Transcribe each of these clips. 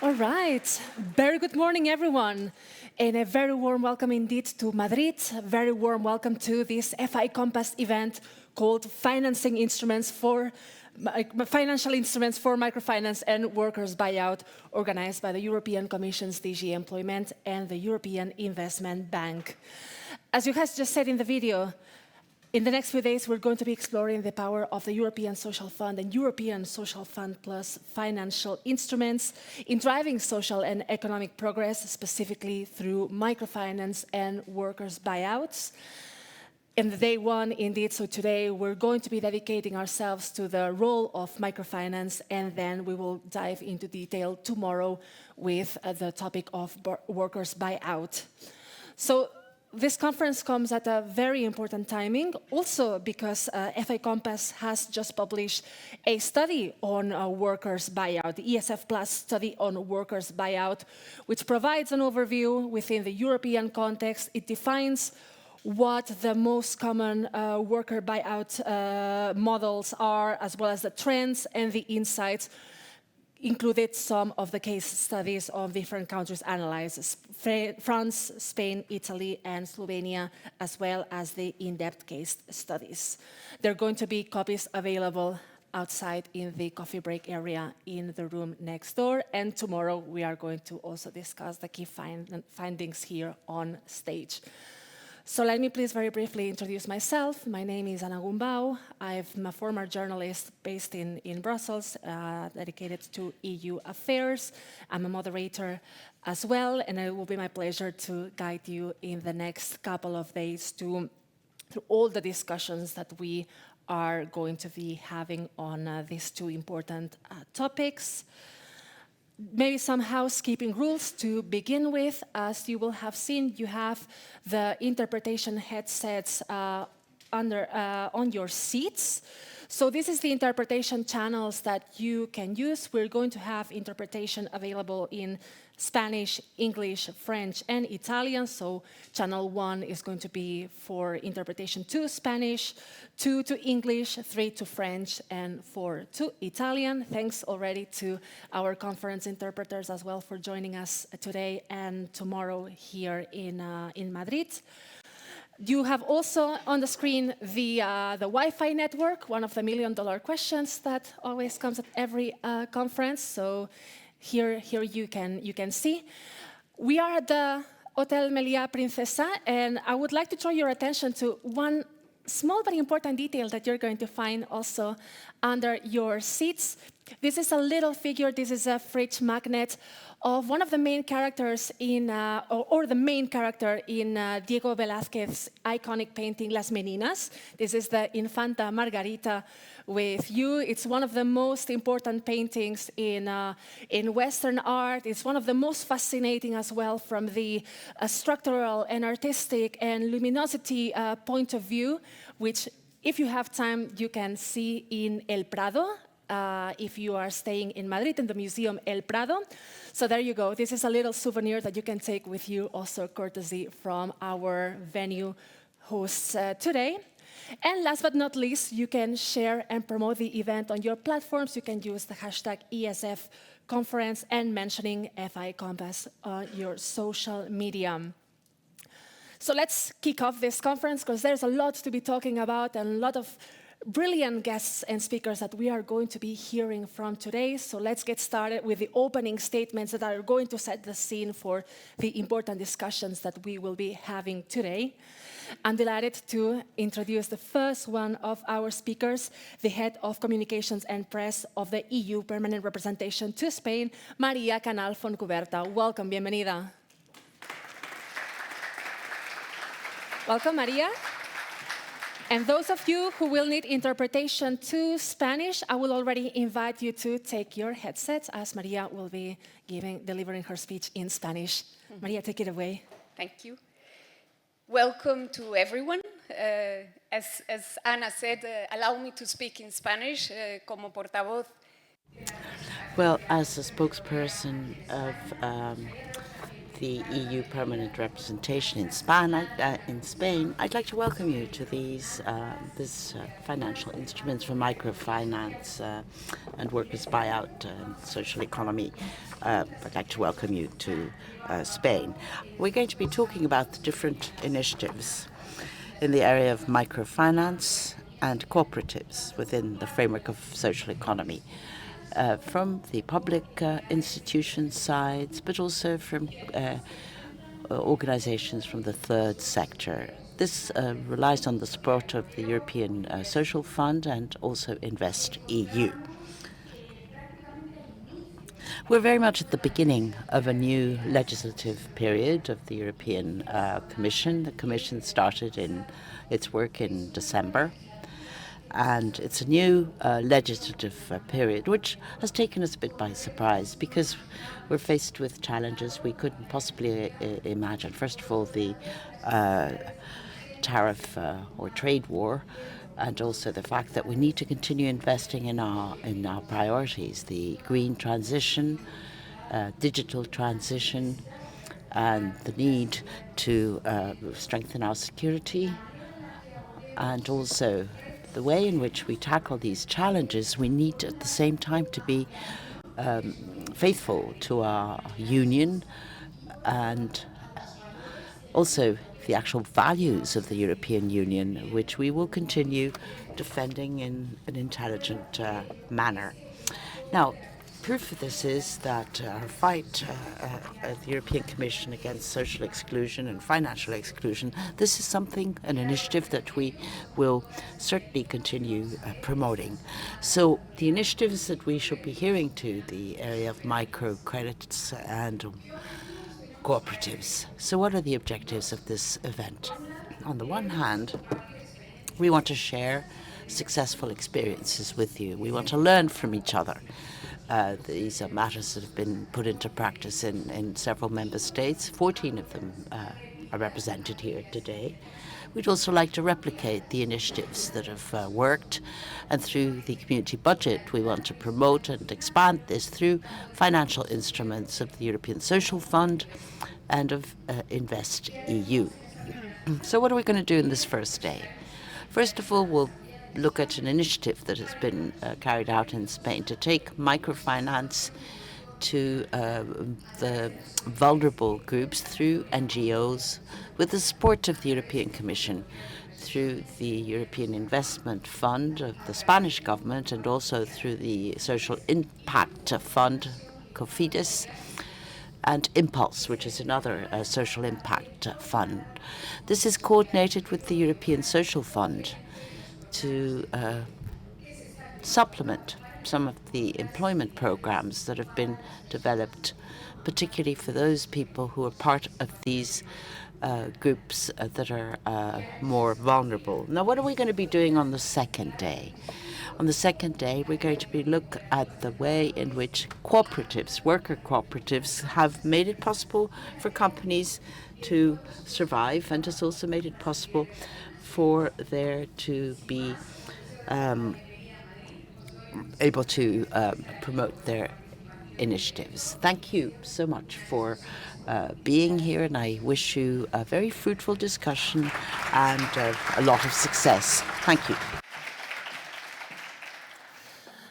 All right. Very good morning, everyone. And a very warm welcome indeed to Madrid. A very warm welcome to this FI Compass event called Financial Instruments for Microfinance and Workers' Buyout, organized by the European Commission's DG Employment and the European Investment Bank. As you guys just said in the video, in the next few days, we're going to be exploring the power of the European Social Fund and European Social Fund Plus financial instruments in driving social and economic progress, specifically through microfinance and workers' buyouts. In the day one, indeed, so today we're going to be dedicating ourselves to the role of microfinance, and then we will dive into detail tomorrow with the topic of workers' buyout. So this conference comes at a very important timing, also because FI Compass has just published a study on workers' buyout, the ESF Plus study on workers' buyout, which provides an overview within the European context. It defines what the most common worker buyout models are, as well as the trends and the insights. Included some of the case studies of different countries analyzed, France, Spain, Italy, and Slovenia, as well as the in-depth case studies. There are going to be copies available outside in the coffee break area in the room next door, and tomorrow we are going to also discuss the key findings here on stage. So let me please very briefly introduce myself. My name is Ana Gumbau. I'm a former journalist based in Brussels, dedicated to EU affairs. I'm a moderator as well, and it will be my pleasure to guide you in the next couple of days through all the discussions that we are going to be having on these two important topics. Maybe some housekeeping rules to begin with. As you will have seen, you have the interpretation headsets on your seats. So this is the interpretation channels that you can use. We're going to have interpretation available in Spanish, English, French, and Italian. So channel 1 is going to be for interpretation to Spanish, 2 to English, 3 to French, and 4 to Italian. Thanks already to our conference interpreters as well for joining us today and tomorrow here in Madrid. You have also on the screen the Wi-Fi network, one of the million-dollar questions that always comes at every conference. So here you can see. We are at the Hotel Meliá Princesa, and I would like to draw your attention to one small but important detail that you're going to find also under your seats. This is a little figure, this is a fridge magnet of one of the main characters in, or the main character in Diego Velázquez's iconic painting, Las Meninas. This is the Infanta Margarita with you. It's one of the most important paintings in Western art. It's one of the most fascinating as well from the structural and artistic and luminosity point of view, which if you have time, you can see in El Prado, if you are staying in Madrid, in the Museum El Prado. So there you go. This is a little souvenir that you can take with you, also courtesy from our venue hosts today. And last but not least, you can share and promote the event on your platforms. You can use the hashtag ESF conference and mentioning FI Compass on your social media. So let's kick off this conference because there's a lot to be talking about and a lot of brilliant guests and speakers that we are going to be hearing from today. So let's get started with the opening statements that are going to set the scene for the important discussions that we will be having today. I'm delighted to introduce the first one of our speakers, the Head of Communications and Press of the EU Permanent Representation to Spain, María Canal Foncuberta. Welcome, bienvenida. Welcome, María. And those of you who will need interpretation to Spanish, I will already invite you to take your headsets as María will be delivering her speech in Spanish. María, take it away. Thank you. Welcome to everyone. As Ana said, allow me to speak in Spanish como portavoz. Well, as a spokesperson of the EU Permanent Representation in Spain, I'd like to welcome you to this financial instruments for microfinance and workers' buyout and social economy. I'd like to welcome you to Spain. We're going to be talking about the different initiatives in the area of microfinance and cooperatives within the framework of social economy. From the public institutions sides, but also from organizations from the third sector. This relies on the support of the European Social Fund and also InvestEU. We're very much at the beginning of a new legislative period of the European Commission. The Commission started its work in December. And it's a new legislative period, which has taken us a bit by surprise because we're faced with challenges we couldn't possibly imagine. First of all, the tariff or trade war, and also the fact that we need to continue investing in our priorities, the green transition, digital transition, and the need to strengthen our security, and also the way in which we tackle these challenges. We need at the same time to be faithful to our union and also the actual values of the European Union, which we will continue defending in an intelligent manner. Now, proof of this is that our fight at the European Commission against social exclusion and financial exclusion, this is an initiative that we will certainly continue promoting. So the initiatives that we should be hearing to the area of microcredits and cooperatives. So what are the objectives of this event? On the one hand, we want to share successful experiences with you. We want to learn from each other. These are matters that have been put into practice in several member states. 14 of them are represented here today. We'd also like to replicate the initiatives that have worked, and through the community budget we want to promote and expand this through financial instruments of the European Social Fund and of InvestEU. So what are we going to do in this first day? First of all, we'll look at an initiative that has been carried out in Spain to take microfinance to the vulnerable groups through NGOs with the support of the European Commission, through the European Investment Fund of the Spanish government and also through the Social Impact Fund, COFIDES, and Impulse, which is another social impact fund. This is coordinated with the European Social Fund to supplement some of the employment programs that have been developed, particularly for those people who are part of these groups that are more vulnerable. Now, what are we going to be doing on the second day? On the second day, we're going to look at the way in which cooperatives, worker cooperatives, have made it possible for companies to survive, and has also made it possible for there to be able to promote their initiatives. Thank you so much for being here, and I wish you a very fruitful discussion and a lot of success. Thank you.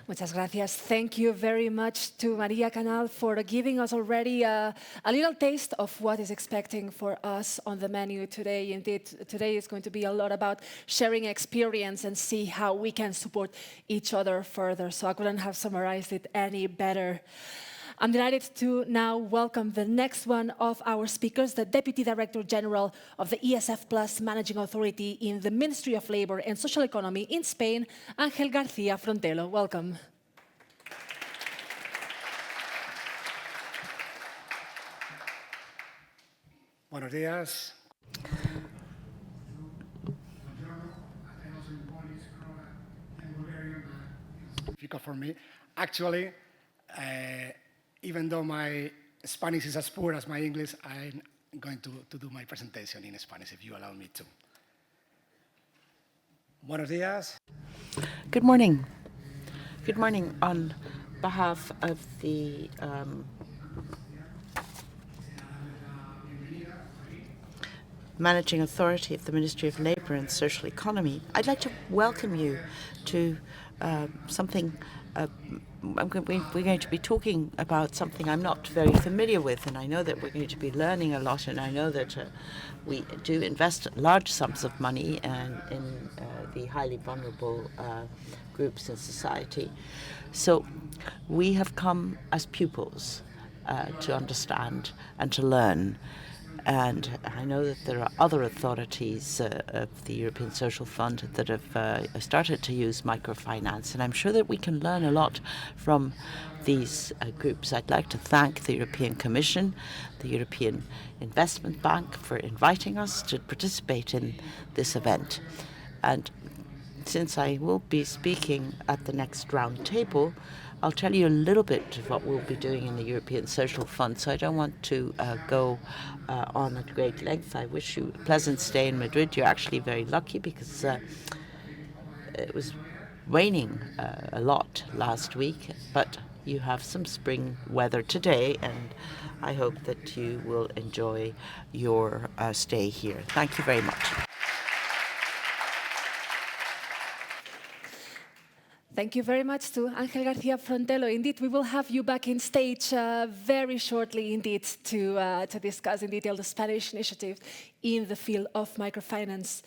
Muchas gracias. Thank you very much to Maria Canal for giving us already a little taste of what is expecting for us on the menu today. Indeed, today is going to be a lot about sharing experience and see how we can support each other further. So I couldn't have summarized it any better. I'm delighted to now welcome the next one of our speakers, the Deputy Director General of the ESF Plus Managing Authority in the Ministry of Labour and Social Economy in Spain, Ángel García Frontelo. Welcome. Buenos días. Difficult for me. Actually, even though my Spanish is as poor as my English, I'm going to do my presentation in Spanish, if you allow me to. Buenos días. Good morning. Good morning. On behalf of the Managing Authority of the Ministry of Labour and Social Economy, I'd like to welcome you to something. We're going to be talking about something I'm not very familiar with, and I know that we're going to be learning a lot, and I know that we do invest large sums of money in the highly vulnerable groups in society. So we have come as pupils to understand and to learn. And I know that there are other authorities of the European Social Fund that have started to use microfinance, and I'm sure that we can learn a lot from these groups. I'd like to thank the European Commission, the European Investment Bank for inviting us to participate in this event. And since I will be speaking at the next round table, I'll tell you a little bit of what we'll be doing in the European Social Fund, so I don't want to go on at great length. I wish you a pleasant stay in Madrid. You're actually very lucky because it was raining a lot last week, but you have some spring weather today, and I hope that you will enjoy your stay here. Thank you very much. Thank you very much to Ángel García Frontelo. Indeed, we will have you back in stage very shortly, indeed, to discuss in detail the Spanish initiative in the field of microfinance.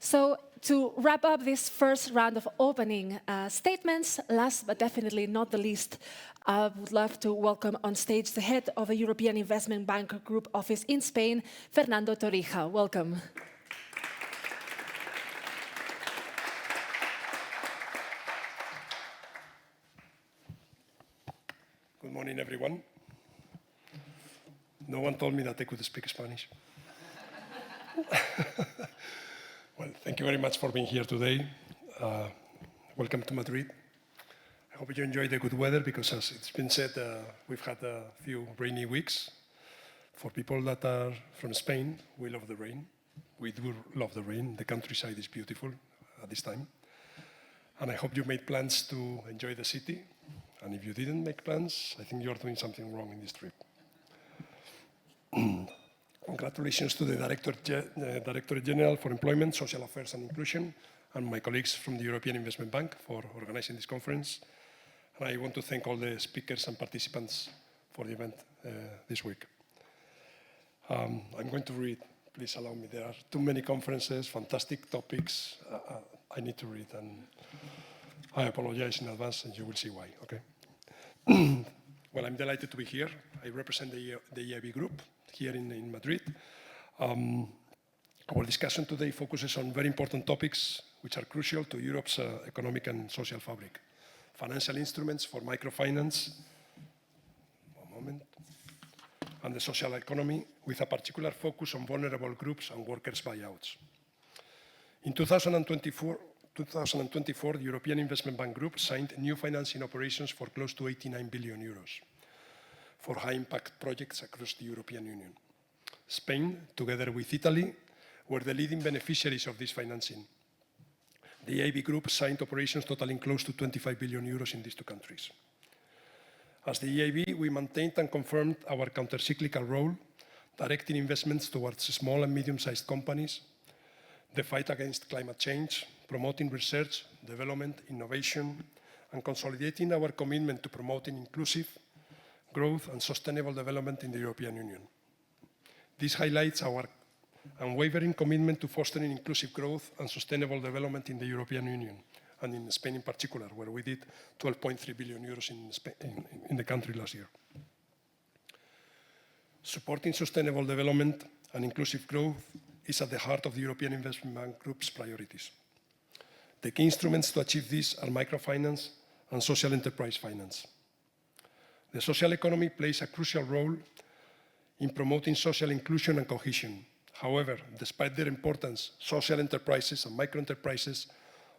So to wrap up this first round of opening statements, last but definitely not the least, I would love to welcome on stage the head of the European Investment Bank Group Office in Spain, Fernando Torija. Welcome. Good morning, everyone. No one told me that I could speak Spanish. Well, thank you very much for being here today. Welcome to Madrid. I hope you enjoy the good weather because, as it's been said, we've had a few rainy weeks. For people that are from Spain, we love the rain. We do love the rain. The countryside is beautiful at this time. And I hope you made plans to enjoy the city. And if you didn't make plans, I think you're doing something wrong in this trip. Congratulations to the Director General for Employment, Social Affairs and Inclusion, and my colleagues from the European Investment Bank for organizing this conference. And I want to thank all the speakers and participants for the event this week. I'm going to read, please allow me. There are too many conferences, fantastic topics. I need to read, and I apologize in advance, and you will see why, okay? Well, I'm delighted to be here. I represent the EIB group here in Madrid. Our discussion today focuses on very important topics which are crucial to Europe's economic and social fabric. financial instruments for microfinance, and the social economy, with a particular focus on vulnerable groups and workers' buyouts. In 2024, the European Investment Bank Group signed new financing operations for close to 89 billion euros for high-impact projects across the European Union. Spain, together with Italy, were the leading beneficiaries of this financing. The EIB Group signed operations totaling close to 25 billion euros in these two countries. As the EIB, we maintained and confirmed our counter-cyclical role, directing investments towards small and medium-sized companies, the fight against climate change, promoting research, development, innovation, and consolidating our commitment to promoting inclusive growth and sustainable development in the European Union. This highlights our unwavering commitment to fostering inclusive growth and sustainable development in the European Union, and in Spain in particular, where we did 12.3 billion euros in the country last year. Supporting sustainable development and inclusive growth is at the heart of the European Investment Bank Group's priorities. The key instruments to achieve this are microfinance and social enterprise finance. The social economy plays a crucial role in promoting social inclusion and cohesion. However, despite their importance, social enterprises and microenterprises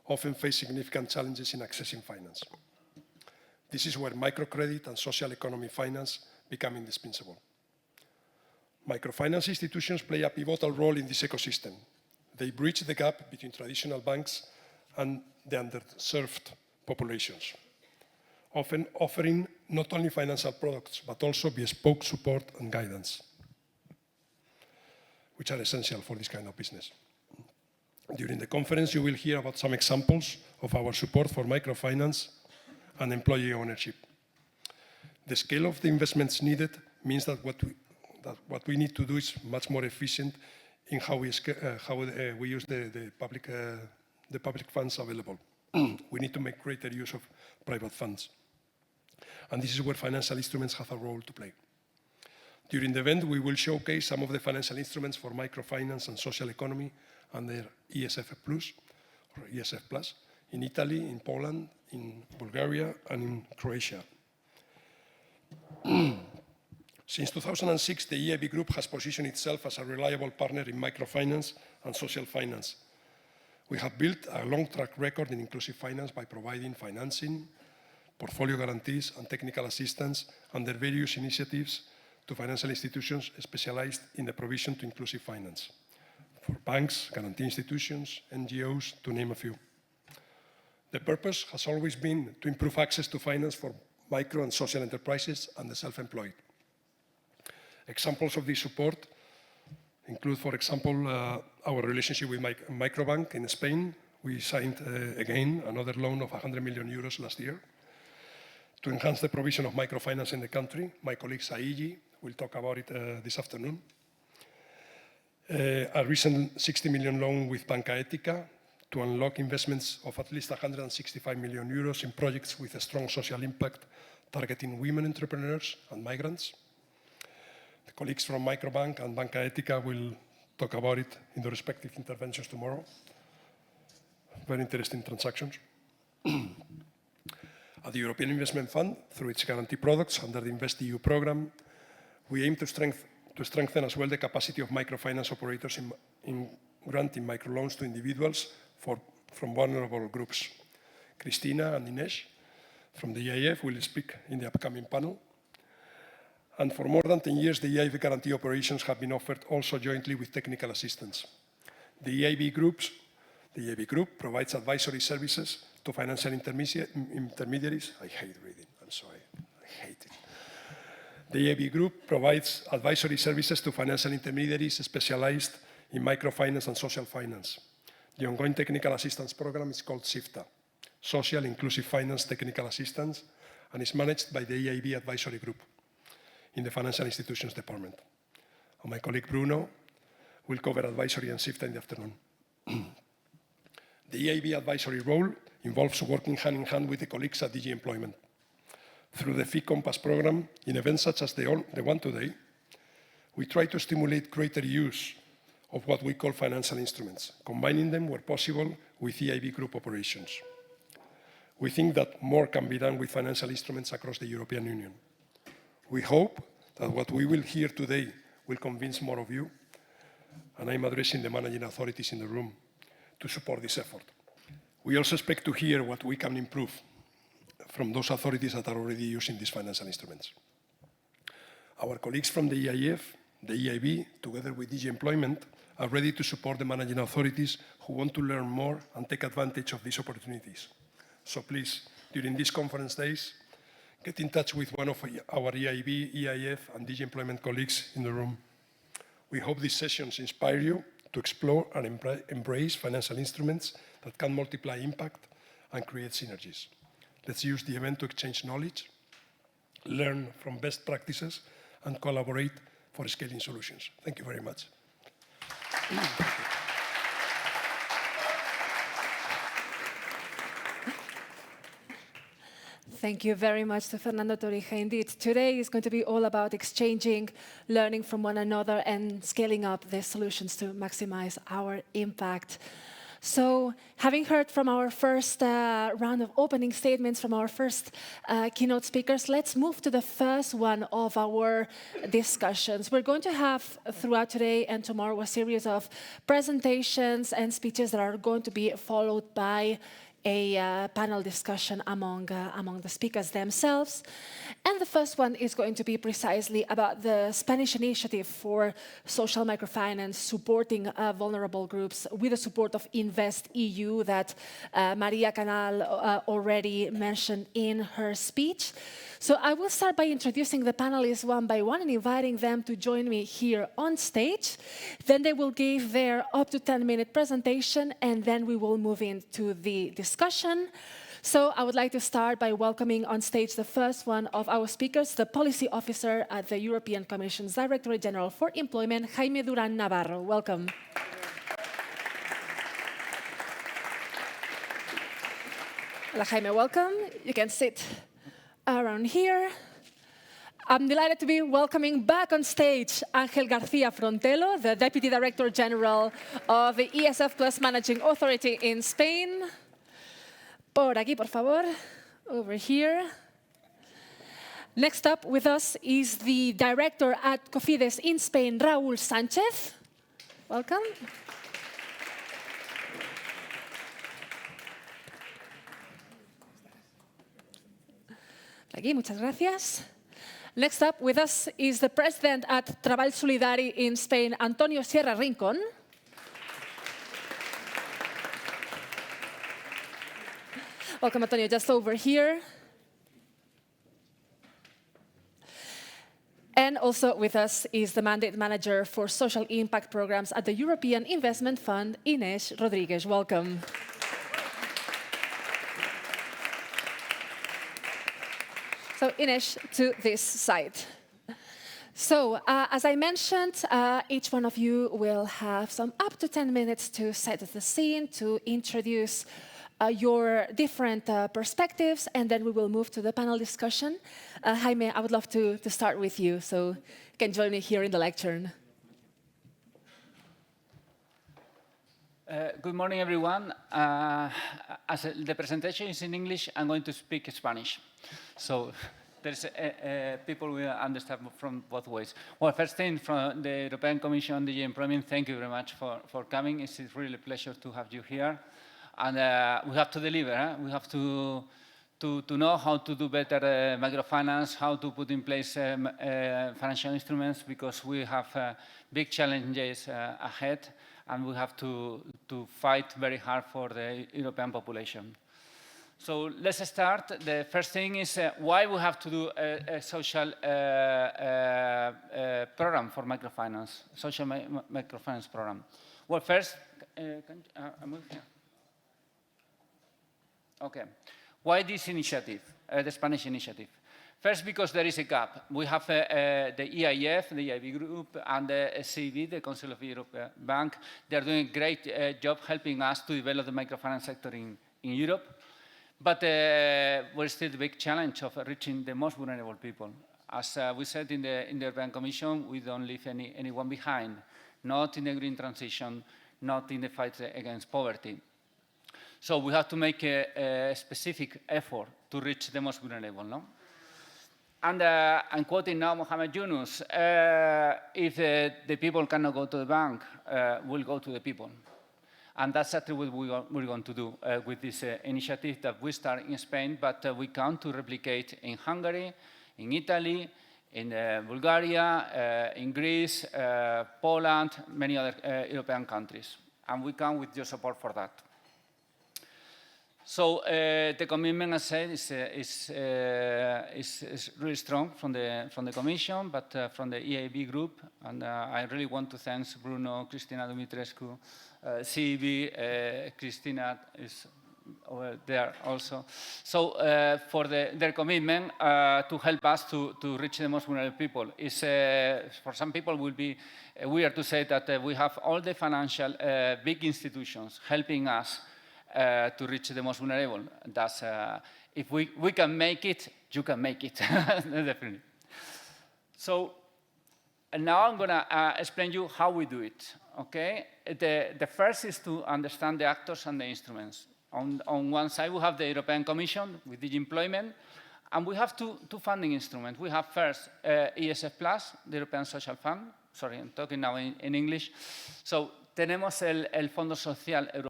often face significant challenges in accessing finance. This is where microcredit and social economy finance become indispensable. Microfinance institutions play a pivotal role in this ecosystem. They bridge the gap between traditional banks and the underserved populations, often offering not only financial products, but also bespoke support and guidance, which are essential for this kind of business. During the conference, you will hear about some examples of our support for microfinance and employee ownership. The scale of the investments needed means that what we need to do is much more efficient in how we use the public funds available. We need to make greater use of private funds. And this is where financial instruments have a role to play. During the event, we will showcase some of the financial instruments for microfinance and social economy under ESF Plus, or ESF Plus, in Italy, in Poland, in Bulgaria, and in Croatia. Since 2006, the EIB Group has positioned itself as a reliable partner in microfinance and social finance. We have built a long track record in inclusive finance by providing financing, portfolio guarantees, and technical assistance under various initiatives to financial institutions specialized in the provision to inclusive finance, for banks, guarantee institutions, NGOs, to name a few. The purpose has always been to improve access to finance for micro and social enterprises and the self-employed. Examples of this support include, for example, our relationship with Microbank in Spain. We signed, again, another loan of 100 million euros last year to enhance the provision of microfinance in the country. My colleague Saigi will talk about it this afternoon. A recent 60 million loan with Banca Etica to unlock investments of at least 165 million euros in projects with a strong social impact, targeting women entrepreneurs and migrants. The colleagues from Microbank and Banca Etica will talk about it in the respective interventions tomorrow. Very interesting transactions. At the European Investment Fund, through its guarantee products under the InvestEU program, we aim to strengthen as well the capacity of microfinance operators in granting microloans to individuals from vulnerable groups. Cristina and Ines from the EIF will speak in the upcoming panel. And for more than 10 years, the EIB guarantee operations have been offered also jointly with technical assistance. The EIB Group provides advisory services to financial intermediaries. I hate reading, I'm sorry, I hate it. The EIB Group provides advisory services to financial intermediaries specialized in microfinance and social finance. The ongoing technical assistance program is called SIFTA, Social Inclusive Finance Technical Assistance, and is managed by the EIB Advisory Group in the Financial Institutions Department. And my colleague Bruno will cover advisory and SIFTA in the afternoon. The EIB advisory role involves working hand in hand with the colleagues at DG Employment. Through the FI Compass program, in events such as the one today, we try to stimulate greater use of what we call financial instruments, combining them where possible with EIB Group operations. We think that more can be done with financial instruments across the European Union. We hope that what we will hear today will convince more of you, and I'm addressing the managing authorities in the room to support this effort. We also expect to hear what we can improve from those authorities that are already using these financial instruments. Our colleagues from the EIF, the EIB, together with DG Employment, are ready to support the managing authorities who want to learn more and take advantage of these opportunities. So please, during these conference days, get in touch with one of our EIB, EIF, and DG Employment colleagues in the room. We hope these sessions inspire you to explore and embrace financial instruments that can multiply impact and create synergies. Let's use the event to exchange knowledge, learn from best practices, and collaborate for scaling solutions. Thank you very much. Thank you very much to Fernando Torija. Indeed, today is going to be all about exchanging, learning from one another, and scaling up the solutions to maximize our impact. So, having heard from our first round of opening statements from our first keynote speakers, let's move to the first one of our discussions. We're going to have throughout today and tomorrow a series of presentations and speeches that are going to be followed by a panel discussion among the speakers themselves. And the first one is going to be precisely about the Spanish initiative for social microfinance, supporting vulnerable groups with the support of InvestEU that Maria Canal already mentioned in her speech. So I will start by introducing the panelists one by one and inviting them to join me here on stage. Then they will give their up to 10-minute presentation, and then we will move into the discussion. So I would like to start by welcoming on stage the first one of our speakers, the Policy Officer at the European Commission's Directorate General for Employment, Jaime Duran Navarro. Welcome. Hola, Jaime, welcome. You can sit around here. I'm delighted to be welcoming back on stage Ángel García Frontelo, the Deputy Director General of the ESF Plus Managing Authority in Spain. Por aquí, por favor, over here. Next up with us is the Director at Cofides in Spain, Raúl Sánchez. Welcome. Aquí, muchas gracias. Next up with us is the President at Treball Solidari in Spain, Antonio Sierra Rincón. Welcome, Antonio, just over here. And also with us is the Mandate Manager for Social Impact Programs at the European Investment Fund, Inés Rodríguez. Welcome. So, Inés, to this side. So, as I mentioned, each one of you will have some up to 10 minutes to set the scene, to introduce your different perspectives, and then we will move to the panel discussion. Jaime, I would love to start with you, so you can join me here in the lectern. Good morning, everyone. As the presentation is in English, I'm going to speak Spanish. So there's people will understand from both ways. Well, first thing, from the European Commission, DG Employment, thank you very much for coming. It's really a pleasure to have you here. And we have to deliver. Huh? We have to know how to do better microfinance, how to put in place financial instruments, because we have big challenges ahead, and we have to fight very hard for the European population. So let's start. The first thing is why we have to do a social program for microfinance, social microfinance program. Well, first, can I move here? Okay. Why this initiative, the Spanish initiative? First, because there is a gap. We have the EIF, the EIB group, and the CEB, the Council of Europe Bank. They are doing a great job helping us to develop the microfinance sector in Europe. But we're still the big challenge of reaching the most vulnerable people. As we said in the European Commission, we don't leave anyone behind, not in the green transition, not in the fight against poverty. So we have to make a specific effort to reach the most vulnerable, no? And I'm quoting now Mohamed Yunus, if the people cannot go to the bank, we'll go to the people. And that's actually what we're going to do with this initiative that we start in Spain, but we count to replicate in Hungary, in Italy, in Bulgaria, in Greece, Poland, many other European countries. And we count with your support for that. So the commitment, as I said, is really strong from the Commission, but from the EIB group. And I really want to thank Bruno, Cristina Dumitrescu, CEB, Cristina is over there also. So for their commitment to help us to reach the most vulnerable people. For some people, it will be weird to say that we have all the financial big institutions helping us to reach the most vulnerable. That's, if we can make it, you can make it, definitely. So now I'm going to explain you how we do it, okay? The first is to understand the actors and the instruments. On one side, we have the European Commission with DG Employment, and we have two funding instruments. We have first ESF+, the European Social Fund. Sorry, I'm talking now in English. So tenemos el Fondo Social Europeo.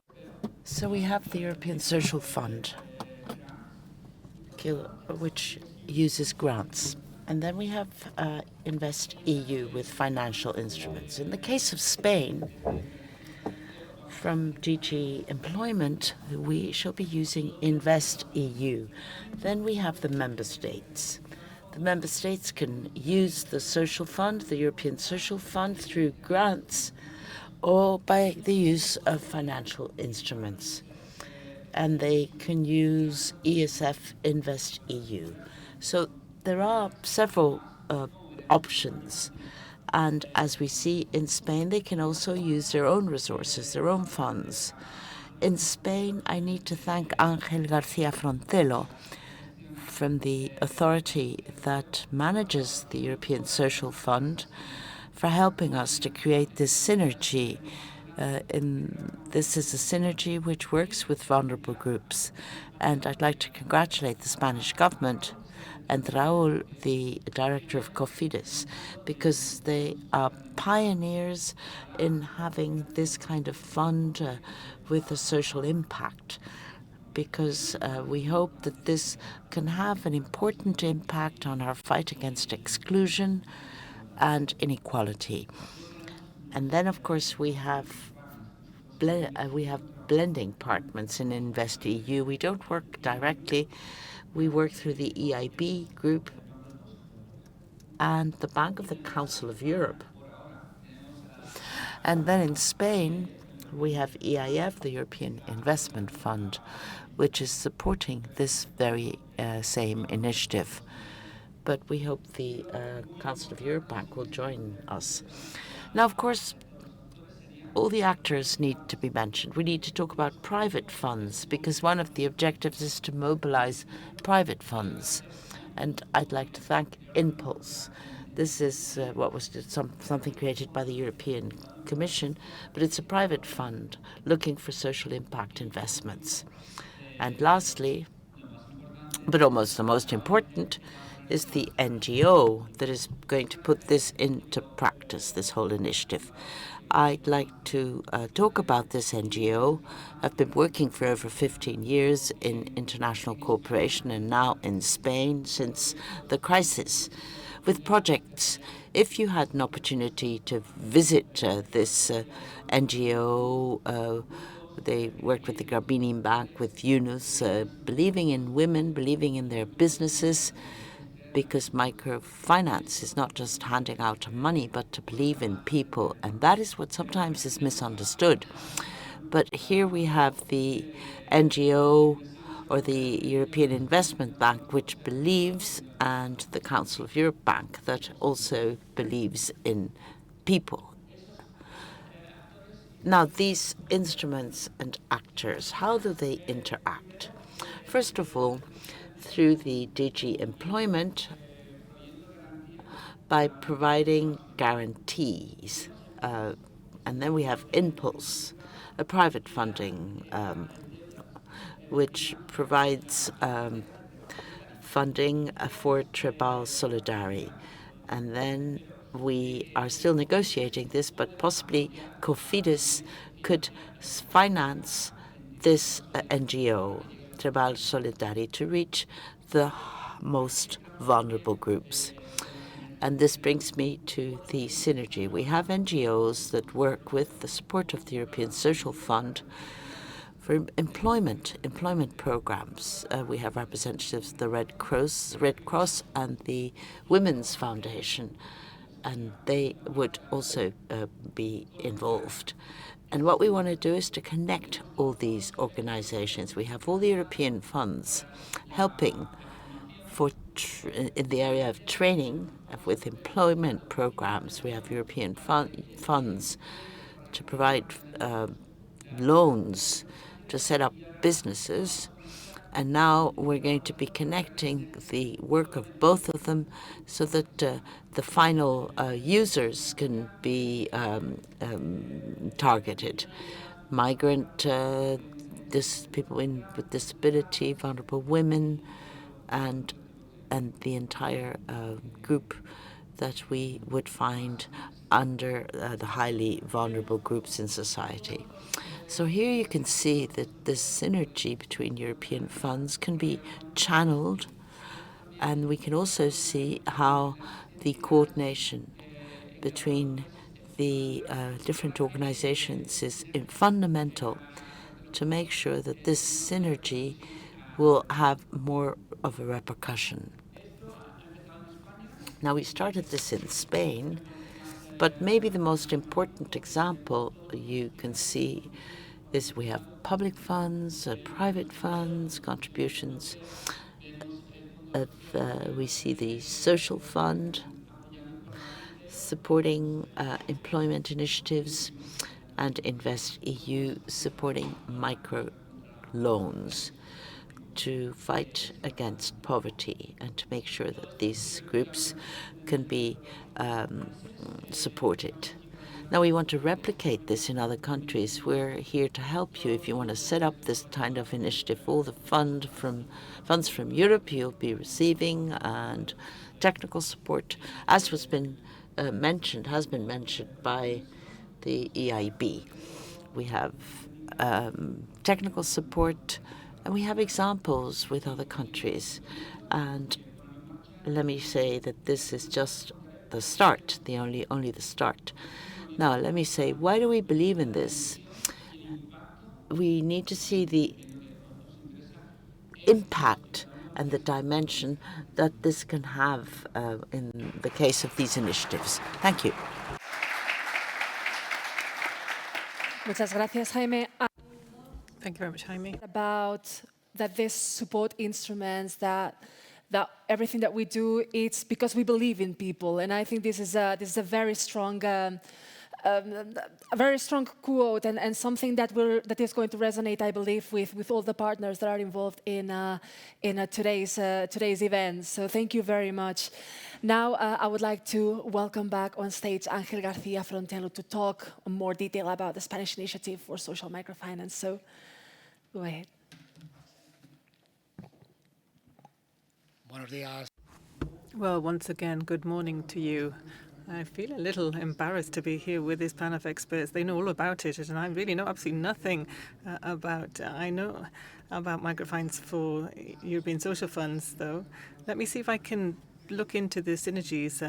So we have the European Social Fund, which uses grants. And then we have InvestEU with financial instruments. In the case of Spain, from DG Employment, we shall be using InvestEU. Then we have the member states. The member states can use the social fund, the European Social Fund, through grants or by the use of financial instruments. And they can use ESF InvestEU. So there are several options. And as we see in Spain, they can also use their own resources, their own funds. In Spain, I need to thank Ángel García Frontelo from the authority that manages the European Social Fund for helping us to create this synergy. This is a synergy which works with vulnerable groups. And I'd like to congratulate the Spanish government and Raúl, the director of COFIDES, because they are pioneers in having this kind of fund with a social impact, because we hope that this can have an important impact on our fight against exclusion and inequality. And then, of course, we have blending partners in InvestEU. We don't work directly. We work through the EIB group and the Bank of the Council of Europe. And then in Spain, we have EIF, the European Investment Fund, which is supporting this very same initiative. But we hope the Council of Europe Bank will join us. Now, of course, all the actors need to be mentioned. We need to talk about private funds, because one of the objectives is to mobilize private funds. And I'd like to thank Impulse. This is what was something created by the European Commission, but it's a private fund looking for social impact investments. And lastly, but almost the most important, is the NGO that is going to put this into practice, this whole initiative. I'd like to talk about this NGO. I've been working for over 15 years in international cooperation and now in Spain since the crisis with projects. If you had an opportunity to visit this NGO, they worked with the Garbini Bank, with Yunus, believing in women, believing in their businesses, because microfinance is not just handing out money, but to believe in people. And that is what sometimes is misunderstood. But here we have the NGO or the European Investment Bank, which believes, and the Council of Europe Bank that also believes in people. Now, these instruments and actors, how do they interact? First of all, through the DG Employment by providing guarantees. And then we have Impulse, a private funding which provides funding for Tribal Solidari. And then we are still negotiating this, but possibly Cofidis could finance this NGO, Tribal Solidari, to reach the most vulnerable groups. And this brings me to the synergy. We have NGOs that work with the support of the European Social Fund for employment programs. We have representatives of the Red Cross and the Women's Foundation, and they would also be involved. And what we want to do is to connect all these organizations. We have all the European funds helping in the area of training, with employment programs. We have European funds to provide loans to set up businesses. And now we're going to be connecting the work of both of them so that the final users can be targeted. Migrant, people with disability, vulnerable women, and the entire group that we would find under the highly vulnerable groups in society. So here you can see that this synergy between European funds can be channeled, and we can also see how the coordination between the different organizations is fundamental to make sure that this synergy will have more of a repercussion. Now, we started this in Spain, but maybe the most important example you can see is we have public funds, private funds, contributions. We see the social fund supporting employment initiatives, and InvestEU supporting micro loans to fight against poverty and to make sure that these groups can be supported. Now, we want to replicate this in other countries. We're here to help you if you want to set up this kind of initiative. All the funds from Europe you'll be receiving, and technical support, as has been mentioned by the EIB. We have technical support, and we have examples with other countries. And let me say that this is just the start, only the start. Now, let me say, why do we believe in this? We need to see the impact and the dimension that this can have in the case of these initiatives. Thank you. Muchas gracias, Jaime. Thank you very much, Jaime. About that this support instruments, that everything that we do, it's because we believe in people. And I think this is a very strong quote, and something that is going to resonate, I believe, with all the partners that are involved in today's event. So thank you very much. Now I would like to welcome back on stage Ángel García Frontelo to talk in more detail about the Spanish initiative for social microfinance. So go ahead. Buenos días. Well, once again, good morning to you. I feel a little embarrassed to be here with this panel of experts. They know all about it, and I really know absolutely nothing about. I know about microfinance for European social funds, though. Let me see if I can look into the synergies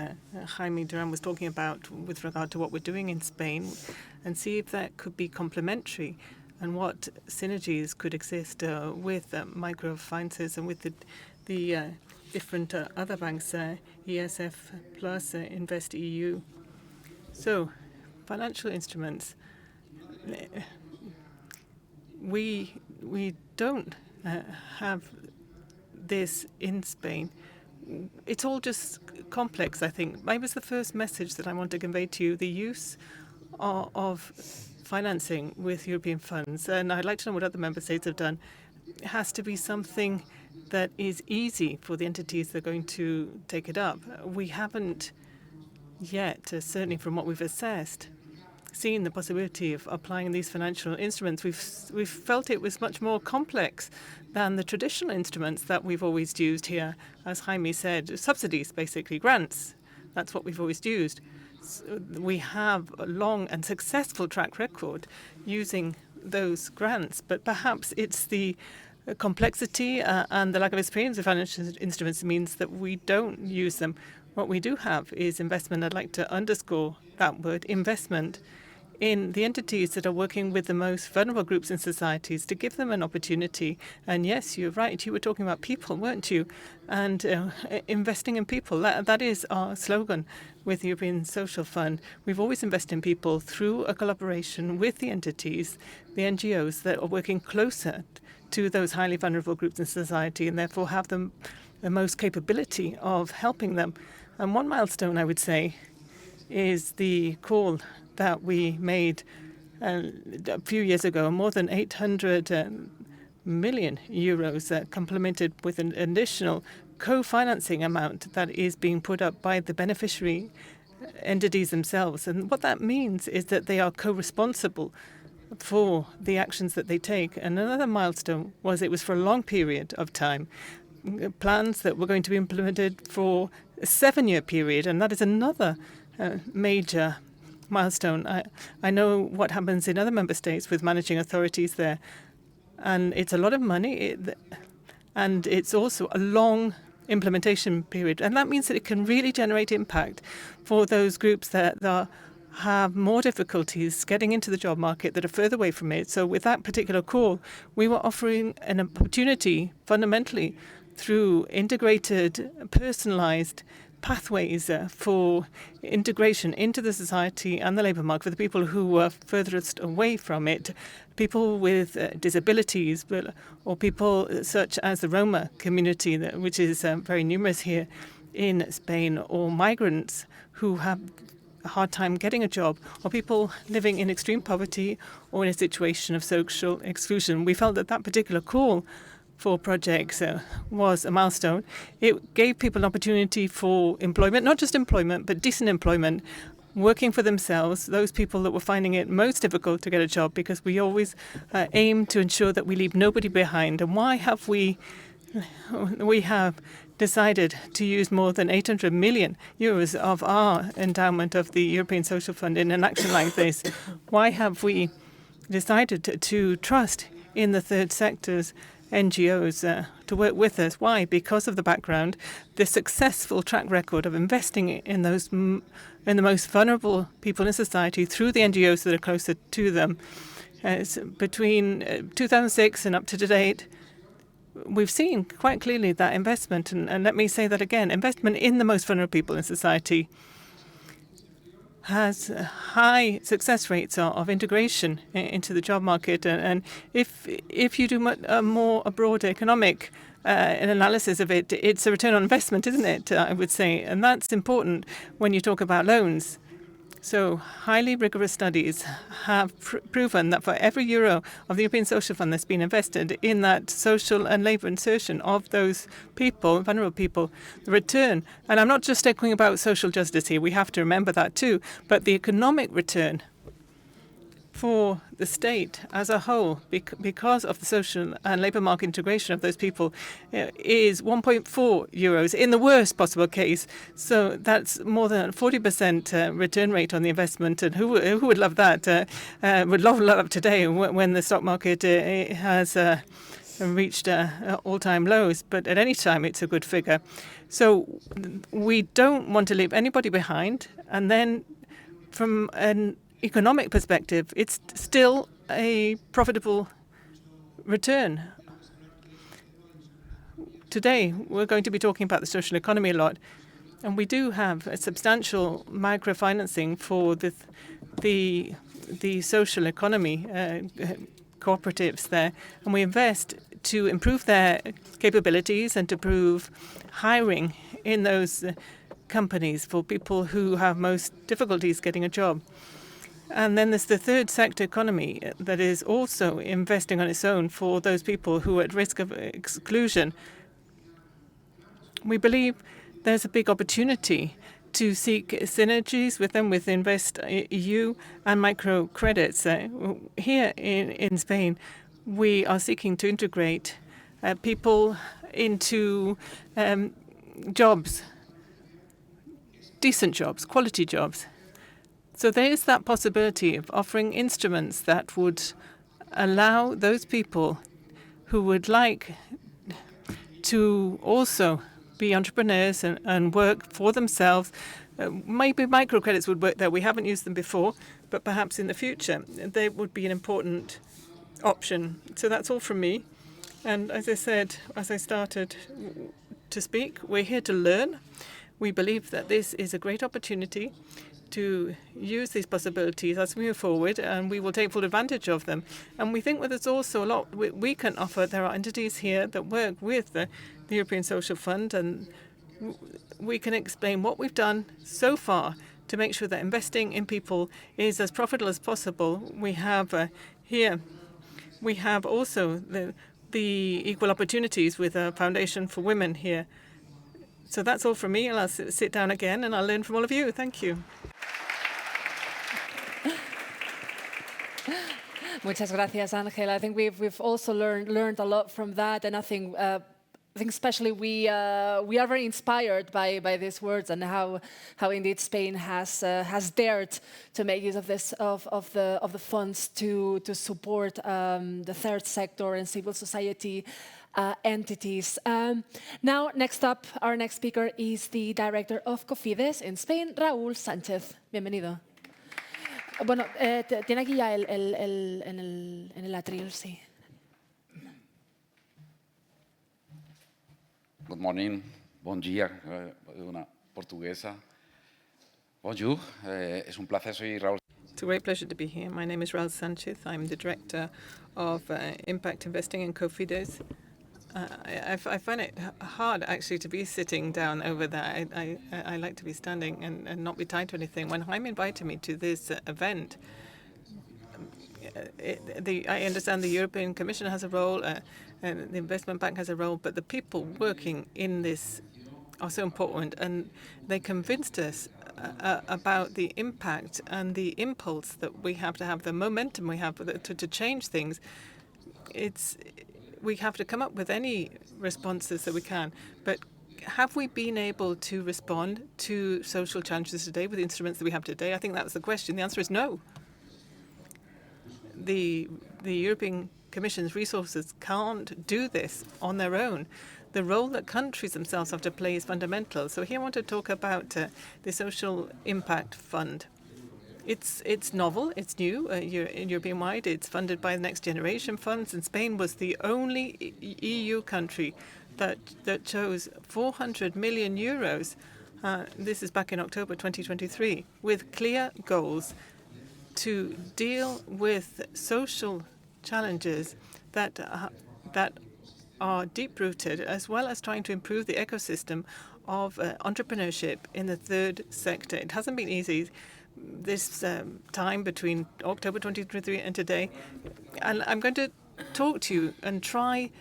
Jaime Duran was talking about with regard to what we're doing in Spain, and see if that could be complementary, and what synergies could exist with microfinances and with the different other banks, ESF plus InvestEU. So, financial instruments. We don't have this in Spain. It's all just complex, I think. Maybe it's the first message that I want to convey to you, the use of financing with European funds. And I'd like to know what other member states have done. It has to be something that is easy for the entities that are going to take it up. We haven't yet, certainly from what we've assessed, seen the possibility of applying these financial instruments, we've felt it was much more complex than the traditional instruments that we've always used here. As Jaime said, subsidies, basically grants. That's what we've always used. So we have a long and successful track record using those grants, but perhaps it's the complexity and the lack of experience of financial instruments means that we don't use them. What we do have is investment. I'd like to underscore that word, investment, in the entities that are working with the most vulnerable groups in societies to give them an opportunity. And yes, you're right, you were talking about people, weren't you? And investing in people, that is our slogan with the European Social Fund. We've always invested in people through a collaboration with the entities, the NGOs that are working closer to those highly vulnerable groups in society and therefore have the most capability of helping them. And one milestone, I would say, is the call that we made a few years ago, more than 800 million euros, complemented with an additional co-financing amount that is being put up by the beneficiary entities themselves. And what that means is that they are co-responsible for the actions that they take. And another milestone was it was for a long period of time, plans that were going to be implemented for a 7-year period, and that is another major milestone. I know what happens in other member states with managing authorities there, and it's a lot of money, and it's also a long implementation period, and that means that it can really generate impact for those groups that have more difficulties getting into the job market, that are further away from it. So with that particular call, we were offering an opportunity fundamentally through integrated, personalized pathways for integration into the society and the labour market for the people who were furthest away from it, people with disabilities, or people such as the Roma community, which is very numerous here in Spain, or migrants who have a hard time getting a job, or people living in extreme poverty or in a situation of social exclusion. We felt that that particular call for projects was a milestone. It gave people an opportunity for employment, not just employment, but decent employment, working for themselves, those people that were finding it most difficult to get a job, because we always aim to ensure that we leave nobody behind. And why have we have decided to use more than 800 million euros of our endowment of the European Social Fund in an action like this? Why have we decided to trust in the third sector's NGOs to work with us? Why? Because of the background, the successful track record of investing in the most vulnerable people in society through the NGOs that are closer to them. Between 2006 and up to date, we've seen quite clearly that investment, and let me say that again, investment in the most vulnerable people in society has high success rates of integration into the job market. And if you do a more broad economic an analysis of it, it's a return on investment, isn't it, I would say. And that's important when you talk about loans. So highly rigorous studies have proven that for every euro of the European Social Fund that's been invested in that social and labour insertion of those people, vulnerable people, the return, and I'm not just talking about social justice here, we have to remember that too, but the economic return for the state as a whole, because of the social and labour market integration of those people, is 1.4 euros in the worst possible case. So that's more than a 40% return rate on the investment. And who would love that? Would love today when the stock market has reached all-time lows. But at any time, it's a good figure. So we don't want to leave anybody behind. And then from an economic perspective, it's still a profitable return. Today, we're going to be talking about the social economy a lot, and we do have a substantial microfinancing for the social economy cooperatives there, and we invest to improve their capabilities and to improve hiring in those companies for people who have most difficulties getting a job. And then there's the third sector economy that is also investing on its own for those people who are at risk of exclusion. We believe there's a big opportunity to seek synergies with them, with InvestEU and microcredits. Here in Spain, we are seeking to integrate people into jobs, decent jobs, quality jobs. So there is that possibility of offering instruments that would allow those people who would like to also be entrepreneurs and work for themselves. Maybe microcredits would work there. We haven't used them before, but perhaps in the future they would be an important option. So that's all from me. And as I said, as I started to speak, we're here to learn. We believe that this is a great opportunity to use these possibilities as we move forward, and we will take full advantage of them. And we think that there's also a lot we can offer. There are entities here that work with the European Social Fund, and we can explain what we've done so far to make sure that investing in people is as profitable as possible. We have we have also the equal opportunities with a foundation for women here. So that's all from me, and I'll sit down again and I'll learn from all of you. Thank you. Muchas gracias, Ángel. I think we've also learned a lot from that, and I think especially we are very inspired by these words and how indeed Spain has dared to make use of this of the funds to support the third sector and civil society entities. Now, next up, our next speaker is the director of Cofides in Spain, Raúl Sánchez. Bienvenido. Bueno, tiene aquí ya en el atril, sí. Good morning, bon dia, una portuguesa. Bonjour, es un placer, soy Raúl. It's a great pleasure to be here. My name is Raúl Sánchez. I'm the director of impact investing in Cofides. I find it hard actually to be sitting down over there. I like to be standing and not be tied to anything. When Jaime invited me to this event, I understand the European Commission has a role, and the Investment Bank has a role, but the people working in this are so important, and they convinced us about the impact and the impulse that we have to have, the momentum we have to change things. We have to come up with any responses that we can, but have we been able to respond to social challenges today with the instruments that we have today? I think that's the question. The answer is no. The European Commission's resources can't do this on their own. The role that countries themselves have to play is fundamental. So here I want to talk about the Social Impact Fund. It's novel, it's new, European-wide. It's funded by the Next Generation funds, and Spain was the only EU country that chose 400 million euros. This is back in October 2023, with clear goals to deal with social challenges that are deep-rooted, as well as trying to improve the ecosystem of entrepreneurship in the third sector. It hasn't been easy this time between October 2023 and today. And I'm going to talk to you and try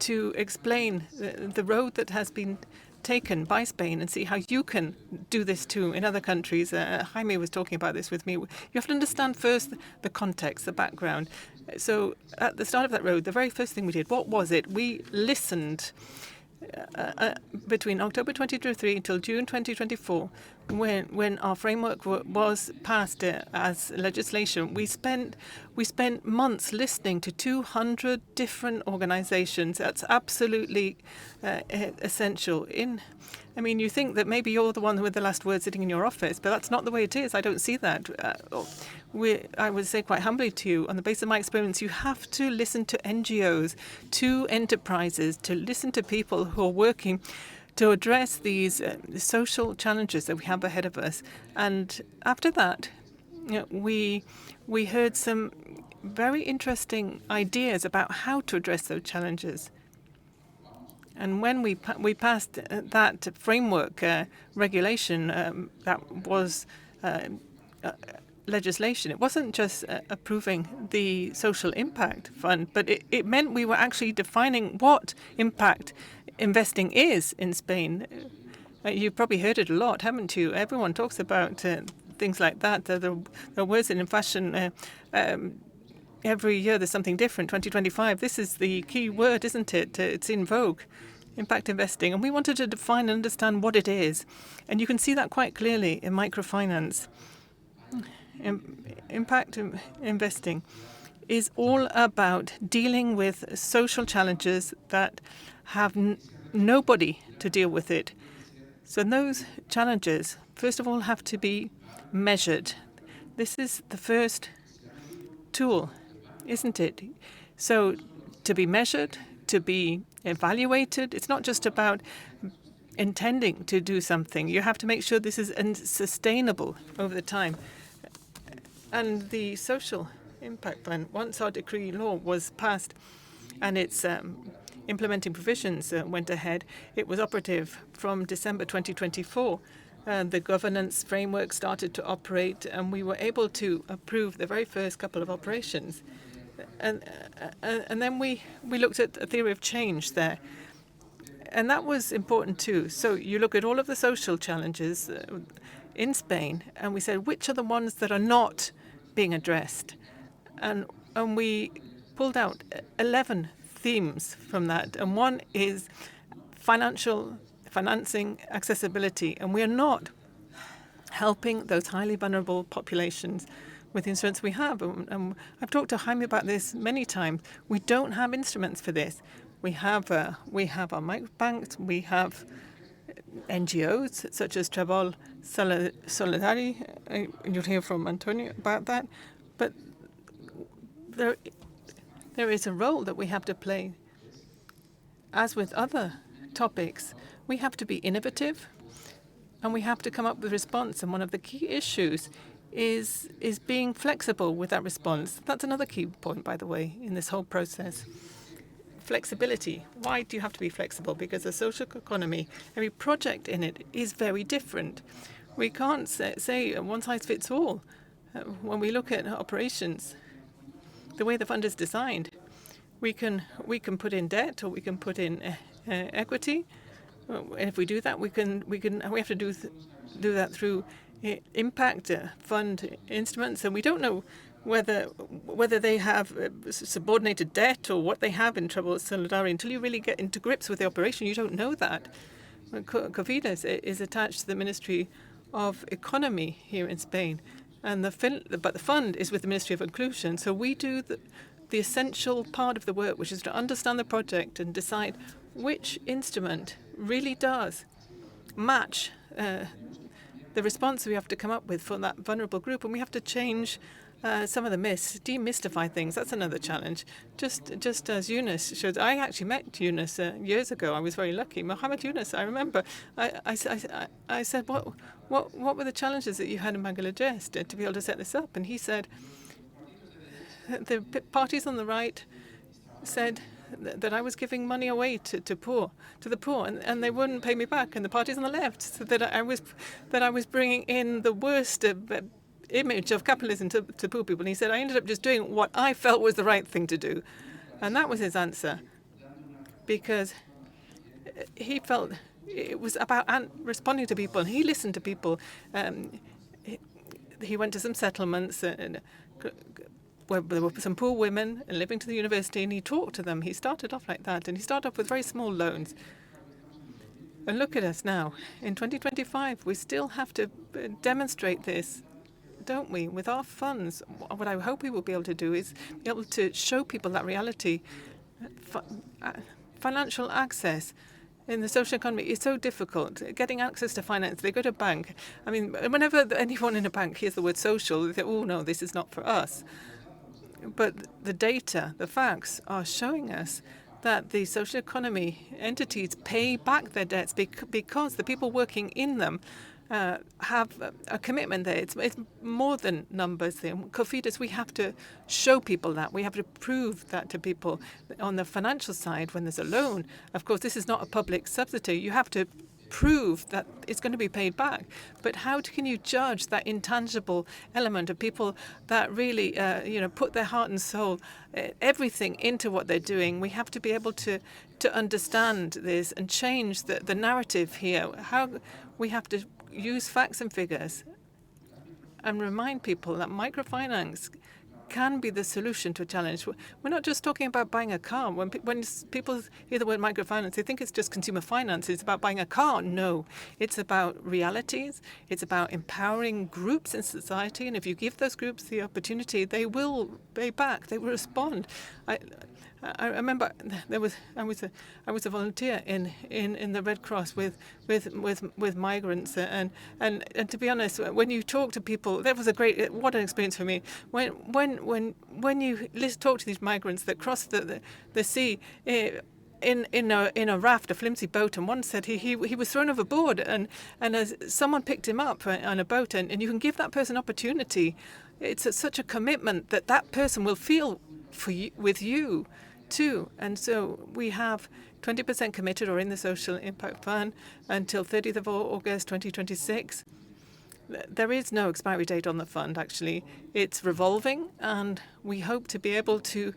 to explain the road that has been taken by Spain and see how you can do this too in other countries. Jaime was talking about this with me. You have to understand first the context, the background. So at the start of that road, the very first thing we did, what was it? We listened between October 2023 until June 2024, when our framework was passed as legislation. We spent months listening to 200 different organizations. That's absolutely essential. I mean, you think that maybe you're the one with the last word sitting in your office, but that's not the way it is. I don't see that. I would say quite humbly to you, on the basis of my experience, you have to listen to NGOs, to enterprises, to listen to people who are working to address these social challenges that we have ahead of us. And after that, we heard some very interesting ideas about how to address those challenges. And when we passed that framework regulation, that was legislation. It wasn't just approving the Social Impact Fund, but it meant we were actually defining what impact investing is in Spain. You've probably heard it a lot, haven't you? Everyone talks about things like that. There are words in fashion. Every year there's something different. 2025, this is the key word, isn't it? It's in vogue, impact investing. And we wanted to define and understand what it is. And you can see that quite clearly in microfinance. Impact investing is all about dealing with social challenges that have nobody to deal with it. So those challenges, first of all, have to be measured. This is the first tool, isn't it? So to be measured, to be evaluated, it's not just about intending to do something. You have to make sure this is sustainable over the time. And the social impact plan, once our decree law was passed and its implementing provisions went ahead, it was operative from December 2024. The governance framework started to operate, and we were able to approve the very first couple of operations. And then we looked at a theory of change there. And that was important too. So you look at all of the social challenges in Spain, and we said, which are the ones that are not being addressed? And we pulled out 11 themes from that. And one is financing accessibility. And we are not helping those highly vulnerable populations with the instruments we have. And I've talked to Jaime about this many times. We don't have instruments for this. We have our microbanks, we have NGOs such as Trebol Solidari, and you'll hear from Antonio about that. But there is a role that we have to play. As with other topics, we have to be innovative, and we have to come up with a response. And one of the key issues is being flexible with that response. That's another key point, by the way, in this whole process. Flexibility. Why do you have to be flexible? Because the social economy, every project in it is very different. We can't say one size fits all. When we look at operations, the way the fund is designed, we can put in debt or we can put in equity. And if we do that, we have to do that through impact fund instruments, and we don't know whether they have subordinated debt or what they have in Trebol Solidari until you really get into grips with the operation. You don't know that. Covides is attached to the Ministry of Economy here in Spain, and but the fund is with the Ministry of Inclusion. So we do the essential part of the work, which is to understand the project and decide which instrument really does match the response we have to come up with for that vulnerable group, and we have to change some of the myths, demystify things. That's another challenge. Just as Yunus showed, I actually met Yunus years ago. I was very lucky. Mohammed Yunus, I remember. I said, what were the challenges that you had in Bangladesh to be able to set this up? And he said, the parties on the right said that I was giving money away to the poor, and they wouldn't pay me back. And the parties on the left said that I was bringing in the worst image of capitalism to poor people. And he said I ended up just doing what I felt was the right thing to do, and that was his answer, because he felt it was about responding to people. And he listened to people. He went to some settlements where there were some poor women living to the university, and he talked to them. He started off like that, and he started off with very small loans. And look at us now. In 2025, we still have to demonstrate this, don't we, with our funds? What I hope we will be able to do is be able to show people that reality. Financial access in the social economy is so difficult. Getting access to finance, they go to a bank. I mean, whenever anyone in a bank hears the word social, they say, oh, no, this is not for us. But the data, the facts, are showing us that the social economy entities pay back their debts because the people working in them have a commitment there. It's more than numbers there. Cofides, we have to show people that. We have to prove that to people. On the financial side, when there's a loan, of course, this is not a public subsidy. You have to prove that it's going to be paid back. But how can you judge that intangible element of people that really, put their heart and soul, everything into what they're doing? We have to be able to understand this and change the narrative here. How we have to use facts and figures and remind people that microfinance can be the solution to a challenge. We're not just talking about buying a car. When people hear the word microfinance, they think it's just consumer finance. It's about buying a car. No, it's about realities. It's about empowering groups in society. And if you give those groups the opportunity, they will pay back. They will respond. I remember I was a volunteer in the Red Cross with migrants, and to be honest, when you talk to people, that was what an experience for me. When you talk to these migrants that cross the sea in a raft, a flimsy boat, and one said he was thrown overboard, and as someone picked him up on a boat, and you can give that person opportunity. It's such a commitment that person will feel with you too. And so we have 20% committed or in the social impact fund until 30th of August 2026. There is no expiry date on the fund, actually. It's revolving, and we hope to be able to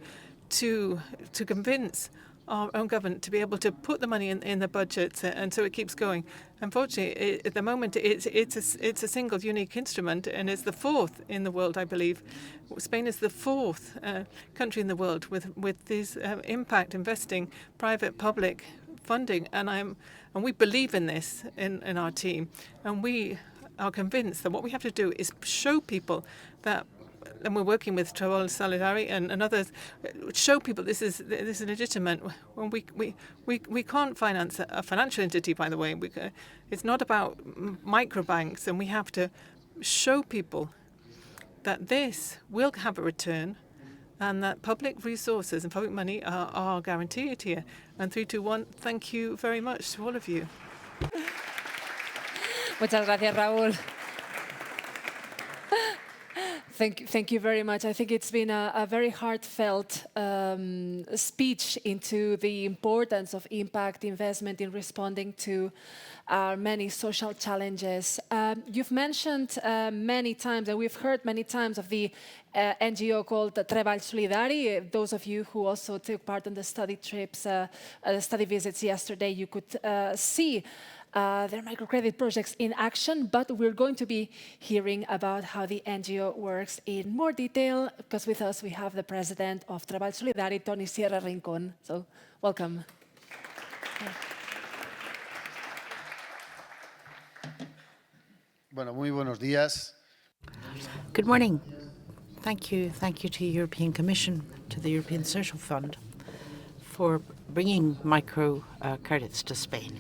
convince our own government to be able to put the money in the budget, and so it keeps going. Unfortunately, at the moment, it's a single unique instrument, and it's the fourth in the world, I believe. Spain is the fourth country in the world with this impact investing, private-public funding, and we believe in this in our team, and we are convinced that what we have to do is show people that. And we're working with Treball Solidari and others, show people this is legitimate. When we can't finance a financial entity, by the way. It's not about microbanks, and we have to show people that this will have a return, and that public resources and public money are guaranteed here. And 3, 2, 1. Thank you very much to all of you. Muchas gracias, Raúl. Thank you very much. I think it's been a very heartfelt speech into the importance of impact investment in responding to our many social challenges. You've mentioned many times, and we've heard many times of the NGO called Treball Solidari. Those of you who also took part in the study trips, study visits yesterday, you could see their microcredit projects in action, but we're going to be hearing about how the NGO works in more detail, because with us we have the president of Treball Solidari, Tony Sierra Rincon. So, welcome. Bueno, muy buenos días. Good morning. Thank you to the European Commission, to the European Social Fund for bringing micro credits to Spain.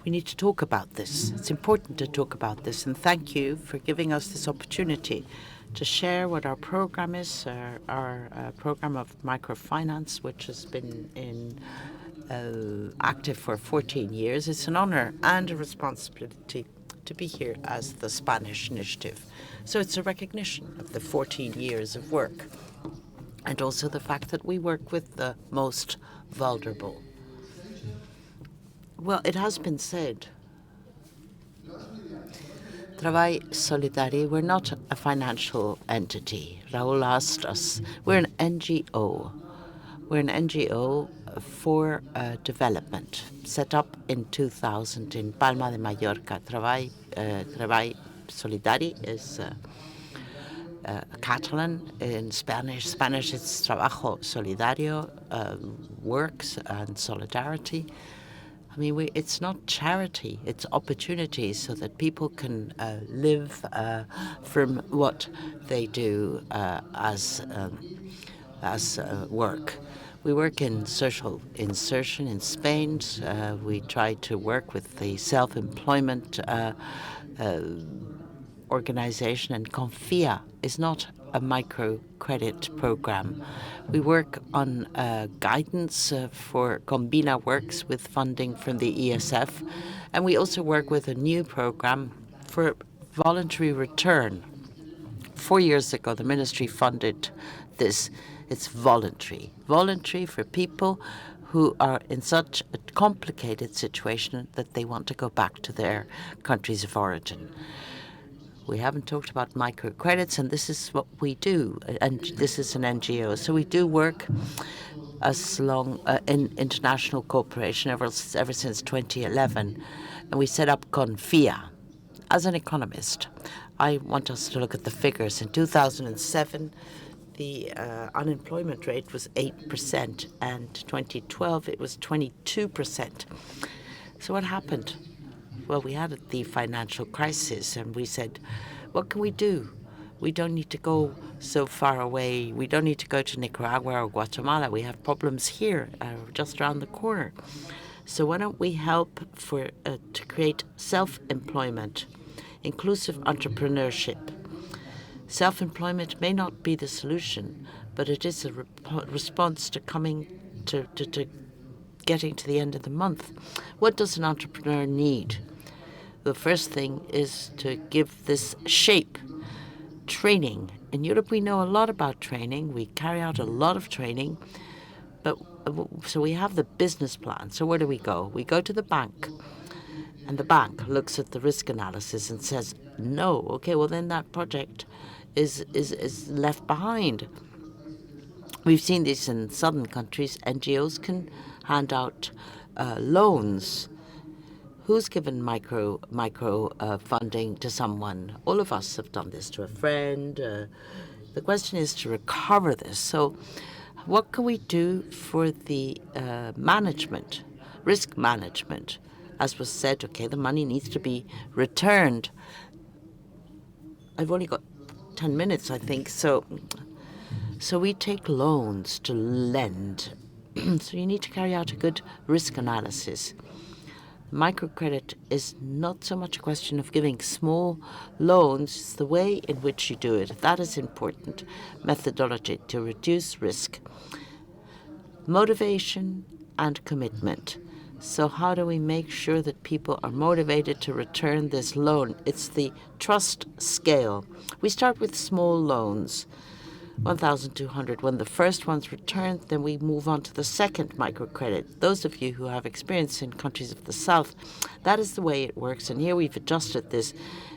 We need to talk about this. It's important to talk about this, and thank you for giving us this opportunity to share what our program is, our program of microfinance, which has been active for 14 years. It's an honor and a responsibility to be here as the Spanish initiative. So it's a recognition of the 14 years of work, and also the fact that we work with the most vulnerable. Well, it has been said, Treball Solidari, we're not a financial entity. Raúl asked us, we're an NGO. We're an NGO for development, set up in 2000 in Palma de Mallorca. Treball Solidari is Catalan. In Spanish it's trabajo solidario, works and solidarity. I mean, it's not charity, it's opportunities so that people can live from what they do as work. We work in social insertion in Spain. We try to work with the self-employment organization, and Confia is not a microcredit program. We work on guidance for Combina Works with funding from the ESF, and we also work with a new program for voluntary return. 4 years ago, the ministry funded this. It's voluntary for people who are in such a complicated situation that they want to go back to their countries of origin. We haven't talked about microcredits, and this is what we do. And this is an NGO, so we do work as long in international cooperation ever since 2011, and we set up Confia. As an economist, I want us to look at the figures. In 2007, the unemployment rate was 8%, and 2012 it was 22%. So what happened? Well, we had the financial crisis, and we said, what can we do? We don't need to go so far away. We don't need to go to Nicaragua or Guatemala. We have problems here, just around the corner. So why don't we help to create self-employment, inclusive entrepreneurship? Self-employment may not be the solution, but it is a response to getting to the end of the month. What does an entrepreneur need? The first thing is to give this shape. Training. In Europe, we know a lot about training. We carry out a lot of training. But so we have the business plan. So where do we go? We go to the bank. And the bank looks at the risk analysis and says, no, okay, well then that project is left behind. We've seen this in southern countries. NGOs can hand out loans. Who's given micro funding to someone? All of us have done this to a friend. The question is to recover this. So what can we do for the management, risk management? As was said, okay, the money needs to be returned. I've only got 10 minutes, I think. So we take loans to lend. So you need to carry out a good risk analysis. Microcredit is not so much a question of giving small loans, it's the way in which you do it. That is important. Methodology to reduce risk. Motivation and commitment. So how do we make sure that people are motivated to return this loan? It's the trust scale. We start with small loans. 1,200. When the first one's returned, then we move on to the second microcredit. Those of you who have experience in countries of the south, that is the way it works. And here we've adjusted this.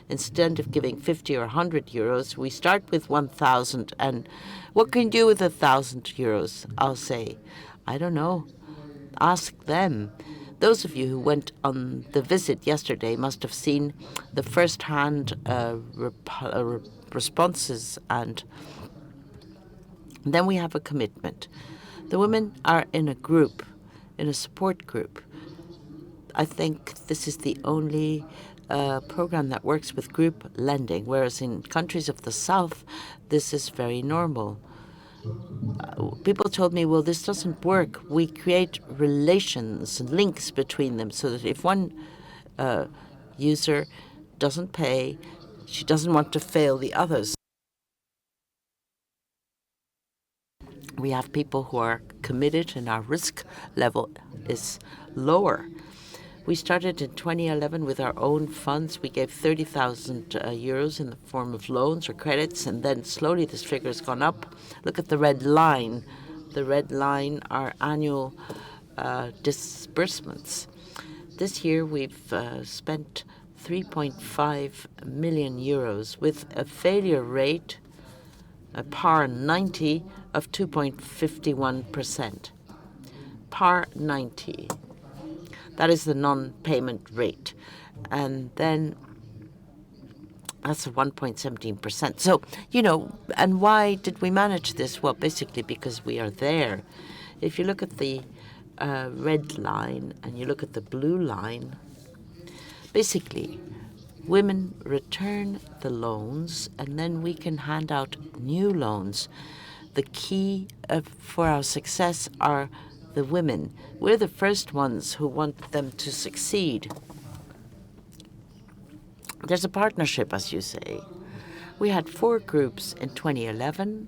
Instead of giving 50 or 100 euros, we start with 1,000. And what can you do with 1,000 euros? I'll say, I don't know. Ask them. Those of you who went on the visit yesterday must have seen the first-hand responses, and then we have a commitment. The women are in a group, in a support group. I think this is the only program that works with group lending, whereas in countries of the south, this is very normal. People told me, well, this doesn't work. We create relations and links between them so that if one user doesn't pay, she doesn't want to fail the others. We have people who are committed and our risk level is lower. We started in 2011 with our own funds. We gave 30,000 euros in the form of loans or credits, and then slowly this figure has gone up. Look at the red line. The red line are annual disbursements. This year we've spent 3.5 million euros with a failure rate, a PAR 90 of 2.51%. PAR 90. That is the non-payment rate. And then that's 1.17%. So, and why did we manage this? Well, basically because we are there. If you look at the red line and you look at the blue line, basically women return the loans and then we can hand out new loans. The key for our success are the women. We're the first ones who want them to succeed. There's a partnership, as you say. We had 4 groups in 2011,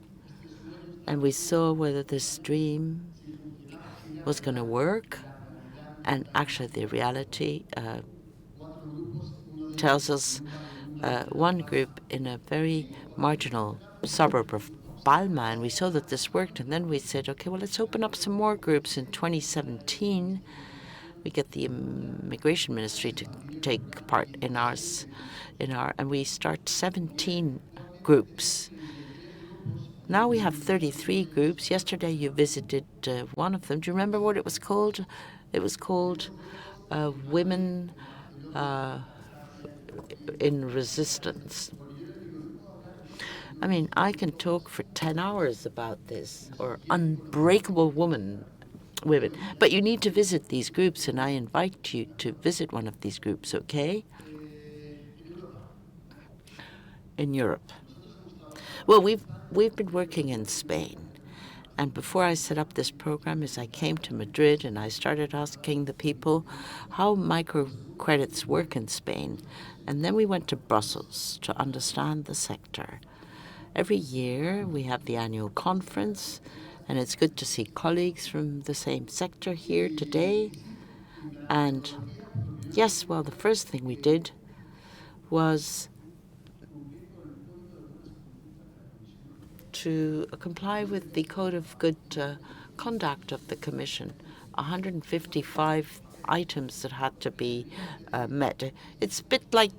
and we saw whether this dream was going to work. And actually, the reality tells us one group in a very marginal suburb of Palma, and we saw that this worked, and then we said, okay, well, let's open up some more groups. In 2017, we get the immigration ministry to take part in and we start 17 groups. Now we have 33 groups. Yesterday you visited one of them. Do you remember what it was called? It was called Women in Resistance. I mean, I can talk for 10 hours about this, or unbreakable women. But you need to visit these groups, and I invite you to visit one of these groups, okay? In Europe. Well, we've been working in Spain. And before I set up this program, I came to Madrid and I started asking the people how microcredits work in Spain. And then we went to Brussels to understand the sector. Every year we have the annual conference, and it's good to see colleagues from the same sector here today. And yes, well, the first thing we did was to comply with the Code of Good Conduct of the Commission. 155 items that had to be met. It's a bit like,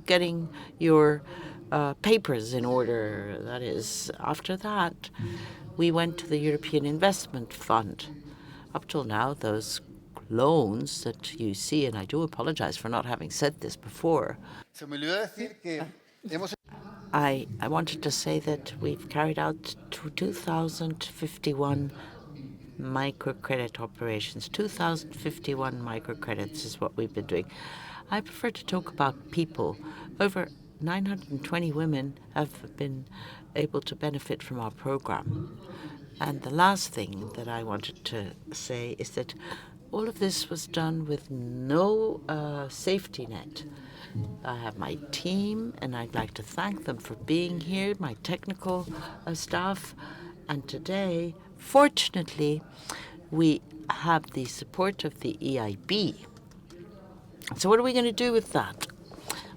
getting your papers in order. That is, after that, we went to the European Investment Fund. Up till now, those loans that you see, and I do apologize for not having said this before, I wanted to say that we've carried out 2,051 microcredit operations. 2,051 microcredits is what we've been doing. I prefer to talk about people. Over 920 women have been able to benefit from our program. And the last thing that I wanted to say is that all of this was done with no safety net. I have my team, and I'd like to thank them for being here, my technical staff. And today, fortunately, we have the support of the EIB. So what are we going to do with that?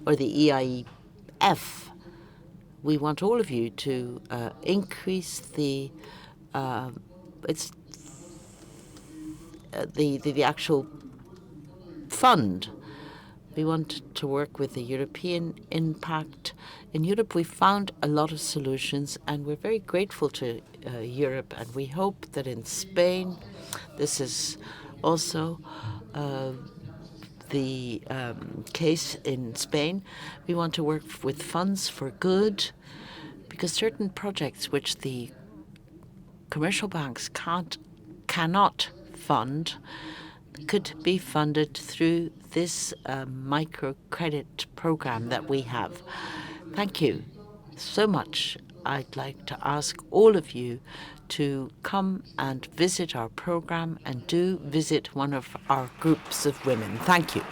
Or the EIF? We want all of you to increase the actual fund. We want to work with the European impact. In Europe, we found a lot of solutions, and we're very grateful to Europe. And we hope that in Spain, this is also the case in Spain. We want to work with funds for good, because certain projects which the commercial banks cannot fund could be funded through this microcredit program that we have. Thank you so much. I'd like to ask all of you to come and visit our program, and do visit one of our groups of women. Thank you.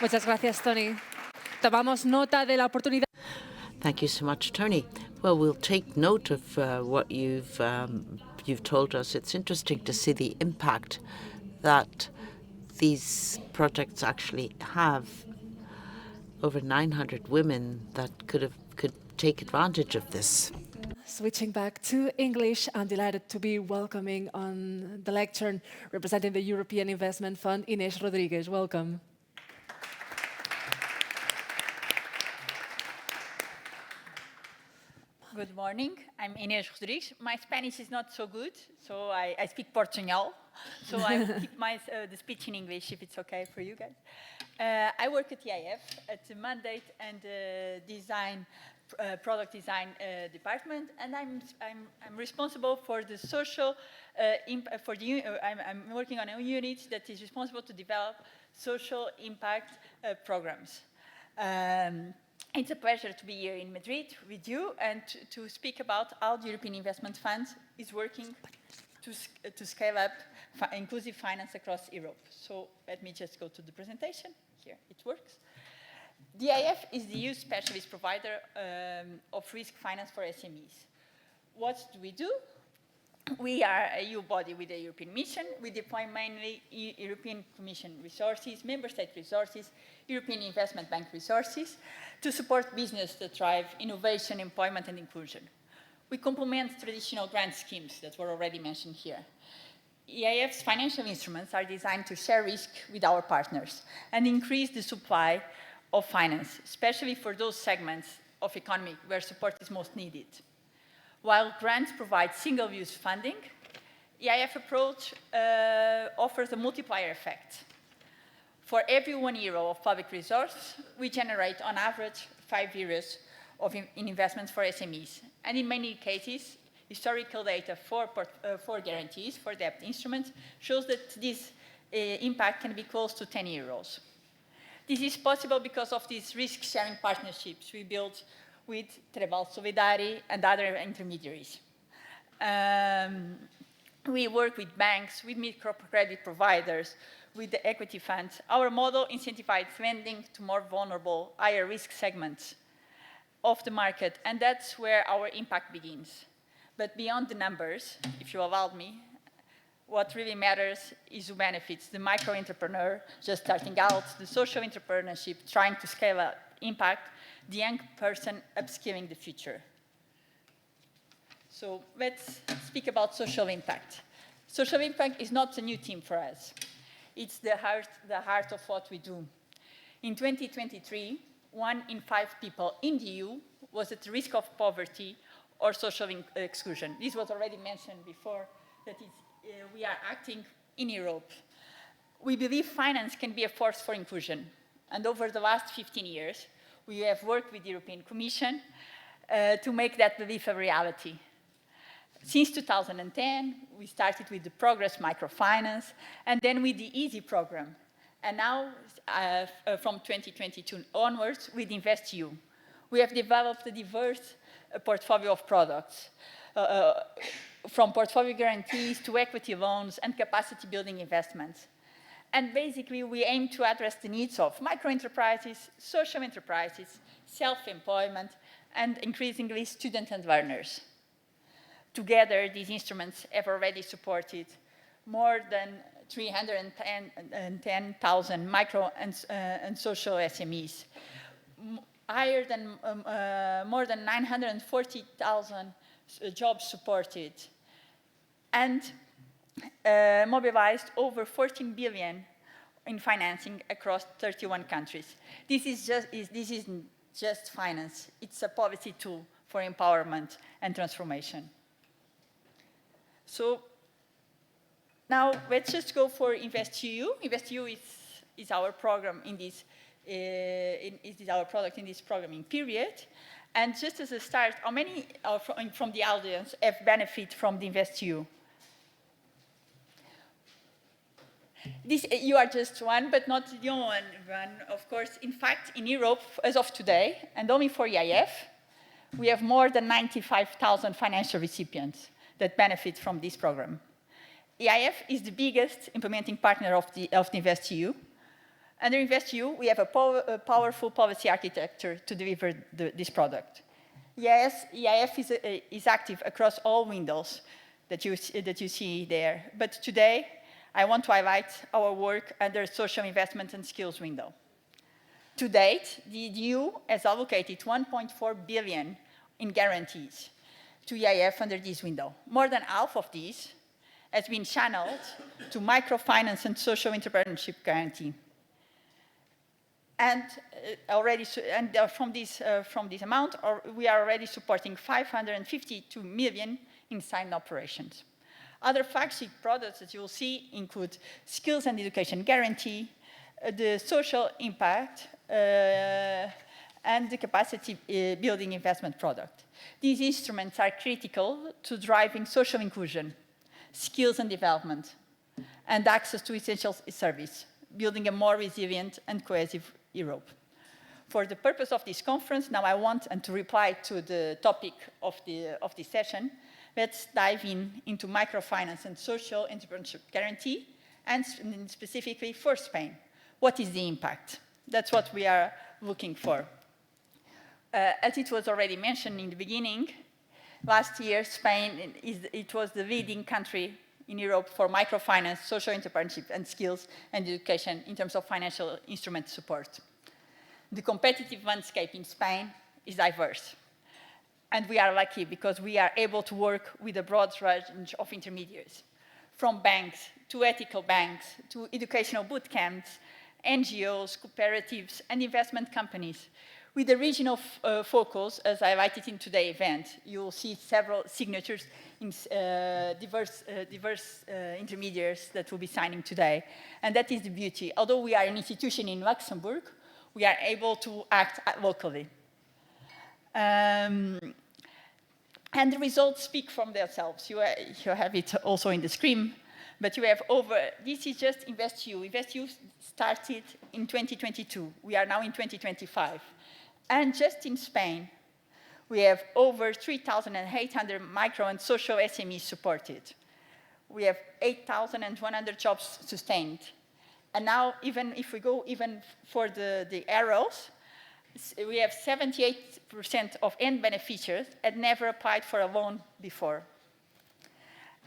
Muchas gracias, Tony. Tomamos nota de la oportunidad. Thank you so much, Tony. Well, we'll take note of what you've told us. It's interesting to see the impact that these projects actually have. Over 900 women that could take advantage of this. Switching back to English, I'm delighted to be welcoming on the lectern, representing the European Investment Fund, Inés Rodriguez. Welcome. Good morning. I'm Inés Rodrigues. My Spanish is not so good, so I speak Portuguese. So I will keep the speech in English if it's okay for you guys. I work at the IF at the mandate and design, product design department, and I'm responsible for the social impact. I'm working on a unit that is responsible to develop social impact programs. It's a pleasure to be here in Madrid with you and to speak about how the European Investment Fund is working to scale up inclusive finance across Europe. So let me just go to the presentation. Here it works. The IF is the EU specialist provider of risk finance for SMEs. What do we do? We are a EU body with a European mission. We deploy mainly European Commission resources, member state resources, European Investment Bank resources to support business that drive innovation, employment, and inclusion. We complement traditional grant schemes that were already mentioned here. EIF's financial instruments are designed to share risk with our partners and increase the supply of finance, especially for those segments of economy where support is most needed. While grants provide single-use funding, EIF approach offers a multiplier effect. For every €1 of public resource, we generate on average €5 in investments for SMEs. And in many cases, historical data for guarantees, for debt instruments, shows that this impact can be close to €10. This is possible because of these risk-sharing partnerships we built with Trebal Solidari and other intermediaries. We work with banks, with microcredit providers, with the equity funds. Our model incentivizes lending to more vulnerable, higher risk segments of the market, and that's where our impact begins. But beyond the numbers, if you allow me, what really matters is who benefits: the micro-entrepreneur just starting out, the social entrepreneurship trying to scale up impact, the young person upskilling the future. So let's speak about social impact. Social impact is not a new theme for us. It's the heart of what we do. In 2023, 1 in 5 people in the EU was at risk of poverty or social exclusion. This was already mentioned before, that we are acting in Europe. We believe finance can be a force for inclusion. And over the last 15 years, we have worked with the European Commission to make that belief a reality. Since 2010, we started with the Progress Microfinance, and then with the EASY program. And now, from 2022 onwards, with InvestEU. We have developed a diverse portfolio of products, from portfolio guarantees to equity loans and capacity building investments. And basically, we aim to address the needs of micro-enterprises, social enterprises, self-employment, and increasingly students and learners. Together, these instruments have already supported more than 310,000 micro and social SMEs, higher than more than 940,000 jobs supported, and mobilized over 14 billion in financing across 31 countries. This isn't just finance, it's a policy tool for empowerment and transformation. So now let's just go for InvestEU. InvestEU is our program in this, is our product in this programming period. And just as a start, how many from the audience have benefit from the InvestEU? You are just one, but not the only one, of course. In fact, in Europe, as of today, and only for EIF, we have more than 95,000 financial recipients that benefit from this program. EIF is the biggest implementing partner of the InvestEU. Under InvestEU, we have a powerful policy architecture to deliver this product. Yes, EIF is active across all windows that you see there. But today, I want to highlight our work under social investment and skills window. To date, the EU has allocated 1.4 billion in guarantees to EIF under this window. More than half of these has been channeled to microfinance and social entrepreneurship guarantee. And from this amount, we are already supporting 552 million in signed operations. Other flagship products that you will see include skills and education guarantee, the social impact, and the capacity building investment product. These instruments are critical to driving social inclusion, skills and development, and access to essential service, building a more resilient and cohesive Europe. For the purpose of this conference, now I want, and to reply to the topic of this session, let's dive into microfinance and social entrepreneurship guarantee, and specifically for Spain. What is the impact? That's what we are looking for. As it was already mentioned in the beginning, Last year, Spain, it was the leading country in Europe for microfinance, social entrepreneurship, and skills and education in terms of financial instrument support. The competitive landscape in Spain is diverse. And we are lucky because we are able to work with a broad range of intermediaries, from banks to ethical banks to educational boot camps, NGOs, cooperatives, and investment companies. With the regional focus, as highlighted in today's event, you will see several signatures in diverse intermediaries that will be signing today. And that is the beauty. Although we are an institution in Luxembourg, we are able to act locally. And the results speak from themselves. You have it also in the screen, but you have this is just InvestEU. InvestEU started in 2022. We are now in 2025. And just in Spain, we have over 3,800 micro and social SMEs supported. We have 8,100 jobs sustained. And now, even if we go even for the arrows, we have 78% of end beneficiaries had never applied for a loan before.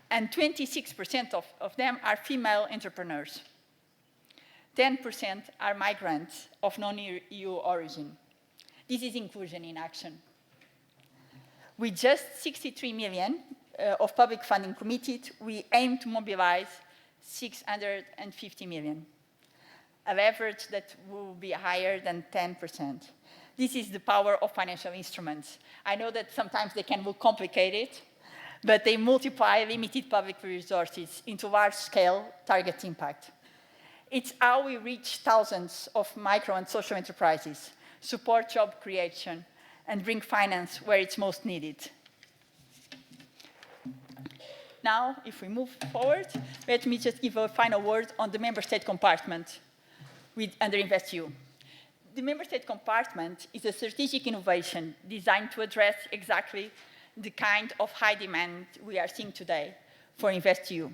And 26% of them are female entrepreneurs. 10% are migrants of non-EU origin. This is inclusion in action. With just 63 million of public funding committed, we aim to mobilize 650 million, a leverage that will be higher than 10%. This is the power of financial instruments. I know that sometimes they can look complicated, but they multiply limited public resources into large-scale target impact. It's how we reach thousands of micro and social enterprises, support job creation, and bring finance where it's most needed. Now, if we move forward, let me just give a final word on the member state compartment under InvestEU. The member state compartment is a strategic innovation designed to address exactly the kind of high demand we are seeing today for InvestEU.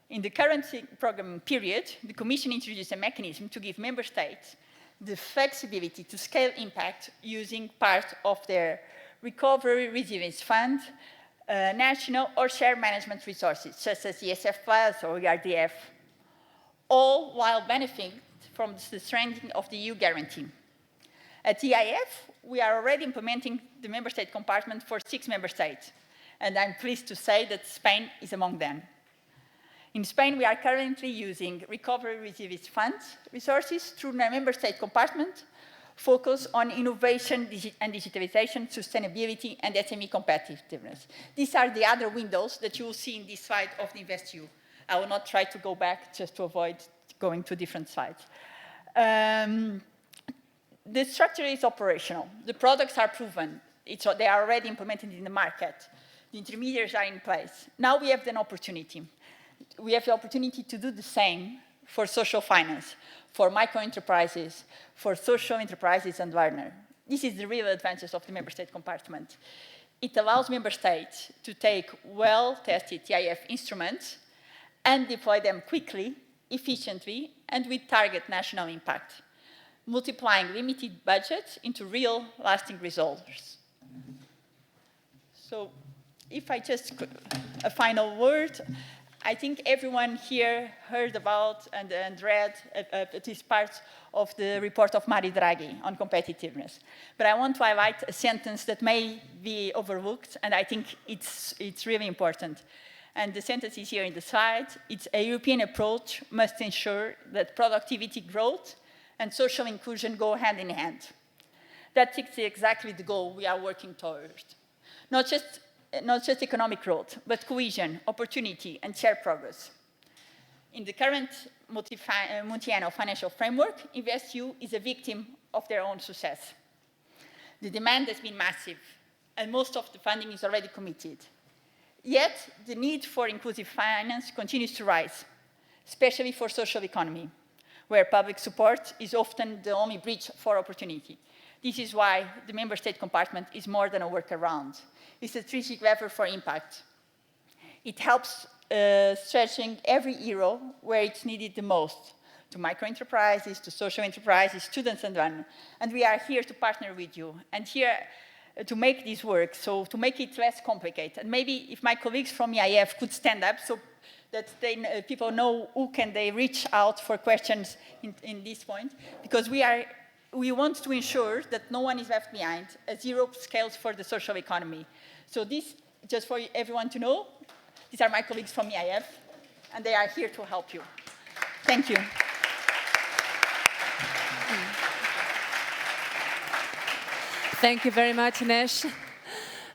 In the current programming period, the Commission introduced a mechanism to give member states the flexibility to scale impact using part of their Recovery Resilience Fund, national or shared management resources, such as ESF Plus or ERDF, all while benefiting from the strengthening of the EU guarantee. At EIF, we are already implementing the member state compartment for 6 member states, and I'm pleased to say that Spain is among them. In Spain, we are currently using Recovery Resilience Fund resources through the member state compartment, focus on innovation and digitalization, sustainability, and SME competitiveness. These are the other windows that you will see in this slide of the InvestEU. I will not try to go back just to avoid going to different slides. The structure is operational. The products are proven. They are already implemented in the market. The intermediaries are in place. Now we have an opportunity. We have the opportunity to do the same for social finance, for micro-enterprises, for social enterprises and learner. This is the real advantage of the member state compartment. It allows member states to take well-tested EIF instruments and deploy them quickly, efficiently, and with target national impact, multiplying limited budgets into real lasting results. So if I just, a final word, I think everyone here heard about and read these parts of the report of Mario Draghi on competitiveness. But I want to highlight a sentence that may be overlooked, and I think it's really important. And the sentence is here in the slide. It's a European approach must ensure that productivity growth and social inclusion go hand in hand. That's exactly the goal we are working towards. Not just economic growth, but cohesion, opportunity, and shared progress. In the current multi-annual financial framework, InvestEU is a victim of their own success. The demand has been massive, and most of the funding is already committed. Yet, the need for inclusive finance continues to rise, especially for social economy, where public support is often the only bridge for opportunity. This is why the member state compartment is more than a workaround. It's a strategic lever for impact. It helps stretching every euro where it's needed the most, to micro-enterprises, to social enterprises, students and learners. And we are here to partner with you. And here, to make this work, so to make it less complicated. And maybe if my colleagues from EIF could stand up so that people know who can they reach out for questions in this point, because we want to ensure that no one is left behind as Europe scales for the social economy. So this, just for everyone to know, these are my colleagues from EIF, and they are here to help you. Thank you. Thank you very much, Nesh.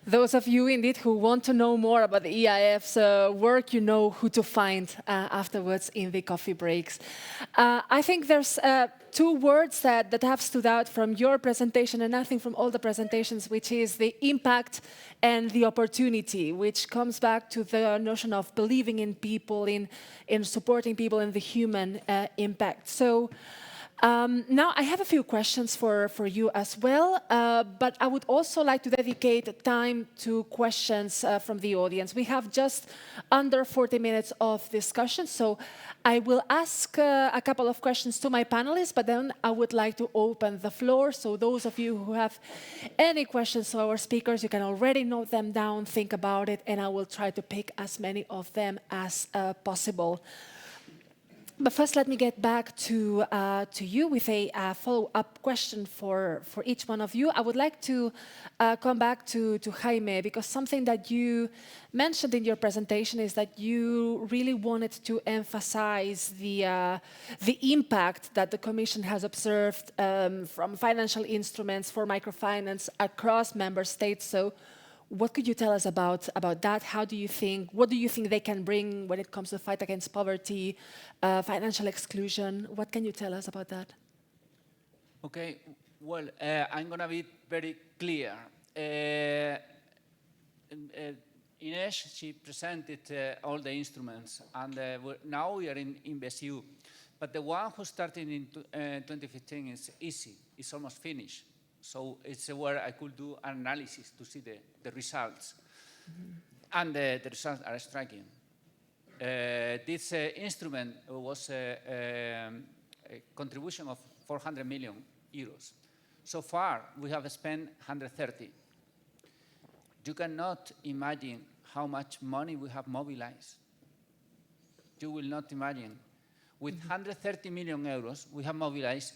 Those of you indeed who want to know more about the EIF's work, you know who to find afterwards in the coffee breaks. I think there's two words that have stood out from your presentation and I think from all the presentations, which is the impact and the opportunity, which comes back to the notion of believing in people, in supporting people and the human impact. So. Now, I have a few questions for you as well, but I would also like to dedicate time to questions from the audience. We have just under 40 minutes of discussion, so I will ask a couple of questions to my panelists, but then I would like to open the floor. So those of you who have any questions to our speakers, you can already note them down, think about it, and I will try to pick as many of them as possible. But first, let me get back to you with a follow-up question for each one of you. I would like to come back to Jaime, because something that you mentioned in your presentation is that you really wanted to emphasize the impact that the Commission has observed from financial instruments for microfinance across member states. So what could you tell us about that? What do you think they can bring when it comes to the fight against poverty, financial exclusion? What can you tell us about that? Okay, well, I'm going to be very clear. Ines, she presented all the instruments, and now we are in InvestEU. But the one who started in 2015 is easy, it's almost finished. So it's where I could do an analysis to see the results. And the results are striking. This instrument was a contribution of 400 million euros. So far, we have spent 130. You cannot imagine how much money we have mobilized. You will not imagine. With 130 million euros, we have mobilized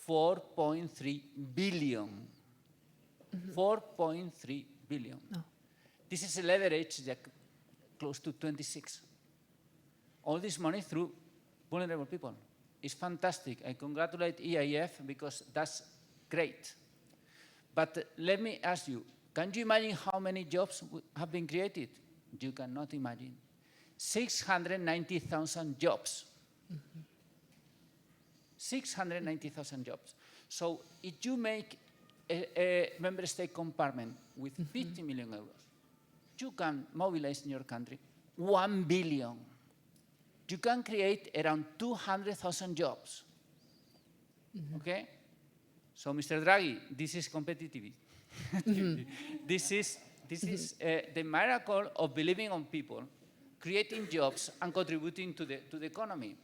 4.3 billion. 4.3 billion. No. This is a leverage that close to 26. All this money through vulnerable people. It's fantastic. I congratulate EIF because that's great. But let me ask you, can you imagine how many jobs have been created? You cannot imagine. 690,000 jobs. 690,000 jobs. So if you make a member state compartment with 50 million euros, you can mobilize in your country 1 billion. You can create around 200,000 jobs. Okay? So, Mr. Draghi, this is competitive. This is the miracle of believing on people, creating jobs, and contributing to the economy.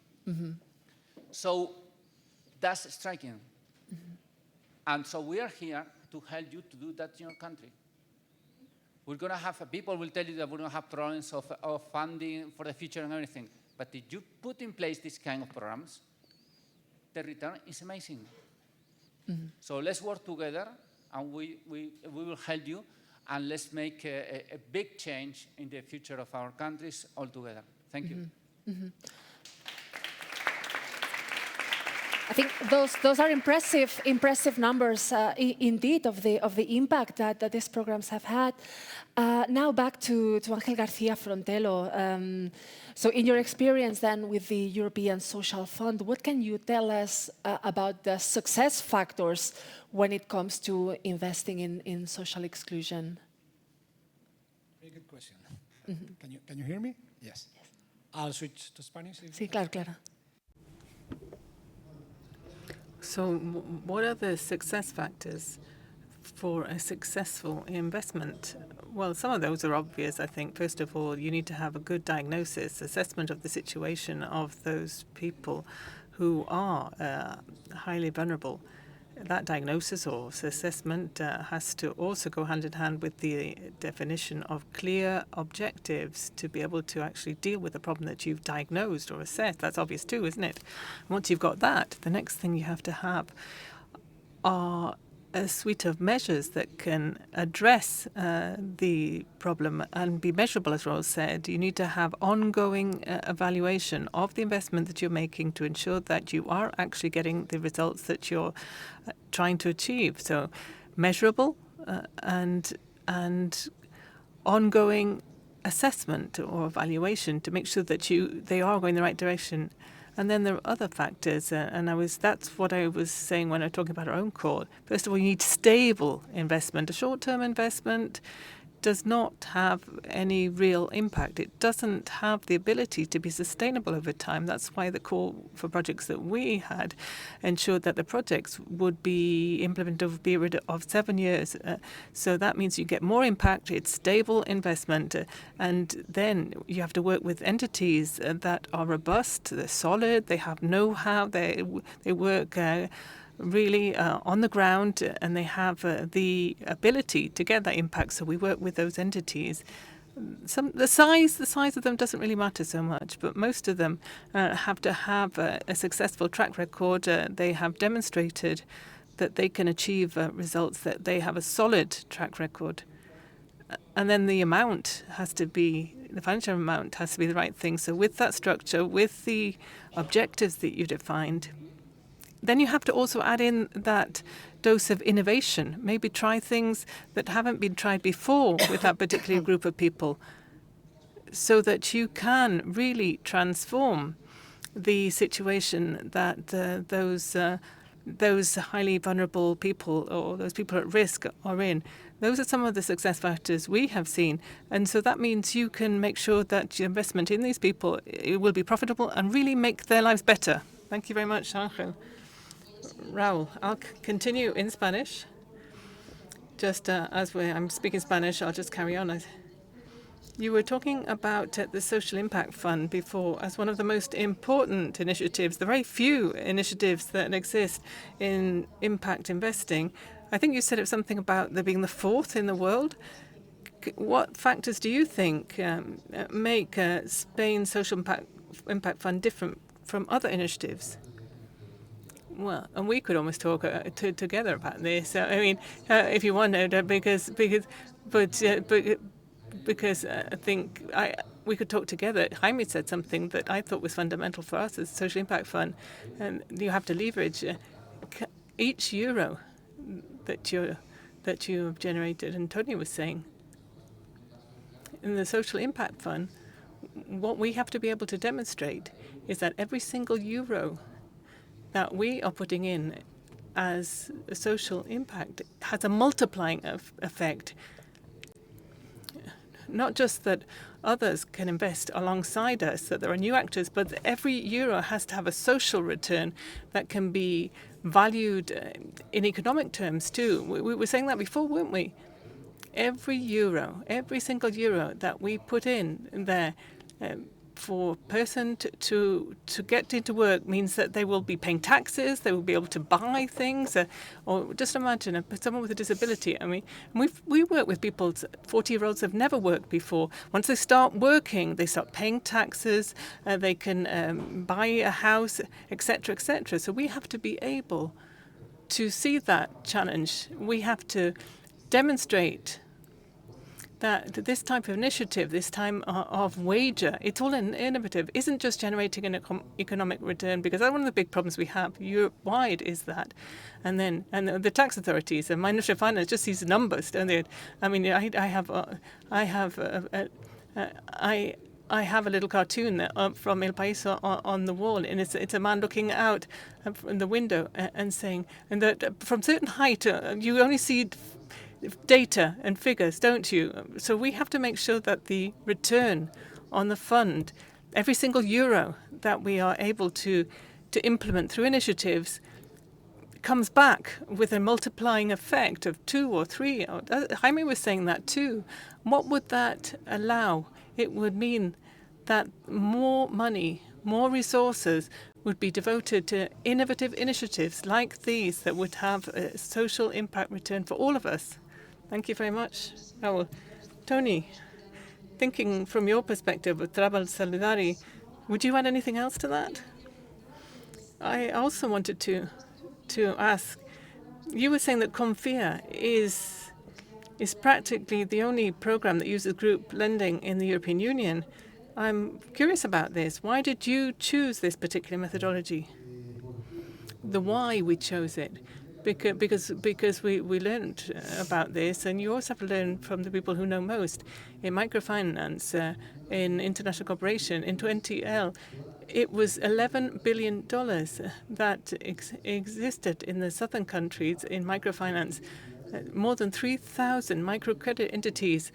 So that's striking. And so we are here to help you to do that in your country. We're going to have, people will tell you that we're going to have problems of funding for the future and everything. But if you put in place this kind of programs, the return is amazing. So let's work together, and we will help you, and let's make a big change in the future of our countries all together. Thank you. I think those are impressive numbers indeed of the impact that these programs have had. Now back to Ángel García Frontelo. So in your experience then with the European Social Fund, what can you tell us about the success factors when it comes to investing in social exclusion? Very good question. Can you hear me? Yes. I'll switch to Spanish. Sí, claro. So what are the success factors for a successful investment? Well, some of those are obvious, I think. First of all, you need to have a good diagnosis, assessment of the situation of those people who are highly vulnerable. that diagnosis or assessment has to also go hand in hand with the definition of clear objectives to be able to actually deal with the problem that you've diagnosed or assessed. That's obvious too, isn't it? Once you've got that, the next thing you have to have are a suite of measures that can address the problem and be measurable, as Rose said. You need to have ongoing evaluation of the investment that you're making to ensure that you are actually getting the results that you're trying to achieve. So measurable and ongoing assessment or evaluation to make sure that they are going in the right direction. And then there are other factors, and that's what I was saying when I was talking about our own call. First of all, you need stable investment. A short-term investment does not have any real impact. It doesn't have the ability to be sustainable over time. That's why the call for projects that we had ensured that the projects would be implemented over a period of 7 years. So that means you get more impact, it's stable investment, and then you have to work with entities that are robust, they're solid, they have know-how, they work really on the ground, and they have the ability to get that impact. So we work with those entities. The size of them doesn't really matter so much, but most of them have to have a successful track record. They have demonstrated that they can achieve results, that they have a solid track record. And then the amount has to be, the financial amount has to be the right thing. So with that structure, with the objectives that you defined, then you have to also add in that dose of innovation. Maybe try things that haven't been tried before with that particular group of people, so that you can really transform the situation that those highly vulnerable people or those people at risk are in. Those are some of the success factors we have seen. And so that means you can make sure that your investment in these people it will be profitable and really make their lives better. Thank you very much, Angel. Raul, I'll continue in Spanish. Just I'm speaking Spanish, I'll just carry on. You were talking about the Social Impact Fund before as one of the most important initiatives, the very few initiatives that exist in impact investing. I think you said it was something about there being the fourth in the world. What factors do you think make Spain's Social Impact Fund different from other initiatives? Well, and we could almost talk together about this. I mean, if you wanted, because I think we could talk together. Jaime said something that I thought was fundamental for us as Social Impact Fund, and you have to leverage each euro that you have generated. And Tony was saying, in the Social Impact Fund, what we have to be able to demonstrate is that every single euro that we are putting in as a social impact has a multiplying effect. Not just that others can invest alongside us, that there are new actors, but every euro has to have a social return that can be valued in economic terms too. We were saying that before, weren't we? Every euro, every single euro that we put in there for a person to get into work means that they will be paying taxes, they will be able to buy things, or just imagine someone with a disability. I mean, we work with people, 40-year-olds have never worked before. Once they start working, they start paying taxes, they can buy a house, etc., etc. So we have to be able to see that challenge. We have to demonstrate that this type of initiative, this time of wager, it's all innovative, isn't just generating an economic return, because that's one of the big problems we have Europe-wide is that. And then the tax authorities and microfinance just sees numbers, don't they? I mean, I have a little cartoon from El País on the wall, and it's a man looking out from the window and saying, and that from certain height you only see data and figures, don't you? So we have to make sure that the return on the fund, every single euro that we are able to implement through initiatives, comes back with a multiplying effect of 2 or 3. Jaime was saying that too. What would that allow? It would mean that more money, more resources would be devoted to innovative initiatives like these that would have a social impact return for all of us. Thank you very much. Raul. Tony, thinking from your perspective of Travel Solidari, would you add anything else to that? I also wanted to ask, you were saying that Confia is practically the only program that uses group lending in the European Union. I'm curious about this. Why did you choose this particular methodology? The why we chose it. Because we learned about this, and you also have to learn from the people who know most. In microfinance, in international cooperation, in 20L, it was $11 billion that existed in the southern countries in microfinance. More than 3,000 microcredit entities.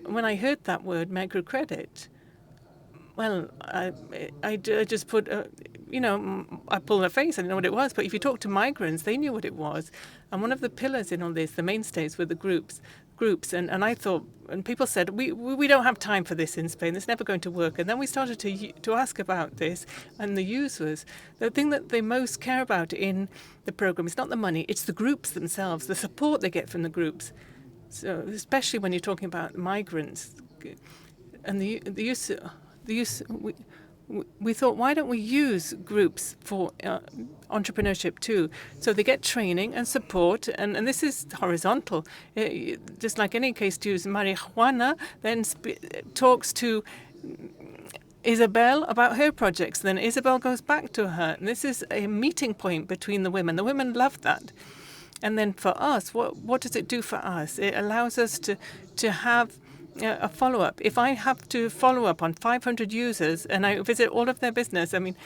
When I heard that word, microcredit, well, I just put, I pulled a face. I didn't know what it was. But if you talk to migrants, they knew what it was. And one of the pillars in all this, the mainstays, were the groups. And I thought, and people said, we don't have time for this in Spain. It's never going to work. And then we started to ask about this. And the users, the thing that they most care about in the program is not the money. It's the groups themselves, the support they get from the groups. So especially when you're talking about migrants and the use. We thought, why don't we use groups for entrepreneurship too? So they get training and support, and this is horizontal. Just like any case to use marijuana, then talks to Isabel about her projects. Then Isabel goes back to her. And this is a meeting point between the women. The women love that. And then for us, what does it do for us? It allows us to have a follow-up. If I have to follow up on 500 users and I visit all of their business, I mean,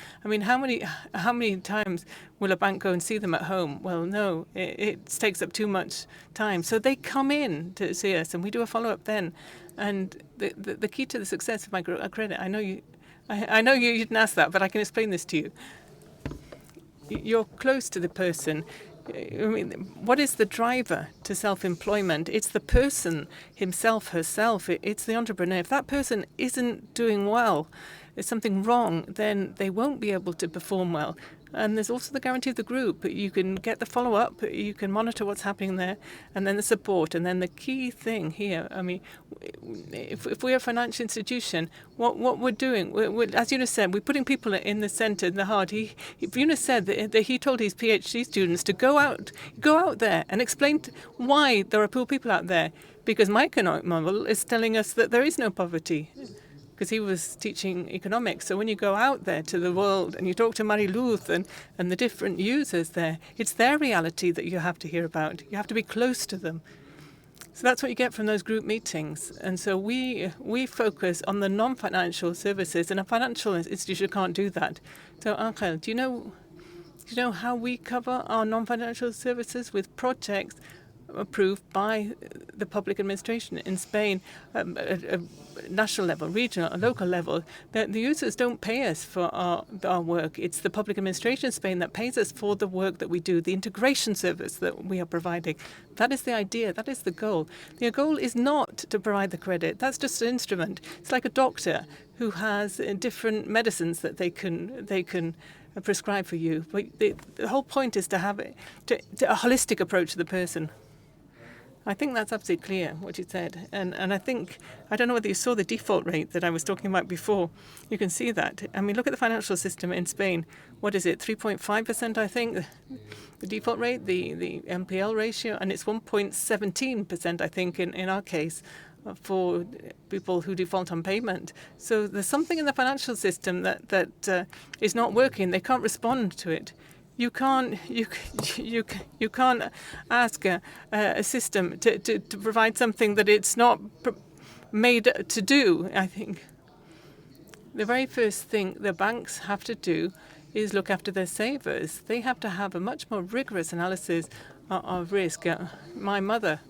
how many times will a bank go and see them at home? Well, no, it takes up too much time. So they come in to see us, and we do a follow-up then. And the key to the success of microcredit, I know you didn't ask that, but I can explain this to you. You're close to the person. I mean, what is the driver to self-employment? It's the person himself, herself. It's the entrepreneur. If that person isn't doing well, there's something wrong, then they won't be able to perform well. And there's also the guarantee of the group. You can get the follow-up, you can monitor what's happening there, and then the support. And then the key thing here, I mean, if we're a financial institution, what we're doing, as Yunus said, we're putting people in the centre, in the heart. Yunus said that he told his PhD students to go out there and explain why there are poor people out there. Because my economic model is telling us that there is no poverty. Because he was teaching economics. So when you go out there to the world and you talk to Marie-Luth and the different users there, it's their reality that you have to hear about. You have to be close to them. So that's what you get from those group meetings. And so we focus on the non-financial services, and a financial institution can't do that. So Angel, do you know how we cover our non-financial services? With projects approved by the public administration in Spain, national level, regional, local level. The users don't pay us for our work. It's the public administration in Spain that pays us for the work that we do, the integration service that we are providing. That is the idea. That is the goal. The goal is not to provide the credit. That's just an instrument. It's like a doctor who has different medicines that they can prescribe for you. But the whole point is to have a holistic approach to the person. I think that's absolutely clear, what you said. And I think, I don't know whether you saw the default rate that I was talking about before. You can see that. I mean, look at the financial system in Spain. What is it, 3.5%, I think, the default rate, the NPL ratio, and it's 1.17%, I think, in our case, for people who default on payment. So there's something in the financial system that is not working. They can't respond to it. You can't ask a system to provide something that it's not made to do, I think. The very first thing the banks have to do is look after their savers. They have to have a much more rigorous analysis of risk. My mother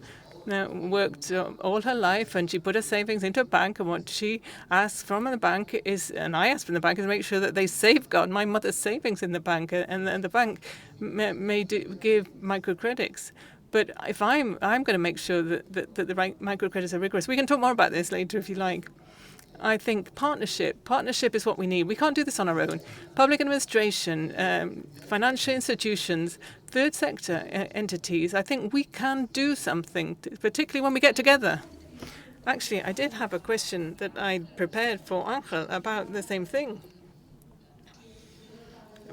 worked all her life, and she put her savings into a bank, and what she asks from the bank is, and I ask from the bank, is to make sure that they safeguard my mother's savings in the bank, and the bank may give microcredits. But if I'm going to make sure that the right microcredits are rigorous. We can talk more about this later if you like. I think partnership is what we need. We can't do this on our own. Public administration, financial institutions, third sector entities, I think we can do something, particularly when we get together. Actually, I did have a question that I prepared for Angel about the same thing.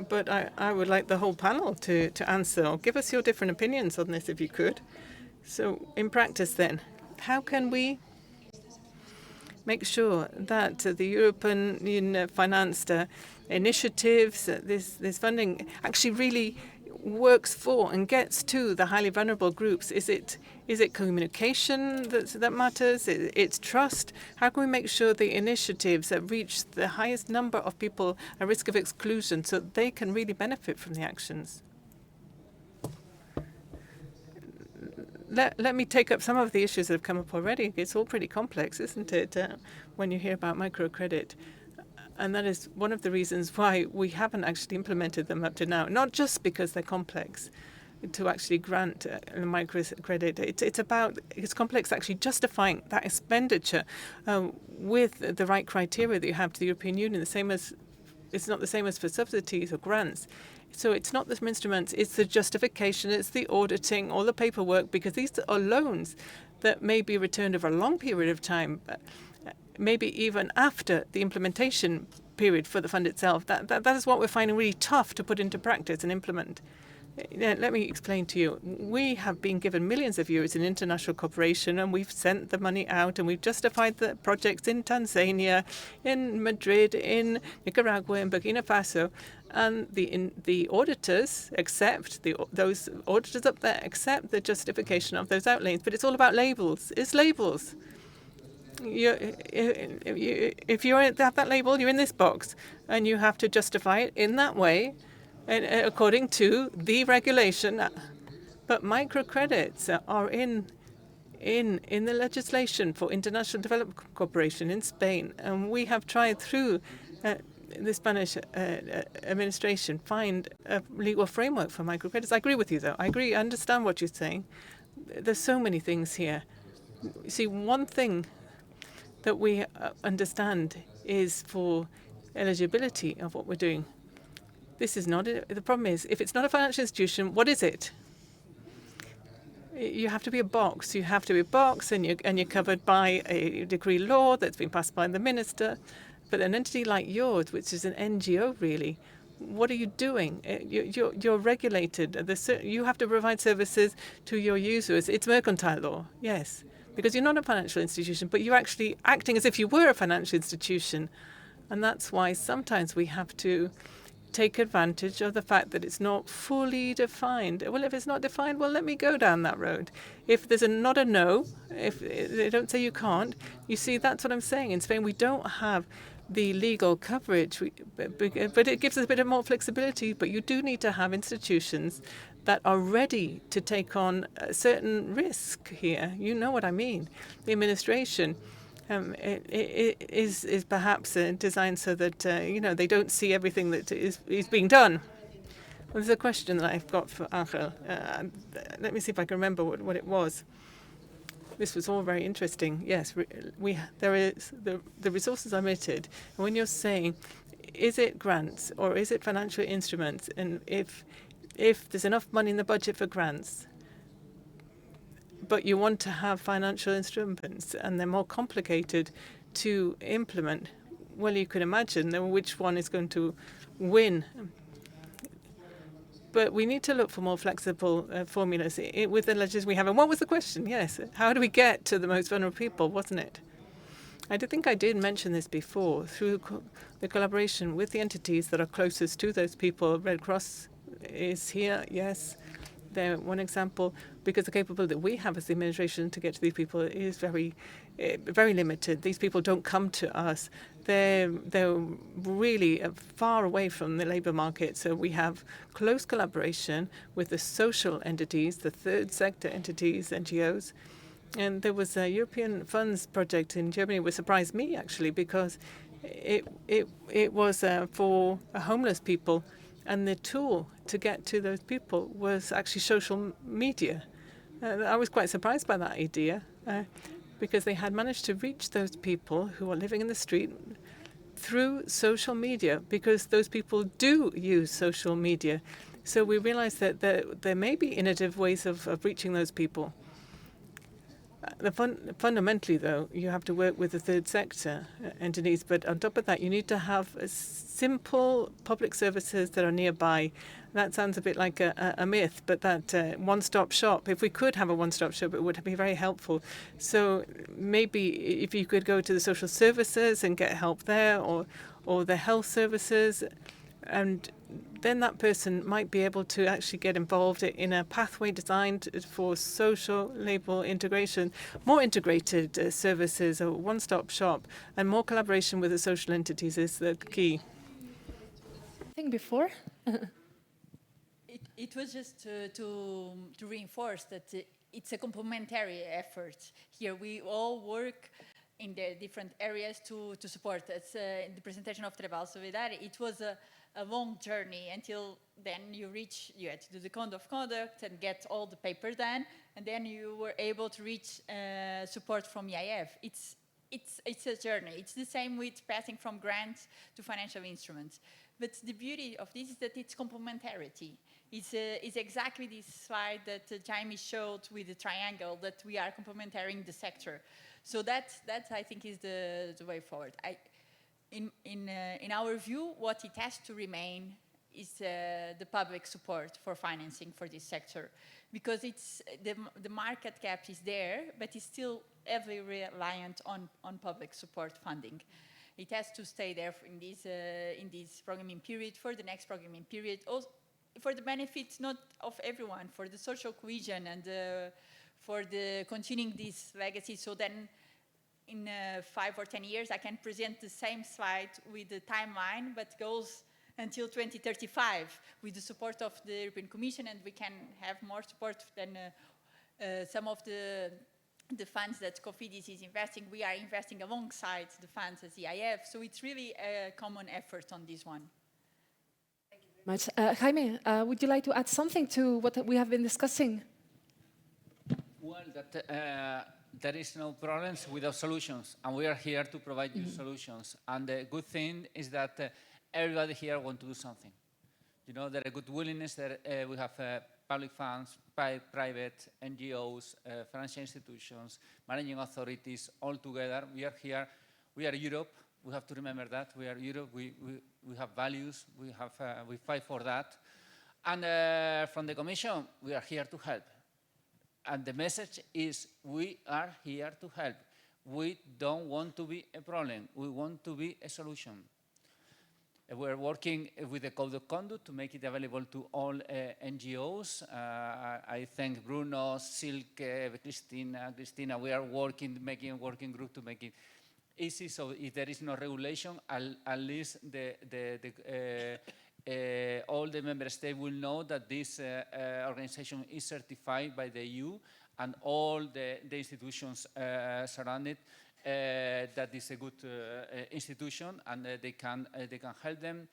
But I would like the whole panel to answer, or give us your different opinions on this if you could. So in practice then, how can we make sure that the European financed initiatives, this funding actually really works for and gets to the highly vulnerable groups? Is it communication that matters? It's trust? How can we make sure the initiatives that reach the highest number of people at risk of exclusion so they can really benefit from the actions? Let me take up some of the issues that have come up already. It's all pretty complex, isn't it, when you hear about microcredit? And that is one of the reasons why we haven't actually implemented them up to now, not just because they're complex to actually grant microcredit. It's complex actually justifying that expenditure with the right criteria that you have to the European Union. It's not the same as for subsidies or grants. So it's not the instruments, it's the justification, it's the auditing, all the paperwork, because these are loans that may be returned over a long period of time, maybe even after the implementation period for the fund itself. That is what we're finding really tough to put into practice and implement. Let me explain to you. We have been given millions of euros in international cooperation, and we've sent the money out, and we've justified the projects in Tanzania, in Madrid, in Nicaragua, in Burkina Faso. And the auditors accept, those auditors up there accept the justification of those outlays. But it's all about labels. It's labels. If you have that label, you're in this box, and you have to justify it in that way, and according to the regulation. But microcredits are in the legislation for international development cooperation in Spain, and we have tried through the Spanish administration find a legal framework for microcredits. I agree with you, though. I understand what you're saying. There's so many things here. You see, one thing that we understand is for eligibility of what we're doing. This is not the problem is, if it's not a financial institution, what is it? You have to be a box. You have to be a box, and you're covered by a decree law that's been passed by the minister. But an entity like yours, which is an NGO, really, what are you doing? You're regulated. You have to provide services to your users. It's mercantile law, yes, because you're not a financial institution, but you're actually acting as if you were a financial institution. And that's why sometimes we have to take advantage of the fact that it's not fully defined. Well, if it's not defined, well, let me go down that road. If there's not a no, if they don't say you can't, you see, that's what I'm saying. In Spain, we don't have the legal coverage, but it gives us a bit more flexibility. But you do need to have institutions that are ready to take on a certain risk here. You know what I mean. The administration it is perhaps designed so that they don't see everything that is being done. Well, there's a question that I've got for Angel. Let me see if I can remember what it was. This was all very interesting. Yes, there is the resources are limited. And when you're saying, is it grants or is it financial instruments? And if there's enough money in the budget for grants, but you want to have financial instruments and they're more complicated to implement, well, you can imagine which one is going to win. But we need to look for more flexible formulas with the legislation we have. And what was the question? Yes, how do we get to the most vulnerable people, wasn't it? I think I did mention this before. Through the collaboration with the entities that are closest to those people, Red Cross is here, yes. They're one example, because the capability that we have as the administration to get to these people is very limited. These people don't come to us. They're really far away from the labour market. So we have close collaboration with the social entities, the third sector entities, NGOs. And there was a European funds project in Germany, which surprised me, actually, because it was for homeless people. And the tool to get to those people was actually social media. I was quite surprised by that idea. because they had managed to reach those people who are living in the street through social media, because those people do use social media. So we realized that there may be innovative ways of reaching those people. Fundamentally, though, you have to work with the third sector entities, but on top of that, you need to have simple public services that are nearby. That sounds a bit like a myth, but that one-stop shop, if we could have a one-stop shop, it would be very helpful. So maybe if you could go to the social services and get help there, or the health services, and then that person might be able to actually get involved in a pathway designed for social labor integration, more integrated services, a one-stop shop, and more collaboration with the social entities is the key. I think before. It was just to reinforce that it's a complementary effort. Here we all work in the different areas to support. As in the presentation of Trebal Solidário, it was a long journey until then you had to do the code of conduct and get all the paper done, and then you were able to reach support from EIF. It's a journey. It's the same with passing from grants to financial instruments. But the beauty of this is that it's complementarity. It's exactly this slide that Jaime showed with the triangle, that we are complementing the sector. So that I think is the way forward. In our view, what it has to remain is the public support for financing for this sector, because it's the market cap is there, but it's still heavily reliant on public support funding. It has to stay there in this programming period, for the next programming period, also for the benefit not of everyone, for the social cohesion and for the continuing this legacy. So then in 5 or 10 years, I can present the same slide with the timeline, but goes until 2035 with the support of the European Commission, and we can have more support than some of the funds that Cofidis is investing. We are investing alongside the funds as EIF, so it's really a common effort on this one. Thank you very much. Jaime, would you like to add something to what we have been discussing? Well, that there is no problems without solutions, and we are here to provide you solutions. And the good thing is that everybody here wants to do something. You know, there is a good willingness that we have public funds, private, NGOs, financial institutions, managing authorities, all together. We are here. We are Europe. We have to remember that. We are Europe. We have values. We fight for that. And from the Commission, we are here to help. And the message is we are here to help. We don't want to be a problem. We want to be a solution. We're working with the Code of Conduct to make it available to all NGOs. I thank Bruno, Silke, Christina. We are making a working group to make it easy. So if there is no regulation, at least all the member states will know that this organization is certified by the EU, and all the institutions surrounded that is a good institution, and they can help them.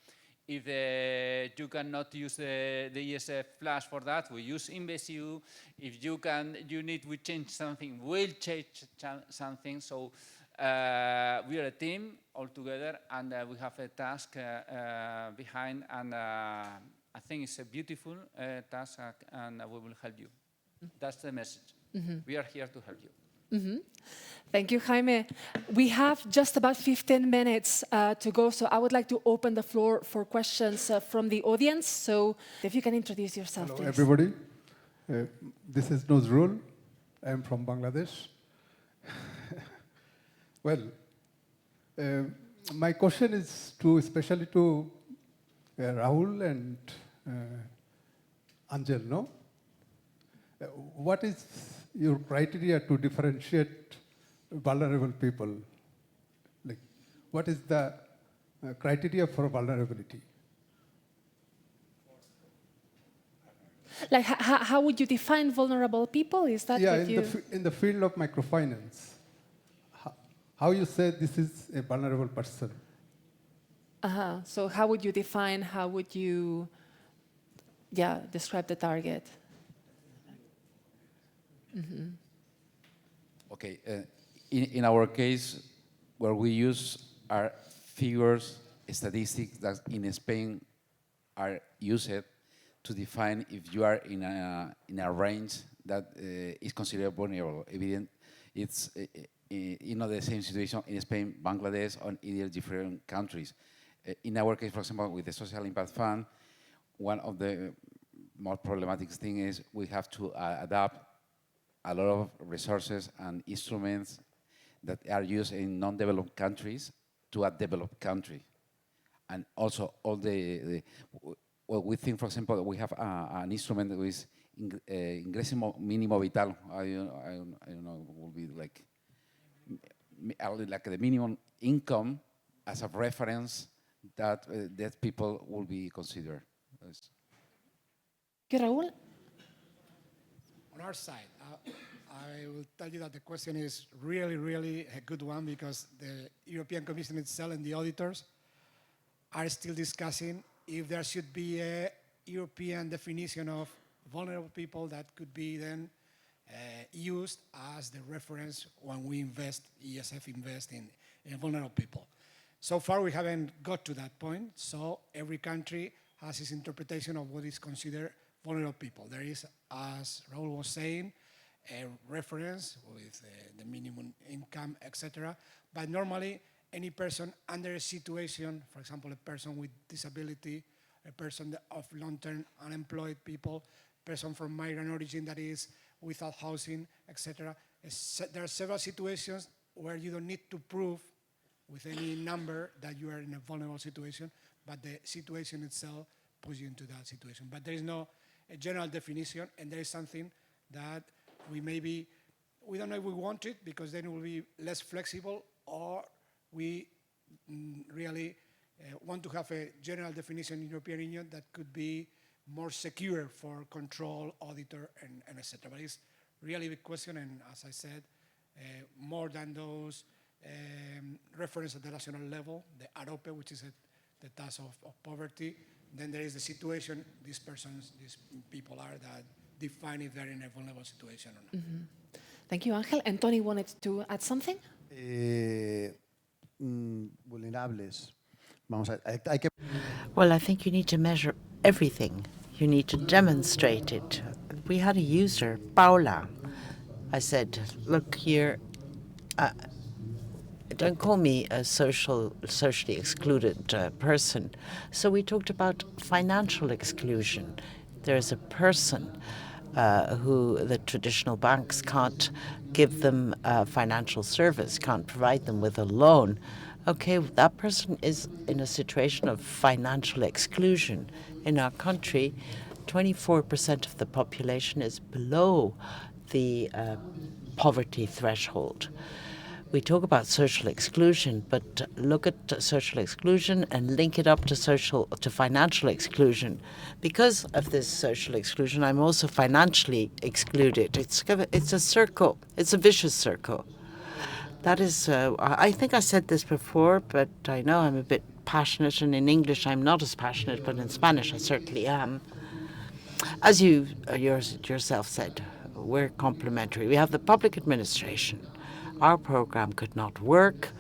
If you cannot use the ESF Plus for that, we use InvestEU. If you need we change something, we'll change something. So we are a team all together, and we have a task behind, and I think it's a beautiful task, and we will help you. That's the message. We are here to help you. Thank you, Jaime. We have just about 15 minutes to go, so I would like to open the floor for questions from the audience. So if you can introduce yourself, Hello, please. everybody. This is Nozrul. I am from Bangladesh. Well, my question is especially to Rahul and Angel, no? What is your criteria to differentiate vulnerable people? Like, what is the criteria for vulnerability? Like, how would you define vulnerable people? Is that what you... in the field of microfinance, how you say this is a vulnerable person? So how would you define, how would you describe the target? Okay, in our case, where we use are figures, statistics that in Spain are used to define if you are in a range that is considered vulnerable. Evident, it's the same situation in Spain, Bangladesh, or either different countries. In our case, for example, with the Social Impact Fund, one of the more problematic things is we have to adapt a lot of resources and instruments that are used in non-developed countries to a developed country. And also all well, we think, for example, we have an instrument that is ingreso mínimo vital. I don't know, it will be like the minimum income as a reference that that people will be considered. Raúl? On our side, I will tell you that the question is really, really a good one because the European Commission itself and the auditors are still discussing if there should be a European definition of vulnerable people that could be then used as the reference when we invest, ESF invest in vulnerable people. So far, we haven't got to that point, so every country has its interpretation of what is considered vulnerable people. There is, as Raúl was saying, a reference with the minimum income, etc. But normally, any person under a situation, for example, a person with disability, a person of long-term unemployed people, person from migrant origin that is without housing, etc. There are several situations where you don't need to prove with any number that you are in a vulnerable situation, but the situation itself puts you into that situation. But there is no a general definition, and there is something that we don't know if we want it, because then it will be less flexible, or we really want to have a general definition in the European Union that could be more secure for control, auditor, and etc. But it's really a big question, and as I said, more than those reference at the national level, the AROPE, which is the task of poverty, then there is the situation these people are that define if they're in a vulnerable situation or not. Mm-hmm. Thank you, Ángel. And Tony wanted to add something? Vulnerables. Well, I think you need to measure everything. You need to demonstrate it. We had a user, Paula. I said, look here, don't call me a socially excluded person. So we talked about financial exclusion. There's a person who the traditional banks can't give them financial service, can't provide them with a loan. Okay, that person is in a situation of financial exclusion. In our country, 24% of the population is below the poverty threshold. We talk about social exclusion, but look at social exclusion and link it up to financial exclusion. Because of this social exclusion, I'm also financially excluded. It's a circle. It's a vicious circle. That is, I think I said this before, but I know I'm a bit passionate, and in English I'm not as passionate, but in Spanish I certainly am. As you yourself said, we're complementary. We have the public administration. Our program could not work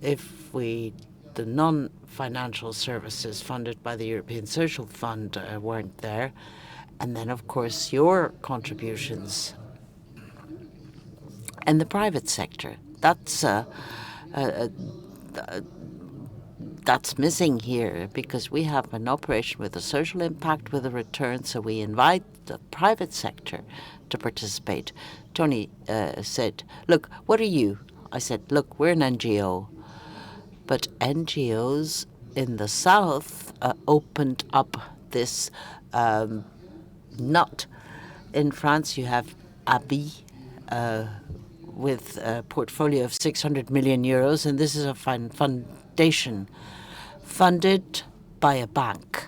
if the non-financial services funded by the European Social Fund weren't there. And then, of course, your contributions and the private sector. That's missing here, because we have an operation with a social impact with a return, so we invite the private sector to participate. Tony said, look, what are you? I said, look, we're an NGO. But NGOs in the south opened up this nut. In France, you have ABI, with a portfolio of 600 million euros, and this is a foundation funded by a bank.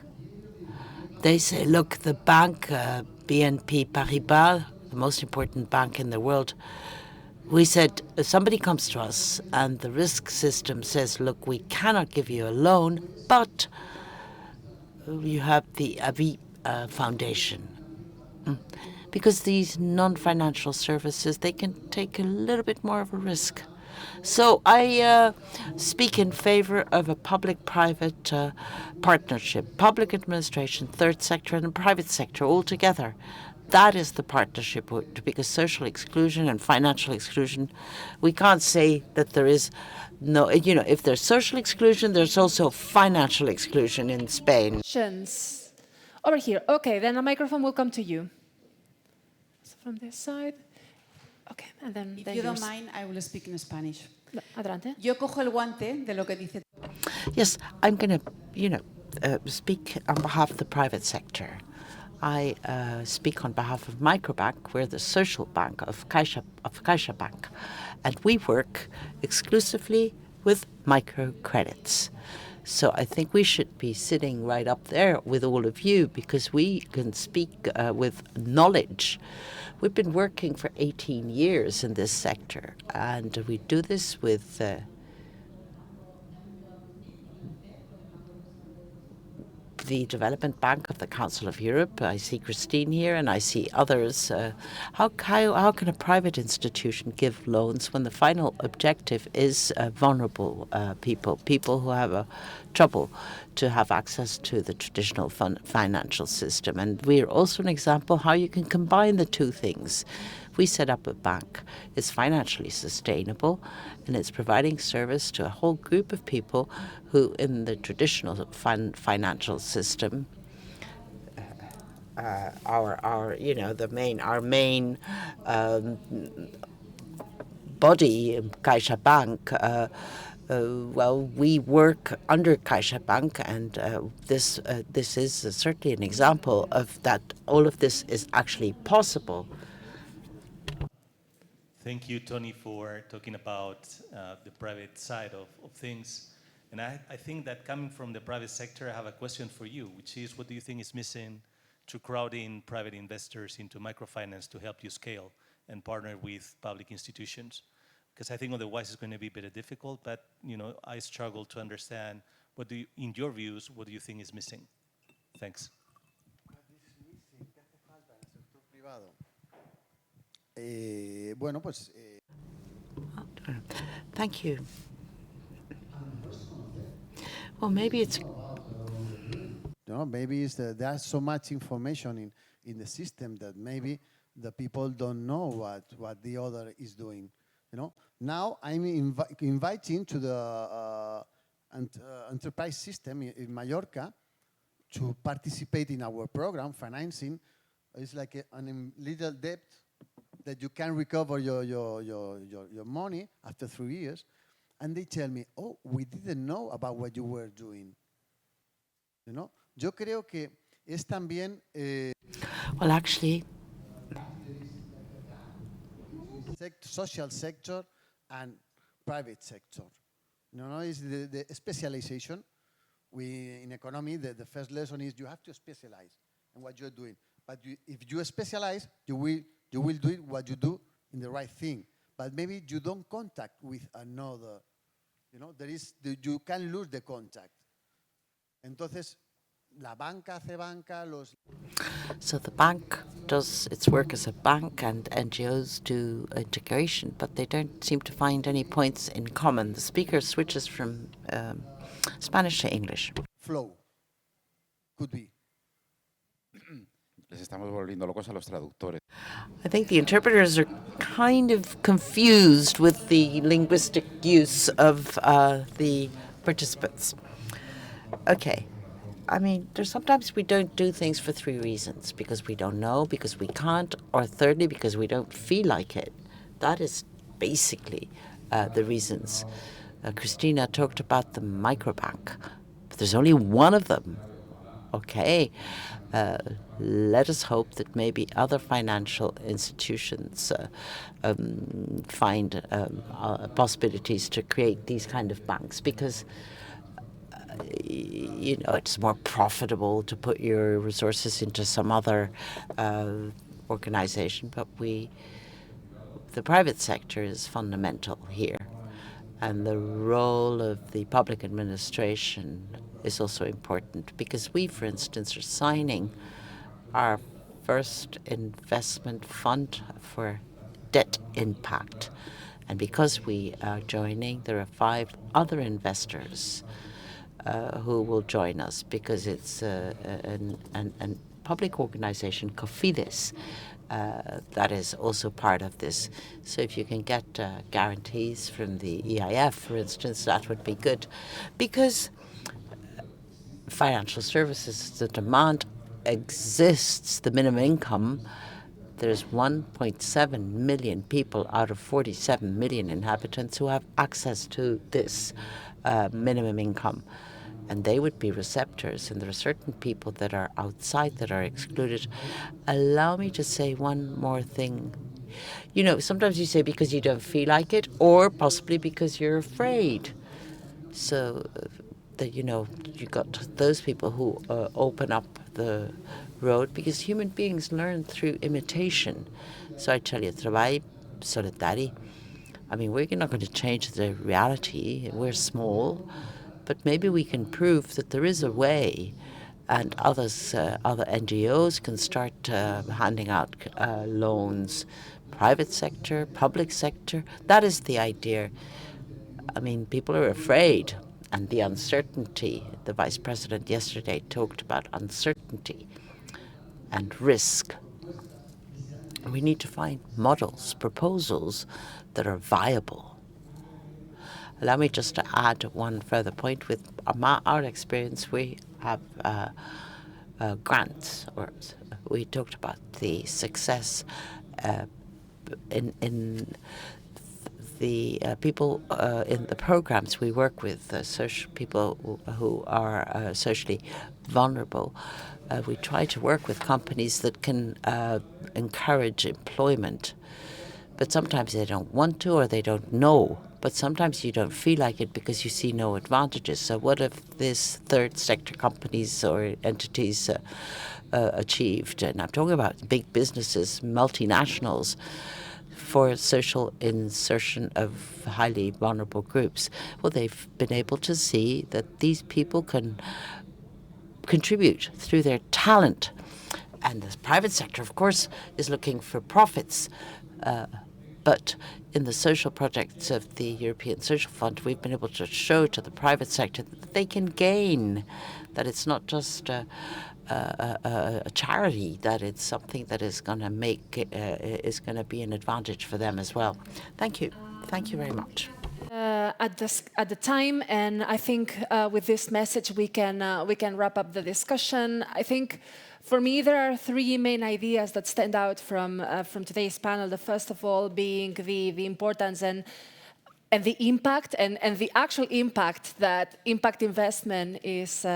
They say, look, the bank, BNP Paribas, the most important bank in the world, we said, if somebody comes to us and the risk system says, look, we cannot give you a loan, but you have the AVI Foundation. Because these non-financial services, they can take a little bit more of a risk. So I speak in favor of a public-private partnership, public administration, third sector, and the private sector all together. That is the partnership, because social exclusion and financial exclusion, we can't say that there is no, if there's social exclusion, there's also financial exclusion in Spain. Over here. Okay, then a microphone will come to you. So from this side. Okay, and then If you don't mind, I will speak in Spanish. No, adelante. Yo cojo el guante de lo que dice. Yes, I'm going to, speak on behalf of the private sector. I speak on behalf of Microbank. We're the social bank of CaixaBank, and we work exclusively with microcredits. So I think we should be sitting right up there with all of you because we can speak with knowledge. We've been working for 18 years in this sector, and we do this with the Development Bank of the Council of Europe. I see Christine here, and I see others. How can a private institution give loans when the final objective is vulnerable people who have trouble to have access to the traditional financial system? And we are also an example how you can combine the two things. We set up a bank. It's financially sustainable, and it's providing service to a whole group of people who, in the traditional financial system, our main body, CaixaBank. Well, we work under CaixaBank, and this is certainly an example of that. All of this is actually possible. Thank you, Tony, for talking about the private side of things. And I think that coming from the private sector, I have a question for you, which is, what do you think is missing to crowd in private investors into microfinance to help you scale and partner with public institutions? Because I think otherwise it's going to be a bit difficult, but I struggle to understand, in your views, what do you think is missing? Thanks. Bueno, pues. Thank you. Well, maybe it's. Maybe it's there's so much information in the system that maybe the people don't know what the other is doing. Now I'm inviting to the enterprise system in Mallorca to participate in our program financing. It's like a little debt that you can recover your money after 3 years. And they tell me, oh, we didn't know about what you were doing. Yo creo que es también... Well, actually... social sector and private sector. It's the specialization. In economy, the first lesson is you have to specialize in what you're doing. But if you specialize, you will do what you do in the right thing. But maybe you don't contact with another. You can lose the contact. Entonces, la banca hace banca, So the bank does its work as a bank, and NGOs do integration, but they don't seem to find any points in common. The speaker switches from Spanish to English. Flow. Could be. Les estamos volviendo locos a los traductores. I think the interpreters are kind of confused with the linguistic use of the participants. Okay. I mean, there's sometimes we don't do things for 3 reasons. Because we don't know, because we can't, or thirdly, because we don't feel like it. That is basically the reasons. Christina talked about the microbank, but there's only one of them. Okay. Let us hope that maybe other financial institutions find possibilities to create these kind of banks, because it's more profitable to put your resources into some other organization. But the private sector is fundamental here. And the role of the public administration is also important, because we, for instance, are signing our first investment fund for debt impact. And because we are joining, there are 5 other investors who will join us because it's a public organization, Cofidis, that is also part of this. So if you can get guarantees from the EIF, for instance, that would be good. Because financial services, the demand exists, the minimum income, there's 1.7 million people out of 47 million inhabitants who have access to this minimum income. And they would be receptors, and there are certain people that are outside that are excluded. Allow me to say one more thing. You know, sometimes you say because you don't feel like it, or possibly because you're afraid. So that, you know, you got those people who open up the road, because human beings learn through imitation. So I tell you, Treball Solitari, I mean, we're not going to change the reality. We're small, but maybe we can prove that there is a way, and others, other NGOs can start handing out loans, private sector, public sector. That is the idea. I mean, people are afraid, and the uncertainty. The Vice President yesterday talked about uncertainty and risk. We need to find models, proposals that are viable. Allow me just to add one further point. With our experience, we have grants, or we talked about the success in the people in the programs we work with, social people who are socially vulnerable. We try to work with companies that can encourage employment, but sometimes they don't want to, or they don't know. But sometimes you don't feel like it because you see no advantages. So what if these third sector companies or entities achieved, and I'm talking about big businesses, multinationals, for social insertion of highly vulnerable groups? Well, they've been able to see that these people can contribute through their talent. And the private sector, of course, is looking for profits. But in the social projects of the European Social Fund, we've been able to show to the private sector that they can gain, that it's not just a charity, that it's something that is going to make is going to be an advantage for them as well. Thank you. Thank you very much. At the time, and I think with this message we can wrap up the discussion. I think for me there are 3 main ideas that stand out from today's panel. The first of all being the importance and the impact and the actual impact that impact investment is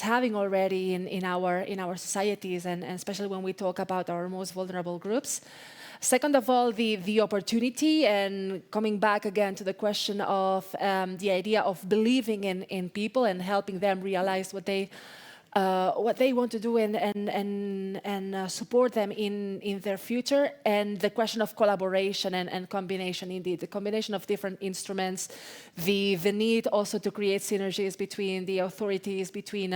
having already in our societies, and especially when we talk about our most vulnerable groups. Second of all, the opportunity, and coming back again to the question of the idea of believing in people and helping them realize what they want to do and support them in their future, and the question of collaboration and combination, indeed, the combination of different instruments, the need also to create synergies between the authorities, between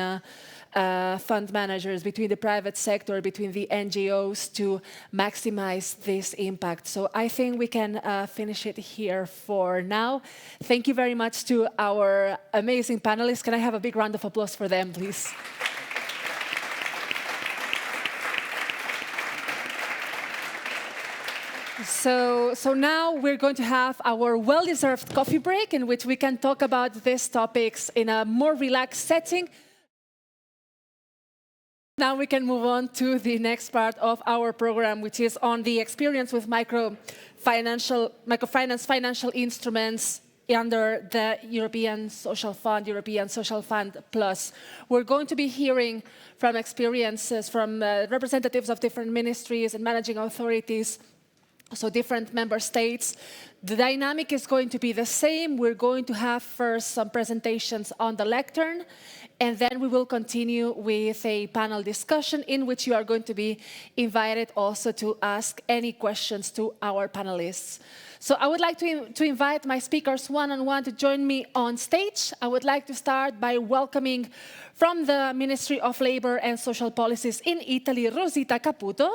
fund managers, between the private sector, between the NGOs to maximize this impact. So I think we can finish it here for now. Thank you very much to our amazing panelists. Can I have a big round of applause for them, please? So now we're going to have our well-deserved coffee break in which we can talk about these topics in a more relaxed setting. Now we can move on to the next part of our program, which is on the experience with microfinance financial instruments under the European Social Fund, European Social Fund Plus. We're going to be hearing from experiences from representatives of different ministries and managing authorities, so different member states. The dynamic is going to be the same. We're going to have first some presentations on the lectern, and then we will continue with a panel discussion in which you are going to be invited also to ask any questions to our panelists. So I would like to invite my speakers one-on-one to join me on stage. I would like to start by welcoming from the Ministry of Labour and Social Policies in Italy, Rosita Caputo.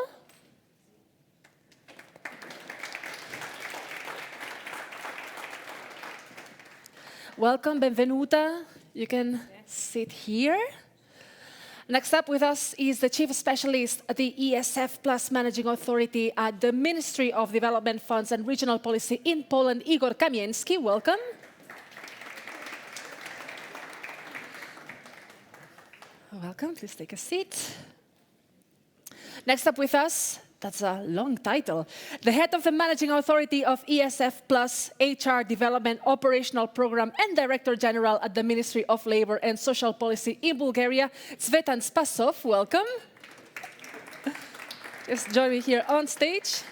Welcome, benvenuta. You can sit here. Next up with us is the Chief Specialist at the ESF Plus Managing Authority at the Ministry of Development Funds and Regional Policy in Poland, Igor Kamiński. Welcome. Welcome, please take a seat. Next up with us, that's a long title, the head of the Managing Authority of ESF Plus HR Development Operational Program and Director General at the Ministry of Labor and Social Policy in Bulgaria, Cvetan Spasov. Welcome. Just join me here on stage.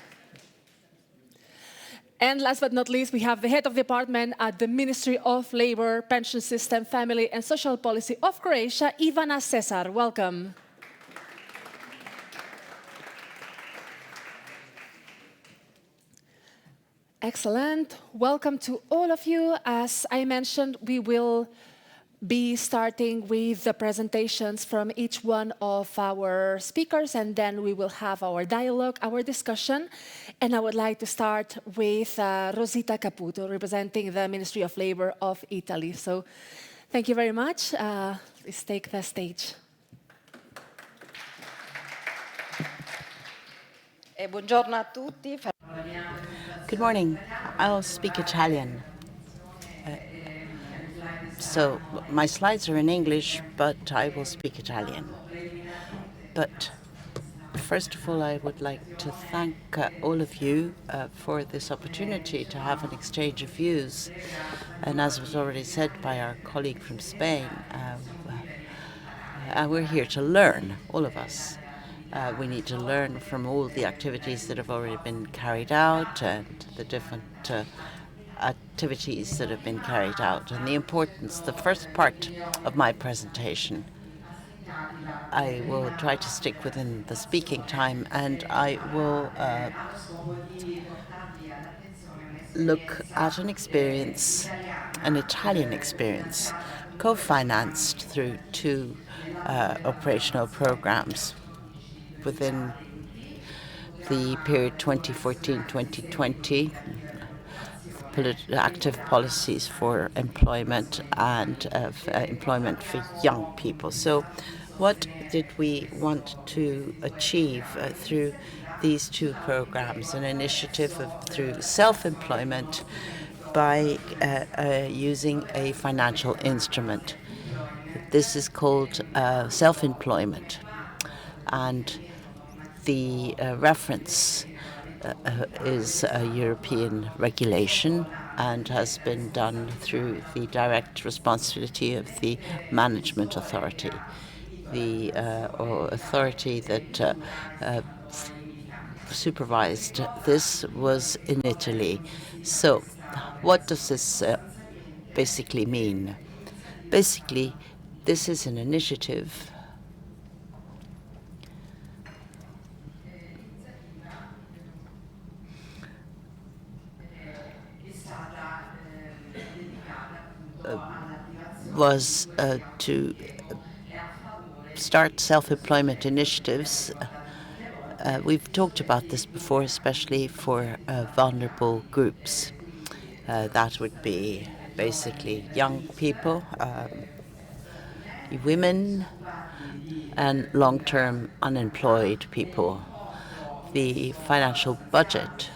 And last but not least, we have the head of department at the Ministry of Labor, Pension System, Family and Social Policy of Croatia, Ivana Cesar. Welcome. Excellent. Welcome to all of you. As I mentioned, we will be starting with the presentations from each one of our speakers, and then we will have our dialogue, our discussion. And I would like to start with Rosita Caputo, representing the Ministry of Labor of Italy. So thank you very much. Please take the stage. Buongiorno a tutti. Good morning. I'll speak Italian. So my slides are in English, but I will speak Italian. But first of all, I would like to thank all of you for this opportunity to have an exchange of views. And as was already said by our colleague from Spain, we're here to learn, all of us. We need to learn from all the activities that have already been carried out and the different activities that have been carried out. And the importance, the first part of my presentation, I will try to stick within the speaking time, and I will look at an experience, an Italian experience, co-financed through two operational programs within the period 2014-2020, active policies for employment and employment for young people. So what did we want to achieve through these two programs? An initiative through self-employment by using a financial instrument. This is called self-employment. And the reference is a European regulation and has been done through the direct responsibility of the management authority. The authority that supervised this was in Italy. So what does this basically mean? Basically, this is an initiative was to start self-employment initiatives. We've talked about this before, especially for vulnerable groups. That would be basically young people, women, and long-term unemployed people. The financial budget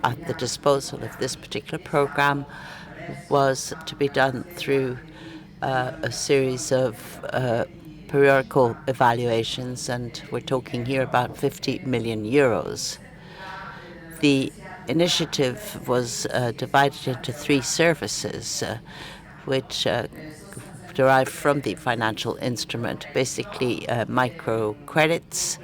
at the disposal of this particular program was to be done through a series of periodical evaluations, and we're talking here about 50 million euros. The initiative was divided into three services, which derived from the financial instrument, basically microcredits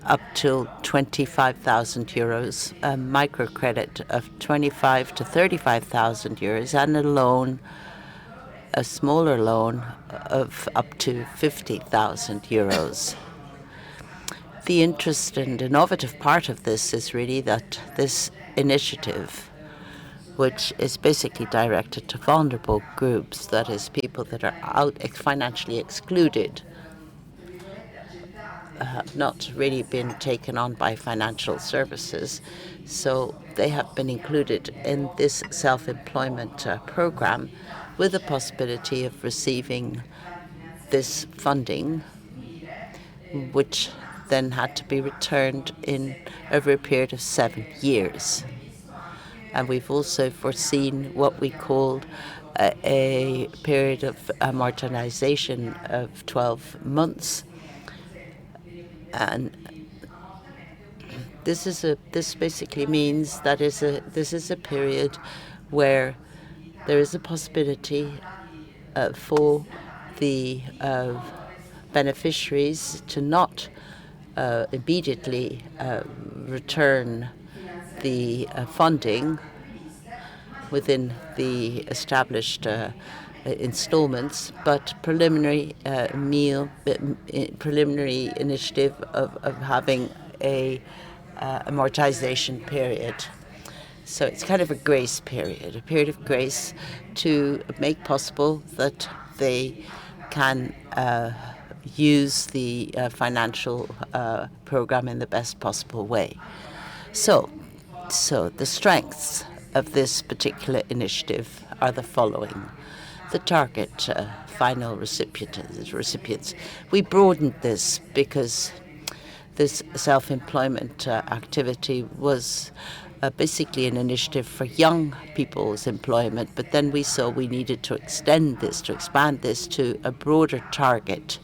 up to 25,000 euros, a microcredit of 25 to 35,000 euros, and a loan, a smaller loan of up to 50,000 euros. The interest and innovative part of this is really that this initiative, which is basically directed to vulnerable groups, that is, people that are financially excluded, have not really been taken on by financial services. So they have been included in this self-employment program with the possibility of receiving this funding, which then had to be returned in over a period of 7 years. And we've also foreseen what we called a period of amortization of 12 months. And this basically means that this is a period where there is a possibility for the beneficiaries to not immediately return the funding within the established installments, but preliminary preliminary initiative of having a amortization period. So it's kind of a grace period, a period of grace to make possible that they can use the financial program in the best possible way. So the strengths of this particular initiative are the following. The target final recipients. We broadened this because this self-employment activity was basically an initiative for young people's employment, but then we saw we needed to expand this to a broader target.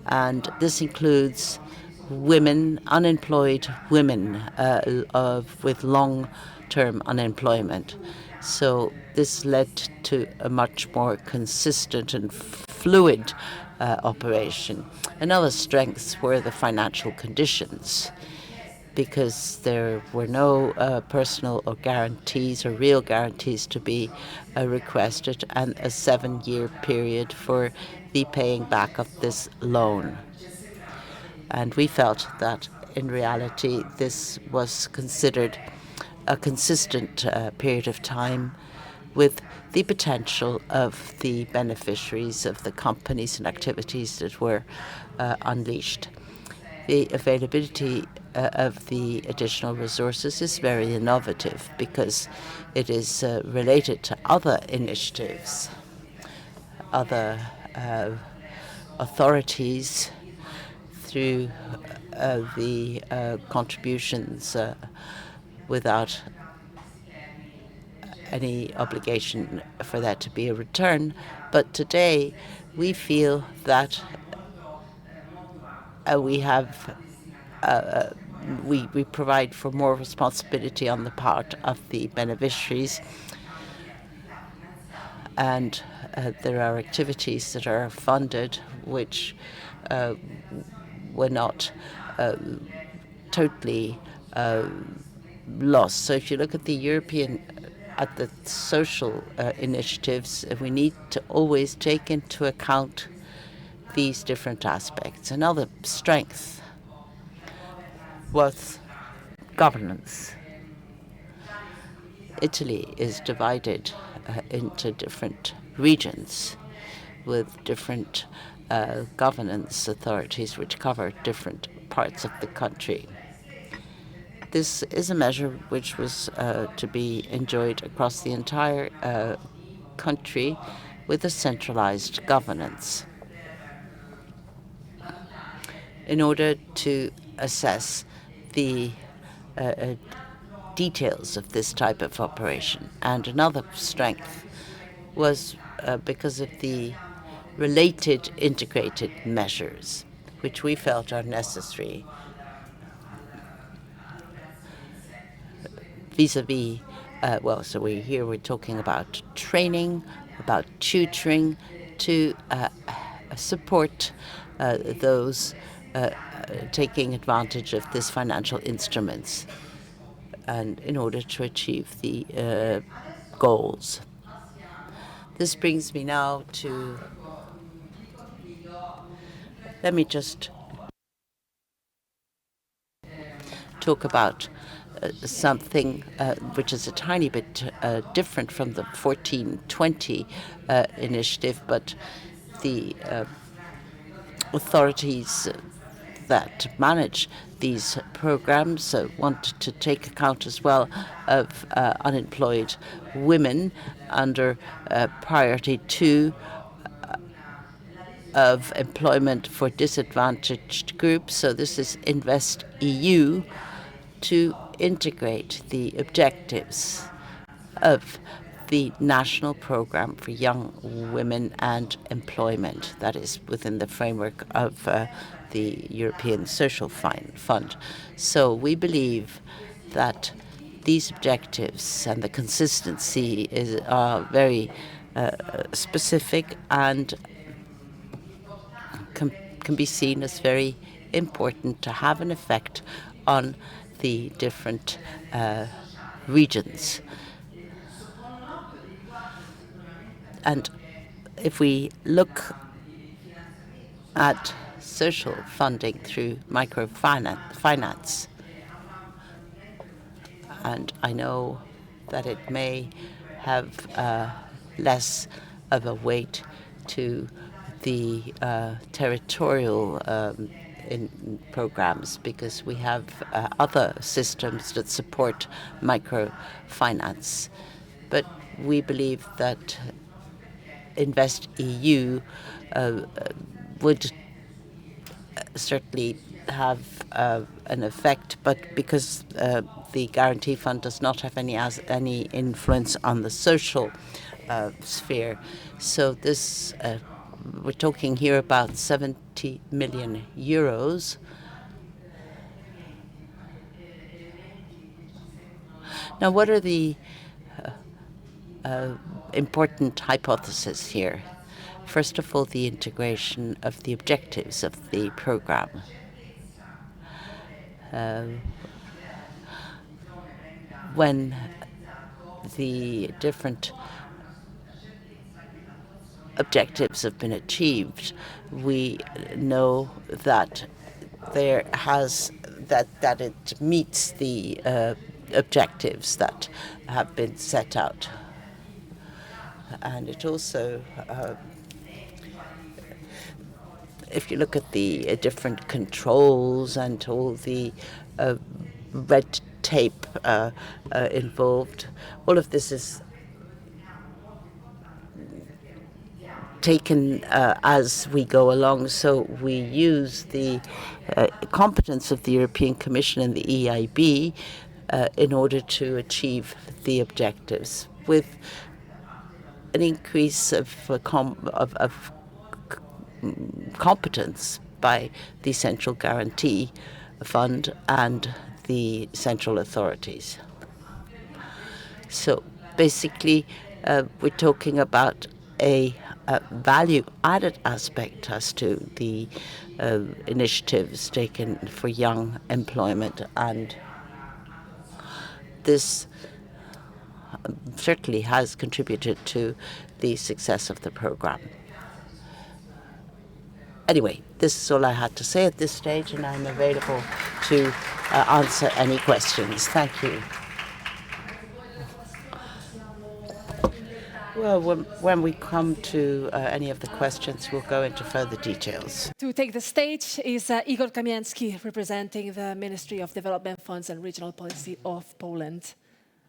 And this includes women, unemployed women with long-term unemployment. So this led to a much more consistent and fluid operation. Another strengths were the financial conditions, because there were no personal or guarantees or real guarantees to be requested, and a 7-year period for the paying back of this loan. And we felt that in reality this was considered a consistent period of time with the potential of the beneficiaries of the companies and activities that were unleashed. The availability of the additional resources is very innovative because it is related to other initiatives, other authorities through the contributions without any obligation for that to be a return. But today we feel that we provide for more responsibility on the part of the beneficiaries, and there are activities that are funded which were not totally lost. So if you look at the social initiatives, we need to always take into account these different aspects. Another strength was governance. Italy is divided into different regions with different governance authorities which cover different parts of the country. This is a measure which was to be enjoyed across the entire country with a centralized governance in order to assess the details of this type of operation. And another strength was because of the related integrated measures which we felt are necessary vis-a-vis, so we're talking about training, about tutoring to support those taking advantage of this financial instruments, and in order to achieve the goals. This brings me now to, let me just talk about something which is a tiny bit different from the 1420 initiative, but the authorities that manage these programs want to take account as well of unemployed women under priority 2 of employment for disadvantaged groups. So this is InvestEU to integrate the objectives of the national program for young women and employment that is within the framework of the European Social Fund. So we believe that these objectives and the consistency are very specific and can be seen as very important to have an effect on the different regions. And if we look at social funding through microfinance, and I know that it may have less of a weight to the territorial in programs because we have other systems that support microfinance. But we believe that InvestEU would certainly have an effect, but because the guarantee fund does not have any influence on the social sphere, so this we're talking here about 70 million euros. Now, what are the important hypotheses here? First of all, the integration of the objectives of the program. When the different objectives have been achieved, we know that that it meets the objectives that have been set out, and it also. If you look at the different controls and all the red tape involved, all of this is taken as we go along. So we use the competence of the European Commission and the EIB in order to achieve the objectives with an increase of competence by the Central Guarantee Fund and the central authorities. So basically, we're talking about a value-added aspect as to the initiatives taken for young employment, and this certainly has contributed to the success of the program. Anyway, this is all I had to say at this stage, and I'm available to answer any questions. Thank you. Well, when we come to any of the questions, we'll go into further details. To take the stage is Igor Kamiński, representing the Ministry of Development Funds and Regional Policy of Poland.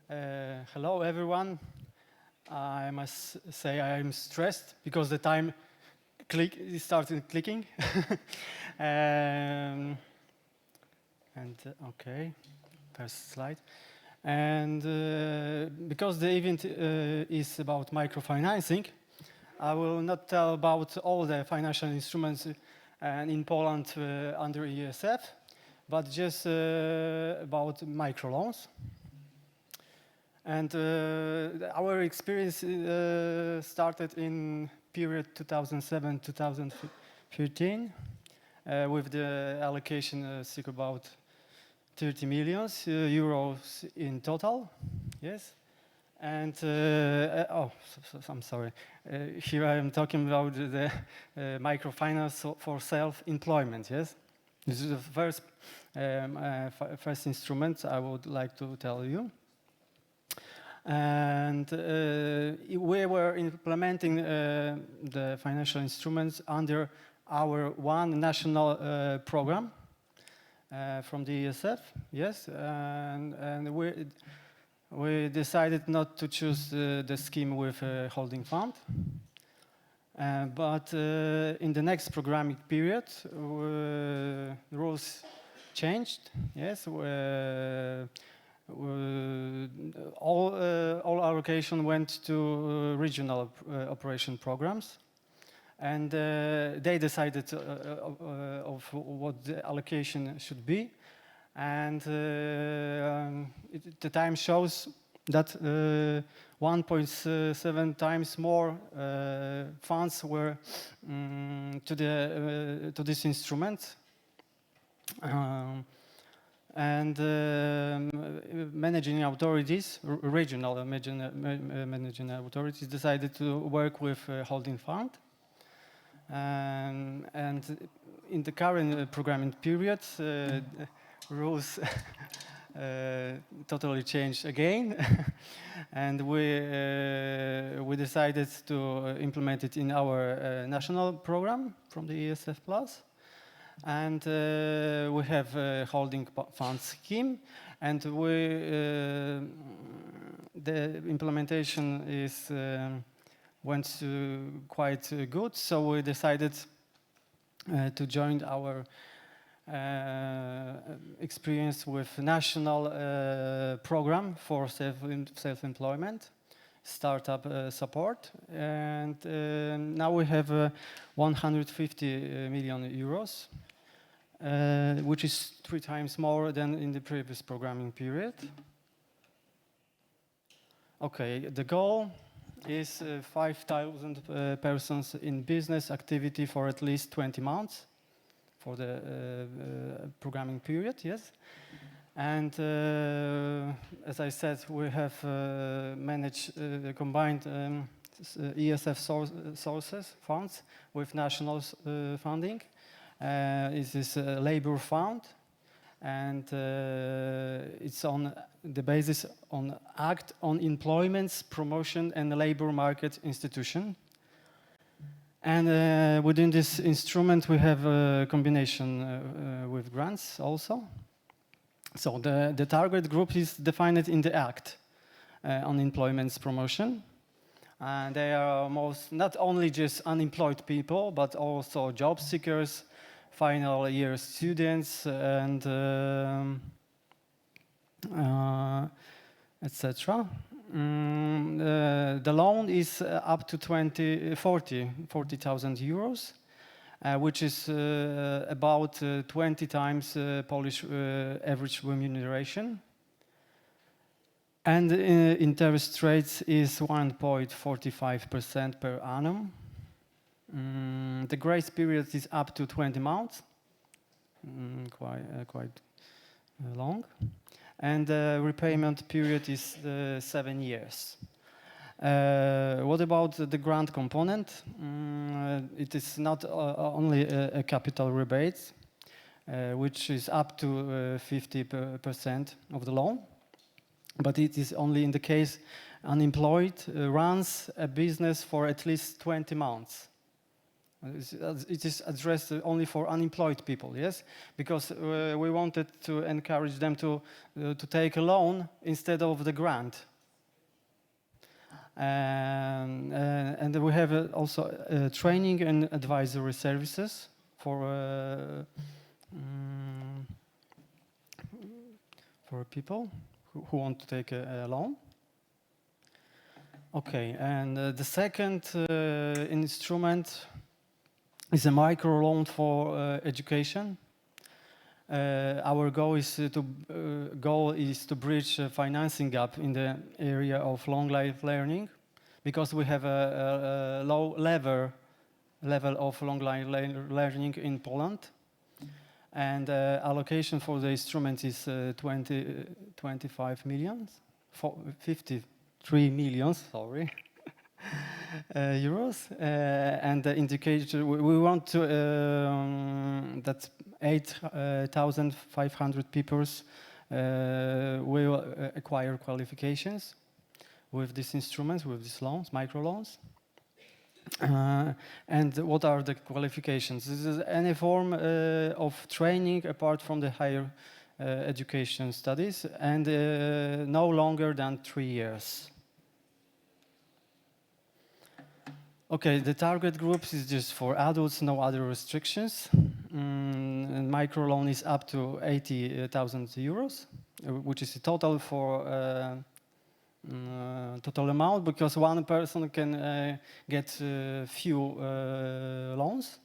Hello, everyone. I must say I am stressed because the time started clicking. Okay, first slide. And because the event is about microfinancing, I will not tell about all the financial instruments in Poland under ESF, but just about microloans. And our experience started in period 2007-2013 with the allocation about 30 million euros in total. Yes. And I'm sorry. Here I am talking about the microfinance for self-employment. Yes. This is the first instrument I would like to tell you. And we were implementing the financial instruments under our one national program from the ESF, yes, and we decided not to choose the scheme with a holding fund. But in the next programming period, rules changed. Yes, all allocation went to regional operation programs, and they decided of what the allocation should be, and the time shows that 1.7 times more funds were to this instrument. And managing authorities, regional managing authorities, decided to work with a holding fund. And in the current programming period, rules totally changed again. And we decided to implement it in our national program from the ESF Plus. And we have a holding fund scheme, and the implementation went quite good. So we decided to join our experience with national program for self-employment, startup support, and now we have 150 million euros. Which is 3 times more than in the previous programming period. Okay, the goal is 5,000 persons in business activity for at least 20 months for the programming period, yes. And as I said, we have managed combined ESF sources, funds, with national funding. It is a labor fund, and it's on the basis on Act on Employment's Promotion and Labor Market Institution. And within this instrument, we have a combination with grants also. So the target group is defined in the Act on Employment's Promotion. And they are not only just unemployed people, but also job seekers, final year students, and etc. The loan is up to 40,000 euros, which is about 20 times Polish average remuneration. And interest rates is 1.45% per annum. The grace period is up to 20 months, quite long. And the repayment period is 7 years. What about the grant component? It is not only a capital rebate, which is up to 50% of the loan, but it is only in the case unemployed runs a business for at least 20 months. It is addressed only for unemployed people, yes? Because we wanted to encourage them to take a loan instead of the grant. And we have also training and advisory services for people who want to take a loan. Okay, and the second instrument is a micro loan for education. Our goal is to bridge a financing gap in the area of long life learning, because we have a low level of long life learning in Poland, and allocation for the instrument is 25 million, 53 million, sorry. Euros, and the indicator we want to that 8,500 people will acquire qualifications with these instruments, with these loans, micro loans. And what are the qualifications? This is any form of training apart from the higher education studies, and no longer than 3 years. Okay, the target groups is just for adults, no other restrictions. And microloan is up to 80,000 euros, which is the total for total amount, because one person can get few loans.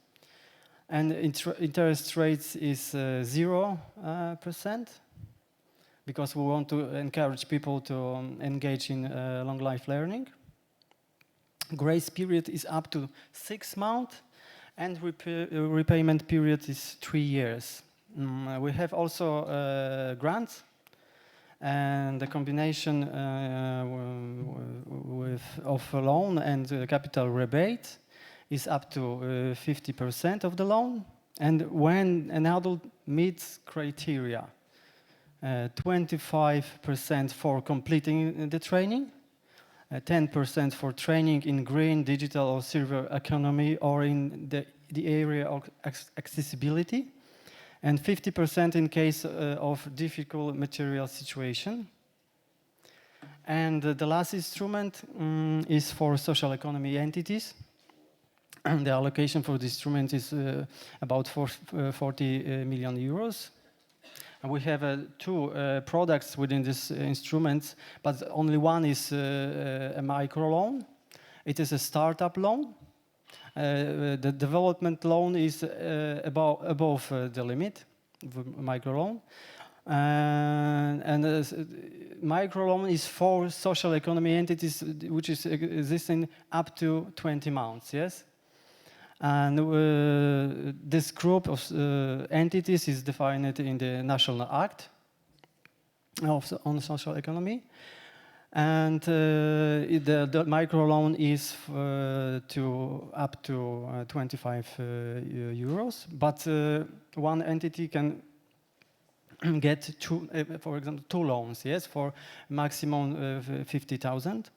And interest rates is 0%, because we want to encourage people to engage in long life learning. Grace period is up to 6 months, and repayment period is 3 years. We have also grants, and the combination of a loan and capital rebate is up to 50% of the loan. And when an adult meets criteria, 25% for completing the training, 10% for training in green, digital, or silver economy, or in the area of accessibility, and 50% in case of difficult material situation. And the last instrument is for social economy entities. And the allocation for this instrument is about 40 million euros. And we have 2 products within this instrument, but only one is a microloan. It is a startup loan. The development loan is above the limit of microloan. And microloan is for social economy entities which is existing up to 20 months, yes? And this group of entities is defined in the National Act on social economy. And the microloan is up to 25 euros. But one entity can get for example, 2 loans, yes, for maximum 50,000.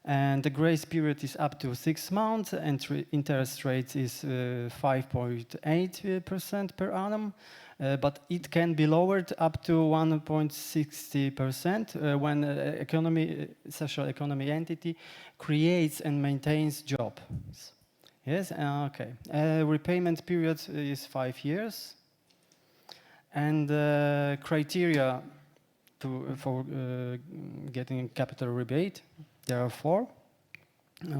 And the grace period is up to 6 months, and interest rate is 5.8% per annum, but it can be lowered up to 1.60% when social economy entity creates and maintains jobs. Yes, okay. Repayment period is 5 years, and criteria for getting capital rebate. There are 4.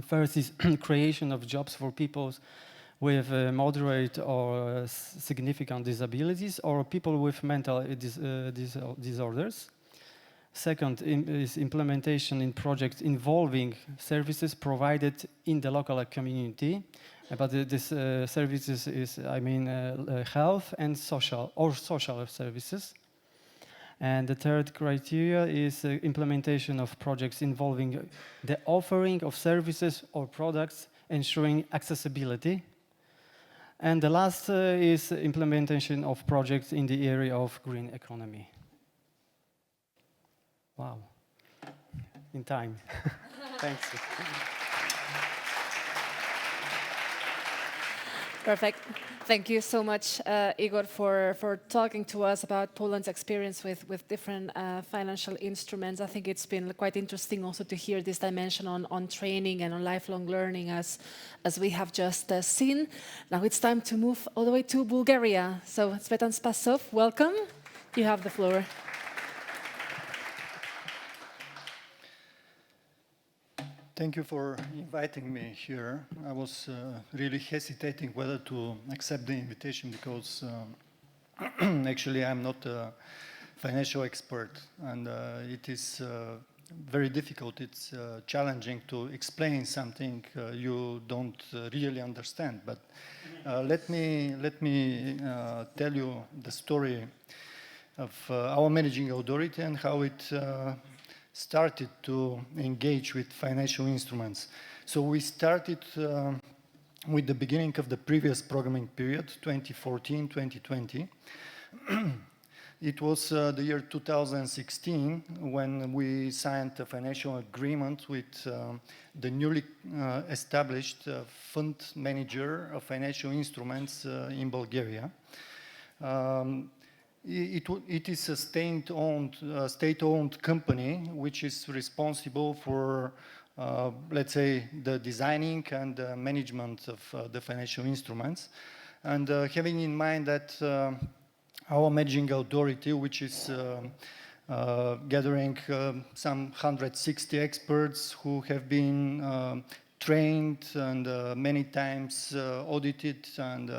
First is creation of jobs for people with moderate or significant disabilities, or people with mental disorders. Second is implementation in projects involving services provided in the local community. But this services is, I mean, health and social services. And the third criteria is implementation of projects involving the offering of services or products ensuring accessibility. And the last is implementation of projects in the area of green economy. Wow. In time. Thanks. Perfect. Thank you so much, Igor, for talking to us about Poland's experience with different financial instruments. I think it's been quite interesting also to hear this dimension on training and on lifelong learning as we have just seen. Now it's time to move all the way to Bulgaria. So Svetan Spasov, welcome. You have the floor. Thank you for inviting me here. I was really hesitating whether to accept the invitation because actually I'm not a financial expert, and it is very difficult. It's challenging to explain something you don't really understand. But let me tell you the story of our managing authority and how it started to engage with financial instruments. So we started with the beginning of the previous programming period, 2014-2020. It was the year 2016 when we signed a financial agreement with the newly established fund manager of financial instruments in Bulgaria. It is a state-owned company which is responsible for, let's say, the designing and management of the financial instruments. And having in mind that our managing authority, which is gathering some 160 experts who have been trained and many times audited and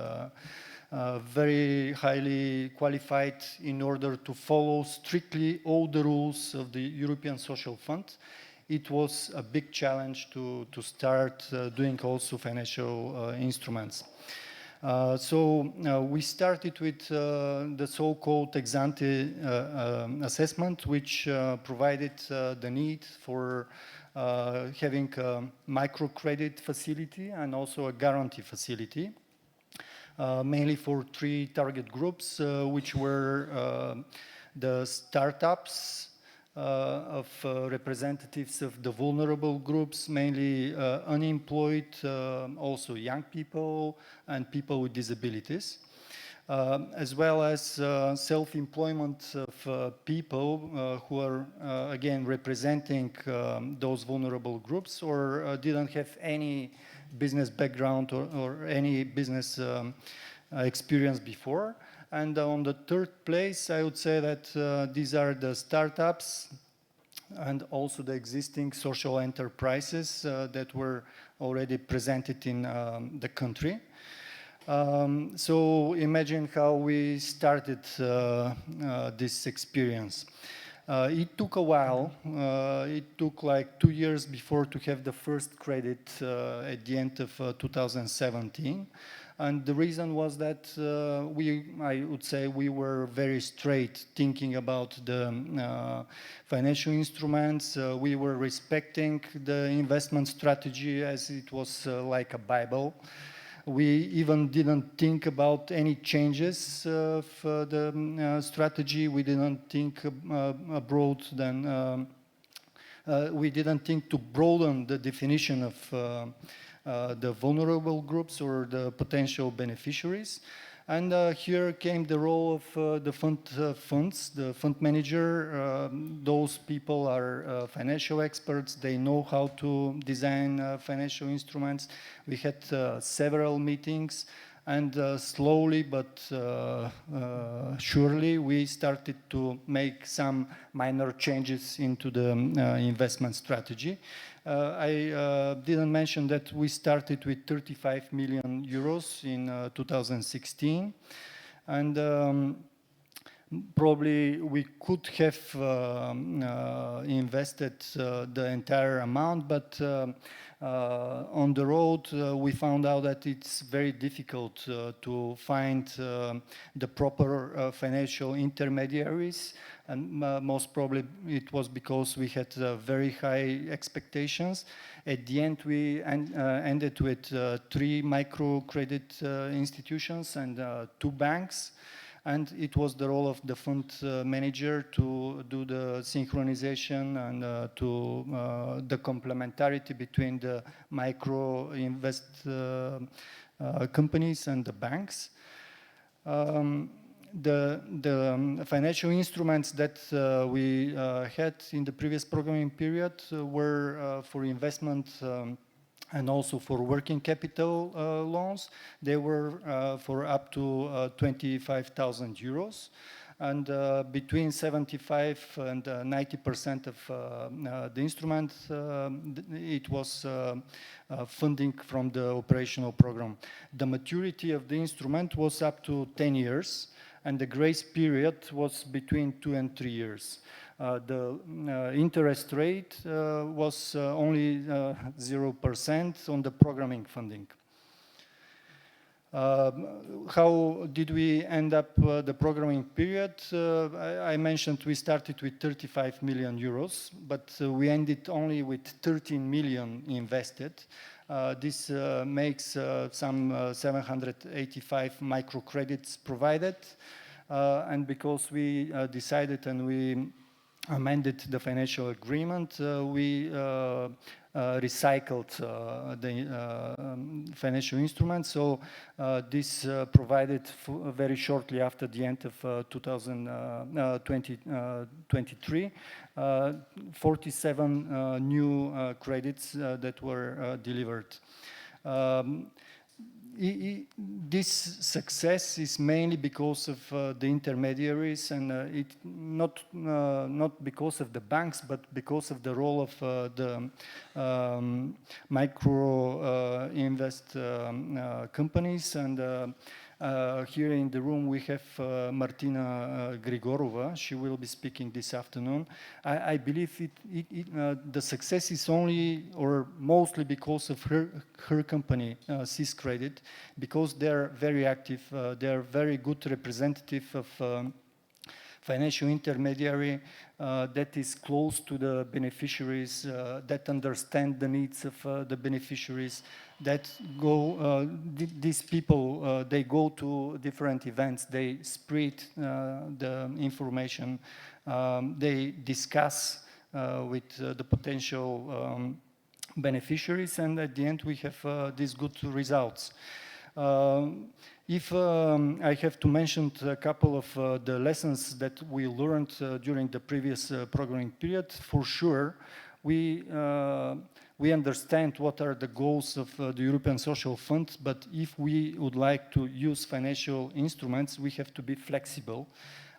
very highly qualified in order to follow strictly all the rules of the European Social Fund. It was a big challenge to start doing also financial instruments. So we started with the so-called ex-ante assessment, which provided the need for having a microcredit facility and also a guarantee facility. Mainly for three target groups, which were the startups of representatives of the vulnerable groups, mainly unemployed, also young people and people with disabilities, as well as self-employment of people who are, again, representing those vulnerable groups or didn't have any business background or any business experience before. And on the third place, I would say that these are the startups and also the existing social enterprises that were already presented in the country. So imagine how we started this experience. It took a while. It took like 2 years before to have the first credit at the end of 2017. And the reason was that I would say we were very straight thinking about the financial instruments. We were respecting the investment strategy as it was like a Bible. We even didn't think about any changes of the strategy. We didn't think abroad then. We didn't think to broaden the definition of the vulnerable groups or the potential beneficiaries. And here came the role of the funds, the fund manager. Those people are financial experts. They know how to design financial instruments. We had several meetings, and slowly but surely we started to make some minor changes into the investment strategy. I didn't mention that we started with 35 million euros in 2016, and probably we could have invested the entire amount, but on the road we found out that it's very difficult to find the proper financial intermediaries, and most probably it was because we had very high expectations. At the end we ended with 3 microcredit institutions and 2 banks. And it was the role of the fund manager to do the synchronization and to the complementarity between the micro invest companies and the banks. The financial instruments that we had in the previous programming period were for investment and also for working capital loans. They were for up to 25,000 euros. And between 75 and 90% of the instrument, it was funding from the operational program. The maturity of the instrument was up to 10 years, and the grace period was between 2 and 3 years. The interest rate was only 0% on the programming funding. How did we end up the programming period? I mentioned we started with 35 million euros, but we ended only with 13 million invested. This makes some 785 microcredits provided. and because we decided and we amended the financial agreement, we recycled the financial instruments. So this provided very shortly after the end of 2023, 47 new credits that were delivered. This success is mainly because of the intermediaries, and not because of the banks, but because of the role of the micro invest companies. And here in the room we have Martina Grigorova. She will be speaking this afternoon. I believe the success is only or mostly because of her company, Sys Credit, because they're very active. They're very good representative of financial intermediary that is close to the beneficiaries, that understand the needs of the beneficiaries, that go, these people, they go to different events, they spread the information, they discuss with the potential beneficiaries, and at the end we have these good results. If I have to mention a couple of the lessons that we learned during the previous programming period, for sure, we understand what are the goals of the European Social Fund, but if we would like to use financial instruments, we have to be flexible.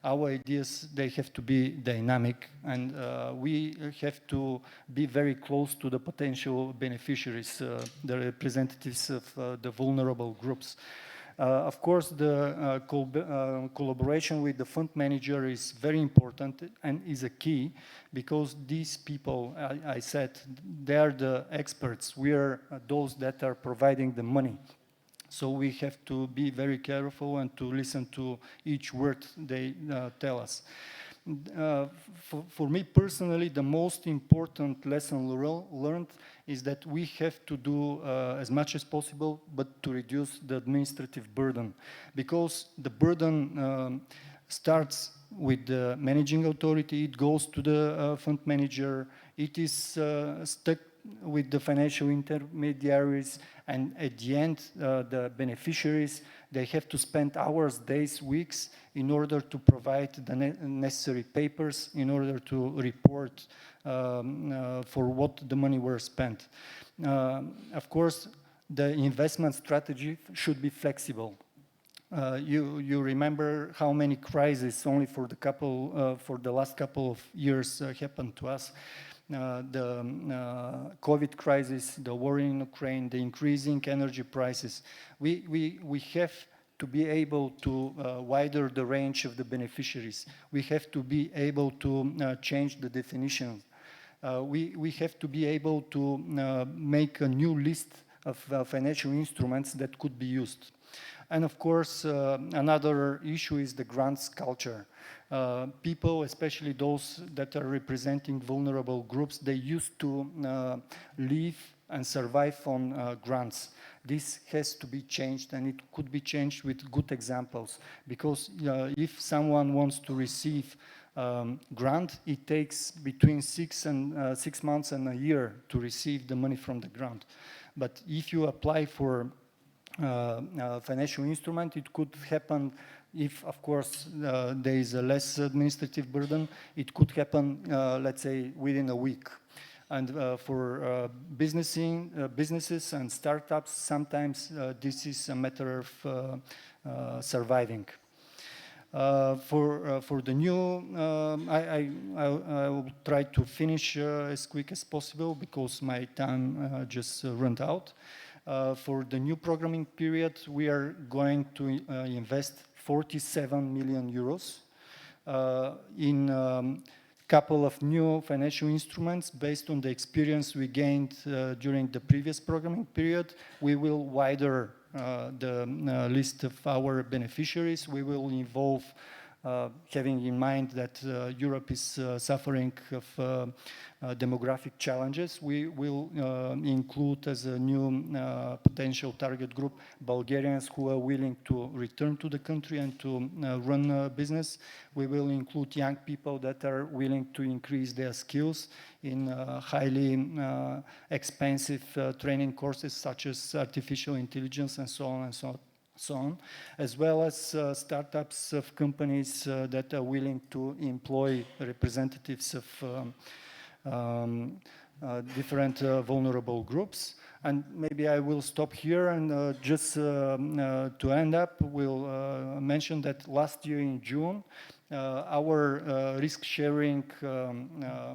Our ideas, they have to be dynamic, and we have to be very close to the potential beneficiaries, the representatives of the vulnerable groups. Of course, the collaboration with the fund manager is very important and is a key, because these people, I said, they are the experts. We are those that are providing the money. So we have to be very careful and to listen to each word they tell us. For me personally, the most important lesson learned is that we have to do as much as possible, but to reduce the administrative burden, because the burden starts with the managing authority, it goes to the fund manager, it is stuck with the financial intermediaries, and at the end, the beneficiaries, they have to spend hours, days, weeks in order to provide the necessary papers, in order to report for what the money were spent. Of course, the investment strategy should be flexible. You remember how many crises only for the last couple of years happened to us. The COVID crisis, the war in Ukraine, the increasing energy prices. We have to be able to widen the range of the beneficiaries. We have to be able to change the definition. We have to be able to make a new list of financial instruments that could be used. And of course, another issue is the grants culture. People, especially those that are representing vulnerable groups, they used to live and survive on grants. This has to be changed, and it could be changed with good examples, because if someone wants to receive grant, it takes between 6 months and a year to receive the money from the grant. But if you apply for financial instrument, it could happen if, of course, there is a less administrative burden. It could happen, let's say, within a week. And for businesses and startups, sometimes this is a matter of surviving. For the new, I will try to finish as quick as possible, because my time just ran out. For the new programming period, we are going to invest 47 million euros in a couple of new financial instruments based on the experience we gained during the previous programming period. We will widen the list of our beneficiaries. We will involve having in mind that Europe is suffering of demographic challenges, we will include as a new potential target group Bulgarians who are willing to return to the country and to run a business. We will include young people that are willing to increase their skills in highly expensive training courses such as artificial intelligence and so on and so on, as well as startups of companies that are willing to employ representatives of different vulnerable groups. And maybe I will stop here and just to end up, we'll mention that last year in June, our risk-sharing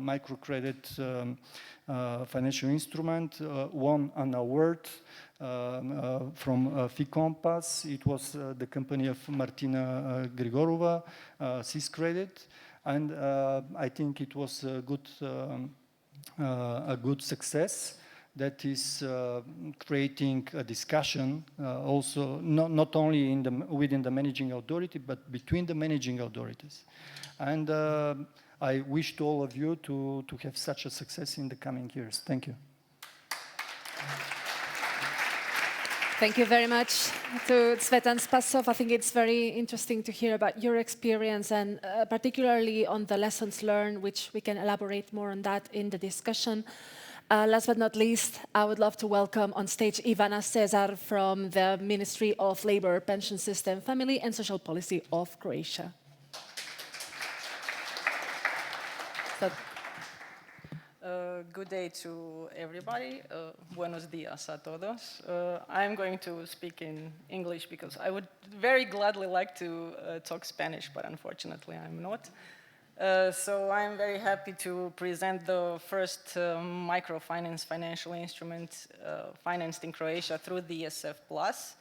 microcredit financial instrument won an award from FICOMPAS. It was the company of Martina Grigorova, Credit, and I think it was a good success that is creating a discussion also not only within the managing authority but between the managing authorities. And I wish to all of you to have such a success in the coming years. Thank you. Thank you very much to Cvetan Spasov. I think it's very interesting to hear about your experience and particularly on the lessons learned, which we can elaborate more on that in the discussion. Last but not least, I would love to welcome on stage Ivana Cezar from the Ministry of Labor, Pension System, Family and Social Policy of Croatia. Good day to everybody. Buenos dias a todos. I'm going to speak in English because I would very gladly like to talk Spanish, but unfortunately I'm not. So I'm very happy to present the first microfinance financial instrument financed in Croatia through the ESF+.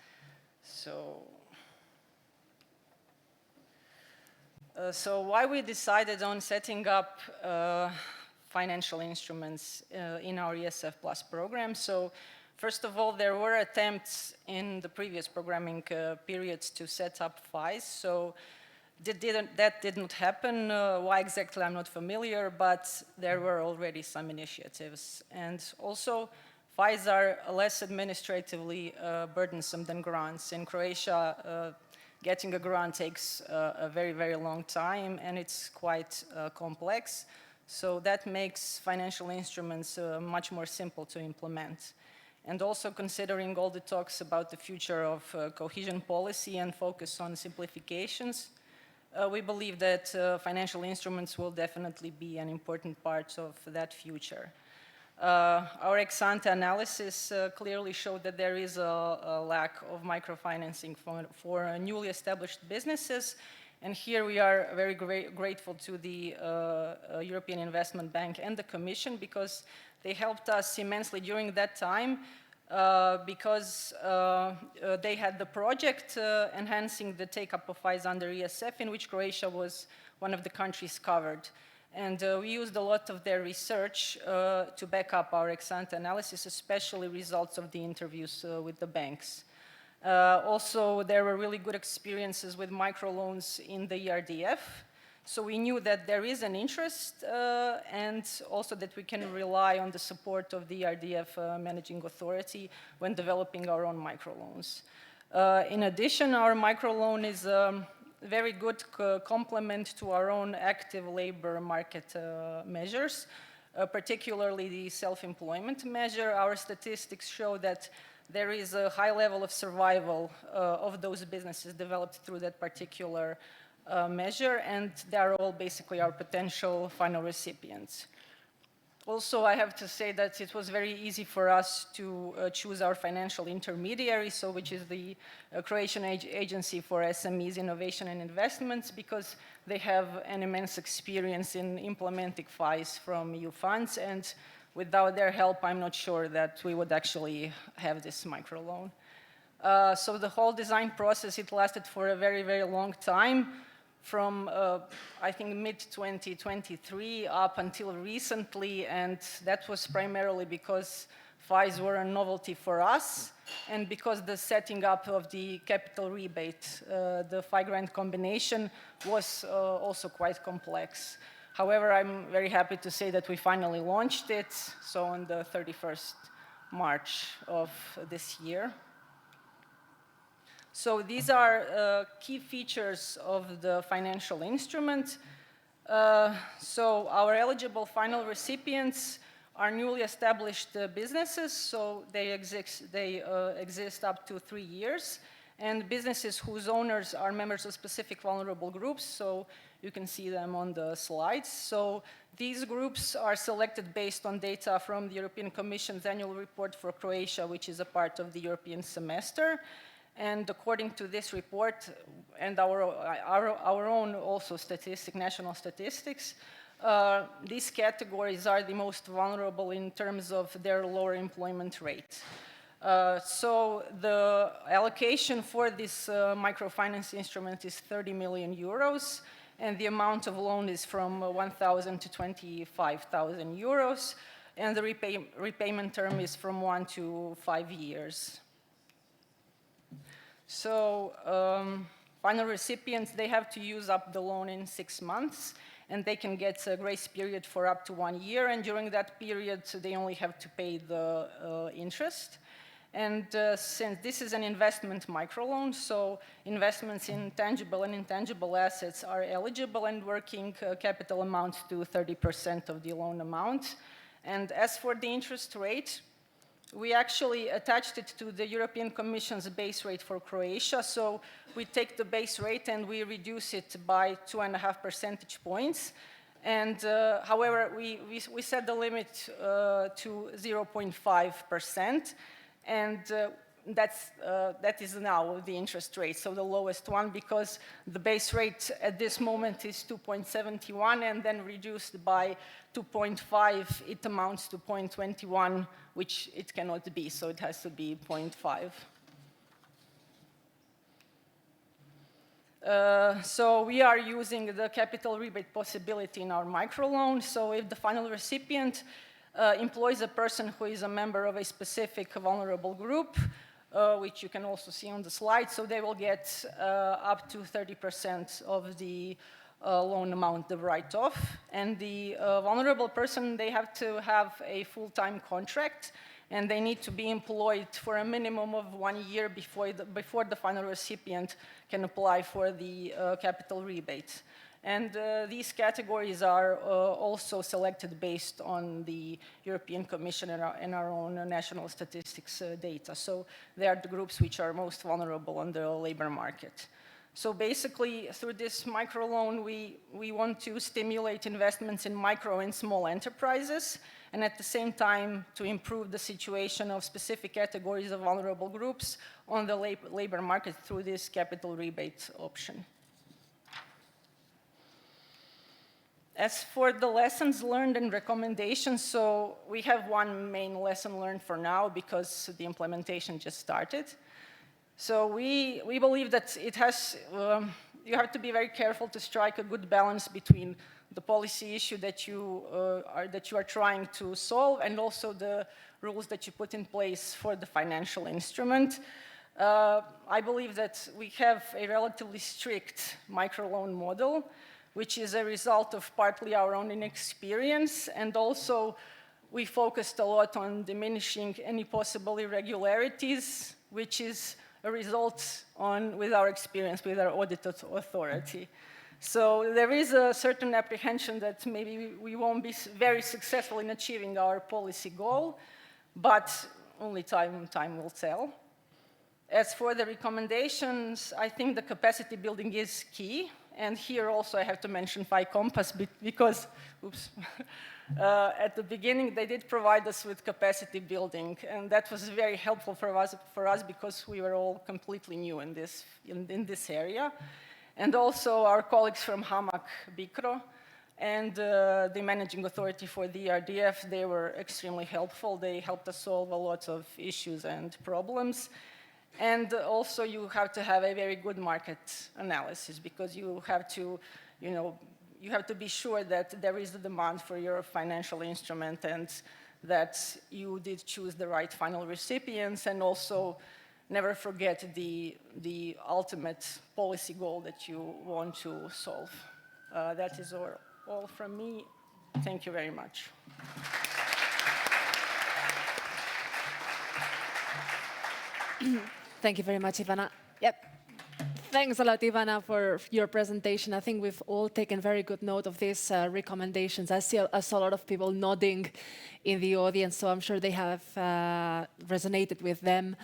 So why we decided on setting up financial instruments in our ESF Plus program. So first of all, there were attempts in the previous programming periods to set up FIs. So that didn't happen. Why exactly, I'm not familiar, but there were already some initiatives. And also, FIs are less administratively burdensome than grants. In Croatia, getting a grant takes a very, very long time, and it's quite complex. So that makes financial instruments much more simple to implement. And also considering all the talks about the future of cohesion policy and focus on simplifications, we believe that financial instruments will definitely be an important part of that future. Our ex-ante analysis clearly showed that there is a lack of microfinancing for newly established businesses. And here we are very grateful to the European Investment Bank and the Commission because they helped us immensely during that time because they had the project enhancing the take-up of FIs under ESF, in which Croatia was one of the countries covered. And we used a lot of their research to back up our ex-ante analysis, especially results of the interviews with the banks. Also, there were really good experiences with microloans in the ERDF. So we knew that there is an interest and also that we can rely on the support of the ERDF managing authority when developing our own microloans. In addition, our microloan is a very good complement to our own active labor market measures, particularly the self-employment measure. Our statistics show that there is a high level of survival of those businesses developed through that particular measure, and they are all basically our potential final recipients. Also, I have to say that it was very easy for us to choose our financial intermediary, which is the Croatian Agency for SMEs, Innovation and Investments, because they have an immense experience in implementing FIs from EU funds, and without their help, I'm not sure that we would actually have this microloan. So the whole design process, it lasted for a very, very long time, from I think mid-2023 up until recently, and that was primarily because FIs were a novelty for us, and because the setting up of the capital rebate, the FI grant combination was also quite complex. However, I'm very happy to say that we finally launched it, so on the 31st March of this year. So these are key features of the financial instrument. So our eligible final recipients are newly established businesses, so they exist up to 3 years, and businesses whose owners are members of specific vulnerable groups, so you can see them on the slides. So these groups are selected based on data from the European Commission's annual report for Croatia, which is a part of the European semester. And according to this report and our own also national statistics, these categories are the most vulnerable in terms of their lower employment rate. So the allocation for this microfinance instrument is 30 million euros, and the amount of loan is from 1,000 to 25,000 euros, and the repayment term is from 1 to 5 years. So final recipients, they have to use up the loan in 6 months, and they can get a grace period for up to 1 year, and during that period, they only have to pay the interest. And since this is an investment microloan, so investments in tangible and intangible assets are eligible, and working capital amounts to 30% of the loan amount. And as for the interest rate, we actually attached it to the European Commission's base rate for Croatia. So we take the base rate and we reduce it by 2.5 percentage points. And however, we set the limit to 0.5%. And that is now the interest rate, so the lowest one, because the base rate at this moment is 2.71, and then reduced by 2.5, it amounts to 0.21, which it cannot be, so it has to be 0.5. So we are using the capital rebate possibility in our microloan. So if the final recipient employs a person who is a member of a specific vulnerable group, which you can also see on the slide, so they will get up to 30% of the loan amount, the write-off. And the vulnerable person, they have to have a full-time contract, and they need to be employed for a minimum of 1 year before the final recipient can apply for the capital rebate. And these categories are also selected based on the European Commission and our own national statistics data. So they are the groups which are most vulnerable on the labor market. So basically, through this microloan, we want to stimulate investments in micro and small enterprises, and at the same time to improve the situation of specific categories of vulnerable groups on the labor market through this capital rebate option. As for the lessons learned and recommendations, so we have one main lesson learned for now because the implementation just started. So we believe that it has, you have to be very careful to strike a good balance between the policy issue that you are trying to solve and also the rules that you put in place for the financial instrument. I believe that we have a relatively strict microloan model, which is a result of partly our own inexperience, and also we focused a lot on diminishing any possible irregularities, which is a result with our experience with our audit authority. So there is a certain apprehension that maybe we won't be very successful in achieving our policy goal, but only time will tell. As for the recommendations, I think the capacity building is key. And here also I have to mention FI Compass because, at the beginning they did provide us with capacity building, and that was very helpful for us because we were all completely new in this area. And also our colleagues from HAMAC BICRO and the managing authority for the ERDF, they were extremely helpful. They helped us solve a lot of issues and problems. And also you have to have a very good market analysis because you have to, you have to be sure that there is a demand for your financial instrument and that you did choose the right final recipients, and also never forget the ultimate policy goal that you want to solve. That is all from me. Thank you very much. Thank you very much, Ivana. Yep. Thanks a lot, Ivana, for your presentation. I think we've all taken very good note of these recommendations. I saw a lot of people nodding in the audience, so I'm sure they have resonated with them.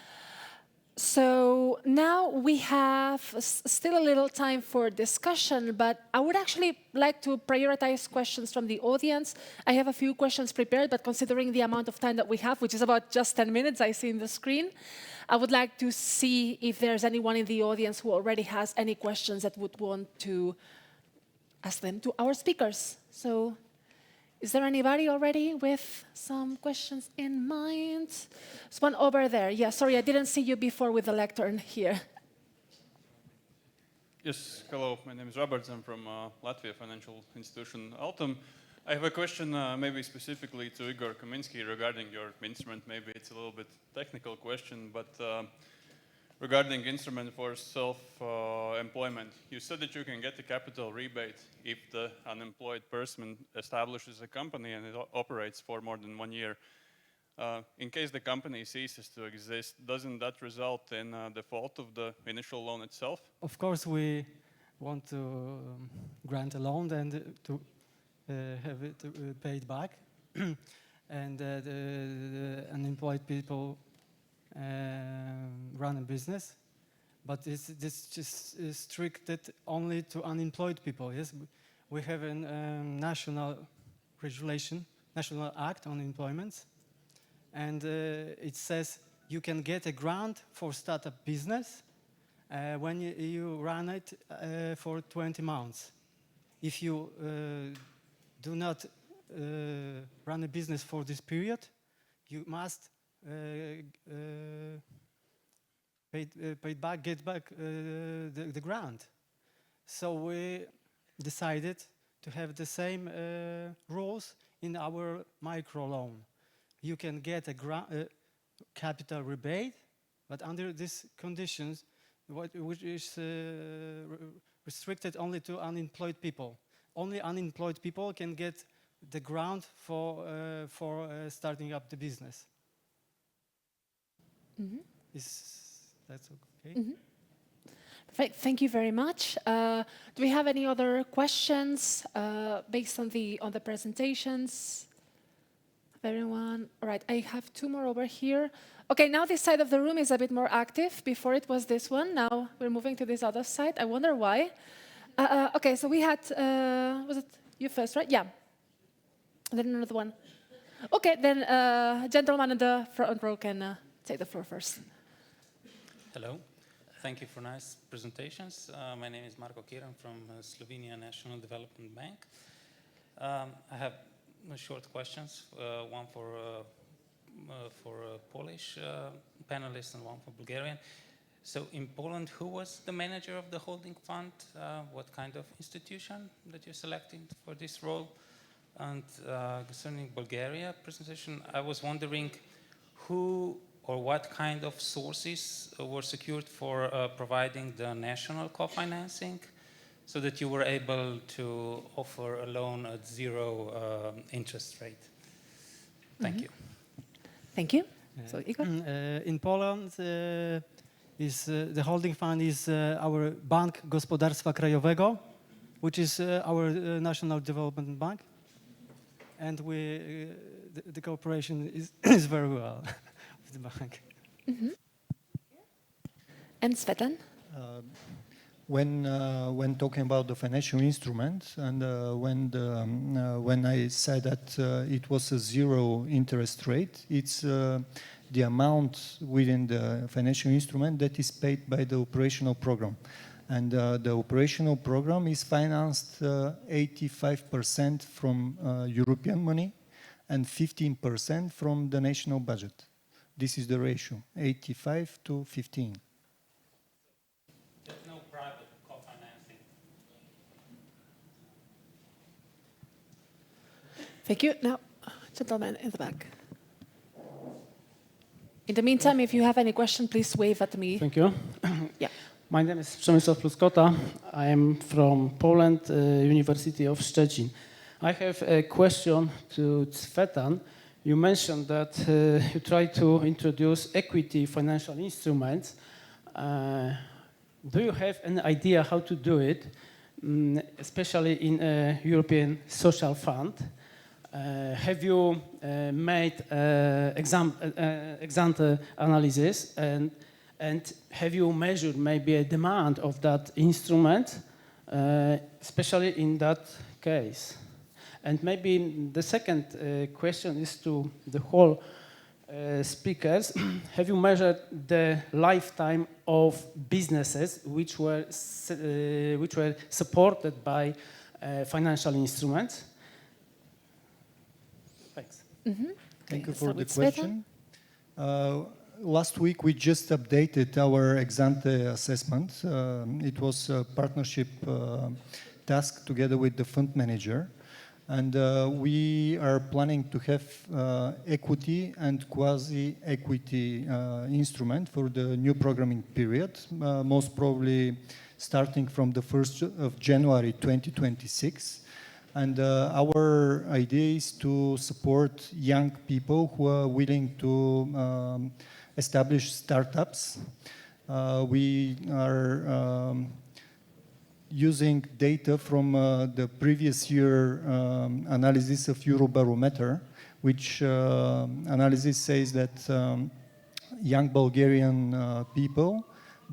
So now we have still a little time for discussion, but I would actually like to prioritize questions from the audience. I have a few questions prepared, but considering the amount of time that we have, which is about just 10 minutes, I see in the screen, I would like to see if there's anyone in the audience who already has any questions that would want to ask them to our speakers. So is there anybody already with some questions in mind? There's one over there. Yeah, sorry, I didn't see you before with the lectern here. Yes, hello, my name is Robert. I'm from Latvia financial institution Altum. I have a question maybe specifically to Igor Kaminsky regarding your instrument. Maybe it's a little bit technical question, but regarding instrument for self-employment. You said that you can get a capital rebate if the unemployed person establishes a company and it operates for more than 1 year. In case the company ceases to exist, doesn't that result in default of the initial loan itself? Of course, we want to grant a loan and to have it paid back. And the unemployed people run a business, but this just is restricted only to unemployed people. Yes, we have a national regulation, National Act on Employment, and it says you can get a grant for startup business when you run it for 20 months. If you do not run a business for this period, you must get back the grant. So we decided to have the same rules in our microloan. You can get a capital rebate, but under these conditions, which is restricted only to unemployed people. Only unemployed people can get the grant for starting up the business. Mm-hmm. Is that okay? Mm-hmm. Perfect. Thank you very much. Do we have any other questions based on the presentations? Everyone? All right, I have two more over here. Okay, now this side of the room is a bit more active. Before it was this one. Now we're moving to this other side. I wonder why. Okay, so we had, was it you first, right? Yeah. And then another one. Okay, then gentleman in the front row can take the floor first. Hello. Thank you for nice presentations. My name is Marko Kiran from Slovenia National Development Bank. I have short questions, one for Polish panelists and one for Bulgarian. So in Poland, who was the manager of the holding fund? What kind of institution that you're selecting for this role? And concerning Bulgaria presentation, I was wondering who or what kind of sources were secured for providing the national co-financing so that you were able to offer a loan at zero interest rate? Thank you. Thank you. So, Igor? In Poland, the holding fund is our Bank Gospodarstwa Krajowego, which is our national development bank. And the cooperation is very well with the bank. Mm-hmm. And Svetlana? When talking about the financial instruments and when I said that it was a zero interest rate, it's the amount within the financial instrument that is paid by the operational program. And the operational program is financed 85% from European money and 15% from the national budget. This is the ratio, 85 to 15. There's no private co-financing. Thank you. Now, gentleman in the back. In the meantime, if you have any question, please wave at me. Thank you. Yeah. My name is Przemysław Pluskota. I am from Poland, University of Szczecin. I have a question to Cvetan. You mentioned that you try to introduce equity financial instruments. Do you have an idea how to do it, especially in a European Social Fund? Have you made ex-ante analysis and have you measured maybe a demand of that instrument, especially in that case? And maybe the second question is to the whole speakers. Have you measured the lifetime of businesses which were supported by financial instruments? Thanks. Thank you for the question. Last week, we just updated our ex-ante assessment. It was a partnership task together with the fund manager. And we are planning to have equity and quasi-equity instrument for the new programming period, most probably starting from the 1st of January 2026. And our idea is to support young people who are willing to establish startups. We are using data from the previous year analysis of Eurobarometer, which analysis says that young Bulgarian people,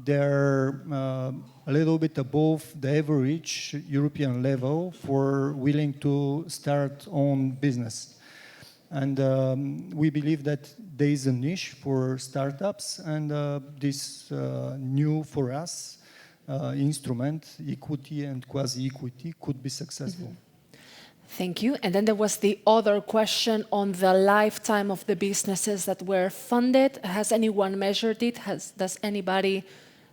they're a little bit above the average European level for willing to start own business. And we believe that there is a niche for startups, and this new for us instrument, equity and quasi-equity, could be successful. Thank you. And then there was the other question on the lifetime of the businesses that were funded. Has anyone measured it? Does anybody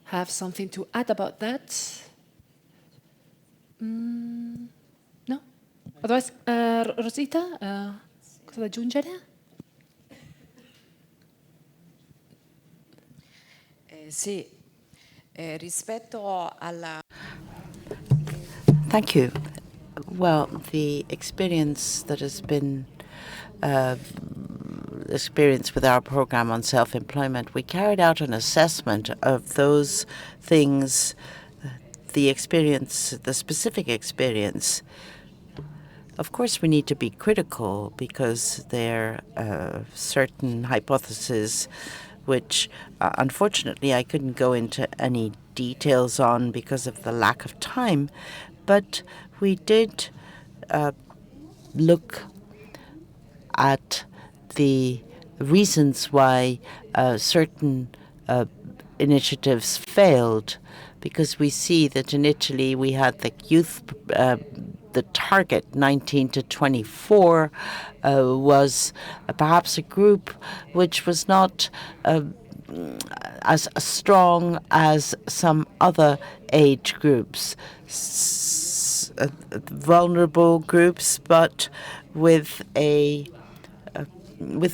have something to add about that? No? Otherwise, Rosita, cosa da aggiungere? Sì, rispetto alla... Thank you. Well, the experience that has been experienced with our program on self-employment, we carried out an assessment of those things, the experience, the specific experience. Of course, we need to be critical because there are certain hypotheses which, unfortunately, I couldn't go into any details on because of the lack of time. But we did look at the reasons why certain initiatives failed, because we see that in Italy we had the youth, the target 19 to 24 was perhaps a group which was not as strong as some other age groups, vulnerable groups, but with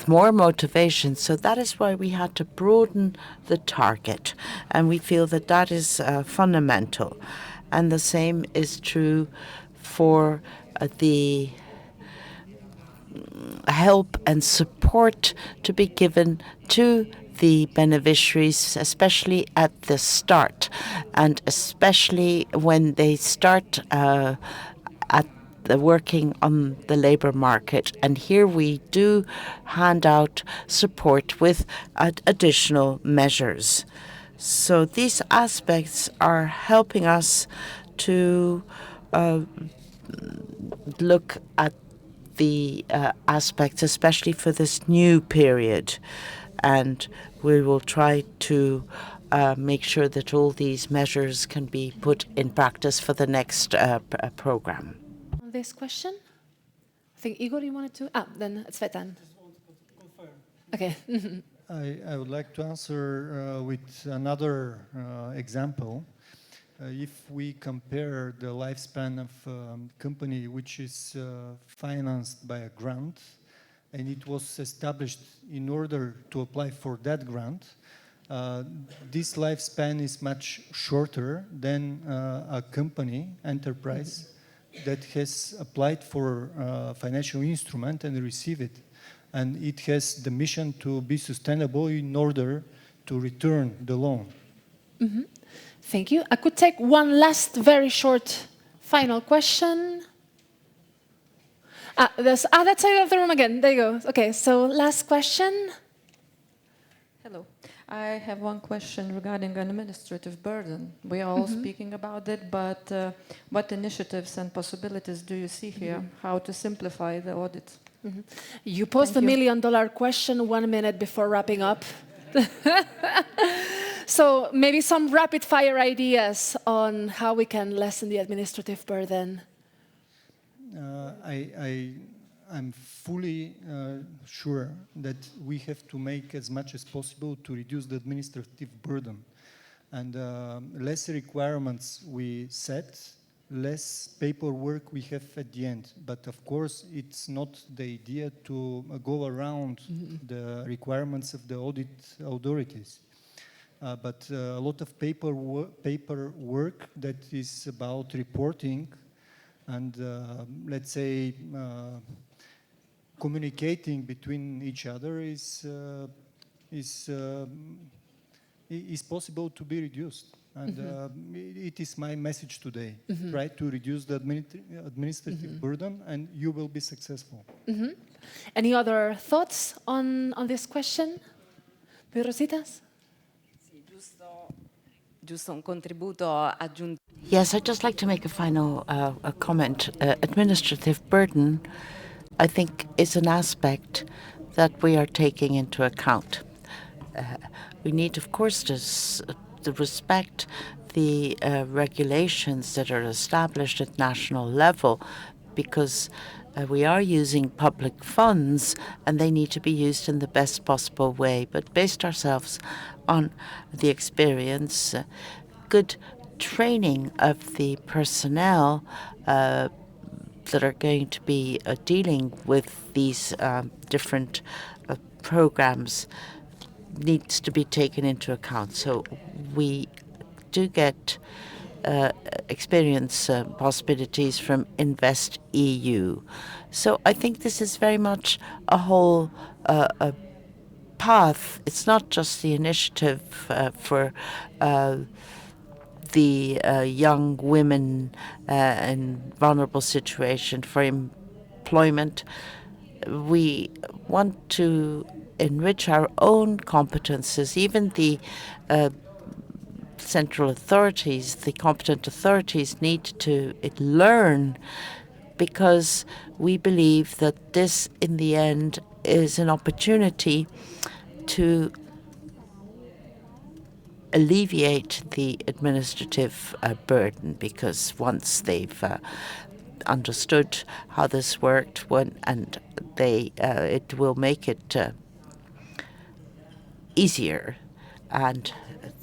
more motivation. So that is why we had to broaden the target, and we feel that that is fundamental. And the same is true for the help and support to be given to the beneficiaries, especially at the start, and especially when they start at working on the labor market. And here we do hand out support with additional measures. So these aspects are helping us to look at the aspects, especially for this new period. And we will try to make sure that all these measures can be put in practice for the next program. On this question? I think Igor, you wanted to? Then Cvetan. Okay. I would like to answer with another example. If we compare the lifespan of a company which is financed by a grant and it was established in order to apply for that grant, this lifespan is much shorter than a company, enterprise, that has applied for a financial instrument and received it. And it has the mission to be sustainable in order to return the loan. Thank you. I could take one last very short final question. That's that side of the room again. There you go. Okay, so last question. Hello. I have one question regarding an administrative burden. We are all speaking about it, but what initiatives and possibilities do you see here? How to simplify the audit? You posed the million-dollar question 1 minute before wrapping up. So maybe some rapid-fire ideas on how we can lessen the administrative burden. I'm fully sure that we have to make as much as possible to reduce the administrative burden. And less requirements we set, less paperwork we have at the end. But of course, it's not the idea to go around the requirements of the audit authorities. But a lot of paperwork that is about reporting and, let's say, communicating between each other is possible to be reduced. And it is my message today. Try to reduce the administrative burden and you will be successful. Any other thoughts on this question? Rositas? Giusto un contributo aggiuntivo. Yes, I'd just like to make a final comment. Administrative burden, I think, is an aspect that we are taking into account. We need, of course, to respect the regulations that are established at national level, because we are using public funds and they need to be used in the best possible way. But based ourselves on the experience, good training of the personnel that are going to be dealing with these different programs needs to be taken into account. So we do get experience possibilities from InvestEU. So I think this is very much a whole path. It's not just the initiative for the young women in vulnerable situation for employment. We want to enrich our own competences, even the central authorities, the competent authorities need to learn, because we believe that this, in the end, is an opportunity to alleviate the administrative burden, because once they've understood how this worked, it will make it easier, and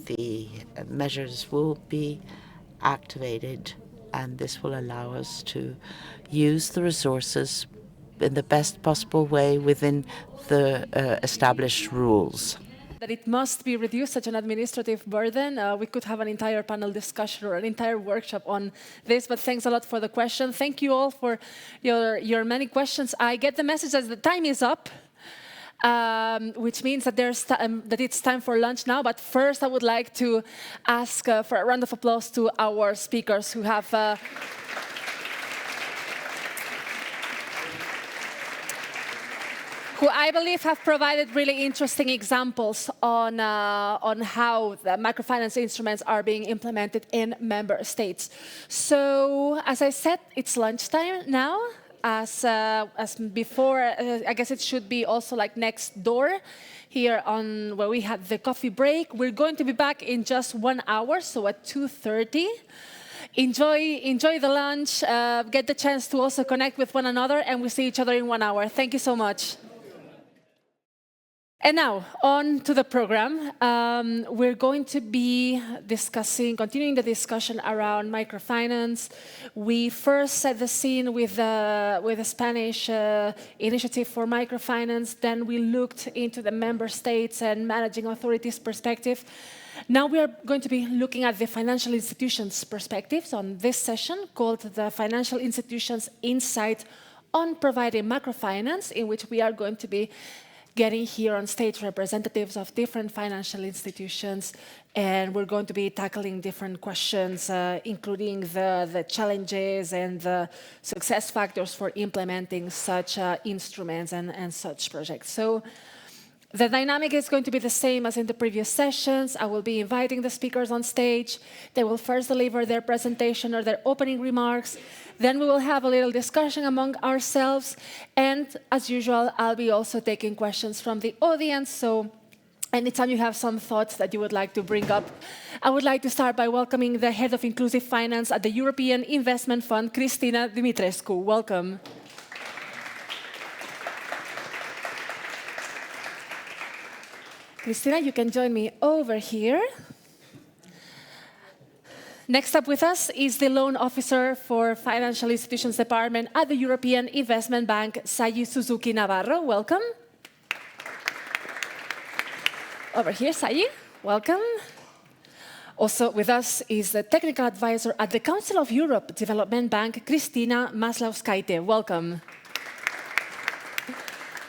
the measures will be activated, and this will allow us to use the resources in the best possible way within the established rules. That it must be reduced, such an administrative burden. We could have an entire panel discussion or an entire workshop on this, but thanks a lot for the question. Thank you all for your many questions. I get the message that the time is up, which means that that it's time for lunch now. But first, I would like to ask for a round of applause to our speakers who have who I believe have provided really interesting examples on how the microfinance instruments are being implemented in member states. So, as I said, it's lunchtime now. As before, I guess it should be also like next door here on where we had the coffee break. We're going to be back in just 1 hour, so at 2:30. Enjoy the lunch, get the chance to also connect with one another, and we see each other in 1 hour. Thank you so much. And now, on to the program. We're going to be continuing the discussion around microfinance. We first set the scene with the Spanish initiative for microfinance. Then we looked into the member states and managing authorities' perspective. Now we are going to be looking at the financial institutions' perspectives on this session called the Financial Institutions Insight on Providing Macrofinance, in which we are going to be getting here on stage representatives of different financial institutions, and we're going to be tackling different questions, including the challenges and the success factors for implementing such instruments and such projects. So the dynamic is going to be the same as in the previous sessions. I will be inviting the speakers on stage. They will first deliver their presentation or their opening remarks. Then we will have a little discussion among ourselves. And as usual, I'll be also taking questions from the audience. So anytime you have some thoughts that you would like to bring up, I would like to start by welcoming the Head of Inclusive Finance at the European Investment Fund, Cristina Dumitrescu. Welcome. Cristina, you can join me over here. Next up with us is the Loan Officer for Financial Institutions Department at the European Investment Bank, Sayi Suzuki Navarro. Welcome. Over here, Sayi. Welcome. Also with us is the Technical Advisor at the Council of Europe Development Bank, Kristina Maslauskaite. Welcome.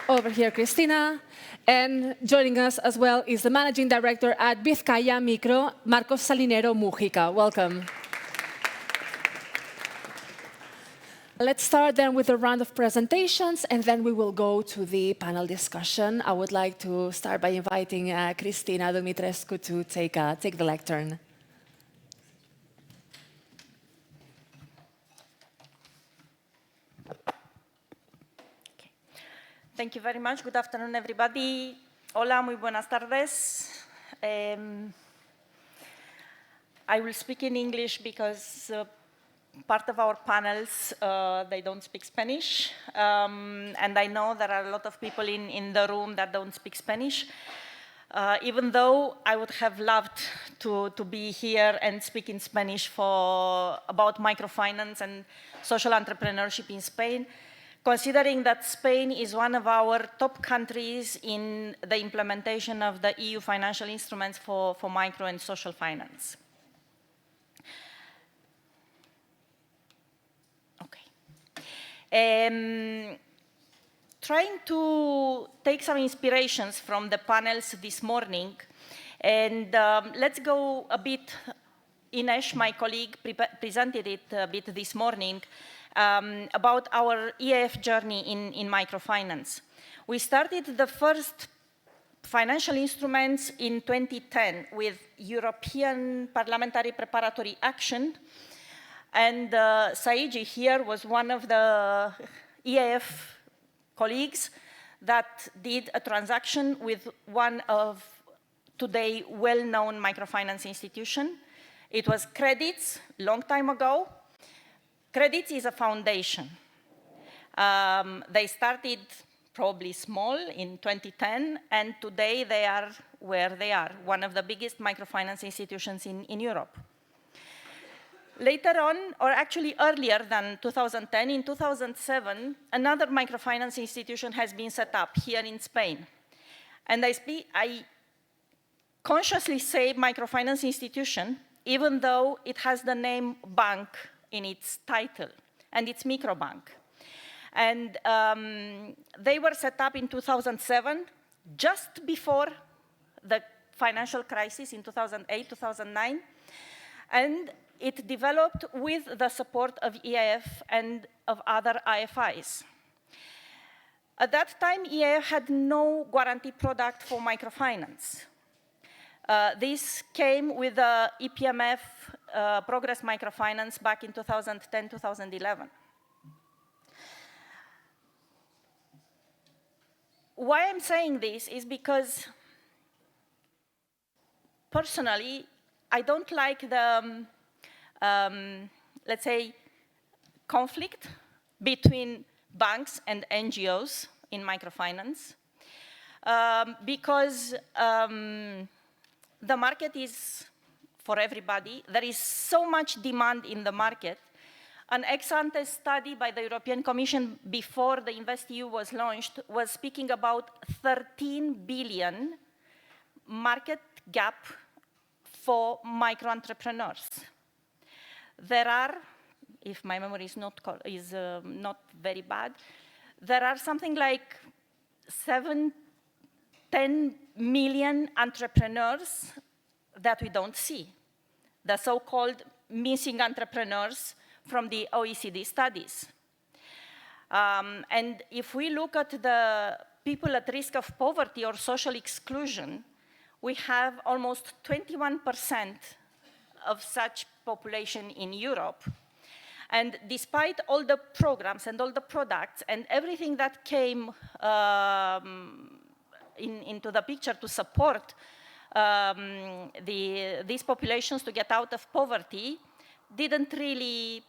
Over here, Kristina. And joining us as well is the Managing Director at Vizcaya Micro, Marcos Salinero Mujica. Welcome. Let's start then with a round of presentations, and then we will go to the panel discussion. I would like to start by inviting Cristina Dumitrescu to take the lectern. Thank you very much. Good afternoon, everybody. Hola, muy buenas tardes. I will speak in English because part of our panels, they don't speak Spanish. And I know there are a lot of people in the room that don't speak Spanish. Even though I would have loved to be here and speak in Spanish about microfinance and social entrepreneurship in Spain, considering that Spain is one of our top countries in the implementation of the EU financial instruments for micro and social finance. Okay. Trying to take some inspirations from the panels this morning, and let's go a bit. Ines, my colleague, presented it a bit this morning, about our EAF journey in microfinance. We started the first financial instruments in 2010 with European Parliamentary Preparatory Action, and Saiji here was one of the EAF colleagues that did a transaction with one of today well-known microfinance institution. It was Credits, long time ago. Credits is a foundation. They started probably small in 2010, and today they are where they are, one of the biggest microfinance institutions in Europe. Later on, or actually earlier than 2010, in 2007, another microfinance institution has been set up here in Spain. And I consciously say microfinance institution, even though it has the name bank in its title, and it's Microbank. And they were set up in 2007, just before the financial crisis in 2008, 2009, and it developed with the support of EIF and of other IFIs. At that time, EIF had no guarantee product for microfinance. This came with the EPMF Progress Microfinance back in 2010, 2011. Why I'm saying this is because, personally, I don't like the, let's say, conflict between banks and NGOs in microfinance. because the market is for everybody. There is so much demand in the market. An ex-ante study by the European Commission before the InvestEU was launched was speaking about 13 billion market gap for micro-entrepreneurs. There are, if my memory is not very bad, there are something like 10 million entrepreneurs that we don't see, the so-called missing entrepreneurs from the OECD studies. And if we look at the people at risk of poverty or social exclusion, we have almost 21% of such population in Europe. And despite all the programs and all the products and everything that came into the picture to support these populations to get out of poverty, didn't really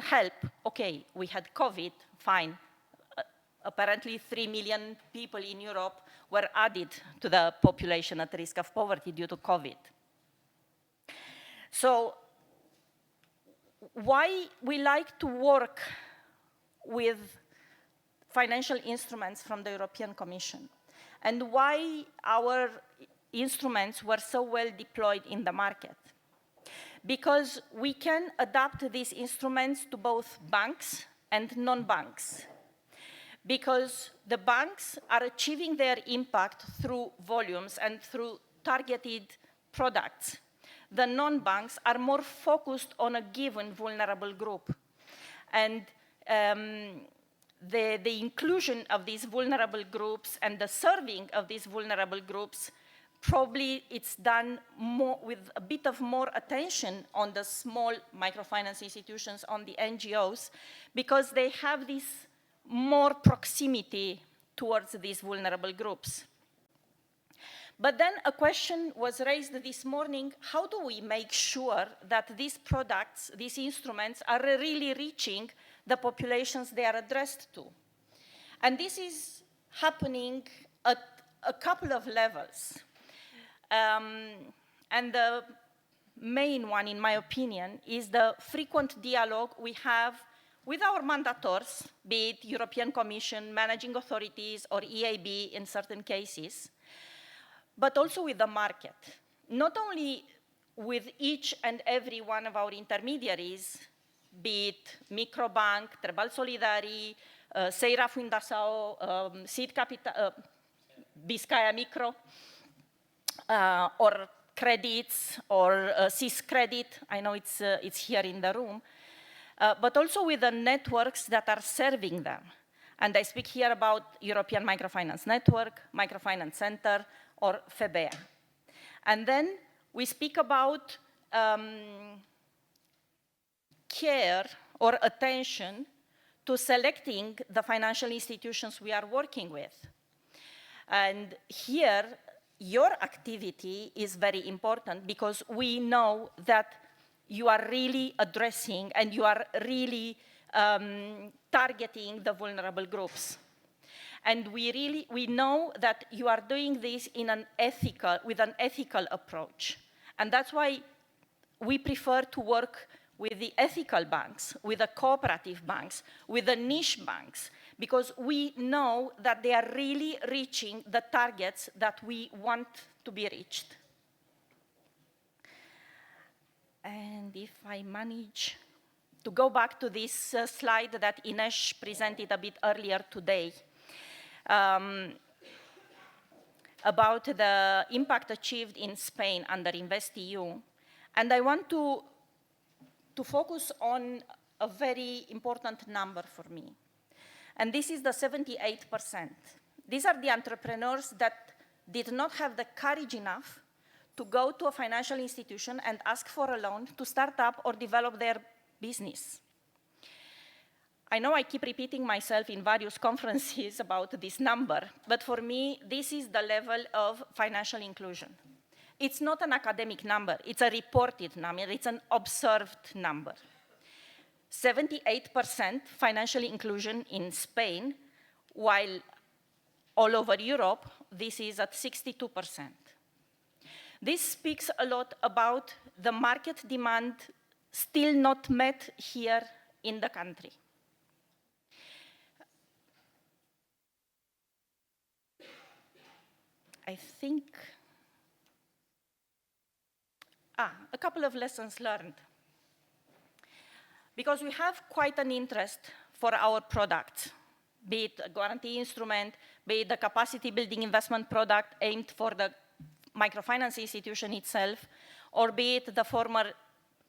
help. Okay, we had COVID, fine. Apparently 3 million people in Europe were added to the population at risk of poverty due to COVID. So why we like to work with financial instruments from the European Commission, and why our instruments were so well deployed in the market? Because we can adapt these instruments to both banks and non-banks. Because the banks are achieving their impact through volumes and through targeted products. The non-banks are more focused on a given vulnerable group. And the inclusion of these vulnerable groups and the serving of these vulnerable groups, probably it's done more with a bit of more attention on the small microfinance institutions, on the NGOs, because they have this more proximity towards these vulnerable groups. But then a question was raised this morning: how do we make sure that these products, these instruments, are really reaching the populations they are addressed to? And this is happening at a couple of levels. And the main one, in my opinion, is the frequent dialogue we have with our mandators, be it European Commission, managing authorities, or EIB in certain cases, but also with the market. Not only with each and every one of our intermediaries, be it Microbank, Trebal Solidari, Seira Fundação, Seed Capital, Biscaya Micro, or Credits, or CIS Credit, I know it's here in the room, but also with the networks that are serving them. And I speak here about European Microfinance Network, Microfinance Center, or FEBEA. And then we speak about care or attention to selecting the financial institutions we are working with. And here, your activity is very important, because we know that you are really addressing and you are really targeting the vulnerable groups. And we know that you are doing this with an ethical approach. And that's why we prefer to work with the ethical banks, with the cooperative banks, with the niche banks, because we know that they are really reaching the targets that we want to be reached. And if I manage to go back to this slide that Ines presented a bit earlier today, about the impact achieved in Spain under InvestEU. And I want to focus on a very important number for me. And this is the 78%. These are the entrepreneurs that did not have the courage enough to go to a financial institution and ask for a loan to start up or develop their business. I know I keep repeating myself in various conferences about this number, but for me, this is the level of financial inclusion. It's not an academic number, it's a reported number, it's an observed number. 78% financial inclusion in Spain, while all over Europe, this is at 62%. This speaks a lot about the market demand still not met here in the country. I think, a couple of lessons learned. Because we have quite an interest for our product, be it a guarantee instrument, be it the capacity building investment product aimed for the microfinance institution itself, or be it the former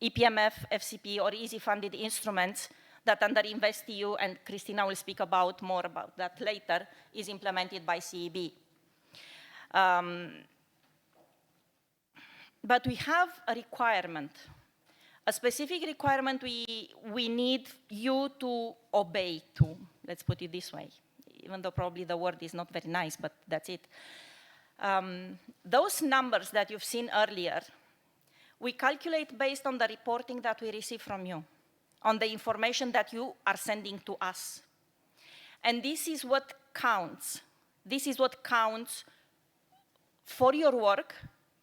EPMF, FCP, or easy funded instruments that under InvestEU, and Christina will speak more about that later, is implemented by CEB. But we have a requirement, a specific requirement we need you to obey to, let's put it this way, even though probably the word is not very nice, but that's it. Those numbers that you've seen earlier, we calculate based on the reporting that we receive from you, on the information that you are sending to us. And this is what counts. This is what counts for your work,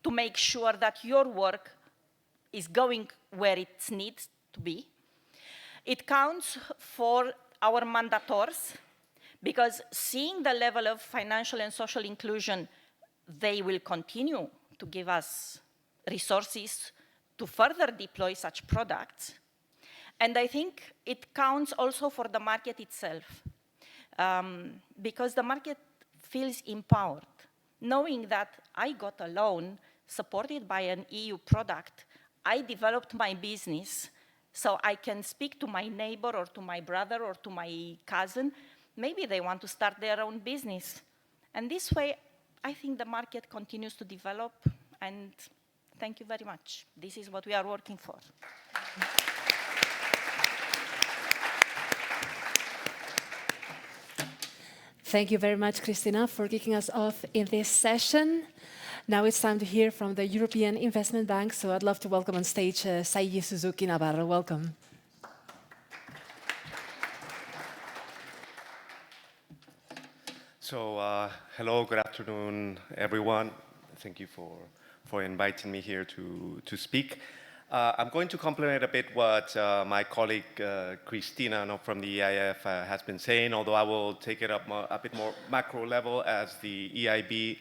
to make sure that your work is going where it needs to be. It counts for our mandators, because seeing the level of financial and social inclusion, they will continue to give us resources to further deploy such products. And I think it counts also for the market itself, because the market feels empowered, knowing that I got a loan supported by an EU product. I developed my business, so I can speak to my neighbor or to my brother or to my cousin. Maybe they want to start their own business. And this way, I think the market continues to develop, and thank you very much. This is what we are working for. Thank you very much, Christina, for kicking us off in this session. Now it's time to hear from the European Investment Bank, so I'd love to welcome on stage Saiji Suzuki Navarro. Welcome. So, hello, good afternoon, everyone. Thank you for inviting me here to speak. I'm going to complement a bit what my colleague Christina from the EIF has been saying, although I will take it up a bit more macro level, as the EIB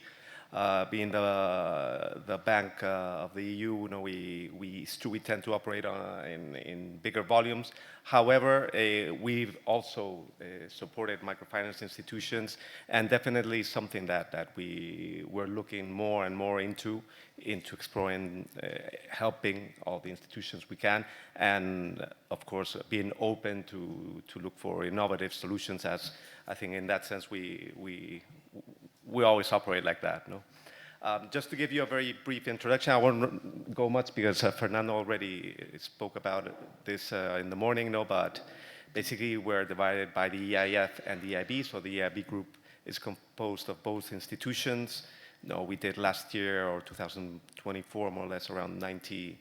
being the bank of the EU, we tend to operate in bigger volumes. However, we've also supported microfinance institutions, and definitely something that we're looking more and more into exploring, helping all the institutions we can, and of course being open to look for innovative solutions, as I think in that sense we always operate like that. No? Just to give you a very brief introduction, I won't go much because Fernando already spoke about this in the morning, but basically we're divided by the EIF and the EIB, so the EIB group is composed of both institutions. We did last year, or 2024, more or less around 90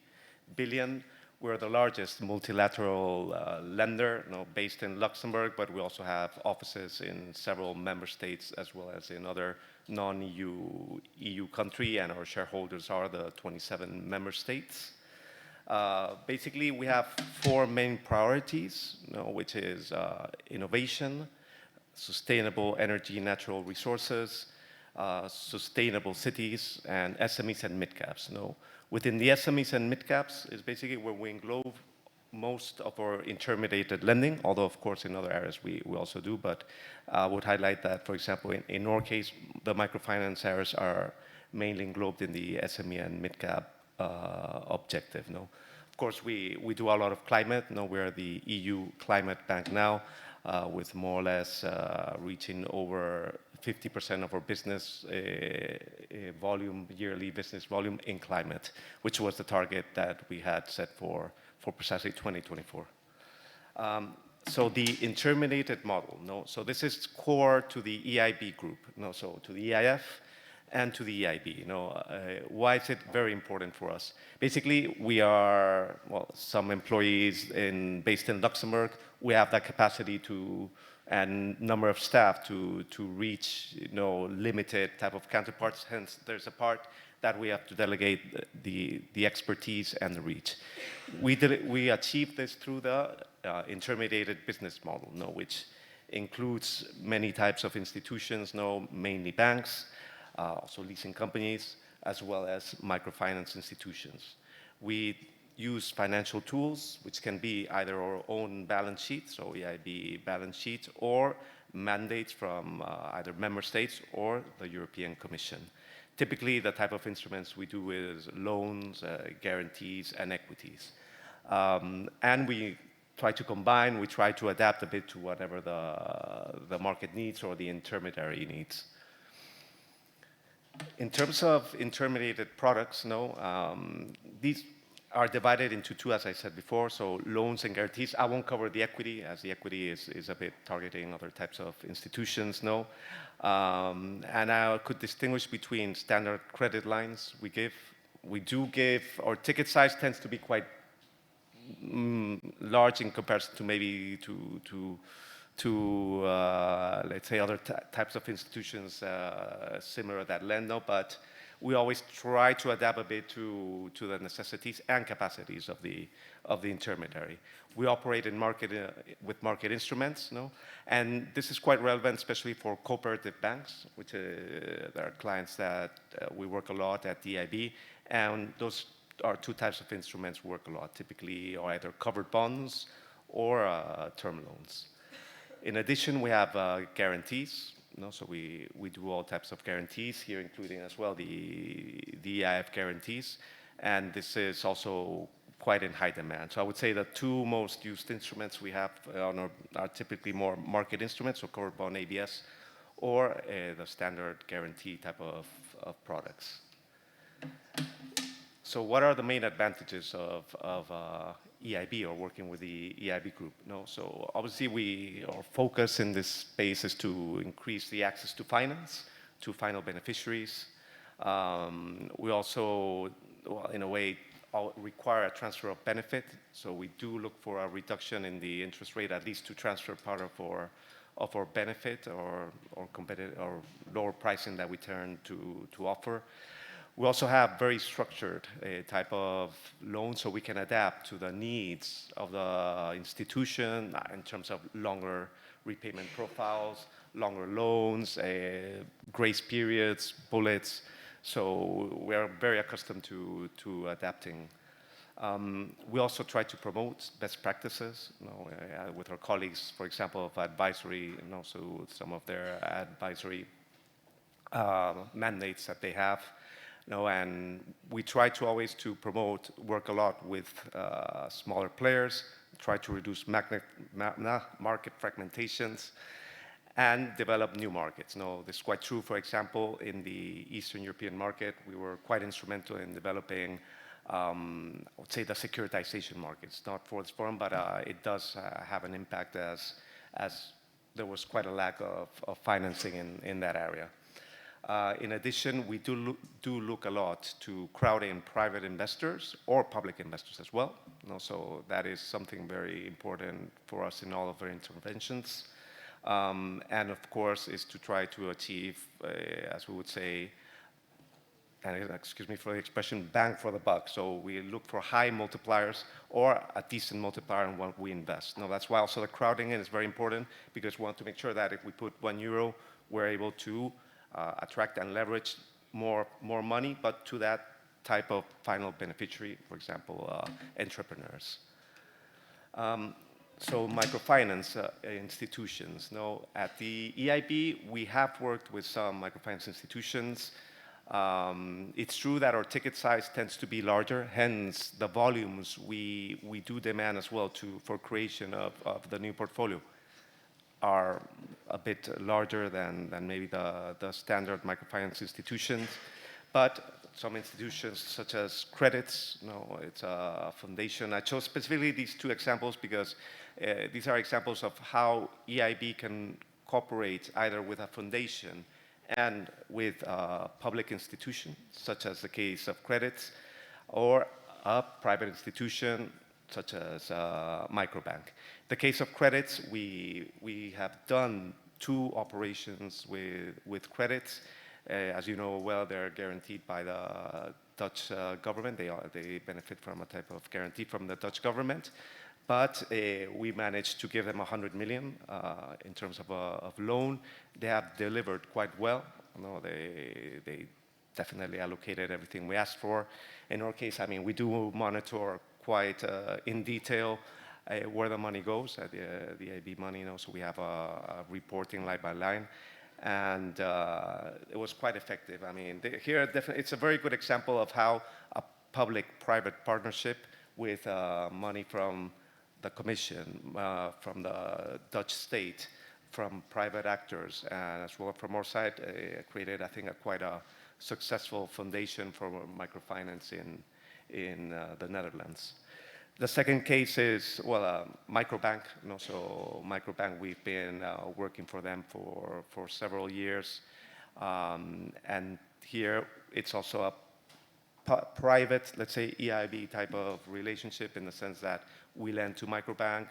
billion. We're the largest multilateral lender, based in Luxembourg, but we also have offices in several member states as well as in other non-EU country, and our shareholders are the 27 member states. Basically, we have four main priorities, which is innovation, sustainable energy, natural resources, sustainable cities, and SMEs and mid-caps. Within the SMEs and mid-caps is basically where we englobe most of our intermediated lending, although of course in other areas we also do, but I would highlight that, for example, in our case, the microfinance areas are mainly englobed in the SME and mid-cap objective. Of course, we do a lot of climate. We're the EU climate bank now, with more or less reaching over 50% of our business volume, yearly business volume in climate, which was the target that we had set for precisely 2024. So the intermediated model, so this is core to the EIB group, so to the EIF and to the EIB. Why is it very important for us? Basically, we are, some employees based in Luxembourg. We have that capacity to and number of staff to reach limited type of counterparts. Hence, there's a part that we have to delegate the expertise and the reach. We achieved this through the intermediated business model, which includes many types of institutions, mainly banks, also leasing companies, as well as microfinance institutions. We use financial tools, which can be either our own balance sheet, so EIB balance sheet, or mandates from either member states or the European Commission. Typically, the type of instruments we do is loans, guarantees, and equities. And we try to combine, we try to adapt a bit to whatever the market needs or the intermediary needs. In terms of intermediated products, these are divided into two, as I said before, so loans and guarantees. I won't cover the equity, as the equity is a bit targeting other types of institutions, and I could distinguish between standard credit lines we give. We do give, our ticket size tends to be quite large in comparison to maybe let's say other types of institutions similar that lend, but we always try to adapt a bit to the necessities and capacities of the intermediary. We operate in with market instruments, and this is quite relevant, especially for cooperative banks, which there are clients that we work a lot at EIB, and those are two types of instruments we work a lot, typically or either covered bonds or term loans. In addition, we have guarantees. So we do all types of guarantees here, including as well the EIF guarantees, and this is also quite in high demand. So I would say the two most used instruments we have are typically more market instruments, so covered bond ABS, or the standard guarantee type of products. So what are the main advantages of EIB or working with the EIB group? So obviously our focus in this space is to increase the access to finance to final beneficiaries. We also, in a way, require a transfer of benefit. So we do look for a reduction in the interest rate, at least to transfer part of our benefit or competitive or lower pricing that we turn to offer. We also have very structured type of loans, so we can adapt to the needs of the institution in terms of longer repayment profiles, longer loans, grace periods, bullets. So we are very accustomed to adapting. We also try to promote best practices with our colleagues, for example, of advisory, and also some of their advisory mandates that they have. And we try to always work a lot with smaller players, try to reduce market fragmentations, and develop new markets. This is quite true, for example, in the Eastern European market. We were quite instrumental in developing, I would say, the securitization markets, not for this forum, but it does have an impact as there was quite a lack of financing in that area. In addition, we do look a lot to crowd in private investors or public investors as well. So that is something very important for us in all of our interventions. And of course, is to try to achieve, as we would say, and excuse me for the expression, bang for the buck. So we look for high multipliers or a decent multiplier in what we invest. That's why also the crowding in is very important, because we want to make sure that if we put €1, we're able to attract and leverage more money, but to that type of final beneficiary, for example, entrepreneurs. So microfinance institutions. At the EIB, we have worked with some microfinance institutions. It's true that our ticket size tends to be larger, hence the volumes we do demand as well for creation of the new portfolio are a bit larger than maybe the standard microfinance institutions. But some institutions, such as credits, it's a foundation. I chose specifically these two examples because these are examples of how EIB can cooperate either with a foundation and with a public institution, such as the case of credits, or a private institution, such as microbank. The case of credits, we have done 2 operations with credits. As you know well, they're guaranteed by the Dutch government. They benefit from a type of guarantee from the Dutch government. But we managed to give them 100 million in terms of loan. They have delivered quite well. They definitely allocated everything we asked for. In our case, I mean, we do monitor quite in detail where the money goes, the EIB money, so we have a reporting line by line. And it was quite effective. I mean, here definitely, it's a very good example of how a public-private partnership with money from the Commission, from the Dutch state, from private actors, and as well from our side, created, I think, quite a successful foundation for microfinance in the Netherlands. The second case is, well, microbank. So microbank, we've been working for them for several years. And here, it's also a private, let's say, EIB type of relationship in the sense that we lend to microbank.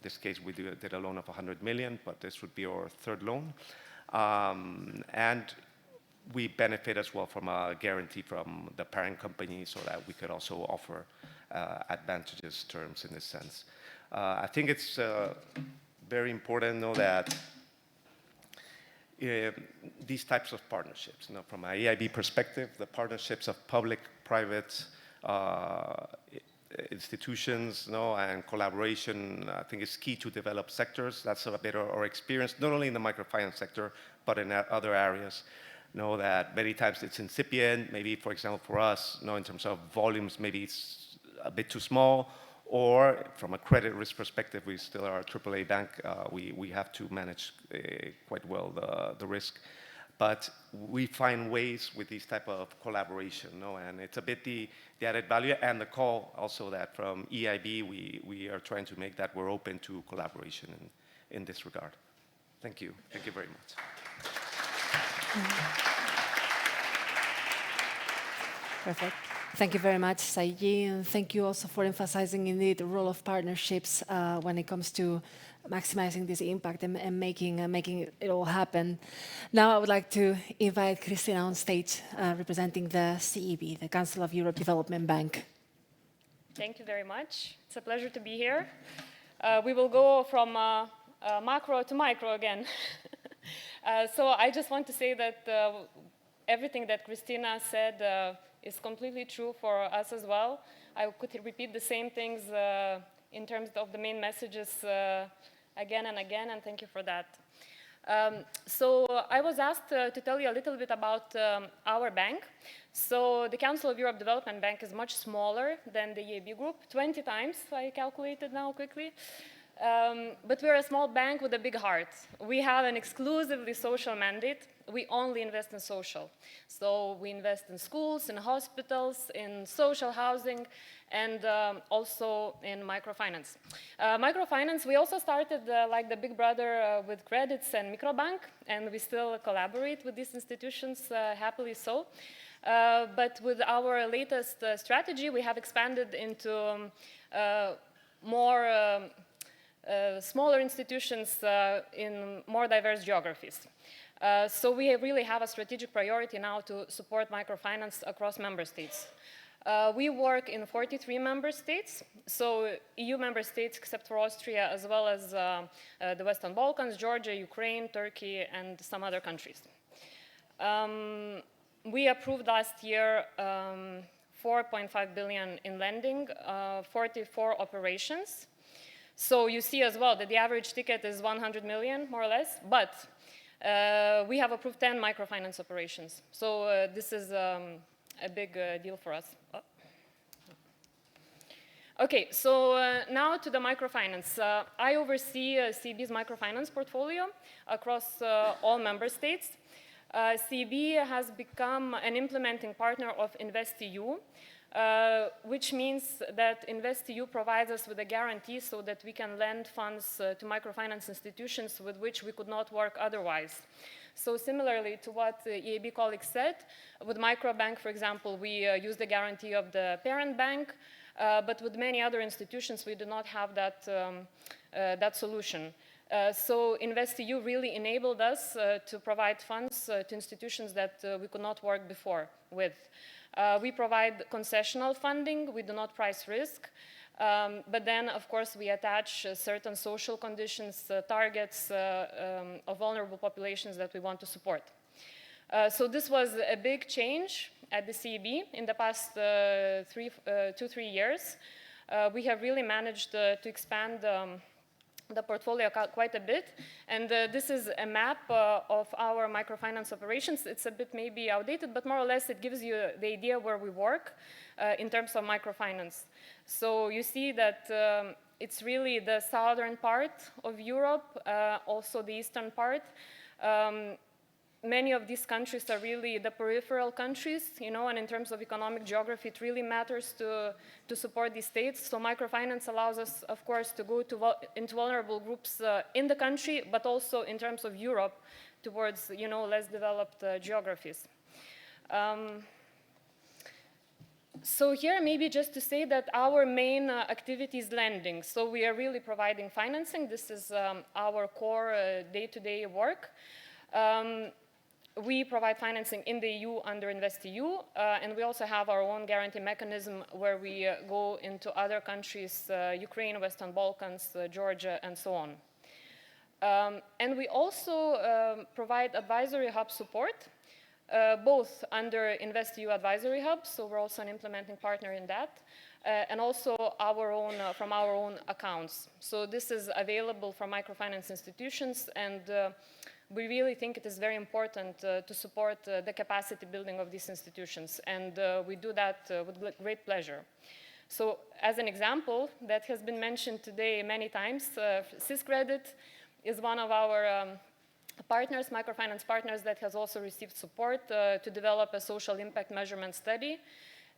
This case, we did a loan of 100 million, but this would be our 3rd loan. And we benefit as well from a guarantee from the parent company so that we could also offer advantageous terms in this sense. I think it's very important to know that these types of partnerships, from an EIB perspective, the partnerships of public-private institutions, and collaboration, I think is key to develop sectors. That's a bit of our experience, not only in the microfinance sector, but in other areas. Know that many times it's incipient, maybe, for example, for us, in terms of volumes, maybe it's a bit too small, or from a credit risk perspective, we still are a AAA bank. We have to manage quite well the risk. But we find ways with these type of collaboration, and it's a bit the added value and the call also that from EIB, we are trying to make that we're open to collaboration in this regard. Thank you. Thank you very much. Perfect. Thank you very much, Saiji, and thank you also for emphasizing indeed the role of partnerships when it comes to maximizing this impact and making it all happen. Now I would like to invite Christina on stage, representing the CEB, the Council of Europe Development Bank. Thank you very much. It's a pleasure to be here. We will go from macro to micro again. So I just want to say that everything that Christina said is completely true for us as well. I could repeat the same things in terms of the main messages again and again, and thank you for that. So I was asked to tell you a little bit about our bank. So the Council of Europe Development Bank is much smaller than the EIB group, 20 times, I calculated now quickly. But we're a small bank with a big heart. We have an exclusively social mandate. We only invest in social. So we invest in schools, in hospitals, in social housing, and also in microfinance. Microfinance, we also started like the big brother with credits and microbank, and we still collaborate with these institutions, happily so. But with our latest strategy, we have expanded into more smaller institutions in more diverse geographies. So we really have a strategic priority now to support microfinance across member states. We work in 43 member states, so EU member states except for Austria, as well as the Western Balkans, Georgia, Ukraine, Turkey, and some other countries. We approved last year 4.5 billion in lending, 44 operations. So you see as well that the average ticket is 100 million, more or less, but we have approved 10 microfinance operations. So this is a big deal for us. Okay, so now to the microfinance. I oversee CEB's microfinance portfolio across all member states. CEB has become an implementing partner of InvestEU, which means that InvestEU provides us with a guarantee so that we can lend funds to microfinance institutions with which we could not work otherwise. So similarly to what the EIB colleague said, with microbank, for example, we use the guarantee of the parent bank, but with many other institutions, we do not have that, that solution. So InvestEU really enabled us to provide funds to institutions that we could not work before with. We provide concessional funding, we do not price risk, but then of course we attach certain social conditions, targets of vulnerable populations that we want to support. So this was a big change at the CEB in the past 2-3 years. We have really managed to expand the portfolio quite a bit, and this is a map of our microfinance operations. It's a bit maybe outdated, but more or less it gives you the idea where we work in terms of microfinance. So you see that it's really the southern part of Europe, also the eastern part. Many of these countries are really the peripheral countries, you know, and in terms of economic geography, it really matters to support these states. So microfinance allows us, of course, to go into vulnerable groups in the country, but also in terms of Europe towards, you know, less developed geographies. So here, maybe just to say that our main activity is lending. So we are really providing financing. This is our core day-to-day work. We provide financing in the EU under InvestEU, and we also have our own guarantee mechanism where we go into other countries, Ukraine, Western Balkans, Georgia, and so on. And we also provide advisory hub support, both under InvestEU Advisory Hub, so we're also an implementing partner in that, and also our own, from our own accounts. So this is available for microfinance institutions, and we really think it is very important to support the capacity building of these institutions, and we do that with great pleasure. So as an example that has been mentioned today many times, Syscredit is one of our partners, microfinance partners, that has also received support to develop a social impact measurement study.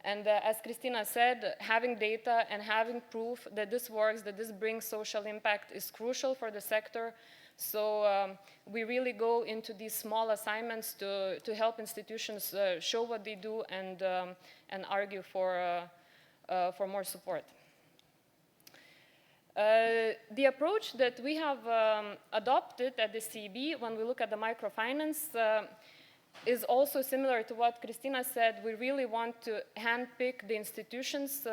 And as Christina said, having data and having proof that this works, that this brings social impact is crucial for the sector. So we really go into these small assignments to help institutions show what they do and argue for more support. The approach that we have adopted at the CEB when we look at the microfinance is also similar to what Christina said. We really want to handpick the institutions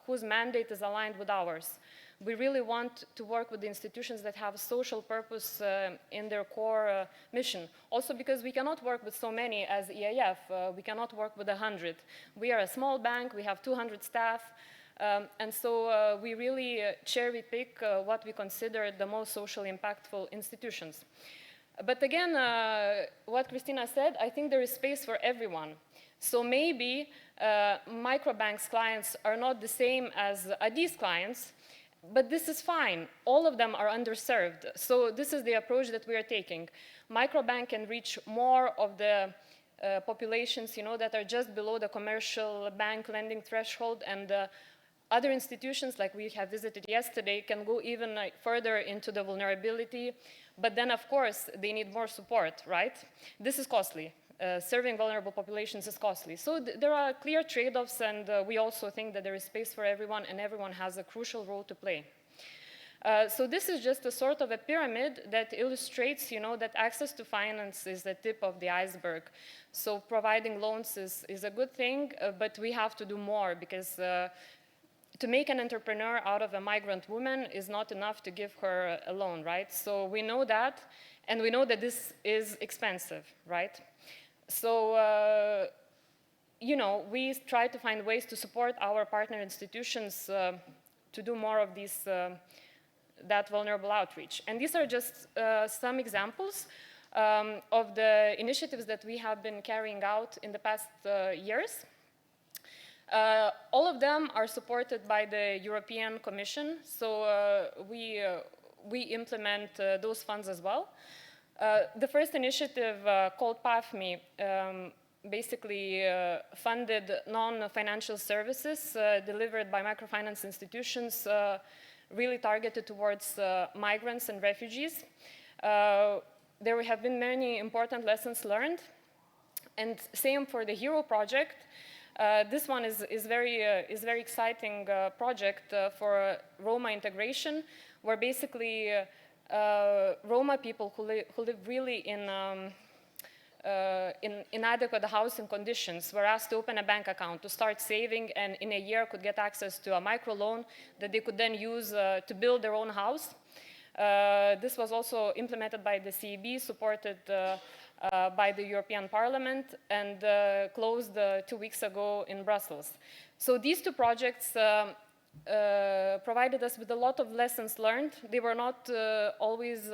whose mandate is aligned with ours. We really want to work with the institutions that have social purpose in their core mission. Also because we cannot work with so many as EIF. We cannot work with 100. We are a small bank. We have 200 staff. And so we really cherry pick what we consider the most socially impactful institutions. But again, what Christina said, I think there is space for everyone. So maybe microbanks clients are not the same as these clients, but this is fine. All of them are underserved. So this is the approach that we are taking. Microbank can reach more of the populations, you know, that are just below the commercial bank lending threshold, and other institutions, like we have visited yesterday, can go even further into the vulnerability. But then, of course, they need more support, right? This is costly. Serving vulnerable populations is costly. So there are clear trade-offs, and we also think that there is space for everyone, and everyone has a crucial role to play. So this is just a sort of a pyramid that illustrates, you know, that access to finance is the tip of the iceberg. So providing loans is a good thing, but we have to do more, because to make an entrepreneur out of a migrant woman is not enough to give her a loan, right? So we know that, and we know that this is expensive, right? So, you know, we try to find ways to support our partner institutions to do more of these, that vulnerable outreach. And these are just some examples of the initiatives that we have been carrying out in the past years. All of them are supported by the European Commission, so we implement those funds as well. The first initiative, called PAFMI, basically funded non-financial services delivered by microfinance institutions really targeted towards migrants and refugees. there have been many important lessons learned. And same for the HERO project. This one is very exciting project for Roma integration, where basically Roma people who live really in inadequate housing conditions were asked to open a bank account, to start saving, and in a year could get access to a microloan that they could then use to build their own house. This was also implemented by the CEB, supported by the European Parliament, and closed 2 weeks ago in Brussels. So these two projects provided us with a lot of lessons learned. They were not always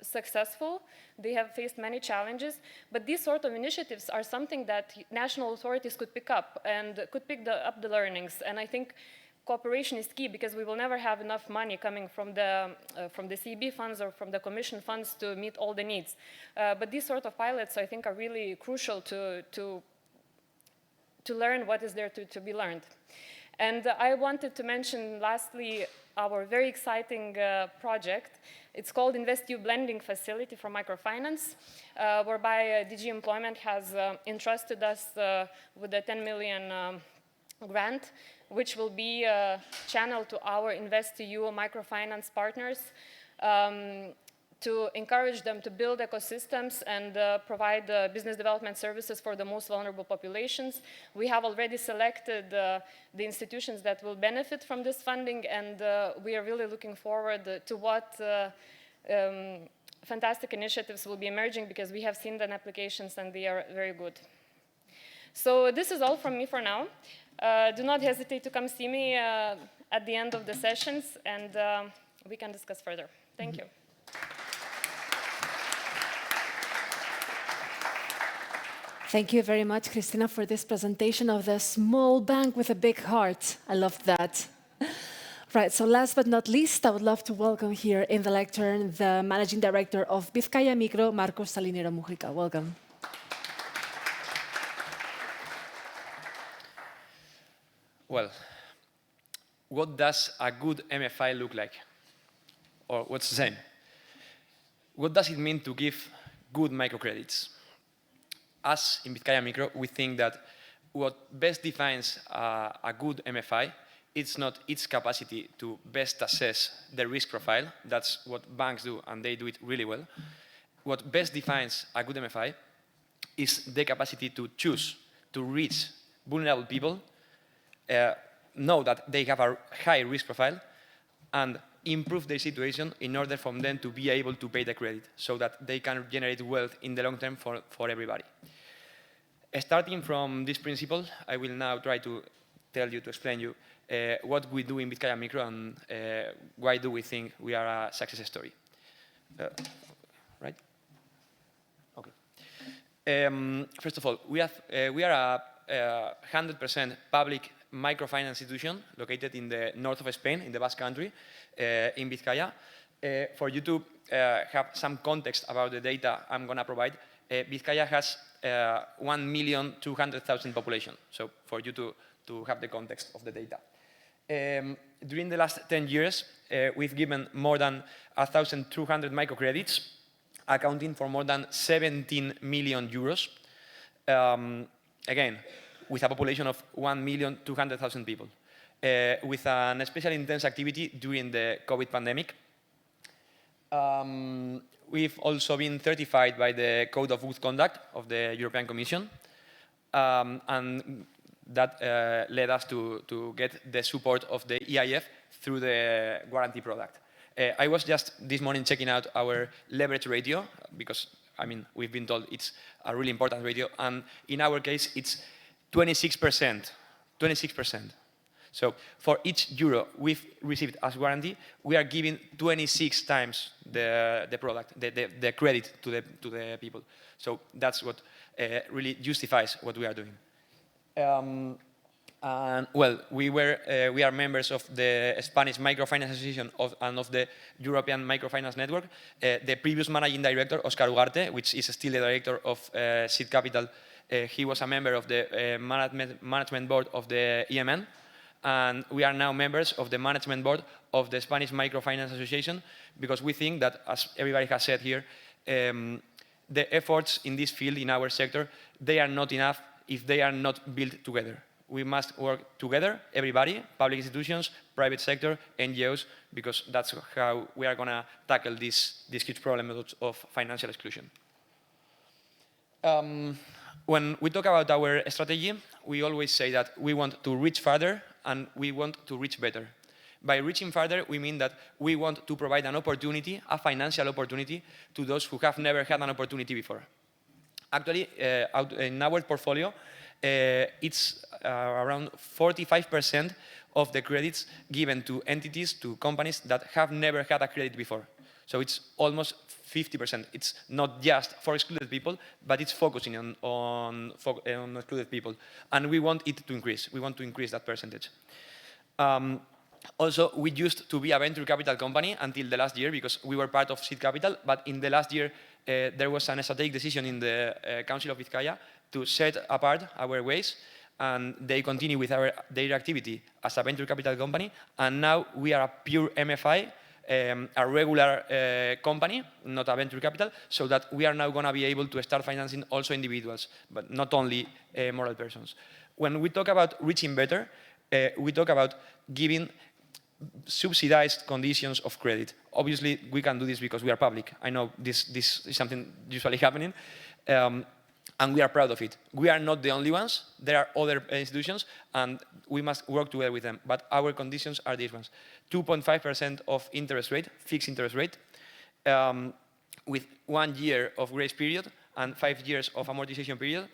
successful. They have faced many challenges, but these sort of initiatives are something that national authorities could pick up and could pick up the learnings. And I think cooperation is key, because we will never have enough money coming from the CEB funds or from the Commission funds to meet all the needs. But these sort of pilots, I think, are really crucial to learn what is there to be learned. And I wanted to mention, lastly, our very exciting project. It's called InvestEU Blending Facility for Microfinance, whereby DG Employment has entrusted us with a 10 million grant, which will be channeled to our InvestEU microfinance partners to encourage them to build ecosystems and provide business development services for the most vulnerable populations. We have already selected the institutions that will benefit from this funding, and we are really looking forward to what fantastic initiatives will be emerging, because we have seen the applications and they are very good. So this is all from me for now. Do not hesitate to come see me at the end of the sessions, and we can discuss further. Thank you. Thank you very much, Christina, for this presentation of the small bank with a big heart. I love that. Right, so last but not least, I would love to welcome here in the lectern the Managing Director of Bizkaia Micro, Marcos Salinero Mujica. Welcome. Well, what does a good MFI look like? Or what's the same? What does it mean to give good microcredits? Us in Bizkaia Micro, we think that what best defines a good MFI, it's not its capacity to best assess the risk profile. That's what banks do, and they do it really well. What best defines a good MFI is the capacity to choose, to reach vulnerable people, know that they have a high risk profile, and improve their situation in order for them to be able to pay the credit, so that they can generate wealth in the long term for everybody. Starting from this principle, I will now try to explain you what we do in Bizkaia Micro and why do we think we are a success story. Right? Okay. First of all, we are a 100% public microfinance institution located in the north of Spain, in the Basque Country, in Bizkaia. For you to have some context about the data I'm going to provide, Bizkaia has 1,200,000 population. So for you to have the context of the data. During the last 10 years, we've given more than 1,200 microcredits, accounting for more than 17 million euros. Again, with a population of 1,200,000 people, with an especially intense activity during the COVID pandemic. We've also been certified by the Code of Good Conduct of the European Commission, and that led us to get the support of the EIF through the guarantee product. I was just this morning checking out our leverage ratio, because, I mean, we've been told it's a really important ratio, and in our case, it's 26%. 26%. So for each euro we've received as guarantee, we are giving 26 times the product, the credit to the people. So that's what really justifies what we are doing. And well, we are members of the Spanish Microfinance Association and of the European Microfinance Network. The previous managing director, Oscar Ugarte, which is still the director of Seed Capital, he was a member of the management board of the EMN. And we are now members of the management board of the Spanish Microfinance Association, because we think that, as everybody has said here, the efforts in this field, in our sector, they are not enough if they are not built together. We must work together, everybody, public institutions, private sector, NGOs, because that's how we are going to tackle this huge problem of financial exclusion. When we talk about our strategy, we always say that we want to reach farther and we want to reach better. By reaching farther, we mean that we want to provide an opportunity, a financial opportunity, to those who have never had an opportunity before. Actually, in our portfolio, it's around 45% of the credits given to entities, to companies that have never had a credit before. So it's almost 50%. It's not just for excluded people, but it's focusing on excluded people. And we want it to increase. We want to increase that percentage. Also, we used to be a venture capital company until the last year because we were part of seed capital. But in the last year, there was a strategic decision in the Council of Vizcaya to set apart our ways. And they continue with their activity as a venture capital company. And now we are a pure MFI, a regular company, not a venture capital, so that we are now going to be able to start financing also individuals, but not only moral persons. When we talk about reaching better, we talk about giving subsidized conditions of credit. Obviously, we can do this because we are public. I know this is something usually happening, and we are proud of it. We are not the only ones. There are other institutions, and we must work together with them. But our conditions are these ones. 2.5% of interest rate, fixed interest rate, with 1 year of grace period and 5 years of amortization period,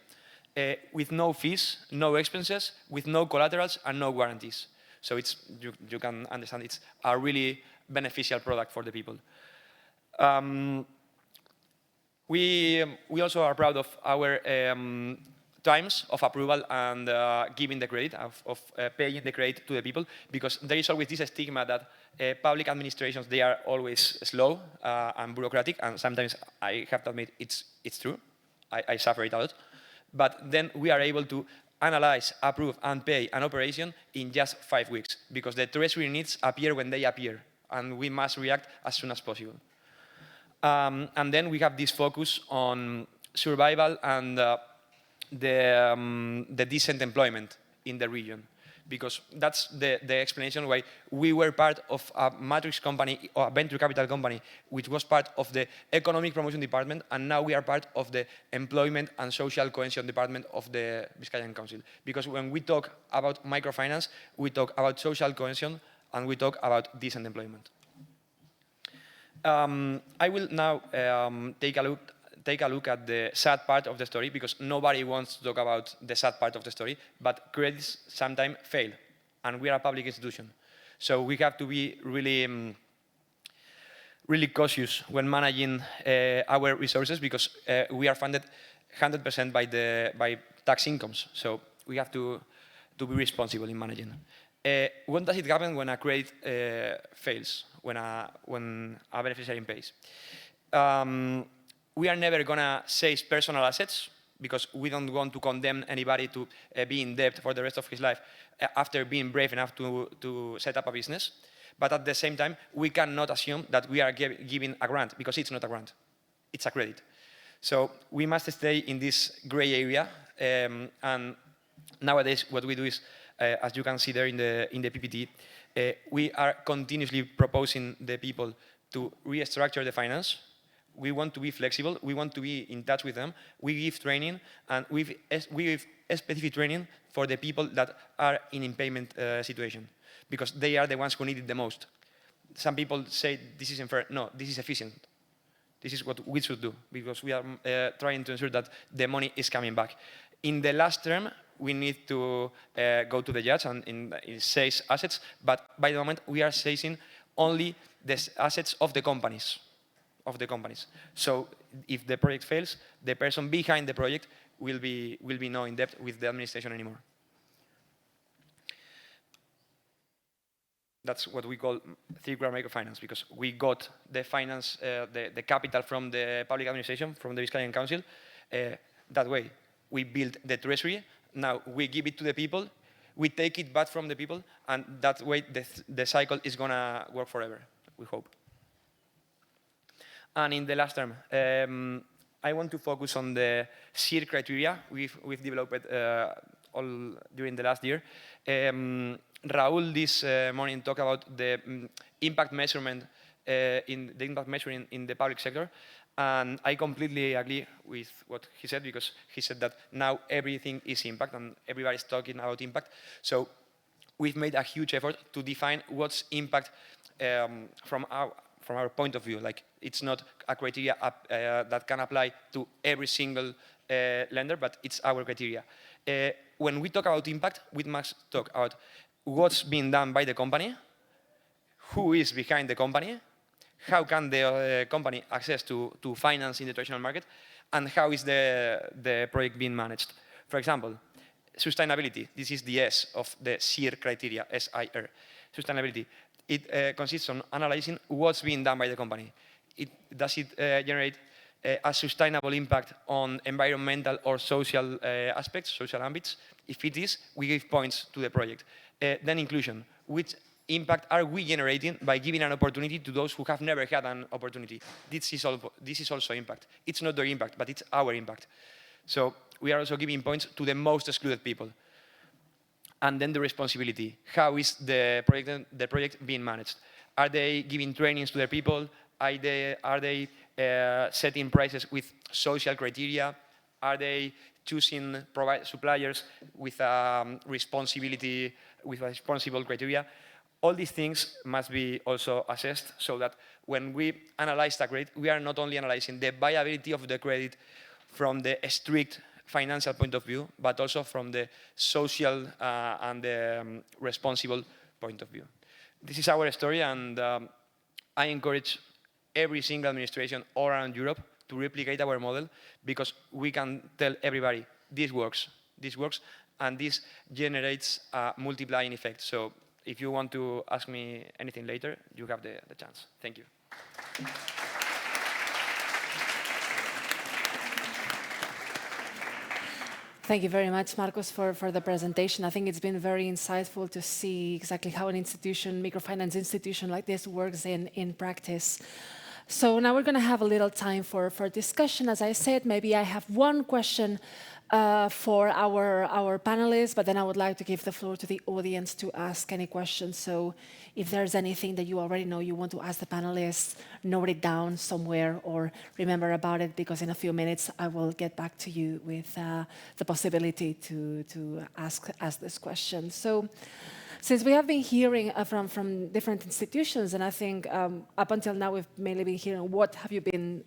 with no fees, no expenses, with no collaterals and no guarantees. So it's, you can understand it's a really beneficial product for the people. We also are proud of our times of approval and giving the credit, of paying the credit to the people, because there is always this stigma that public administrations, they are always slow and bureaucratic, and sometimes I have to admit it's true. I suffer it a lot. But then we are able to analyze, approve, and pay an operation in just 5 weeks, because the treasury needs appear when they appear, and we must react as soon as possible. And then we have this focus on survival and the decent employment in the region, because that's the explanation why we were part of a matrix company or a venture capital company, which was part of the economic promotion department, and now we are part of the employment and social cohesion department of the Vizcayan Council. Because when we talk about microfinance, we talk about social cohesion and we talk about decent employment. I will now take a look at the sad part of the story, because nobody wants to talk about the sad part of the story, but credits sometimes fail, and we are a public institution. So we have to be really, really cautious when managing our resources, because we are funded 100% by tax incomes. So we have to be responsible in managing. When does it happen when a credit fails, when a beneficiary pays? We are never going to seize personal assets, because we don't want to condemn anybody to be in debt for the rest of his life after being brave enough to set up a business. But at the same time, we cannot assume that we are giving a grant, because it's not a grant, it's a credit. So we must stay in this gray area. And nowadays, what we do is, as you can see there in the PPT, we are continuously proposing the people to restructure the finance. We want to be flexible. We want to be in touch with them. We give training, and we give specific training for the people that are in impairment situation, because they are the ones who need it the most. Some people say this isn't fair. No, this is efficient. This is what we should do, because we are trying to ensure that the money is coming back. In the last term, we need to go to the judge and seize assets, but by the moment we are seizing only the assets of the companies. So if the project fails, the person behind the project will be not in debt with the administration anymore. That's what we call circular microfinance, because we got the finance, the capital from the public administration, from the Vizcayan Council. That way, we build the treasury. Now we give it to the people, we take it back from the people, and that way the cycle is going to work forever, we hope. And in the last term, I want to focus on the SEER criteria we've developed all during the last year. Raul this morning talked about the impact measurement in the public sector, and I completely agree with what he said, because he said that now everything is impact and everybody's talking about impact. So we've made a huge effort to define what's impact from our point of view. Like, it's not a criteria that can apply to every single lender, but it's our criteria. When we talk about impact, we must talk about what's being done by the company, who is behind the company, how can the company access to finance in the traditional market, and how is the project being managed. For example, sustainability. This is the S of the SEER criteria, S-I-R. Sustainability. It consists on analyzing what's being done by the company. Does it generate a sustainable impact on environmental or social aspects, social ambits? If it is, we give points to the project. Then inclusion. Which impact are we generating by giving an opportunity to those who have never had an opportunity? This is also impact. It's not their impact, but it's our impact. So we are also giving points to the most excluded people. And then the responsibility. How is the project being managed? Are they giving trainings to their people? Are they setting prices with social criteria? Are they choosing suppliers with responsible criteria? All these things must be also assessed, so that when we analyze the credit, we are not only analyzing the viability of the credit from the strict financial point of view, but also from the social and the responsible point of view. This is our story, and I encourage every single administration all around Europe to replicate our model, because we can tell everybody, this works, and this generates a multiplying effect. So if you want to ask me anything later, you have the chance. Thank you. Thank you very much, Marcos, for the presentation. I think it's been very insightful to see exactly how an institution, microfinance institution like this works in practice. So now we're going to have a little time for discussion. As I said, maybe I have one question for our panelists, but then I would like to give the floor to the audience to ask any questions. So if there's anything that you already know you want to ask the panelists, note it down somewhere or remember about it, because in a few minutes I will get back to you with the possibility to ask this question. So since we have been hearing from different institutions, and I think up until now we've mainly been hearing what have you been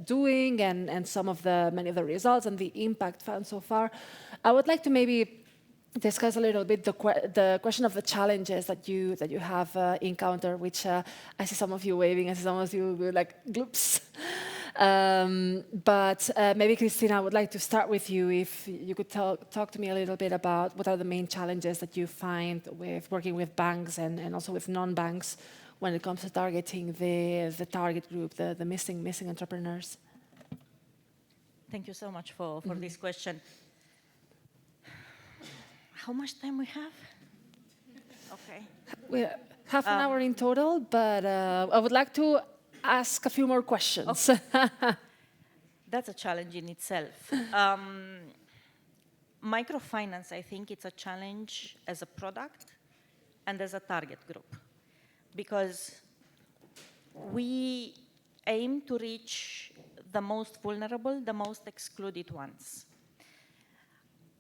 doing and many of the results and the impact found so far, I would like to maybe discuss a little bit the question of the challenges that you have encountered, which I see some of you waving, I see some of you like gloops. But maybe, Cristina, I would like to start with you. If you could talk to me a little bit about what are the main challenges that you find with working with banks and also with non-banks when it comes to targeting the target group, the missing entrepreneurs. Thank you so much for this question. How much time we have? Okay. We have half an hour in total, but I would like to ask a few more questions. Okay. That's a challenge in itself. Microfinance, I think it's a challenge as a product and as a target group, because we aim to reach the most vulnerable, the most excluded ones.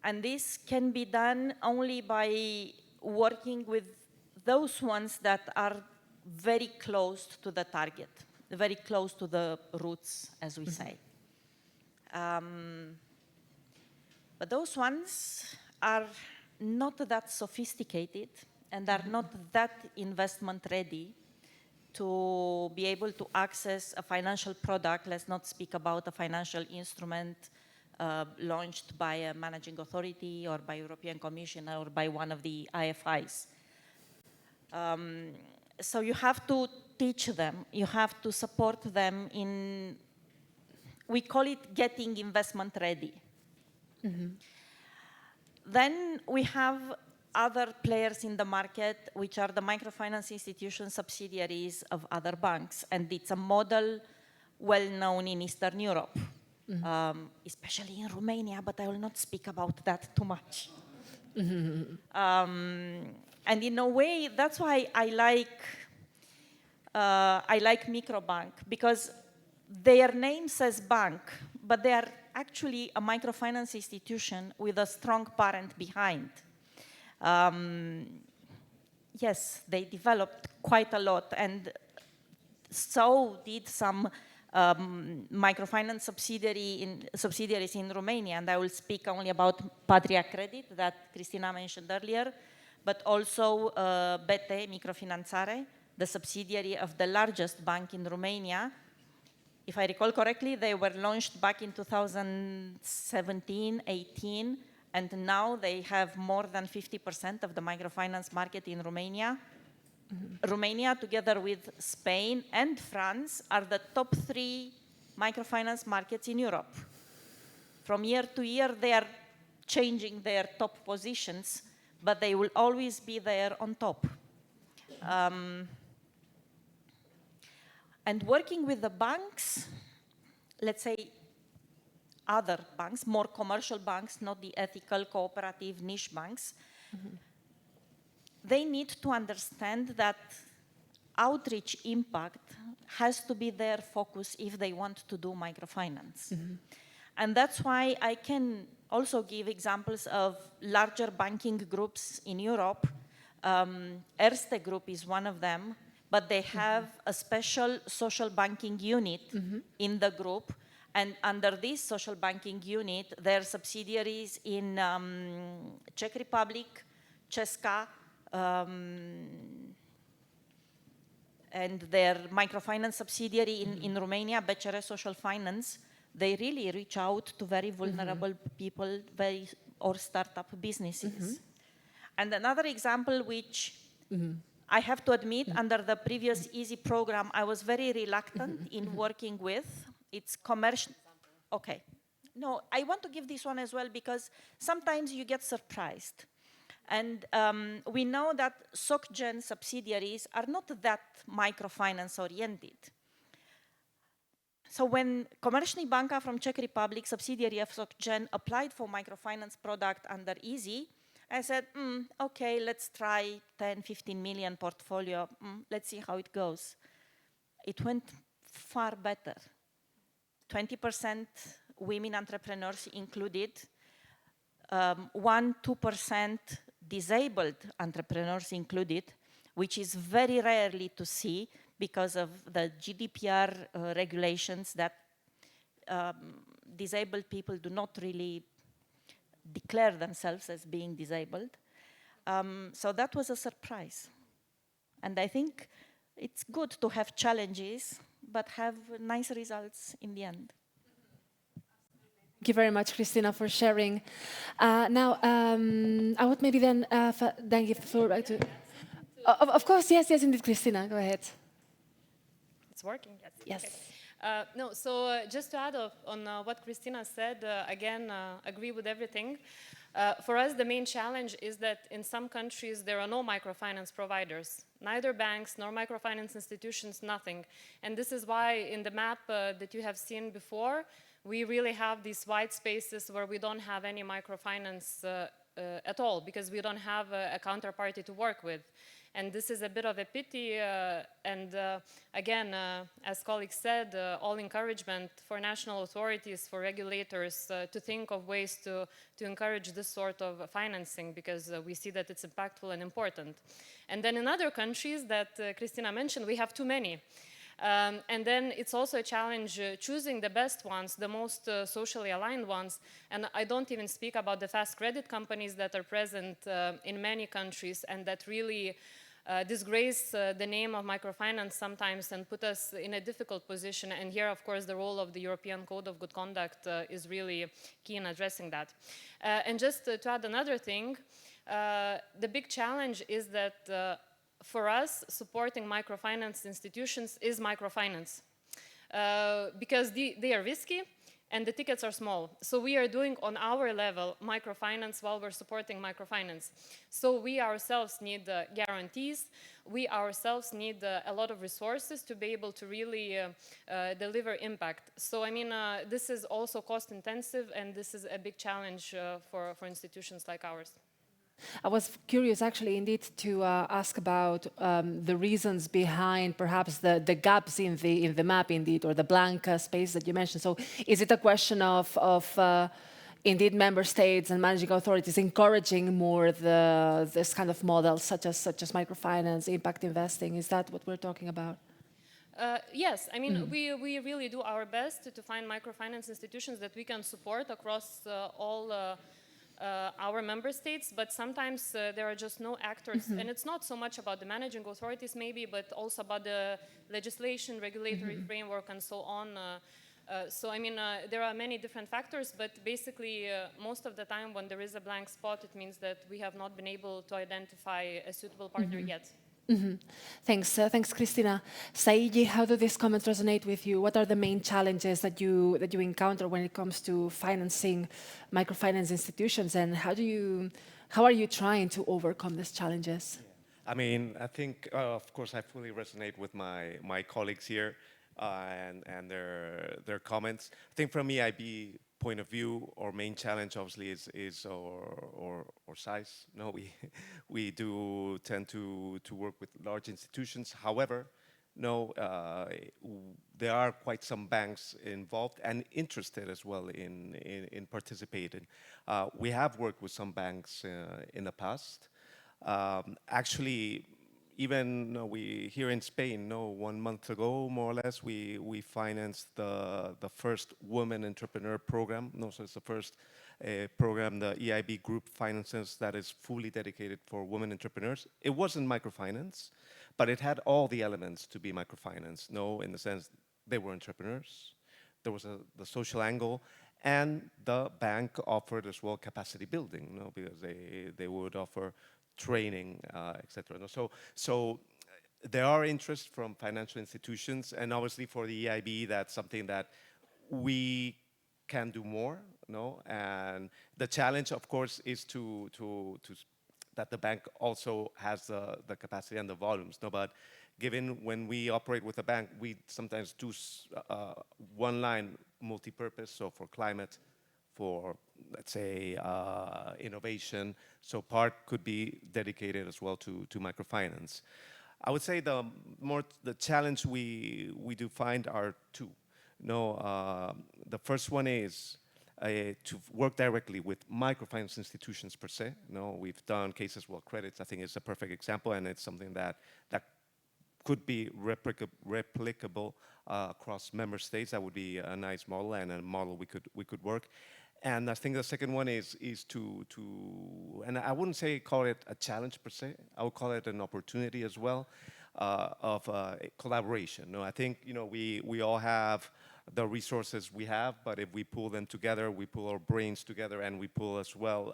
And this can be done only by working with those ones that are very close to the target, very close to the roots, as we say. But those ones are not that sophisticated and are not that investment ready to be able to access a financial product. Let's not speak about a financial instrument launched by a managing authority or by European Commission or by one of the IFIs. So you have to teach them, you have to support them in, we call it getting investment ready. Mm-hmm. Then we have other players in the market, which are the microfinance institution subsidiaries of other banks. And it's a model well known in Eastern Europe, especially in Romania, but I will not speak about that too much. And in a way, that's why I like Microbank, because their name says bank, but they are actually a microfinance institution with a strong parent behind. Yes, they developed quite a lot, and so did some microfinance subsidiaries in Romania, and I will speak only about Patria Credit that Cristina mentioned earlier, but also BT Microfinanțare, the subsidiary of the largest bank in Romania. If I recall correctly, they were launched back in 2017-18, and now they have more than 50% of the microfinance market in Romania. Romania, together with Spain and France, are the top 3 microfinance markets in Europe. From year to year, they are changing their top positions, but they will always be there on top. And working with the banks, let's say other banks, more commercial banks, not the ethical, cooperative, niche banks, they need to understand that outreach impact has to be their focus if they want to do microfinance. And that's why I can also give examples of larger banking groups in Europe. Erste Group is one of them, but they have a special social banking unit in the group. And under this social banking unit, there are subsidiaries in Czech Republic, Česká, and their microfinance subsidiary in Romania, BCR Social Finance. They really reach out to very vulnerable people or startup businesses. And another example, which I have to admit, under the previous EASY program, I was very reluctant in working with. It's commercial. Okay. No, I want to give this one as well because sometimes you get surprised. And we know that SocGen subsidiaries are not that microfinance oriented. So when Komerční banka from Czech Republic, subsidiary of SocGen, applied for microfinance product under EASY, I said, okay, let's try 10, 15 million portfolio. Let's see how it goes. It went far better. 20% women entrepreneurs included, 1-2% disabled entrepreneurs included, which is very rarely to see because of the GDPR regulations that disabled people do not really declare themselves as being disabled. So that was a surprise. And I think it's good to have challenges, but have nice results in the end. Thank you very much, Cristina, for sharing. Now, I would maybe then give the floor back to... Of course, yes, indeed, Cristina, go ahead. It's working, yes. Yes. Okay. No, so just to add on what Cristina said, again, agree with everything. For us, the main challenge is that in some countries, there are no microfinance providers, neither banks nor microfinance institutions, nothing. And this is why in the map that you have seen before, we really have these white spaces where we don't have any microfinance at all, because we don't have a counterparty to work with. And this is a bit of a pity, and again, as colleagues said, all encouragement for national authorities, for regulators to think of ways to encourage this sort of financing, because we see that it's impactful and important. And then in other countries that Cristina mentioned, we have too many. And then it's also a challenge choosing the best ones, the most socially aligned ones. And I don't even speak about the fast credit companies that are present in many countries and that really disgrace the name of microfinance sometimes and put us in a difficult position. And here, of course, the role of the European Code of Good Conduct is really key in addressing that. And just to add another thing, the big challenge is that for us, supporting microfinance institutions is microfinance. Because they are risky, and the tickets are small. So we are doing on our level microfinance while we're supporting microfinance. So we ourselves need guarantees. We ourselves need a lot of resources to be able to really deliver impact. So I mean, this is also cost intensive, and this is a big challenge for institutions like ours. I was curious, actually, indeed, to ask about the reasons behind perhaps the gaps in the map, indeed, or the blank space that you mentioned. So, is it a question of indeed member states and managing authorities encouraging more this kind of models, such as microfinance, impact investing? Is that what we're talking about? Yes, I mean, we really do our best to find microfinance institutions that we can support across all our member states, but sometimes there are just no actors, and it's not so much about the managing authorities maybe, but also about the legislation, regulatory framework, and so on. So I mean, there are many different factors, but basically most of the time when there is a blank spot, it means that we have not been able to identify a suitable partner yet. Thanks, thanks, Christina. Saiji, how do these comments resonate with you? What are the main challenges that you encounter when it comes to financing microfinance institutions, and how are you trying to overcome these challenges? I mean, I think, of course, I fully resonate with my colleagues here and their comments. I think from EIB point of view, our main challenge obviously is our size. No, we do tend to work with large institutions. However, no, there are quite some banks involved and interested as well in participating. We have worked with some banks in the past. Actually, even we here in Spain, 1 month ago, more or less, we financed the first women entrepreneur program. So it's the first program the EIB group finances that is fully dedicated for women entrepreneurs. It wasn't microfinance, but it had all the elements to be microfinance. In the sense they were entrepreneurs. There was the social angle, and the bank offered as well capacity building, because they would offer training, etc. So there are interests from financial institutions, and obviously for the EIB, that's something that we can do more. And the challenge, of course, is to that the bank also has the capacity and the volumes. But given when we operate with a bank, we sometimes do one line multi-purpose, so for climate, for, let's say, innovation. So part could be dedicated as well to microfinance. I would say the challenge we do find are two. The first one is to work directly with microfinance institutions per se. We've done cases, credits, I think is a perfect example, and it's something that could be replicable across member states. That would be a nice model and a model we could work. And I think the second one is to and I wouldn't say call it a challenge per se. I would call it an opportunity as well of collaboration. I think we all have the resources we have, but if we pull them together, we pull our brains together, and we pull as well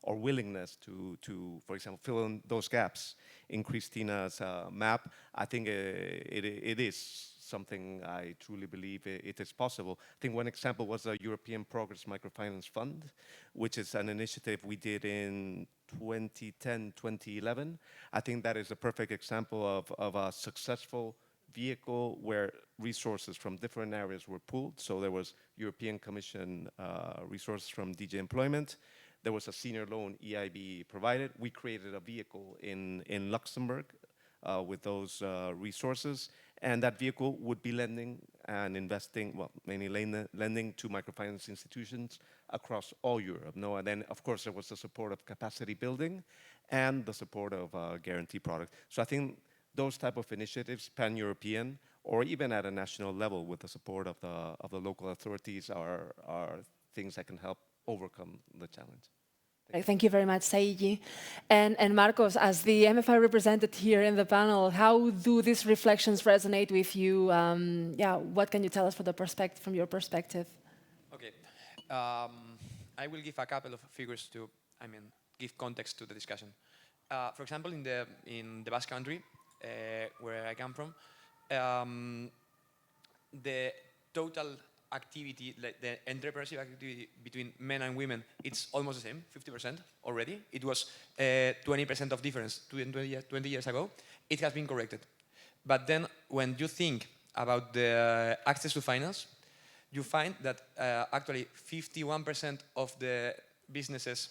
our willingness to, for example, fill in those gaps in Christina's map, I think it is something I truly believe it is possible. I think one example was the European Progress Microfinance Fund, which is an initiative we did in 2010, 2011. I think that is a perfect example of a successful vehicle where resources from different areas were pooled. So there was European Commission resources from DG Employment. There was a senior loan EIB provided. We created a vehicle in Luxembourg with those resources. And that vehicle would be lending and investing, mainly lending to microfinance institutions across all Europe. And then, of course, there was the support of capacity building and the support of guarantee product. So I think those type of initiatives, pan-European, or even at a national level with the support of the local authorities are things that can help overcome the challenge. Thank you very much, Saiji. And Marcos, as the MFI represented here in the panel, how do these reflections resonate with you? What can you tell us from your perspective? Okay. I will give a couple of figures to, give context to the discussion. For example, in the Basque Country, where I come from, the total activity, like the entrepreneurship activity between men and women, it's almost the same, 50% already. It was 20% of difference 20 years ago. It has been corrected. But then when you think about the access to finance, you find that actually 51% of the businesses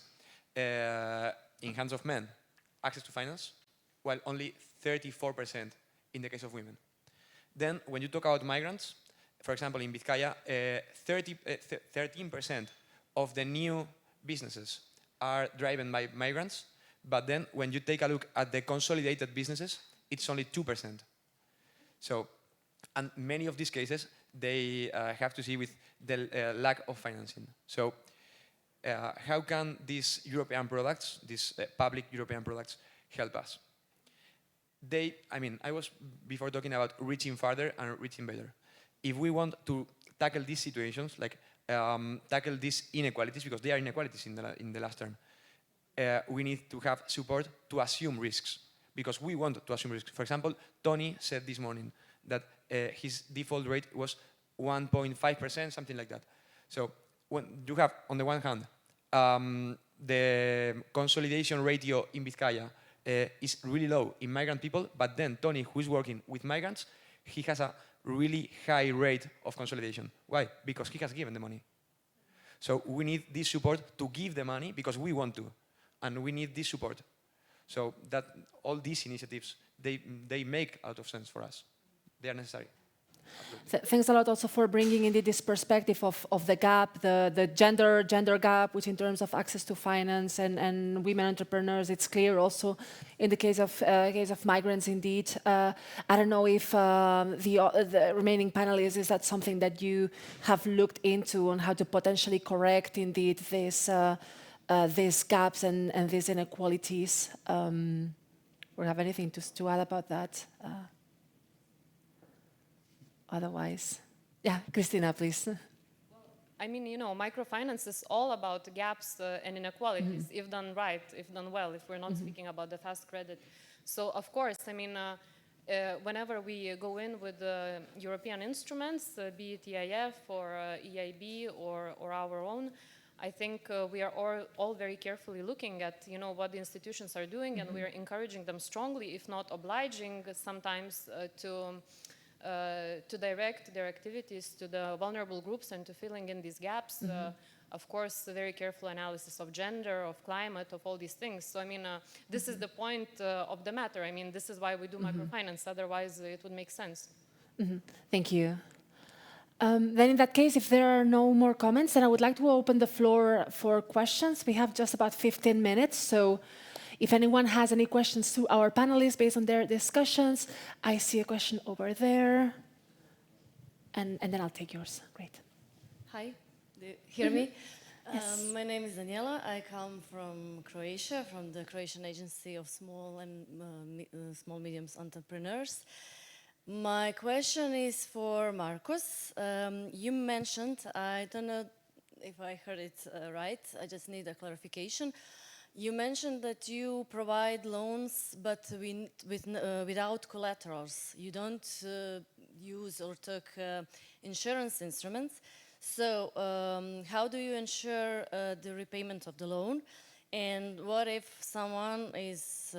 in hands of men access to finance, while only 34% in the case of women. Then when you talk about migrants, for example, in Vizcaya, 13% of the new businesses are driven by migrants, but then when you take a look at the consolidated businesses, it's only 2%. So, and many of these cases, they have to see with the lack of financing. So, how can these European products, these public European products, help us? I was before talking about reaching farther and reaching better. If we want to tackle these situations, like tackle these inequalities, because they are inequalities in the last term, we need to have support to assume risks, because we want to assume risks. For example, Tony said this morning that his default rate was 1.5%, something like that. So when you have, on the one hand, the consolidation ratio in Vizcaya is really low in migrant people, but then Tony, who is working with migrants, he has a really high rate of consolidation. Why? Because he has given the money. So we need this support to give the money because we want to, and we need this support. So that all these initiatives, they make a lot of sense for us. They are necessary. Thanks a lot also for bringing in this perspective of the gap, the gender gap, which in terms of access to finance and women entrepreneurs, it's clear also in the case of migrants indeed. I don't know if the remaining panelists, is that something that you have looked into on how to potentially correct indeed these gaps and these inequalities? Or have anything to add about that? Otherwise, yeah, Christina, please. I mean, microfinance is all about gaps and inequalities, if done right, if done well, if we're not speaking about the fast credit. So, of course, I mean, whenever we go in with European instruments, be it EIF or EIB or our own, I think we are all very carefully looking at, what the institutions are doing, and we are encouraging them strongly, if not obliging sometimes to direct their activities to the vulnerable groups and to filling in these gaps. Of course, a very careful analysis of gender, of climate, of all these things. So, I mean, this is the point of the matter. I mean, this is why we do microfinance. Otherwise, it would make sense. Thank you. Then in that case, if there are no more comments, then I would like to open the floor for questions. We have just about 15 minutes, so if anyone has any questions to our panelists based on their discussions, I see a question over there. And then I'll take yours. Great. Hi, do you hear me? Yes. My name is Daniela. I come from Croatia, from the Croatian Agency of Small and Medium Entrepreneurs. My question is for Marcos. You mentioned, I don't know if I heard it right, I just need a clarification. You mentioned that you provide loans, but without collaterals. You don't use or take insurance instruments. So how do you ensure the repayment of the loan? And what if someone is,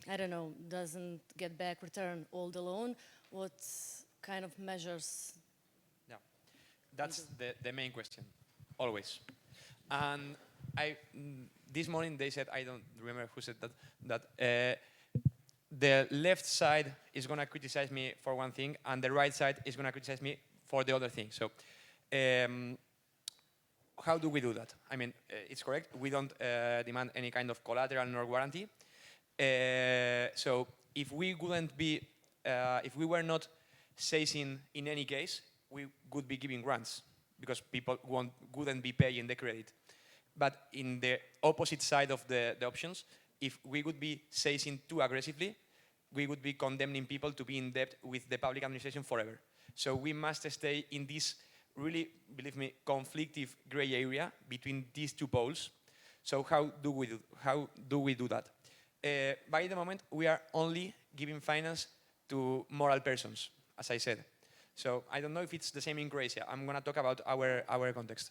I don't know, doesn't get back, return all the loan? What kind of measures? Yeah, that's the main question, always. And this morning they said, I don't remember who said that the left side is going to criticize me for one thing, and the right side is going to criticize me for the other thing. So how do we do that? I mean, it's correct. We don't demand any kind of collateral nor guarantee. So if we wouldn't be, if we were not seizing in any case, we would be giving grants because people wouldn't be paying the credit. But in the opposite side of the options, if we would be seizing too aggressively, we would be condemning people to be in debt with the public administration forever. So we must stay in this really, believe me, conflictive gray area between these two poles. So how do we do that? By the moment, we are only giving finance to moral persons, as I said. So I don't know if it's the same in Croatia. I'm going to talk about our context.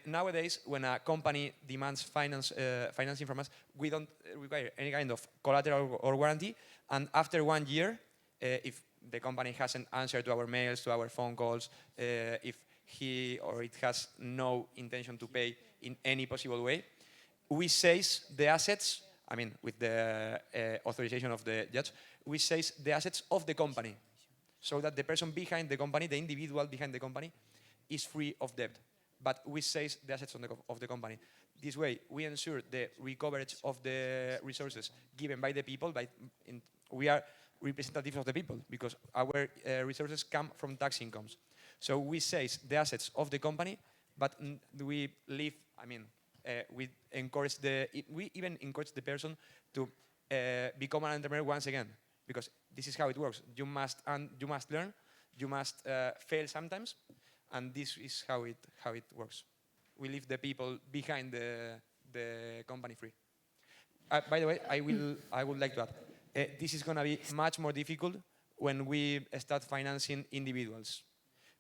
Nowadays, when a company demands financing from us, we don't require any kind of collateral or warranty. And after 1 year, if the company hasn't answered to our mails, to our phone calls, if he or it has no intention to pay in any possible way, we seize the assets, I mean, with the authorization of the judge, we seize the assets of the company, so that the person behind the company, the individual behind the company, is free of debt. But we seize the assets of the company. This way, we ensure the recovery of the resources given by the people. We are representatives of the people, because our resources come from tax incomes. So we seize the assets of the company, but we leave, I mean, we even encourage the person to become an entrepreneur once again, because this is how it works. You must learn, you must fail sometimes, and this is how it works. We leave the people behind the company free. By the way, I would like to add, this is going to be much more difficult when we start financing individuals,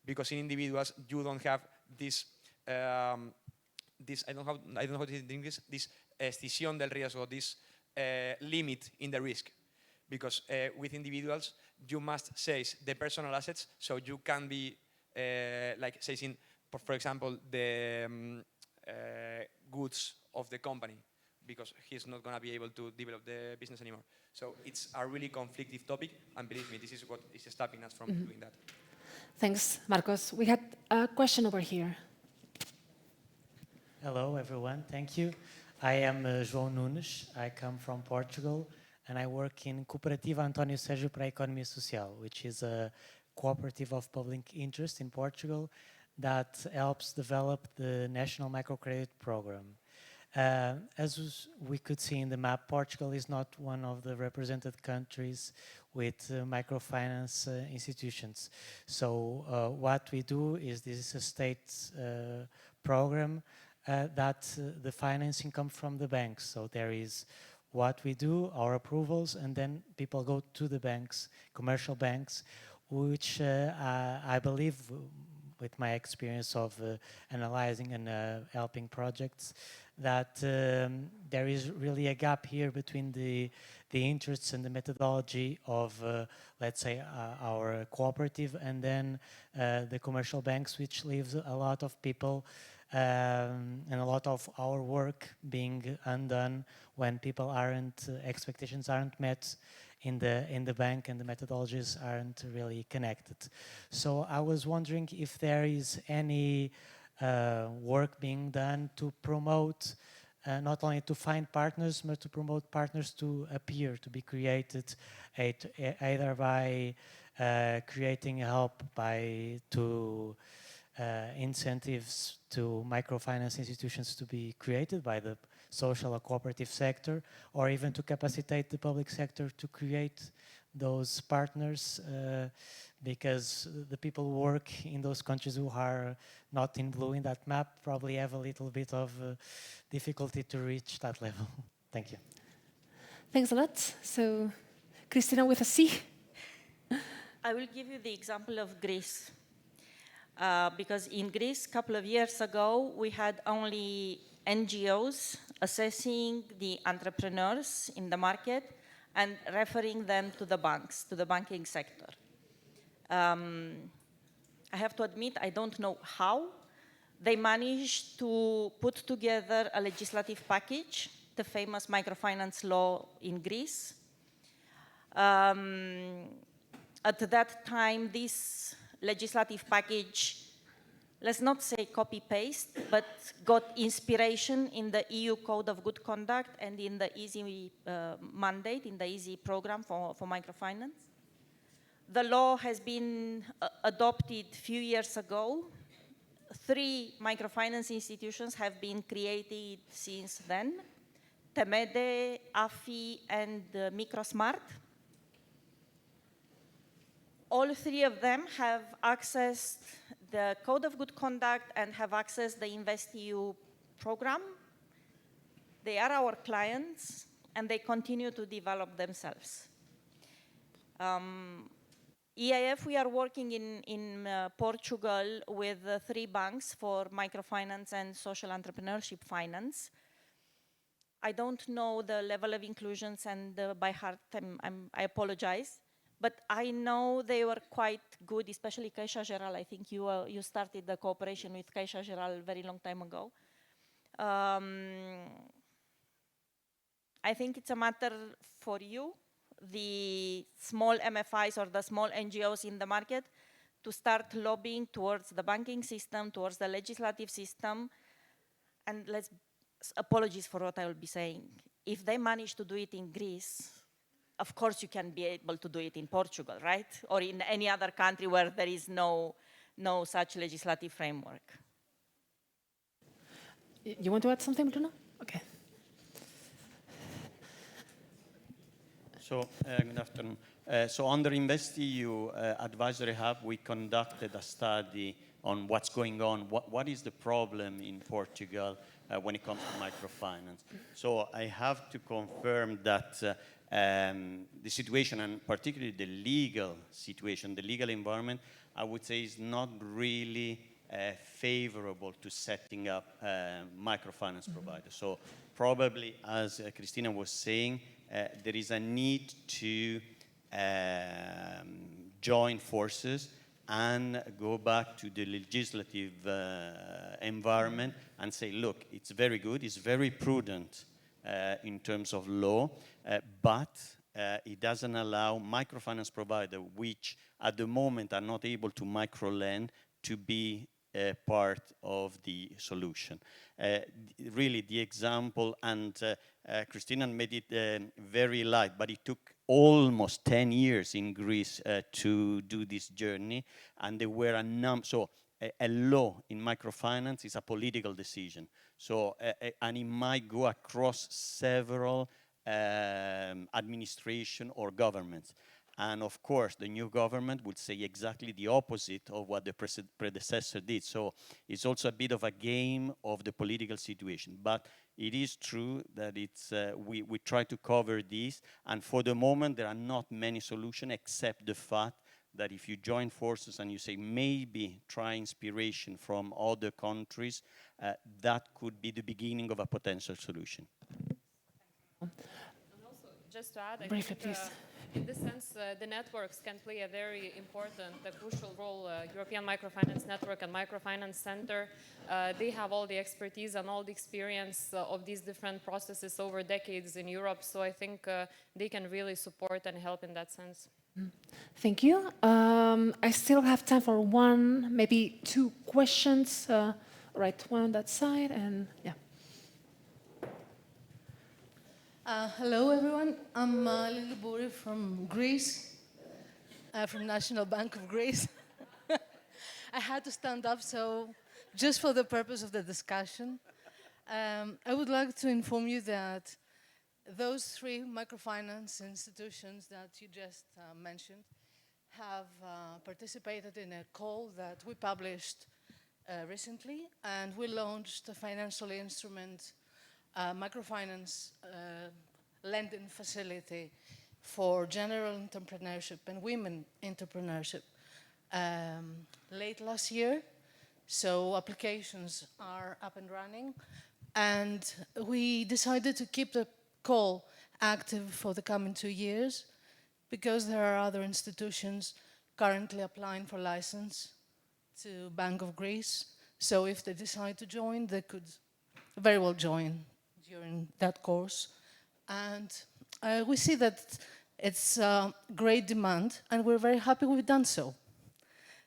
because in individuals you don't have this I don't know how to say it in English, this escisión del riesgo, this limit in the risk. Because with individuals, you must seize the personal assets, so you can be like seizing, for example, the goods of the company, because he's not going to be able to develop the business anymore. So it's a really conflictive topic, and believe me, this is what is stopping us from doing that. Thanks, Marcos. We had a question over here. Hello, everyone. Thank you. I am João Nunes. I come from Portugal, and I work in Cooperativa António Sérgio para a Economia Social, which is a cooperative of public interest in Portugal that helps develop the National Microcredit Program. As we could see in the map, Portugal is not one of the represented countries with microfinance institutions. So what we do is, this is a state program that the financing comes from the banks. So there is what we do, our approvals, and then people go to the banks, commercial banks, which I believe, with my experience of analyzing and helping projects, that there is really a gap here between the interests and the methodology of, let's say, our cooperative, and then the commercial banks, which leaves a lot of people and a lot of our work being undone when people expectations aren't met in the bank, and the methodologies aren't really connected. So I was wondering if there is any work being done to promote, not only to find partners, but to promote partners to appear, to be created, either by creating help to incentives to microfinance institutions to be created by the social or cooperative sector, or even to capacitate the public sector to create those partners, because the people who work in those countries who are not in blue in that map probably have a little bit of difficulty to reach that level. Thank you. Thanks a lot. So, Christina with a C. I will give you the example of Greece. Because in Greece, a couple of years ago, we had only NGOs assessing the entrepreneurs in the market and referring them to the banks, to the banking sector. I have to admit, I don't know how they managed to put together a legislative package, the famous microfinance law in Greece. At that time, this legislative package, let's not say copy-paste, but got inspiration in the EU Code of Good Conduct and in the EASY mandate, in the EASY program for microfinance. The law has been adopted a few years ago. 3 microfinance institutions have been created since then: Temede, AFI, and Microsmart. All 3 of them have accessed the Code of Good Conduct and have accessed the InvestEU program. They are our clients, and they continue to develop themselves. EIF, we are working in Portugal with 3 banks for microfinance and social entrepreneurship finance. I don't know the level of inclusions, and by heart, I apologize. But I know they were quite good, especially Caixa Geral. I think you started the cooperation with Caixa Geral a very long time ago. I think it's a matter for you, the small MFIs or the small NGOs in the market, to start lobbying towards the banking system, towards the legislative system. And apologies for what I will be saying. If they manage to do it in Greece, of course you can be able to do it in Portugal, right? Or in any other country where there is no such legislative framework. You want to add something, Bruno? Okay. So, good afternoon. So under InvestEU Advisory Hub, we conducted a study on what's going on, what is the problem in Portugal when it comes to microfinance. So I have to confirm that the situation, and particularly the legal situation, the legal environment, I would say is not really favorable to setting up microfinance providers. So probably, as Christina was saying, there is a need to join forces and go back to the legislative environment and say, look, it's very good, it's very prudent in terms of law, but it doesn't allow microfinance providers, which at the moment are not able to microlend, to be part of the solution. Really, the example, and Christina made it very light, but it took almost 10 years in Greece to do this journey, and there were so a law in microfinance is a political decision. So, and it might go across several administration or governments. And of course, the new government would say exactly the opposite of what the predecessor did. So it's also a bit of a game of the political situation. But it is true that it's, we try to cover this. And for the moment, there are not many solutions except the fact that if you join forces and you say maybe try inspiration from other countries, that could be the beginning of a potential solution. And also, just to add, Briefly, please. In this sense, the networks can play a very important, crucial role. European Microfinance Network and Microfinance Center, they have all the expertise and all the experience of these different processes over decades in Europe. So I think they can really support and help in that sense. Thank you. I still have time for one, maybe 2 questions. Right, one on that side, and yeah. Hello, everyone. I'm Lili Bouri from Greece, from National Bank of Greece. I had to stand up, so just for the purpose of the discussion, I would like to inform you that those 3 microfinance institutions that you just mentioned have participated in a call that we published recently, and we launched a financial instrument, microfinance lending facility for general entrepreneurship and women entrepreneurship late last year. So applications are up and running, and we decided to keep the call active for the coming 2 years because there are other institutions currently applying for license to Bank of Greece. So if they decide to join, they could very well join during that course. And we see that it's great demand, and we're very happy we've done so.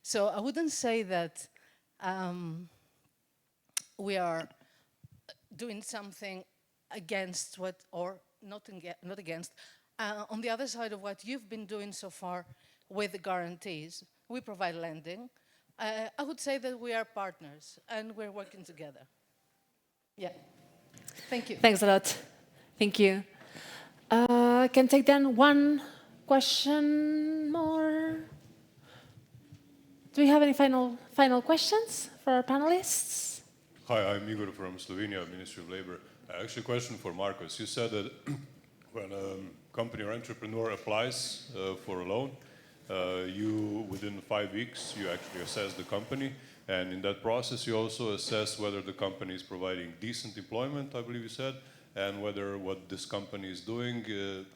So I wouldn't say that we are doing something against what, or not against. On the other side of what you've been doing so far with the guarantees, we provide lending. I would say that we are partners, and we're working together. Yeah. Thank you. Thanks a lot. Thank you. I can take then one question more. Do we have any final questions for our panelists? Hi, I'm Igor from Slovenia, Ministry of Labor. Actually, a question for Marcos. You said that when a company or entrepreneur applies for a loan, You, within 5 weeks, you actually assess the company, and in that process, you also assess whether the company is providing decent employment, I believe you said, and whether what this company is doing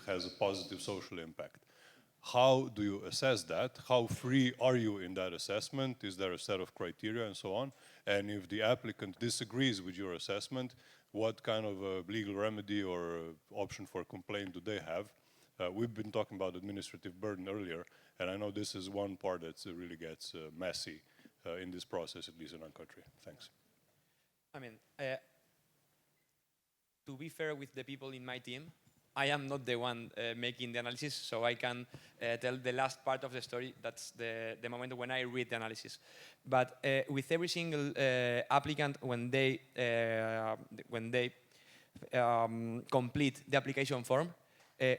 has a positive social impact. How do you assess that? How free are you in that assessment? Is there a set of criteria and so on? And if the applicant disagrees with your assessment, what kind of legal remedy or option for complaint do they have? We've been talking about administrative burden earlier, and I know this is one part that really gets messy in this process, at least in our country. Thanks. I mean, to be fair with the people in my team, I am not the one making the analysis, so I can tell the last part of the story. That's the moment when I read the analysis. But with every single applicant, when they complete the application form,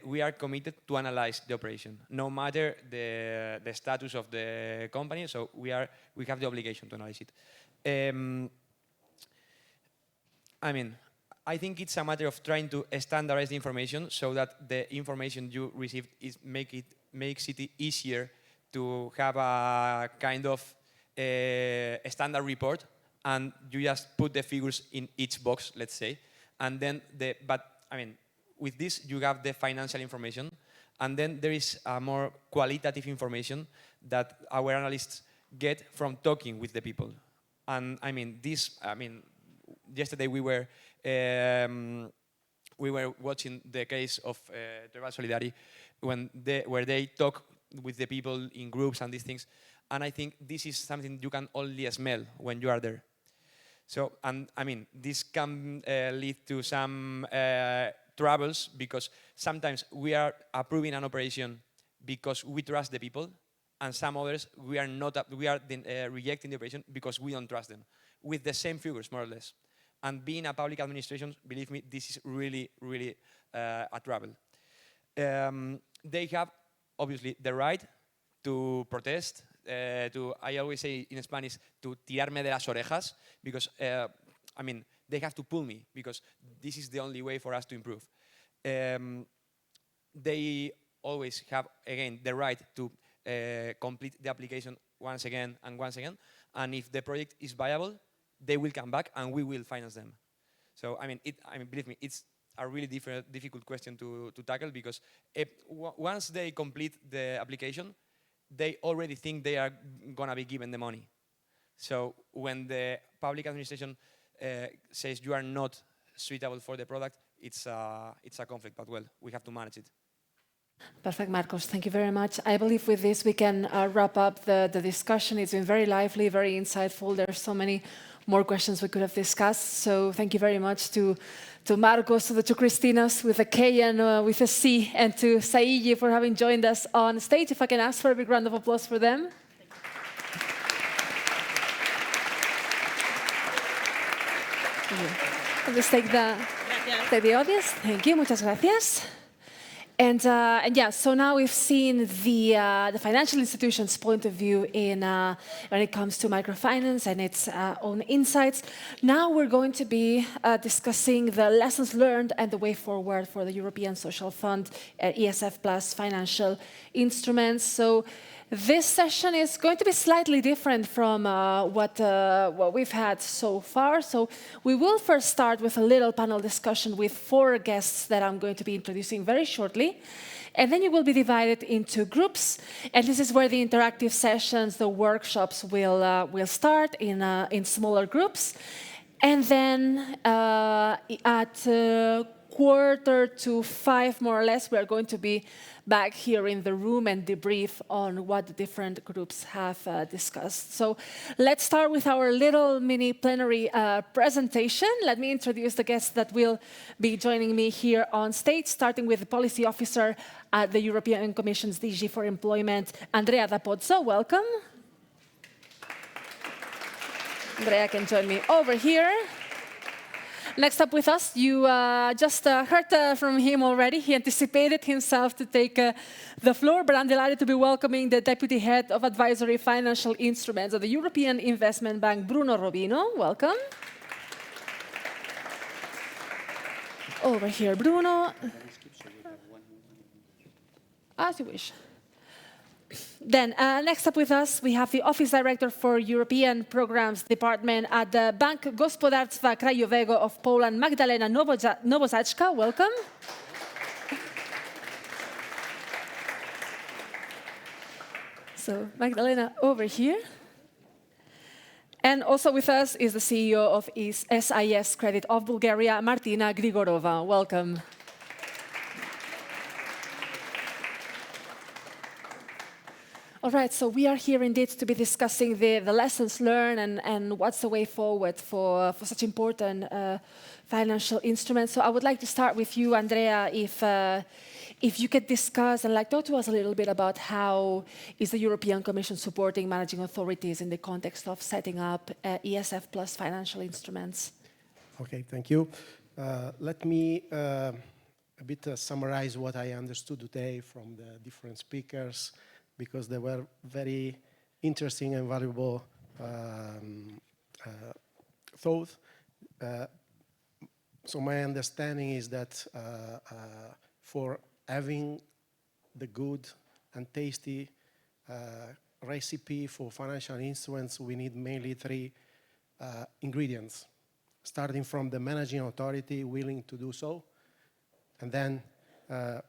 we are committed to analyze the operation, no matter the status of the company. So we have the obligation to analyze it. I mean, I think it's a matter of trying to standardize the information so that the information you receive makes it easier to have a kind of a standard report, and you just put the figures in each box, let's say, and then with this you have the financial information, and then there is a more qualitative information that our analysts get from talking with the people. And yesterday we were watching the case of Tribal Solidarity where they talk with the people in groups and these things, and I think this is something you can only smell when you are there. So, this can lead to some troubles, because sometimes we are approving an operation because we trust the people, and some others we are rejecting the operation because we don't trust them, with the same figures, more or less. And being a public administration, believe me, this is really, really a trouble. They have, obviously, the right to protest, I always say in Spanish, to tirarme de las orejas, because, they have to pull me, because this is the only way for us to improve. They always have, again, the right to complete the application once again and once again, and if the project is viable, they will come back and we will finance them. So, believe me, it's a really difficult question to tackle, because once they complete the application, they already think they are gonna be given the money. So when the public administration says you are not suitable for the product, it's a conflict, but well, we have to manage it. Perfect, Marcos. Thank you very much. I believe with this we can wrap up the discussion. It's been very lively, very insightful. There are so many more questions we could have discussed. So thank you very much to Marcos, to the two Christinas with a K and with a C, and to Saiji for having joined us on stage. If I can ask for a big round of applause for them. Let's take the audience. Thank you. Muchas gracias. And yeah, so now we've seen the financial institution's point of view when it comes to microfinance and its own insights. Now we're going to be discussing the lessons learned and the way forward for the European Social Fund, ESF Plus financial instruments. So this session is going to be slightly different from what we've had so far. So we will first start with a little panel discussion with 4 guests that I'm going to be introducing very shortly. And then you will be divided into groups. And this is where the interactive sessions, the workshops will start in smaller groups. And then at 4:45, more or less, we are going to be back here in the room and debrief on what the different groups have discussed. So let's start with our little mini plenary presentation. Let me introduce the guests that will be joining me here on stage, starting with the Policy Officer at the European Commission's DG for Employment, Andrea D'Apozzo. Welcome. Andrea can join me over here. Next up with us, you just heard from him already. He anticipated himself to take the floor, but I'm delighted to be welcoming the Deputy Head of Advisory Financial Instruments of the European Investment Bank, Bruno Robino. Welcome. Over here, Bruno. As you wish. Then, next up with us, we have the Office Director for European Programs Department at the Bank Gospodarstwa Krajowego of Poland, Magdalena Nowozaczka. Welcome. So, Magdalena, over here. And also with us is the CEO of SIS Credit of Bulgaria, Martina Grigorova. Welcome. All right, so we are here indeed to be discussing the lessons learned and what's the way forward for such important financial instruments. So I would like to start with you, Andrea, if you could discuss and talk to us a little bit about how is the European Commission supporting managing authorities in the context of setting up ESF plus financial instruments. Okay, thank you. Let me a bit summarize what I understood today from the different speakers, because they were very interesting and valuable thoughts. So my understanding is that for having the good and tasty recipe for financial instruments, we need mainly three ingredients, starting from the managing authority willing to do so, and then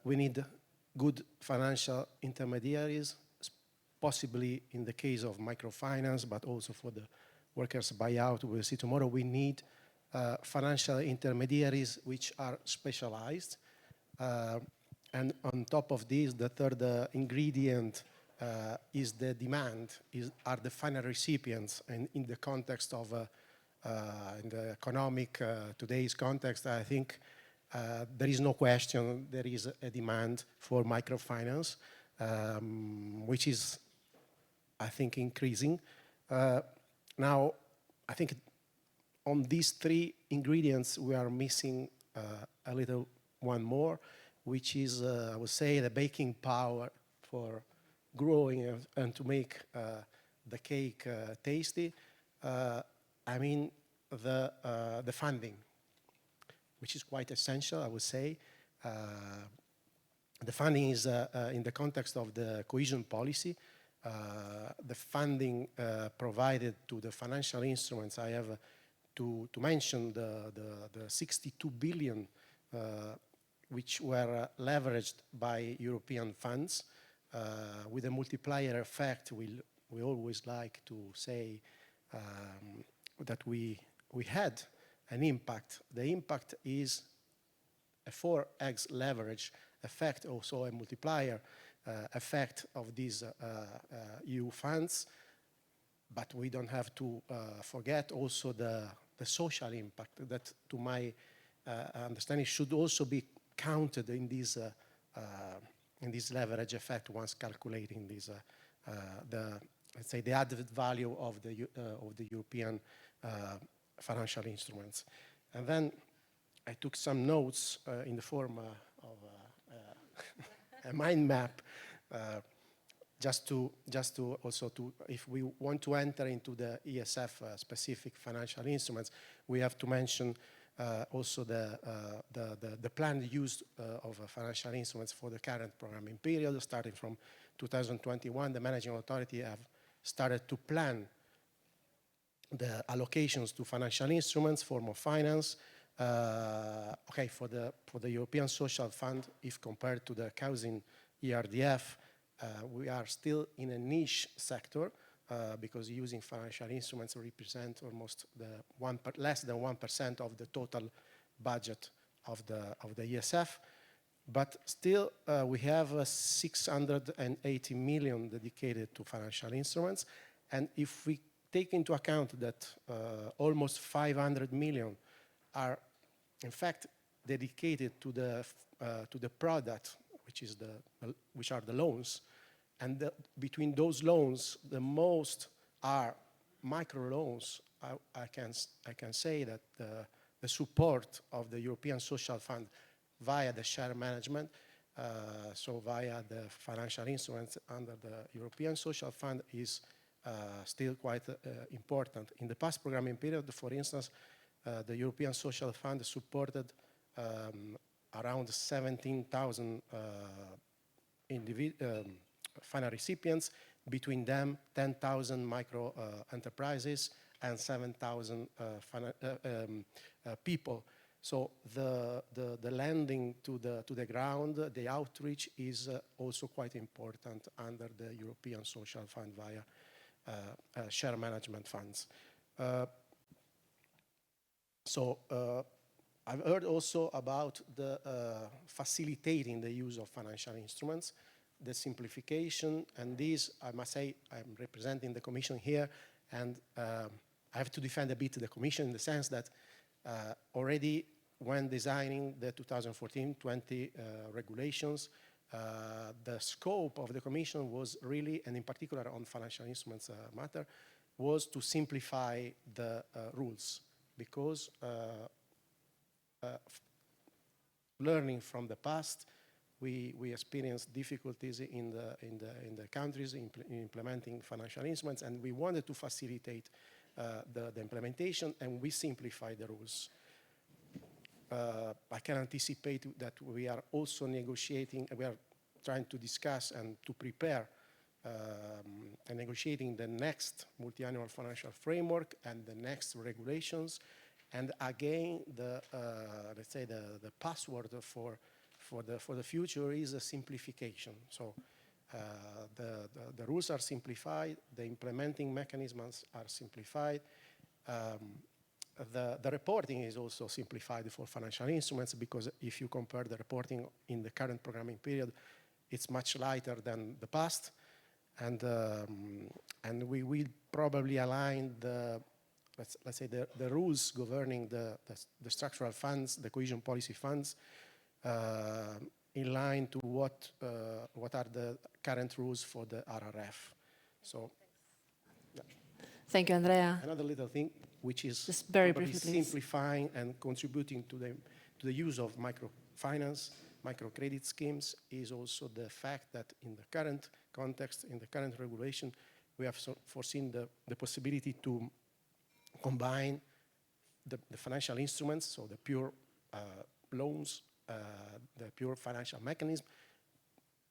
we need good financial intermediaries, possibly in the case of microfinance, but also for the workers' buyout we'll see tomorrow. We need financial intermediaries which are specialized. And on top of this, the third ingredient is the demand, are the final recipients. And in the context of, in the economic, today's context, I think there is no question there is a demand for microfinance, which is, I think, increasing. Now, I think on these three ingredients, we are missing a little one more, which is, I would say, the baking power for growing and to make the cake tasty. I mean, the funding, which is quite essential, I would say. The funding is in the context of the cohesion policy. The funding provided to the financial instruments, I have to mention the 62 billion which were leveraged by European funds with a multiplier effect. We always like to say that we had an impact. The impact is a 4x leverage effect, also a multiplier effect of these EU funds. But we don't have to forget also the social impact that, to my understanding, should also be counted in this leverage effect once calculating this, let's say, the added value of the European financial instruments. And then I took some notes in the form of a mind map, just to also if we want to enter into the ESF specific financial instruments, we have to mention also the planned use of financial instruments for the current programming period. Starting from 2021, the managing authority have started to plan the allocations to financial instruments, form of finance. Okay, for the European Social Fund, if compared to the housing ERDF, we are still in a niche sector because using financial instruments represent almost less than 1% of the total budget of the ESF. But still, we have 680 million dedicated to financial instruments. And if we take into account that almost 500 million are, in fact, dedicated to the product, which are the loans, and between those loans, the most are micro loans. I can say that the support of the European Social Fund via the share management, so via the financial instruments under the European Social Fund, is still quite important. In the past programming period, for instance, the European Social Fund supported around 17,000 final recipients, between them 10,000 micro enterprises and 7,000 people. So the lending to the ground, the outreach is also quite important under the European Social Fund via share management funds. I've heard also about the facilitating the use of financial instruments, the simplification, and these, I must say, I'm representing the Commission here, and I have to defend a bit the Commission in the sense that already when designing the 2014-20 regulations, the scope of the Commission was really, and in particular on financial instruments matter, was to simplify the rules, because learning from the past, we experienced difficulties in the countries in implementing financial instruments, and we wanted to facilitate the implementation, and we simplified the rules. I can anticipate that we are also negotiating, we are trying to discuss and to prepare and negotiating the next multi-annual financial framework and the next regulations. And again, let's say the password for the future is a simplification. So the rules are simplified, the implementing mechanisms are simplified. The reporting is also simplified for financial instruments, because if you compare the reporting in the current programming period, it's much lighter than the past. And we will probably align let's say the rules governing the structural funds, the cohesion policy funds, in line to what are the current rules for the RRF. So, yeah. Thank you, Andrea. Another little thing, which is just very briefly, simplifying and contributing to the use of microfinance, microcredit schemes, is also the fact that in the current context, in the current regulation, we have foreseen the possibility to combine the financial instruments, so the pure loans, the pure financial mechanism,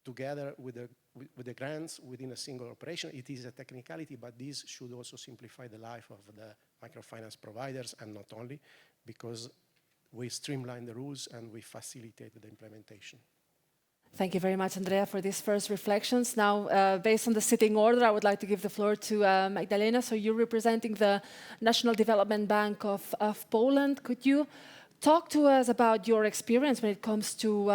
together with the grants within a single operation. It is a technicality, but this should also simplify the life of the microfinance providers, and not only, because we streamline the rules and we facilitate the implementation. Thank you very much, Andrea, for these first reflections. Now, based on the sitting order, I would like to give the floor to Magdalena. So you're representing the National Development Bank of Poland. Could you talk to us about your experience when it comes to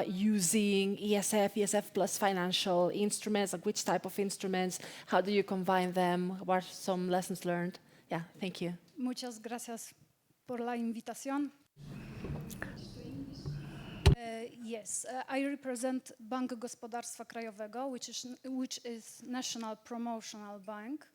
using ESF plus financial instruments, like which type of instruments, how do you combine them, what are some lessons learned? Yeah, thank you. Muchas gracias por la invitación. Yes, I represent Bank Gospodarstwa Krajowego, which is National Promotional Bank.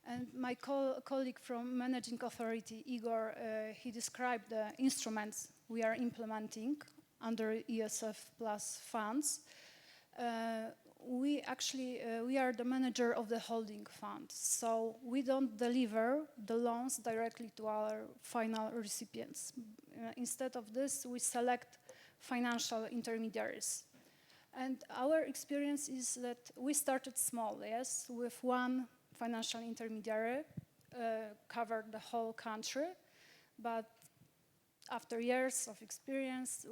And my colleague from Managing Authority, Igor, he described the instruments we are implementing under ESF plus funds. We are the manager of the holding fund, so we don't deliver the loans directly to our final recipients. Instead of this, we select financial intermediaries. And our experience is that we started small, yes, with one financial intermediary, covered the whole country, but after years of experience,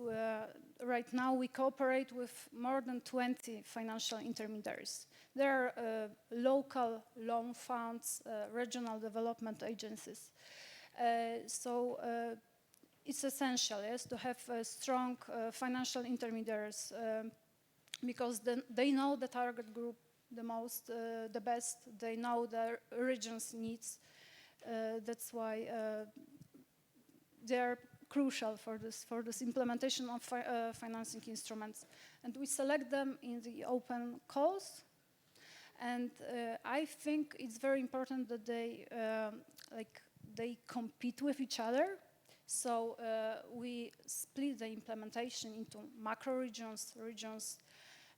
right now we cooperate with more than 20 financial intermediaries. There are local loan funds, regional development agencies. It's essential, yes, to have strong financial intermediaries because they know the target group the most, the best. They know the region's needs. That's why they are crucial for this implementation of financing instruments. And we select them in the open calls. And I think it's very important that they compete with each other. So we split the implementation into macro regions,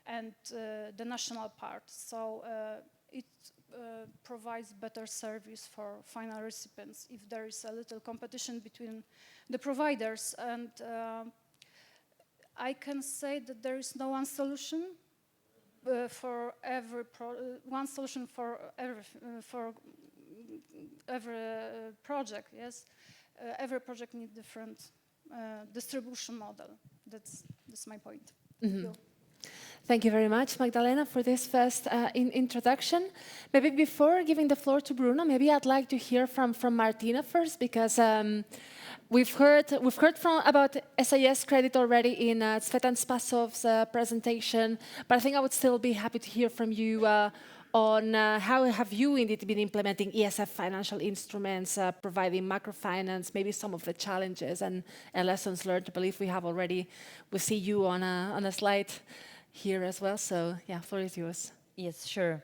and the national part. So it provides better service for final recipients if there is a little competition between the providers. And I can say that there is no one solution. for one solution for every project. Yes, every project needs different distribution model. That's my point. Thank you. Thank you very much, Magdalena, for this first introduction. Maybe before giving the floor to Bruno, maybe I'd like to hear from Martina first, because we've heard about SIS credit already in Tsvetan Spasov's presentation, but I think I would still be happy to hear from you on how have you indeed been implementing ESF financial instruments, providing microfinance, maybe some of the challenges and lessons learned. I believe we see you on a slide here as well. So yeah, floor is yours. Yes, sure.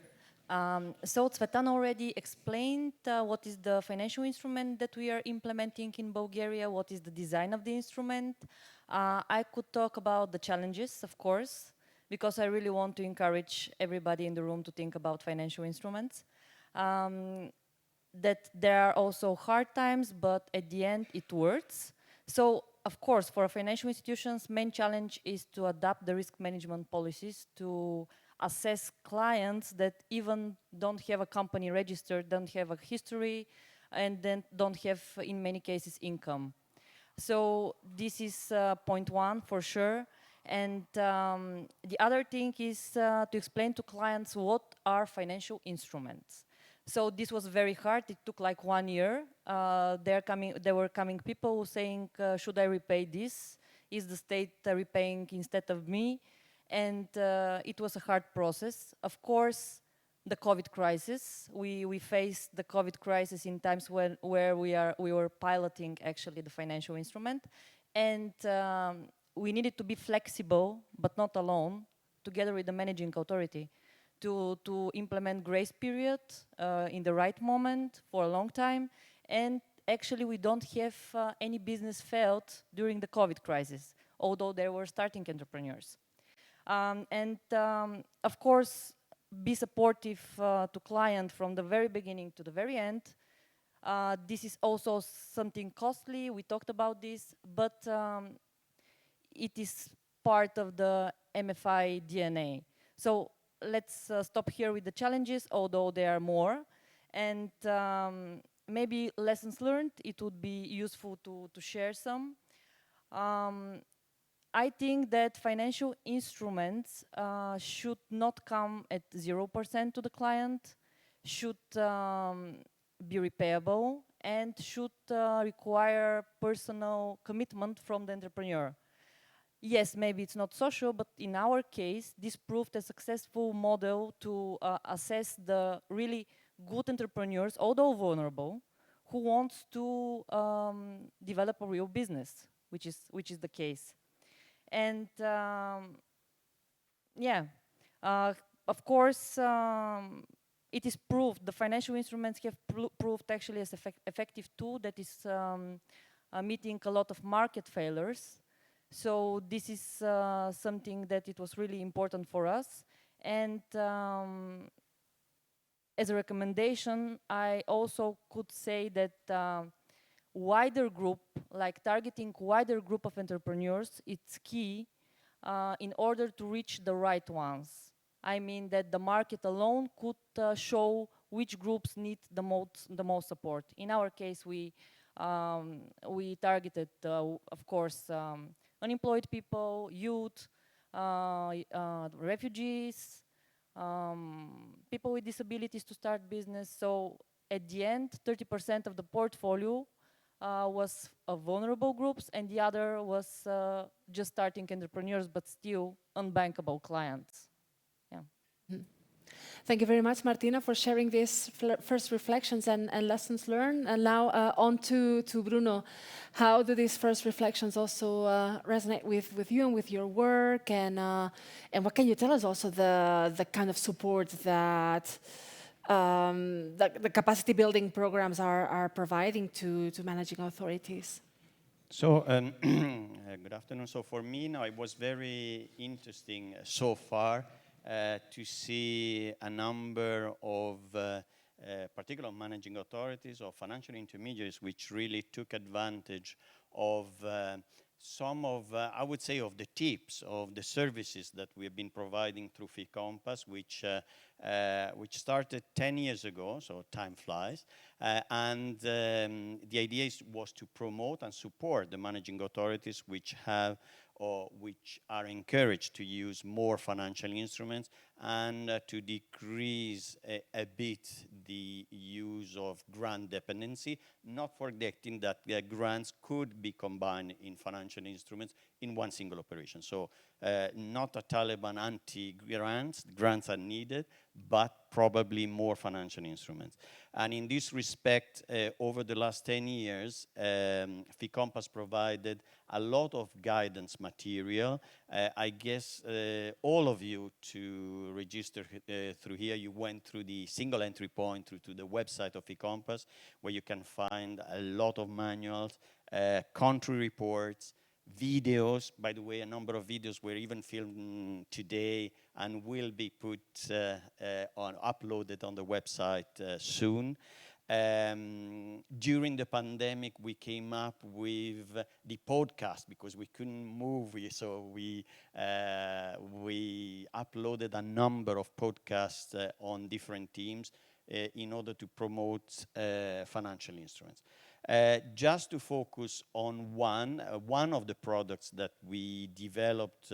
So Tsvetan already explained what is the financial instrument that we are implementing in Bulgaria, what is the design of the instrument. I could talk about the challenges, of course, because I really want to encourage everybody in the room to think about financial instruments. That there are also hard times, but at the end it works. So, of course, for financial institutions, main challenge is to adapt the risk management policies to assess clients that even don't have a company registered, don't have a history, and then don't have, in many cases, income. So this is point one for sure. And the other thing is to explain to clients what are financial instruments. So this was very hard. It took like 1 year. There were coming people saying, should I repay this? Is the state repaying instead of me? And it was a hard process. Of course, the COVID crisis. We faced the COVID crisis in times where we were piloting actually the financial instrument. And we needed to be flexible, but not alone, together with the managing authority, to implement grace period in the right moment for a long time. And actually, we don't have any business failed during the COVID crisis, although there were starting entrepreneurs. Of course, be supportive to client from the very beginning to the very end. This is also something costly. We talked about this, but it is part of the MFI DNA. So let's stop here with the challenges, although there are more. And maybe lessons learned, it would be useful to share some. I think that financial instruments should not come at 0% to the client, should be repayable, and should require personal commitment from the entrepreneur. Yes, maybe it's not social, but in our case, this proved a successful model to assess the really good entrepreneurs, although vulnerable, who wants to develop a real business, which is the case. And yeah, of course, it is proved, the financial instruments have proved actually as effective tool that is meeting a lot of market failures. So this is something that it was really important for us. And as a recommendation, I also could say that wider group, like targeting wider group of entrepreneurs, it's key in order to reach the right ones. I mean that the market alone could show which groups need the most support. In our case, we targeted, of course, unemployed people, youth, refugees, people with disabilities to start business. So at the end, 30% of the portfolio was of vulnerable groups, and the other was just starting entrepreneurs, but still unbankable clients. Yeah. Thank you very much, Martina, for sharing these first reflections and lessons learned. And now on to Bruno. How do these first reflections also resonate with you and with your work? And what can you tell us also the kind of support that the capacity building programs are providing to managing authorities? So, good afternoon. So for me now, it was very interesting so far to see a number of particular managing authorities or financial intermediaries which really took advantage of some of, I would say, of the tips of the services that we have been providing through FICOMPASS, which started 10 years ago, so time flies. And the idea was to promote and support the managing authorities which have or which are encouraged to use more financial instruments and to decrease a bit the use of grant dependency, not forgetting that grants could be combined in financial instruments in one single operation. So not a Taliban anti-grants, grants are needed, but probably more financial instruments. And in this respect, over the last 10 years, FICOMPASS provided a lot of guidance material. I guess all of you to register through here, you went through the single entry point through to the website of FICOMPASS, where you can find a lot of manuals, country reports, videos. By the way, a number of videos were even filmed today and will be uploaded on the website soon. During the pandemic, we came up with the podcast because we couldn't move, so we uploaded a number of podcasts on different teams in order to promote financial instruments. Just to focus on one of the products that we developed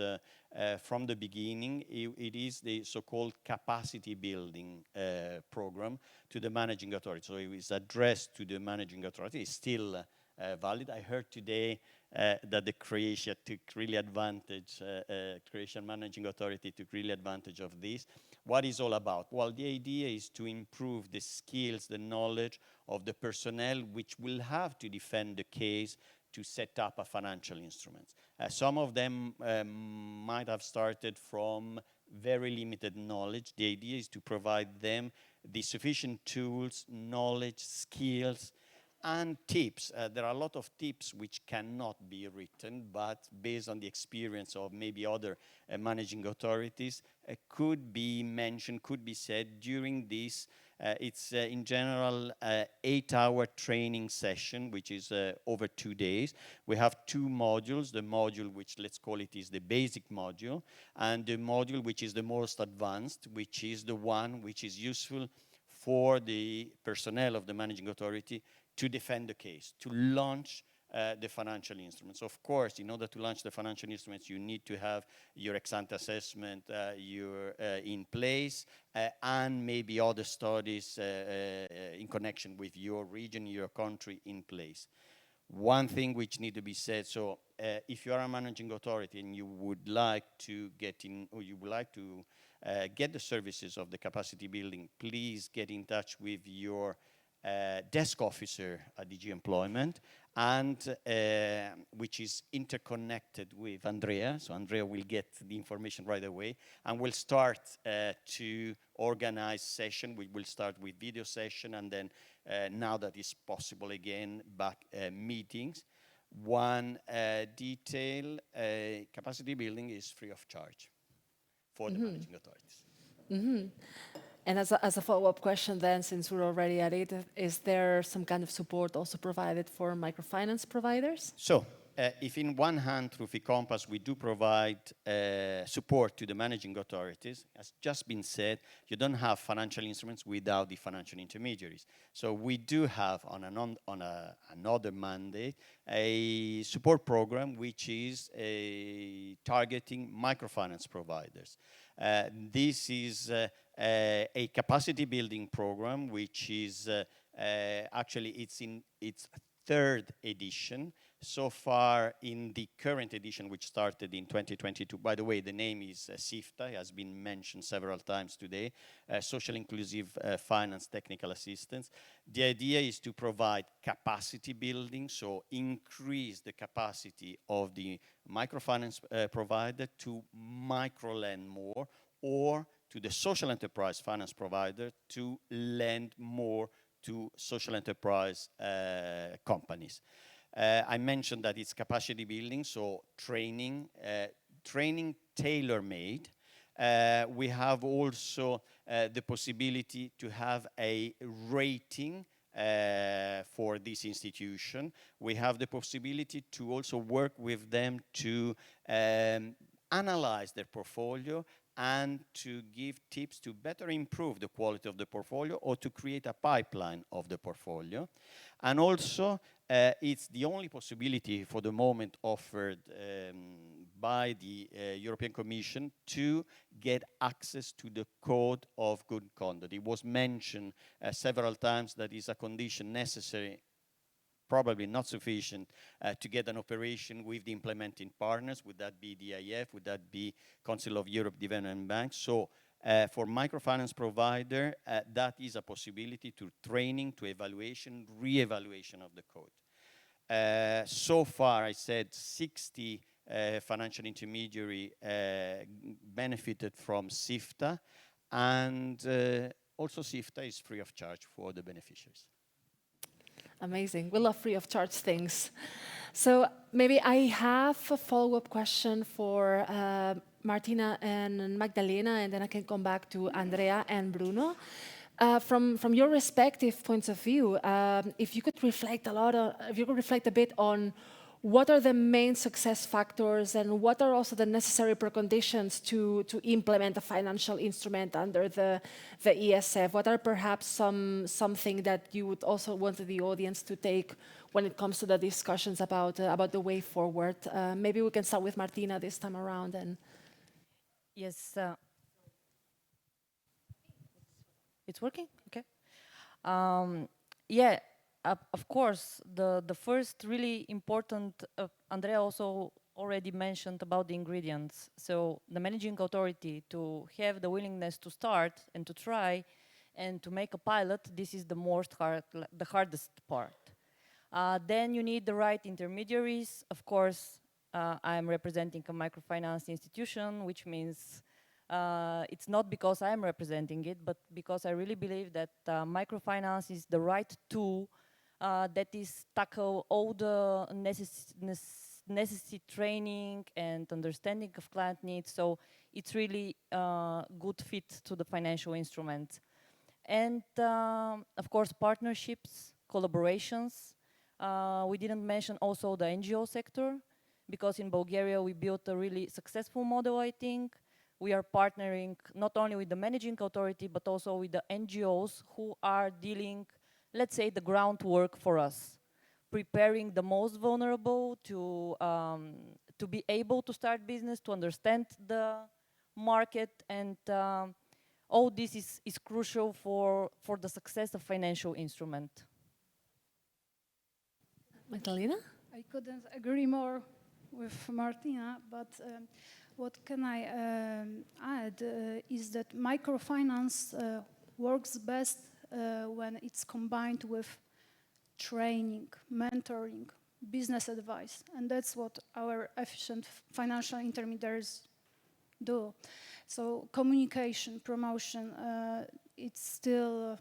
from the beginning, it is the so-called capacity building program to the managing authority. So it is addressed to the managing authority. It's still valid. I heard today that the Croatia took really advantage, Croatian managing authority took really advantage of this. What is all about? Well, the idea is to improve the skills, the knowledge of the personnel which will have to defend the case to set up a financial instrument. Some of them might have started from very limited knowledge. The idea is to provide them the sufficient tools, knowledge, skills, and tips. There are a lot of tips which cannot be written, but based on the experience of maybe other managing authorities, could be mentioned, could be said during this. It's in general 8-hour training session, which is over 2 days. We have 2 modules. The module which, let's call it, is the basic module, and the module which is the most advanced, which is the one which is useful for the personnel of the managing authority to defend the case, to launch the financial instruments. Of course, in order to launch the financial instruments, you need to have your ex-ante assessment in place and maybe other studies in connection with your region, your country in place. One thing which needs to be said, so if you are a managing authority and you would like to get in, or you would like to get the services of the capacity building, please get in touch with your desk officer at DG Employment, and which is interconnected with Andrea. So Andrea will get the information right away, and we'll start to organize session. We will start with video session, and then now that is possible again, back meetings. One detail, capacity building is free of charge for the managing authorities. Mm-hmm. And as a follow-up question then, since we're already at it, is there some kind of support also provided for microfinance providers? So, if in one hand through FICOMPASS we do provide support to the managing authorities, as just been said, you don't have financial instruments without the financial intermediaries. So we do have on another mandate a support program which is targeting microfinance providers. This is a capacity building program which is actually it's in its 3rd edition. So far in the current edition, which started in 2022, by the way, the name is SIFTA, has been mentioned several times today, Social Inclusive Finance Technical Assistance. The idea is to provide capacity building, so increase the capacity of the microfinance provider to micro-lend more, or to the social enterprise finance provider to lend more to social enterprise companies. I mentioned that it's capacity building, so training tailor-made. We have also the possibility to have a rating for this institution. We have the possibility to also work with them to analyze their portfolio and to give tips to better improve the quality of the portfolio or to create a pipeline of the portfolio. And also, it's the only possibility for the moment offered by the European Commission to get access to the Code of Good Conduct. It was mentioned several times that is a condition necessary, probably not sufficient, to get an operation with the implementing partners. Would that be DIF? Would that be Council of Europe Development Bank? So for microfinance provider, that is a possibility to training, to evaluation, re-evaluation of the code. So far, I said 60 financial intermediary benefited from SIFTA, and also SIFTA is free of charge for the beneficiaries. Amazing. We love free of charge things. So maybe I have a follow-up question for Martina and Magdalena, and then I can come back to Andrea and Bruno. From your respective points of view, if you could reflect a bit on what are the main success factors and what are also the necessary preconditions to implement a financial instrument under the ESF? What are perhaps something that you would also want the audience to take when it comes to the discussions about the way forward? Maybe we can start with Martina this time around. Yes. It's working? Okay. Yeah. Of course, the first really important, Andrea also already mentioned about the ingredients. So the managing authority to have the willingness to start and to try and to make a pilot, this is the hardest part. Then you need the right intermediaries. Of course, I'm representing a microfinance institution, which means it's not because I'm representing it, but because I really believe that microfinance is the right tool that is tackle all the necessary training and understanding of client needs. So it's really a good fit to the financial instrument. And of course, partnerships, collaborations. We didn't mention also the NGO sector, because in Bulgaria we built a really successful model, I think. We are partnering not only with the managing authority, but also with the NGOs who are dealing, let's say, the groundwork for us, preparing the most vulnerable to be able to start business, to understand the market, and all this is crucial for the success of financial instrument. Magdalena? I couldn't agree more with Martina, but what can I add is that microfinance works best when it's combined with training, mentoring, business advice. And that's what our efficient financial intermediaries do. So communication, promotion, it's still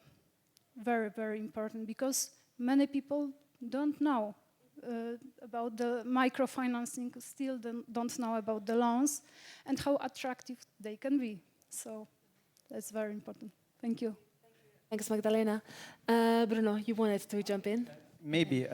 very, very important, because many people don't know about the microfinancing, still don't know about the loans and how attractive they can be. So that's very important. Thank you. Thanks, Magdalena. Bruno, you wanted to jump in? Maybe,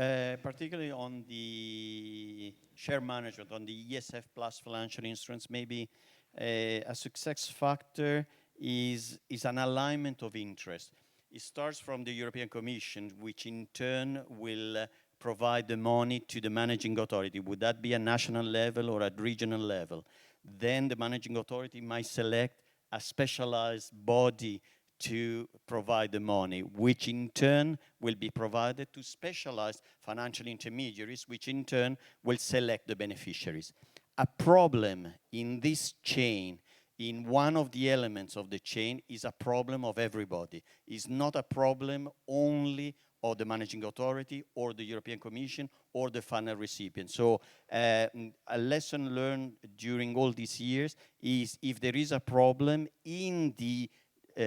particularly on the share management, on the ESF plus financial instruments, maybe a success factor is an alignment of interest. It starts from the European Commission, which in turn will provide the money to the managing authority. Would that be a national level or at regional level? Then the managing authority might select a specialized body to provide the money, which in turn will be provided to specialized financial intermediaries, which in turn will select the beneficiaries. A problem in this chain, in one of the elements of the chain, is a problem of everybody. It's not a problem only of the managing authority or the European Commission or the final recipient. So a lesson learned during all these years is if there is a problem in the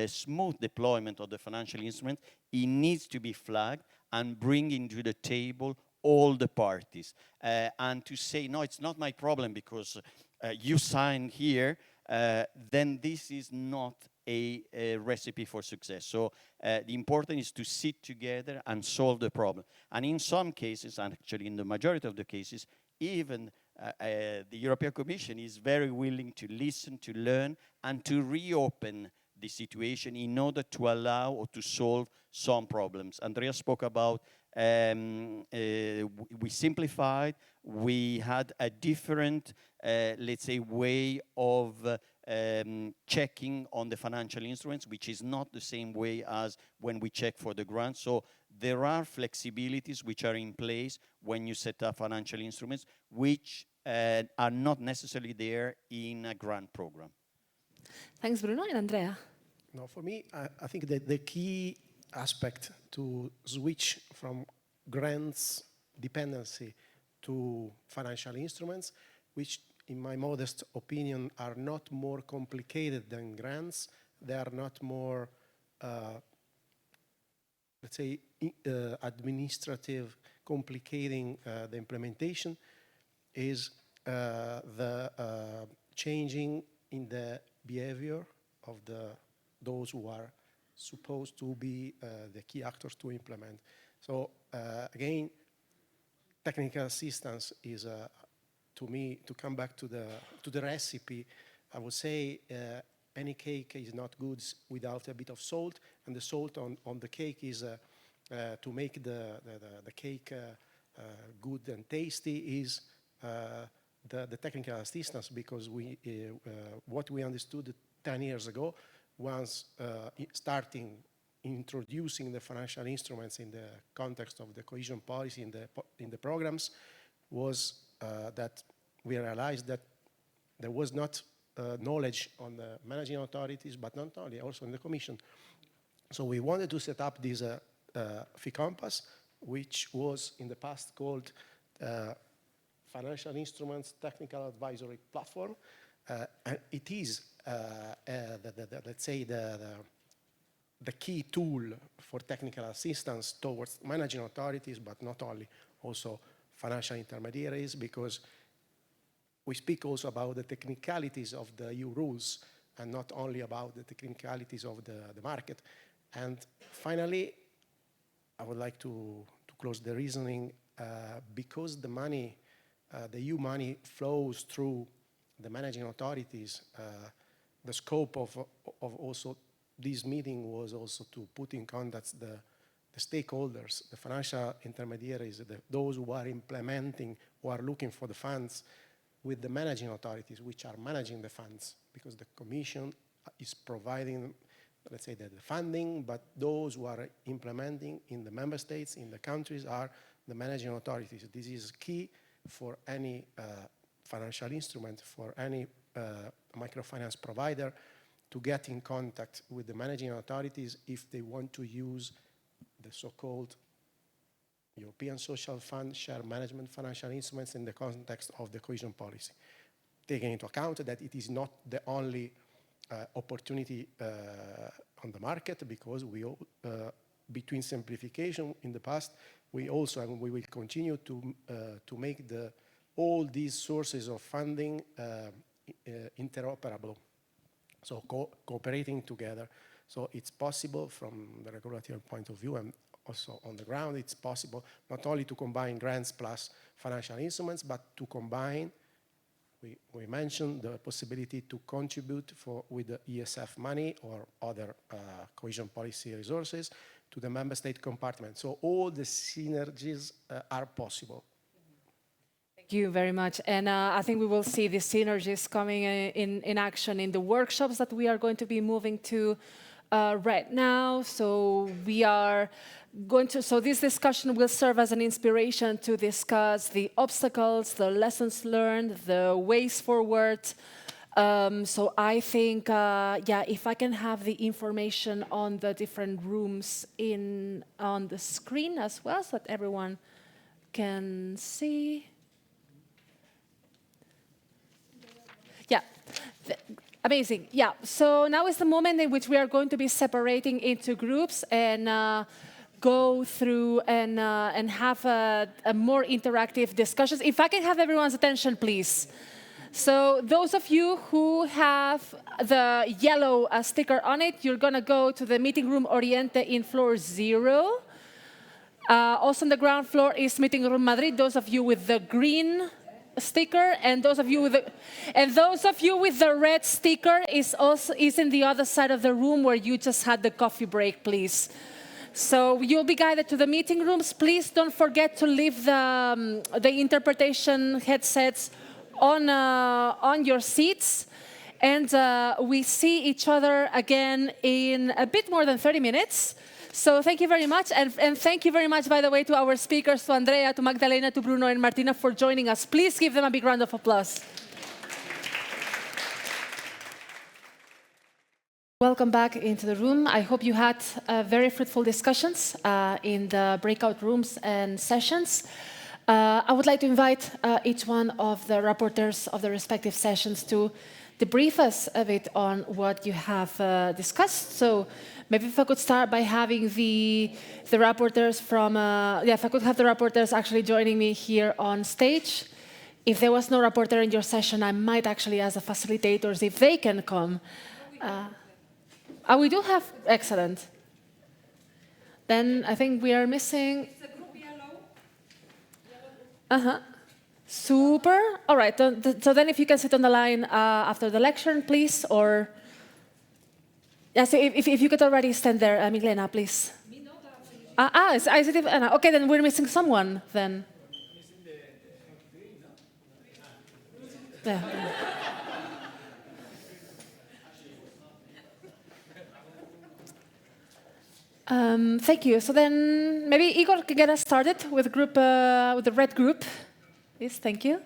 smooth deployment of the financial instrument, it needs to be flagged and bring into the table all the parties. And to say, no, it's not my problem because you signed here, then this is not a recipe for success. So the important is to sit together and solve the problem. And in some cases, and actually in the majority of the cases, even the European Commission is very willing to listen, to learn, and to reopen the situation in order to allow or to solve some problems. Andrea spoke about we simplified, we had a different, let's say, way of checking on the financial instruments, which is not the same way as when we check for the grant. So there are flexibilities which are in place when you set up financial instruments, which are not necessarily there in a grant program. Thanks, Bruno. And Andrea? No, for me, I think that the key aspect to switch from grants dependency to financial instruments, which in my modest opinion are not more complicated than grants, they are not more, let's say, administrative, complicating the implementation, is the changing in the behavior of those who are supposed to be the key actors to implement. So again, technical assistance is, to me, to come back to the recipe, I would say any cake is not good without a bit of salt, and the salt on the cake is to make the cake good and tasty is the technical assistance, because what we understood 10 years ago, once starting introducing the financial instruments in the context of the cohesion policy in the programs, was that we realized that there was not knowledge on the managing authorities, but not only, also in the Commission. So we wanted to set up this fee compass, which was in the past called Financial Instruments Technical Advisory Platform. And it is, let's say, the key tool for technical assistance towards managing authorities, but not only, also financial intermediaries, because we speak also about the technicalities of the EU rules and not only about the technicalities of the market. And finally, I would like to close the reasoning, because the money, the EU money flows through the managing authorities. The scope of also this meeting was also to put in contact the stakeholders, the financial intermediaries, those who are implementing, who are looking for the funds, with the managing authorities, which are managing the funds, because the Commission is providing, let's say, the funding, but those who are implementing in the member states, in the countries, are the managing authorities. This is key for any financial instrument, for any microfinance provider, to get in contact with the managing authorities if they want to use the so-called European Social Fund share management financial instruments in the context of the cohesion policy, taking into account that it is not the only opportunity on the market, because we between simplification in the past, we also, and we will continue to make all these sources of funding interoperable, so cooperating together. So it's possible from the regulatory point of view, and also on the ground, it's possible not only to combine grants plus financial instruments, but to combine, we mentioned the possibility to contribute with the ESF money or other cohesion policy resources to the member state compartment. So all the synergies are possible. Thank you very much. And I think we will see the synergies coming in action in the workshops that we are going to be moving to right now. So we are going to, so this discussion will serve as an inspiration to discuss the obstacles, the lessons learned, the ways forward. So I think, yeah, if I can have the information on the different rooms on the screen as well, so that everyone can see. Yeah, amazing. Yeah, so now is the moment in which we are going to be separating into groups and go through and have a more interactive discussions. If I can have everyone's attention, please. So those of you who have the yellow sticker on it, you're going to go to the meeting room Oriente in floor 0. Also on the ground floor is meeting room Madrid. Those of you with the green sticker, and those of you with the red sticker is in the other side of the room where you just had the coffee break, please. So you'll be guided to the meeting rooms. Please don't forget to leave the interpretation headsets on your seats. And we see each other again in a bit more than 30 minutes. So thank you very much. And thank you very much, by the way, to our speakers, to Andrea, to Magdalena, to Bruno, and Martina for joining us. Please give them a big round of applause. Welcome back into the room. I hope you had very fruitful discussions in the breakout rooms and sessions. I would like to invite each one of the rapporteurs of the respective sessions to debrief us a bit on what you have discussed. So maybe if I could start by having the rapporteurs from, if I could have the rapporteurs actually joining me here on stage. If there was no rapporteur in your session, I might actually ask the facilitators if they can come. We do have, excellent. Then I think we are missing. Super. All right. So then if you can sit on the line after the lecture, please, or... Yes, if you could already stand there, Milena, please. Okay, then we're missing someone, then. Yeah. Thank you. So then maybe Igor can get us started with the red group. Please, thank you.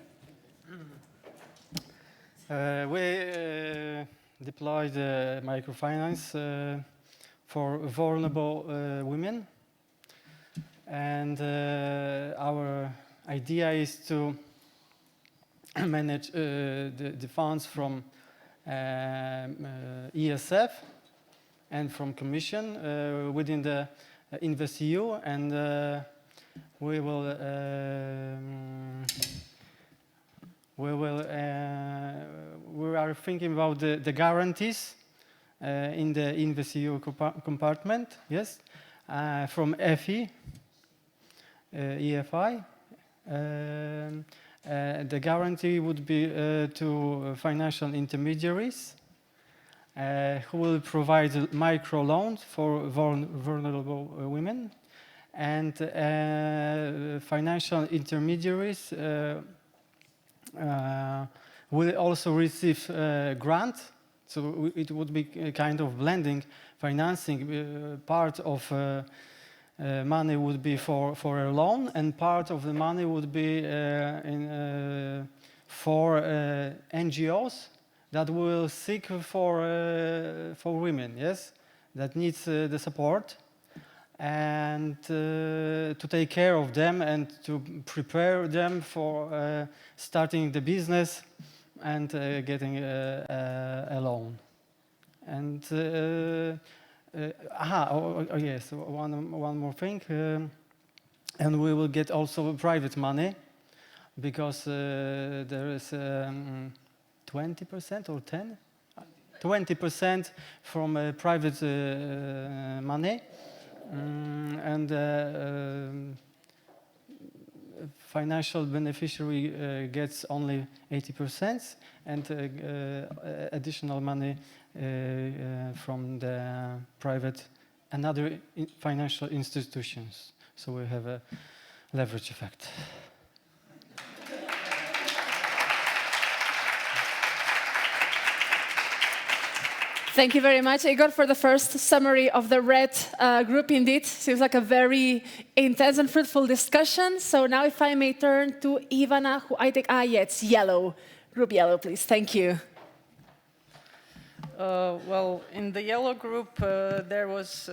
We deployed microfinance for vulnerable women. And our idea is to manage the funds from ESF and from Commission within the InvestEU, and we are thinking about the guarantees in the InvestEU compartment, yes, from EFI. The guarantee would be to financial intermediaries who will provide microloans for vulnerable women, and financial intermediaries will also receive grant. So it would be a kind of blending financing. Part of money would be for a loan, and part of the money would be for NGOs that will seek for women, yes, that needs the support, and to take care of them and to prepare them for starting the business and getting a loan. And yes, one more thing, and we will get also private money, because there is 20% or 20% from private money, and financial beneficiary gets only 80%, and additional money from the private and other financial institutions. So we have a leverage effect. Thank you very much, Igor, for the first summary of the red group. Indeed, seems like a very intense and fruitful discussion. So now if I may turn to Ivana, who I think, it's yellow. Group yellow, please. Thank you. Well, in the yellow group, there was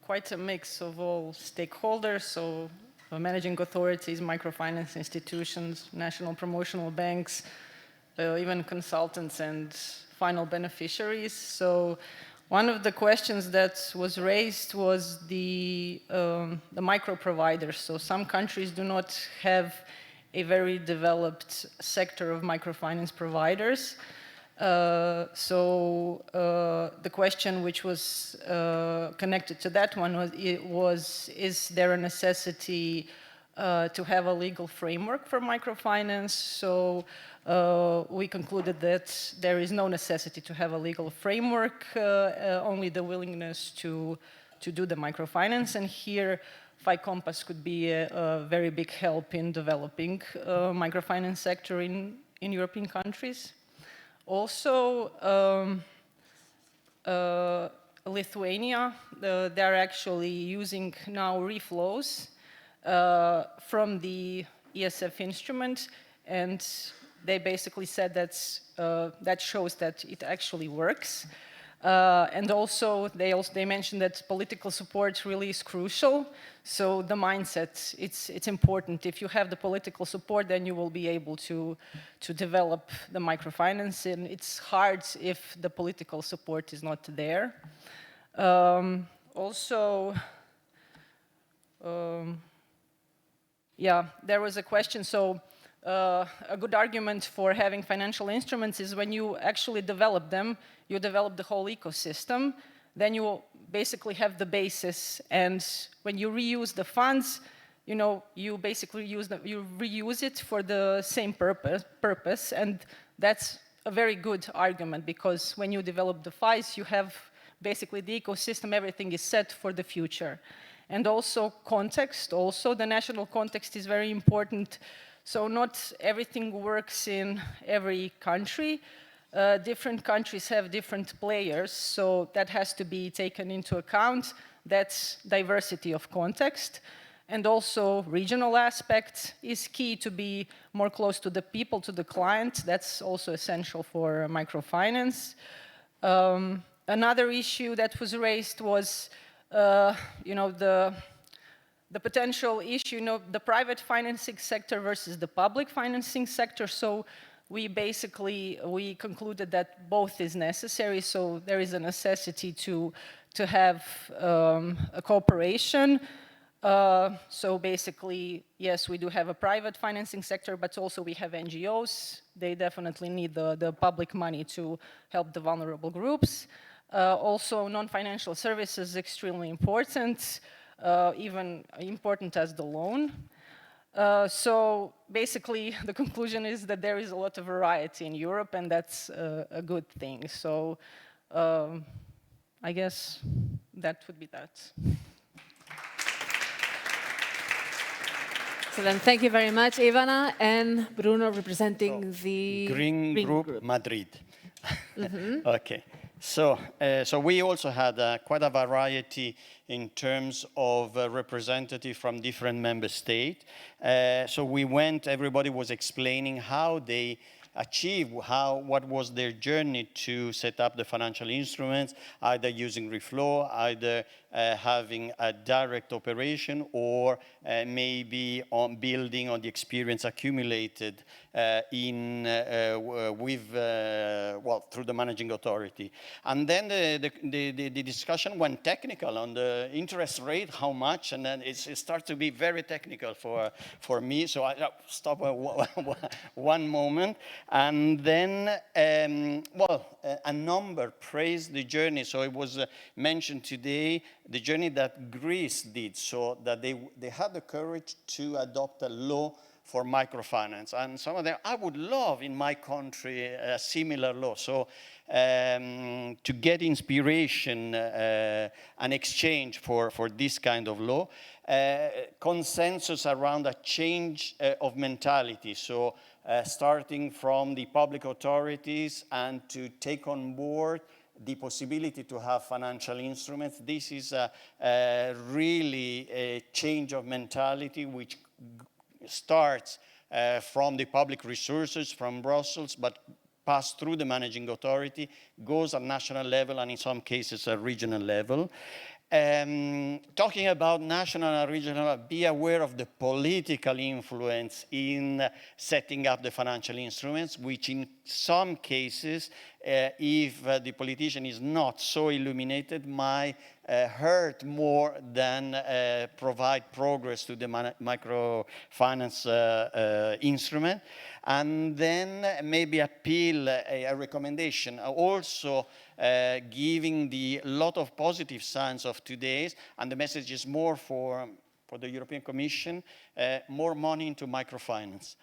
quite a mix of all stakeholders, so managing authorities, microfinance institutions, national promotional banks, even consultants and final beneficiaries. So one of the questions that was raised was the micro providers. So some countries do not have a very developed sector of microfinance providers. The question which was connected to that one was is there a necessity to have a legal framework for microfinance? So we concluded that there is no necessity to have a legal framework, only the willingness to do the microfinance. And here, FI-Compass could be a very big help in developing microfinance sector in European countries. Also, Lithuania, they're actually using now reflows from the ESF instrument, and they basically said that shows that it actually works. And also they mentioned that political support really is crucial. So the mindset, it's important. If you have the political support, then you will be able to develop the microfinance, and it's hard if the political support is not there. Yeah, there was a question. So a good argument for having financial instruments is when you actually develop them, you develop the whole ecosystem, then you basically have the basis, and when you reuse the funds, you basically you reuse it for the same purpose, and that's a very good argument, because when you develop the FIs, you have basically the ecosystem, everything is set for the future. And also context, the national context is very important. So not everything works in every country. Different countries have different players, so that has to be taken into account. That's diversity of context. And also regional aspect is key, to be more close to the people, to the client. That's also essential for microfinance. Another issue that was raised was the potential issue, the private financing sector versus the public financing sector. So we concluded that both is necessary. So there is a necessity to have a cooperation. So basically, yes, we do have a private financing sector, but also we have NGOs. They definitely need the public money to help the vulnerable groups. Also, non-financial services is extremely important, even important as the loan. So basically, the conclusion is that there is a lot of variety in Europe, and that's a good thing. So I guess that would be that. So then thank you very much, Ivana and Bruno, representing the Green Group Madrid. Okay. So we also had quite a variety in terms of representative from different member states. So we went, everybody was explaining how they achieve, what was their journey to set up the financial instruments, either using reflow, either having a direct operation, or maybe on building on the experience accumulated through the managing authority. And then the discussion went technical on the interest rate, how much, and then it started to be very technical for me. So I stop one moment, and then a number praised the journey. So it was mentioned today, the journey that Greece did, so that they had the courage to adopt a law for microfinance. And some of them, I would love in my country a similar law. So to get inspiration and exchange for this kind of law, consensus around a change of mentality. So starting from the public authorities and to take on board the possibility to have financial instruments. This is really a change of mentality which starts from the public resources, from Brussels, but pass through the managing authority, goes at national level, and in some cases at regional level. Talking about national and regional, be aware of the political influence in setting up the financial instruments, which in some cases, if the politician is not so illuminated, might hurt more than provide progress to the microfinance instrument. And then maybe appeal a recommendation, also giving the lot of positive signs of today's, and the message is more for the European Commission, more money into microfinance.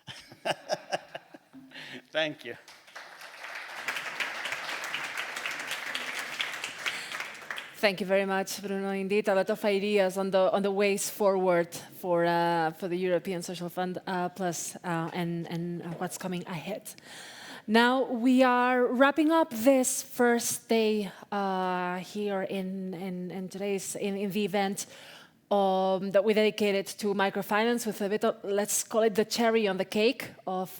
Thank you. Thank you very much, Bruno. Indeed, a lot of ideas on the ways forward for the European Social Fund Plus and what's coming ahead. Now we are wrapping up this first day here in the event that we dedicated to microfinance with a bit of, let's call it the cherry on the cake of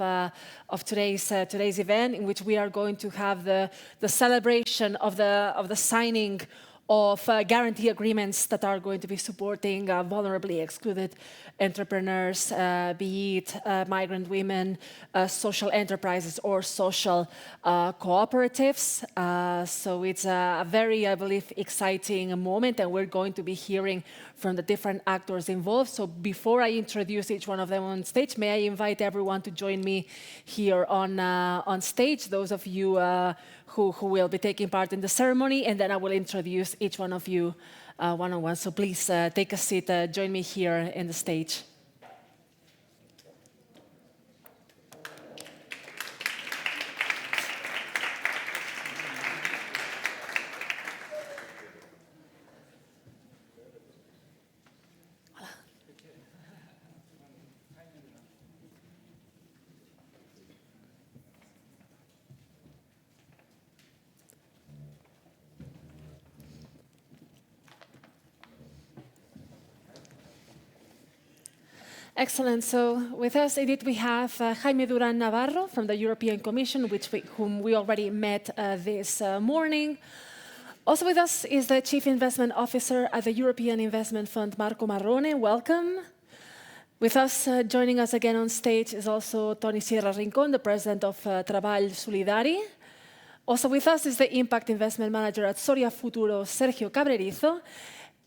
today's event, in which we are going to have the celebration of the signing of guarantee agreements that are going to be supporting vulnerably excluded entrepreneurs, be it migrant women, social enterprises, or social cooperatives. So it's a very, I believe, exciting moment, and we're going to be hearing from the different actors involved. So before I introduce each one of them on stage, may I invite everyone to join me here on stage, those of you who will be taking part in the ceremony, and then I will introduce each one of you one-on-one. So please take a seat, join me here in the stage. Excellent. So with us, indeed, we have Jaime Duran Navarro from the European Commission, whom we already met this morning. Also with us is the Chief Investment Officer at the European Investment Fund, Marco Marrone. Welcome. With us, joining us again on stage, is also Tony Sierra Rincón, the President of Treball Solidari. Also with us is the Impact Investment Manager at Soria Futuro, Sergio Cabrerizo.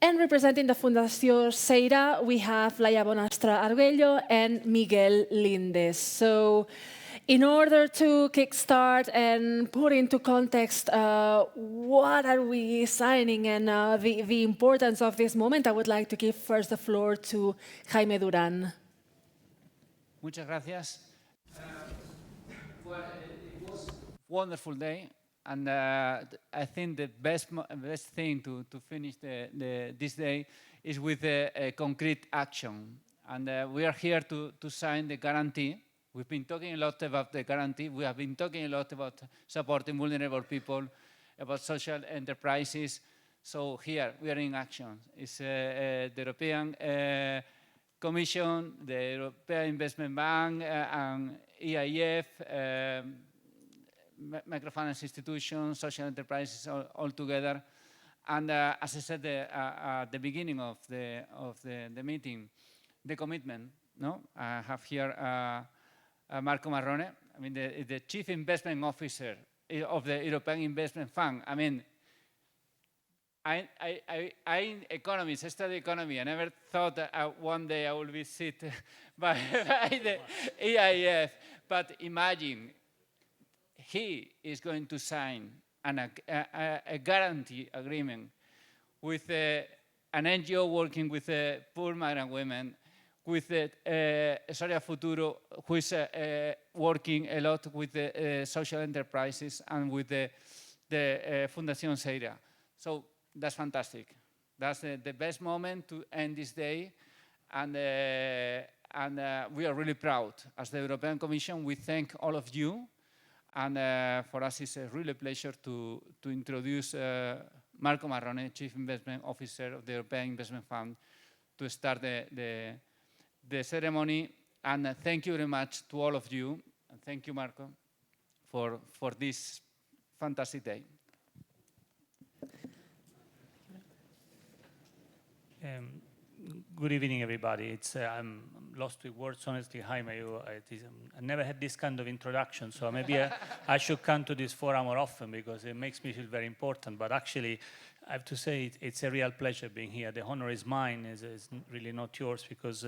And representing the Fundación Seira, we have Laia Bonastra Arguello and Miguel Lindes. So in order to kickstart and put into context what are we signing and the importance of this moment, I would like to give first the floor to Jaime Duran. Muchas gracias. Well, it was a wonderful day. And I think the best thing to finish this day is with a concrete action. And we are here to sign the guarantee. We've been talking a lot about the guarantee. We have been talking a lot about supporting vulnerable people, about social enterprises. So here, we are in action. It's the European Commission, the European Investment Bank, and EIF, microfinance institutions, social enterprises, all together. And as I said at the beginning of the meeting, the commitment. No, I have here Marco Marrone. I mean, the Chief Investment Officer of the European Investment Fund. I mean, I'm economist. I study economy. I never thought that one day I would be sit by the EIF. But imagine, he is going to sign a guarantee agreement with an NGO working with poor migrant women, with Soria Futuro, who is working a lot with social enterprises, and with the Fundación Seira. So that's fantastic. That's the best moment to end this day. And we are really proud. As the European Commission, we thank all of you. And for us, it's a really pleasure to introduce Marco Marrone, Chief Investment Officer of the European Investment Fund, to start the ceremony. And thank you very much to all of you. And thank you, Marco, for this fantastic day. Good evening, everybody. I'm lost with words, honestly. Jaime, I never had this kind of introduction, so maybe I should come to this forum more often, because it makes me feel very important. But actually, I have to say it's a real pleasure being here. The honor is mine, is really not yours, because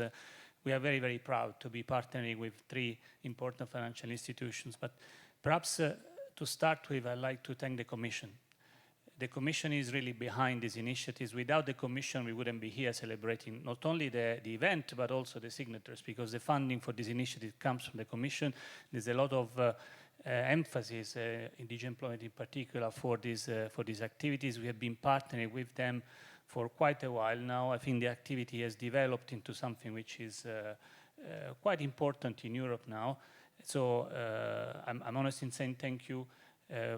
we are very, very proud to be partnering with 3 important financial institutions. But perhaps to start with, I'd like to thank the Commission. The Commission is really behind these initiatives. Without the Commission, we wouldn't be here celebrating not only the event, but also the signatures, because the funding for this initiative comes from the Commission. There's a lot of emphasis in DG Employment in particular for these activities. We have been partnering with them for quite a while now. I think the activity has developed into something which is quite important in Europe now. So I'm honest in saying thank you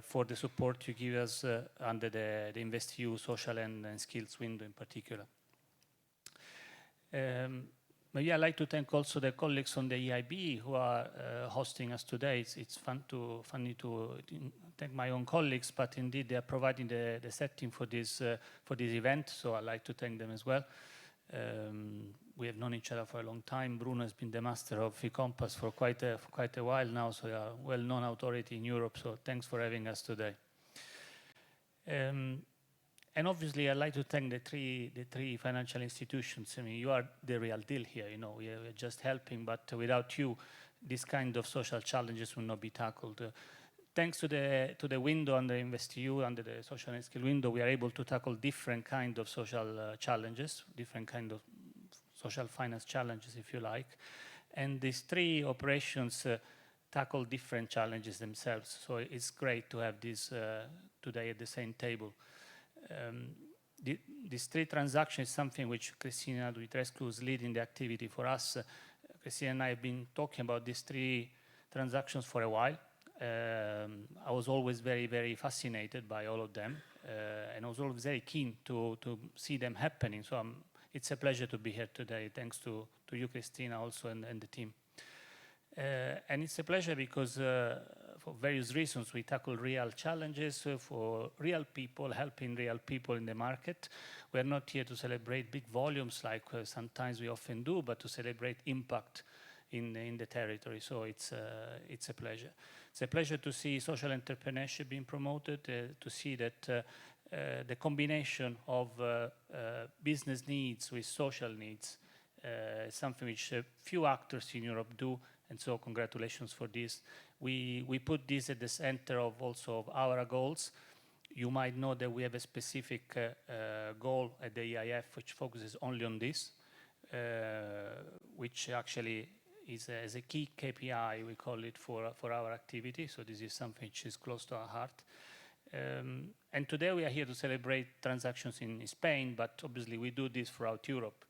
for the support you give us under the InvestEU social and skills window in particular. Maybe I'd like to thank also the colleagues on the EIB who are hosting us today. It's funny to thank my own colleagues, but indeed they are providing the setting for this event, so I'd like to thank them as well. We have known each other for a long time. Bruno has been the master of e-Compass for quite a while now, so they are a well-known authority in Europe, so thanks for having us today. And obviously, I'd like to thank the three financial institutions. I mean, you are the real deal here. You know, we're just helping, but without you, this kind of social challenges will not be tackled. Thanks to the window under InvestEU, under the social and skill window, we are able to tackle different kind of social challenges, different kind of social finance challenges, if you like. And these 3 operations tackle different challenges themselves. So it's great to have this today at the same table. These 3 transactions is something which Cristina Dumitrescu is leading the activity for us. Cristina and I have been talking about these 3 transactions for a while. I was always very, very fascinated by all of them, and I was always very keen to see them happening. So it's a pleasure to be here today, thanks to you, Cristina, also, and the team. And it's a pleasure because for various reasons, we tackle real challenges for real people, helping real people in the market. We're not here to celebrate big volumes like sometimes we often do, but to celebrate impact in the territory. So it's a pleasure. It's a pleasure to see social entrepreneurship being promoted, to see that the combination of business needs with social needs is something which few actors in Europe do, and so congratulations for this. We put this at the center of also of our goals. You might know that we have a specific goal at the EIF which focuses only on this, which actually is as a key KPI, we call it, for our activity. So this is something which is close to our heart. And today we are here to celebrate transactions in Spain, but obviously we do this throughout Europe.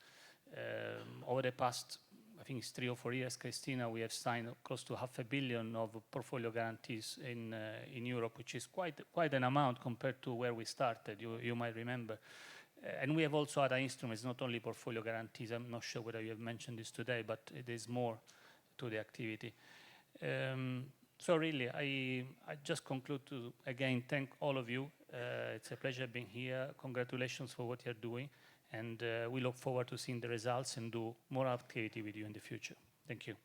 Over the past, I think it's 3 or 4 years, Cristina, we have signed close to $500 million of portfolio guarantees in Europe, which is quite an amount compared to where we started, you might remember. And we have also other instruments, not only portfolio guarantees. I'm not sure whether you have mentioned this today, but it is more to the activity. So really, I just conclude to, again, thank all of you. It's a pleasure being here. Congratulations for what you're doing. And we look forward to seeing the results and do more activity with you in the future. Thank you.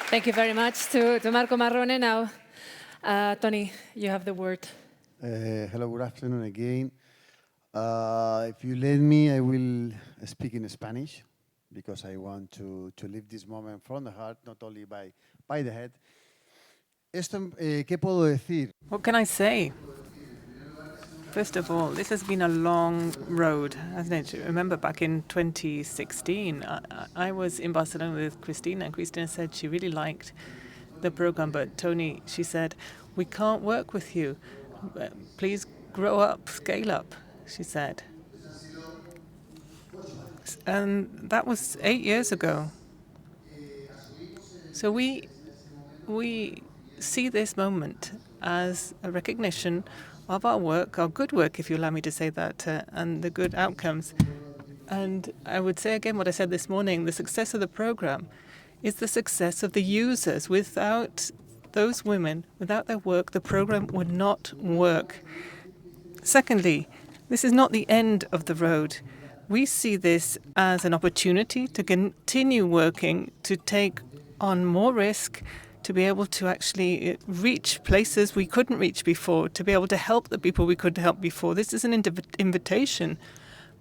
Thank you very much to Marco Marrone. Now, Tony, you have the word. Hello, good afternoon again. If you let me, I will speak in Spanish because I want to live this moment from the heart, not only by the head. ¿Qué puedo decir? What can I say? First of all, this has been a long road, hasn't it? Remember back in 2016, I was in Barcelona with Cristina, and Cristina said she really liked the program, but Tony, she said, we can't work with you. Please grow up, scale up, she said. And that was 8 years ago. So we see this moment as a recognition of our work, our good work, if you allow me to say that, and the good outcomes. And I would say again what I said this morning, the success of the program is the success of the users. Without those women, without their work, the program would not work. Secondly, this is not the end of the road. We see this as an opportunity to continue working, to take on more risk, to be able to actually reach places we couldn't reach before, to be able to help the people we couldn't help before. This is an invitation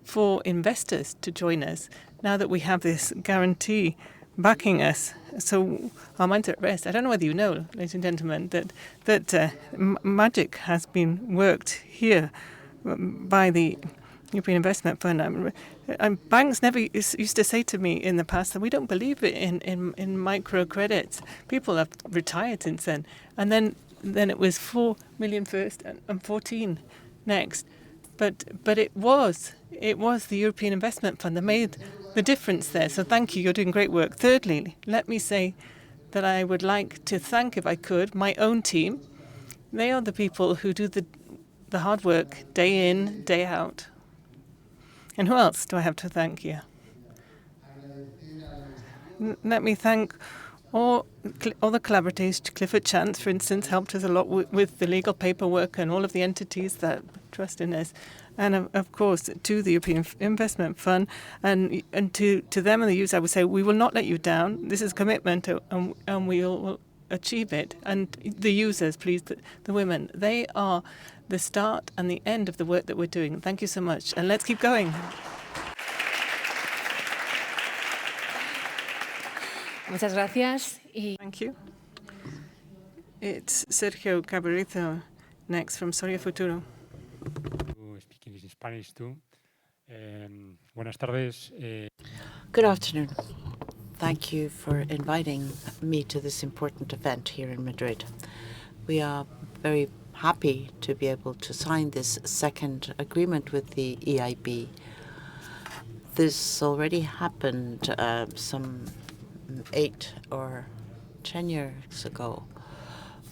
for investors to join us now that we have this guarantee backing us. So our minds are at rest. I don't know whether you know, ladies and gentlemen, that magic has been worked here by the European Investment Fund. Banks never used to say to me in the past that we don't believe in microcredits. People have retired since then. And then it was 4 million first and 14 next. But it was the European Investment Fund that made the difference there. So thank you. You're doing great work. Thirdly, let me say that I would like to thank, if I could, my own team. They are the people who do the hard work day in, day out. And who else do I have to thank here? Let me thank all the collaborators. Clifford Chance, for instance, helped us a lot with the legal paperwork and all of the entities that trust in us. And of course, to the European Investment Fund and to them and the users, I would say, we will not let you down. This is commitment, and we will achieve it. And the users, please, the women, they are the start and the end of the work that we're doing. Thank you so much. And let's keep going. Muchas gracias. Thank you. It's Sergio Cabrerizo next from Soria Futuro. Speaking in Spanish too. Buenas tardes. Good afternoon. Thank you for inviting me to this important event here in Madrid. We are very happy to be able to sign this second agreement with the EIB. This already happened some 8 or 10 years ago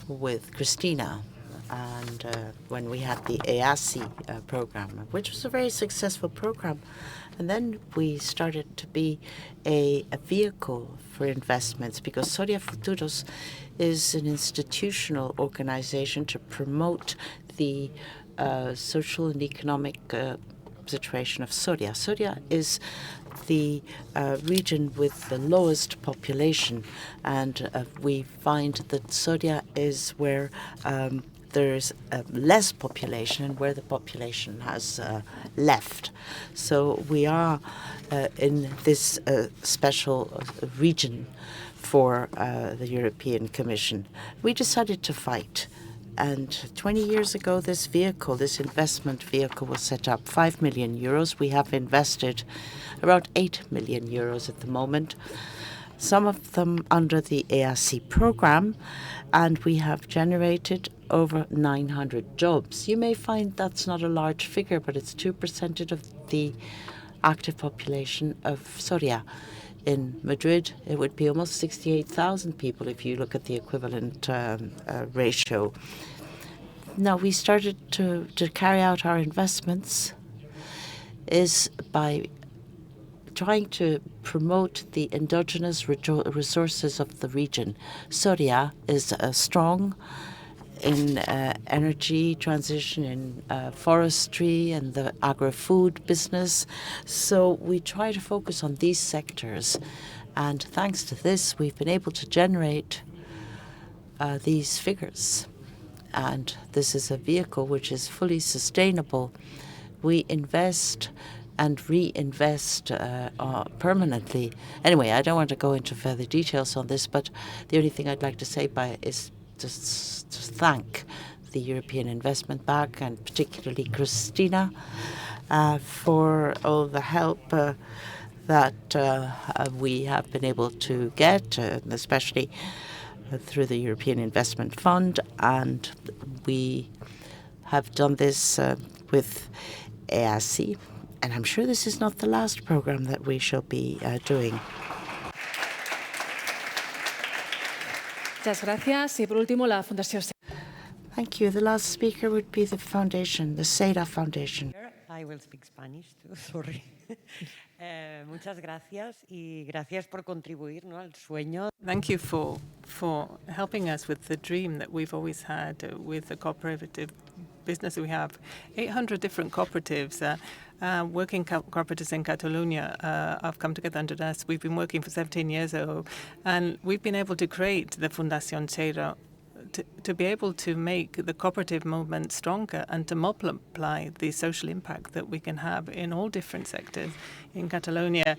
with Christina, and when we had the EASI program, which was a very successful program. And then we started to be a vehicle for investments, because Soria Futuros is an institutional organization to promote the social and economic situation of Soria. Soria is the region with the lowest population, and we find that Soria is where there's less population and where the population has left. So we are in this special region for the European Commission. We decided to fight. And 20 years ago, this vehicle, this investment vehicle, was set up. 5 million euros. We have invested around 8 million euros at the moment, some of them under the EASI program, and we have generated over 900 jobs. You may find that's not a large figure, but it's 2% of the active population of Soria. In Madrid, it would be almost 68,000 people if you look at the equivalent ratio. Now, we started to carry out our investments is by trying to promote the endogenous resources of the region. Soria is strong in energy transition, in forestry and the agri-food business. So we try to focus on these sectors. And thanks to this, we've been able to generate these figures. And this is a vehicle which is fully sustainable. We invest and reinvest permanently. Anyway, I don't want to go into further details on this, but the only thing I'd like to say is just thank the European Investment Bank and particularly Christina for all the help that we have been able to get, especially through the European Investment Fund, and we have done this with EASI, and I'm sure this is not the last program that we shall be doing. Muchas gracias. Y por último, la Fundación. Thank you. The last speaker would be the foundation, the SEDA Foundation. I will speak Spanish too, sorry. Muchas gracias y gracias por contribuir, ¿no?, al sueño. Thank you for helping us with the dream that we've always had with the cooperative business we have. 800 different cooperatives working cooperatives in Catalonia have come together under us. We've been working for 17 years, and we've been able to create the Fundación Cero to be able to make the cooperative movement stronger and to multiply the social impact that we can have in all different sectors in Catalonia.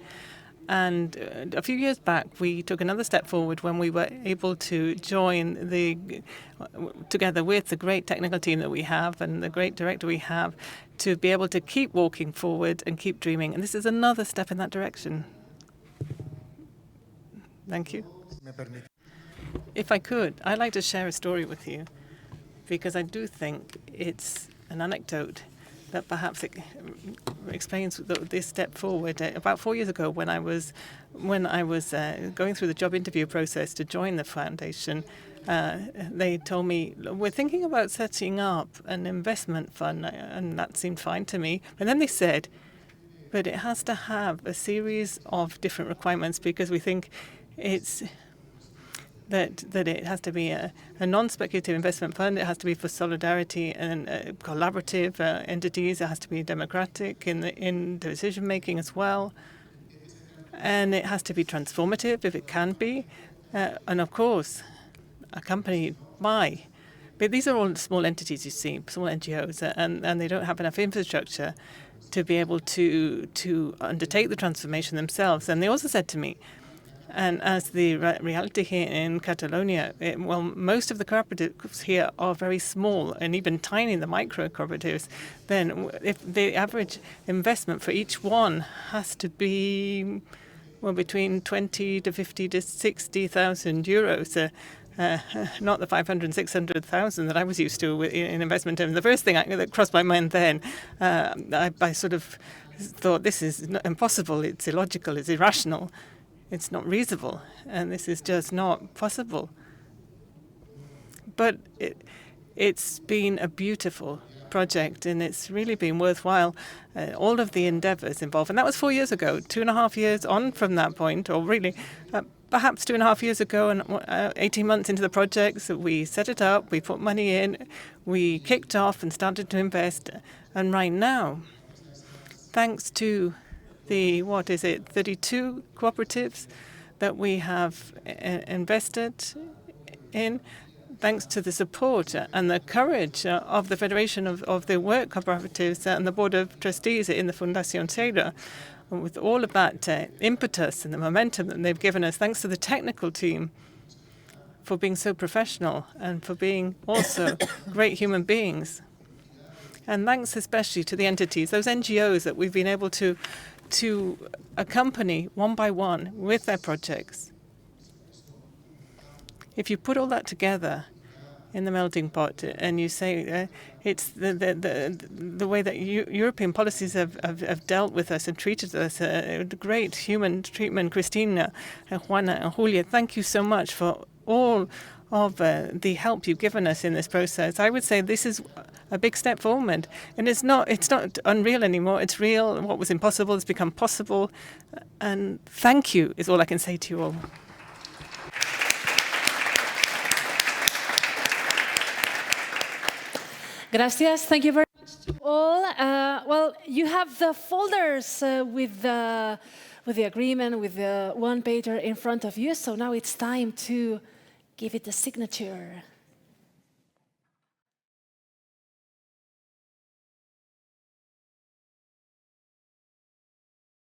And a few years back, we took another step forward when we were able to join together with the great technical team that we have and the great director we have, to be able to keep walking forward and keep dreaming. And this is another step in that direction. Thank you. If I could, I'd like to share a story with you, because I do think it's an anecdote that perhaps it explains this step forward. About 4 years ago, when I was going through the job interview process to join the foundation, they told me, we're thinking about setting up an investment fund, and that seemed fine to me. And then they said, but it has to have a series of different requirements, because we think it's that it has to be a non-speculative investment fund. It has to be for solidarity and collaborative entities. It has to be democratic in decision-making as well. And it has to be transformative, if it can be. And of course, accompanied by... But these are all small entities, you see, small NGOs, and they don't have enough infrastructure to be able to undertake the transformation themselves. And they also said to me, and as the reality here in Catalonia, most of the cooperatives here are very small and even tiny, the micro cooperatives. Then if the average investment for each one has to be, between 20 to 50 to 60,000 euros, not the 500, 600,000 that I was used to in investment terms. The first thing that crossed my mind then, I sort of thought, this is impossible, it's illogical, it's irrational. It's not reasonable, and this is just not possible. But it's been a beautiful project, and it's really been worthwhile, all of the endeavors involved. And that was 4 years ago, 2.5 years on from that point, or really perhaps 2.5 years ago, and 18 months into the project, so we set it up, we put money in, we kicked off and started to invest. And right now, thanks to the, 32 cooperatives that we have invested in, thanks to the support and the courage of the Federation of the Work Cooperatives and the Board of Trustees in the Fundación Cero. With all of that impetus and the momentum that they've given us, thanks to the technical team for being so professional and for being also great human beings. And thanks especially to the entities, those NGOs that we've been able to accompany one by one with their projects. If you put all that together in the melting pot and you say it's the way that European policies have dealt with us and treated us, great human treatment, Cristina, Juana and Julia, thank you so much for all of the help you've given us in this process. I would say this is a big step forward, and it's not unreal anymore. It's real. What was impossible has become possible, and thank you is all I can say to you all. Gracias. Thank you very much to all. Well, you have the folders with the agreement, with the one-pager in front of you. So now it's time to give it a signature.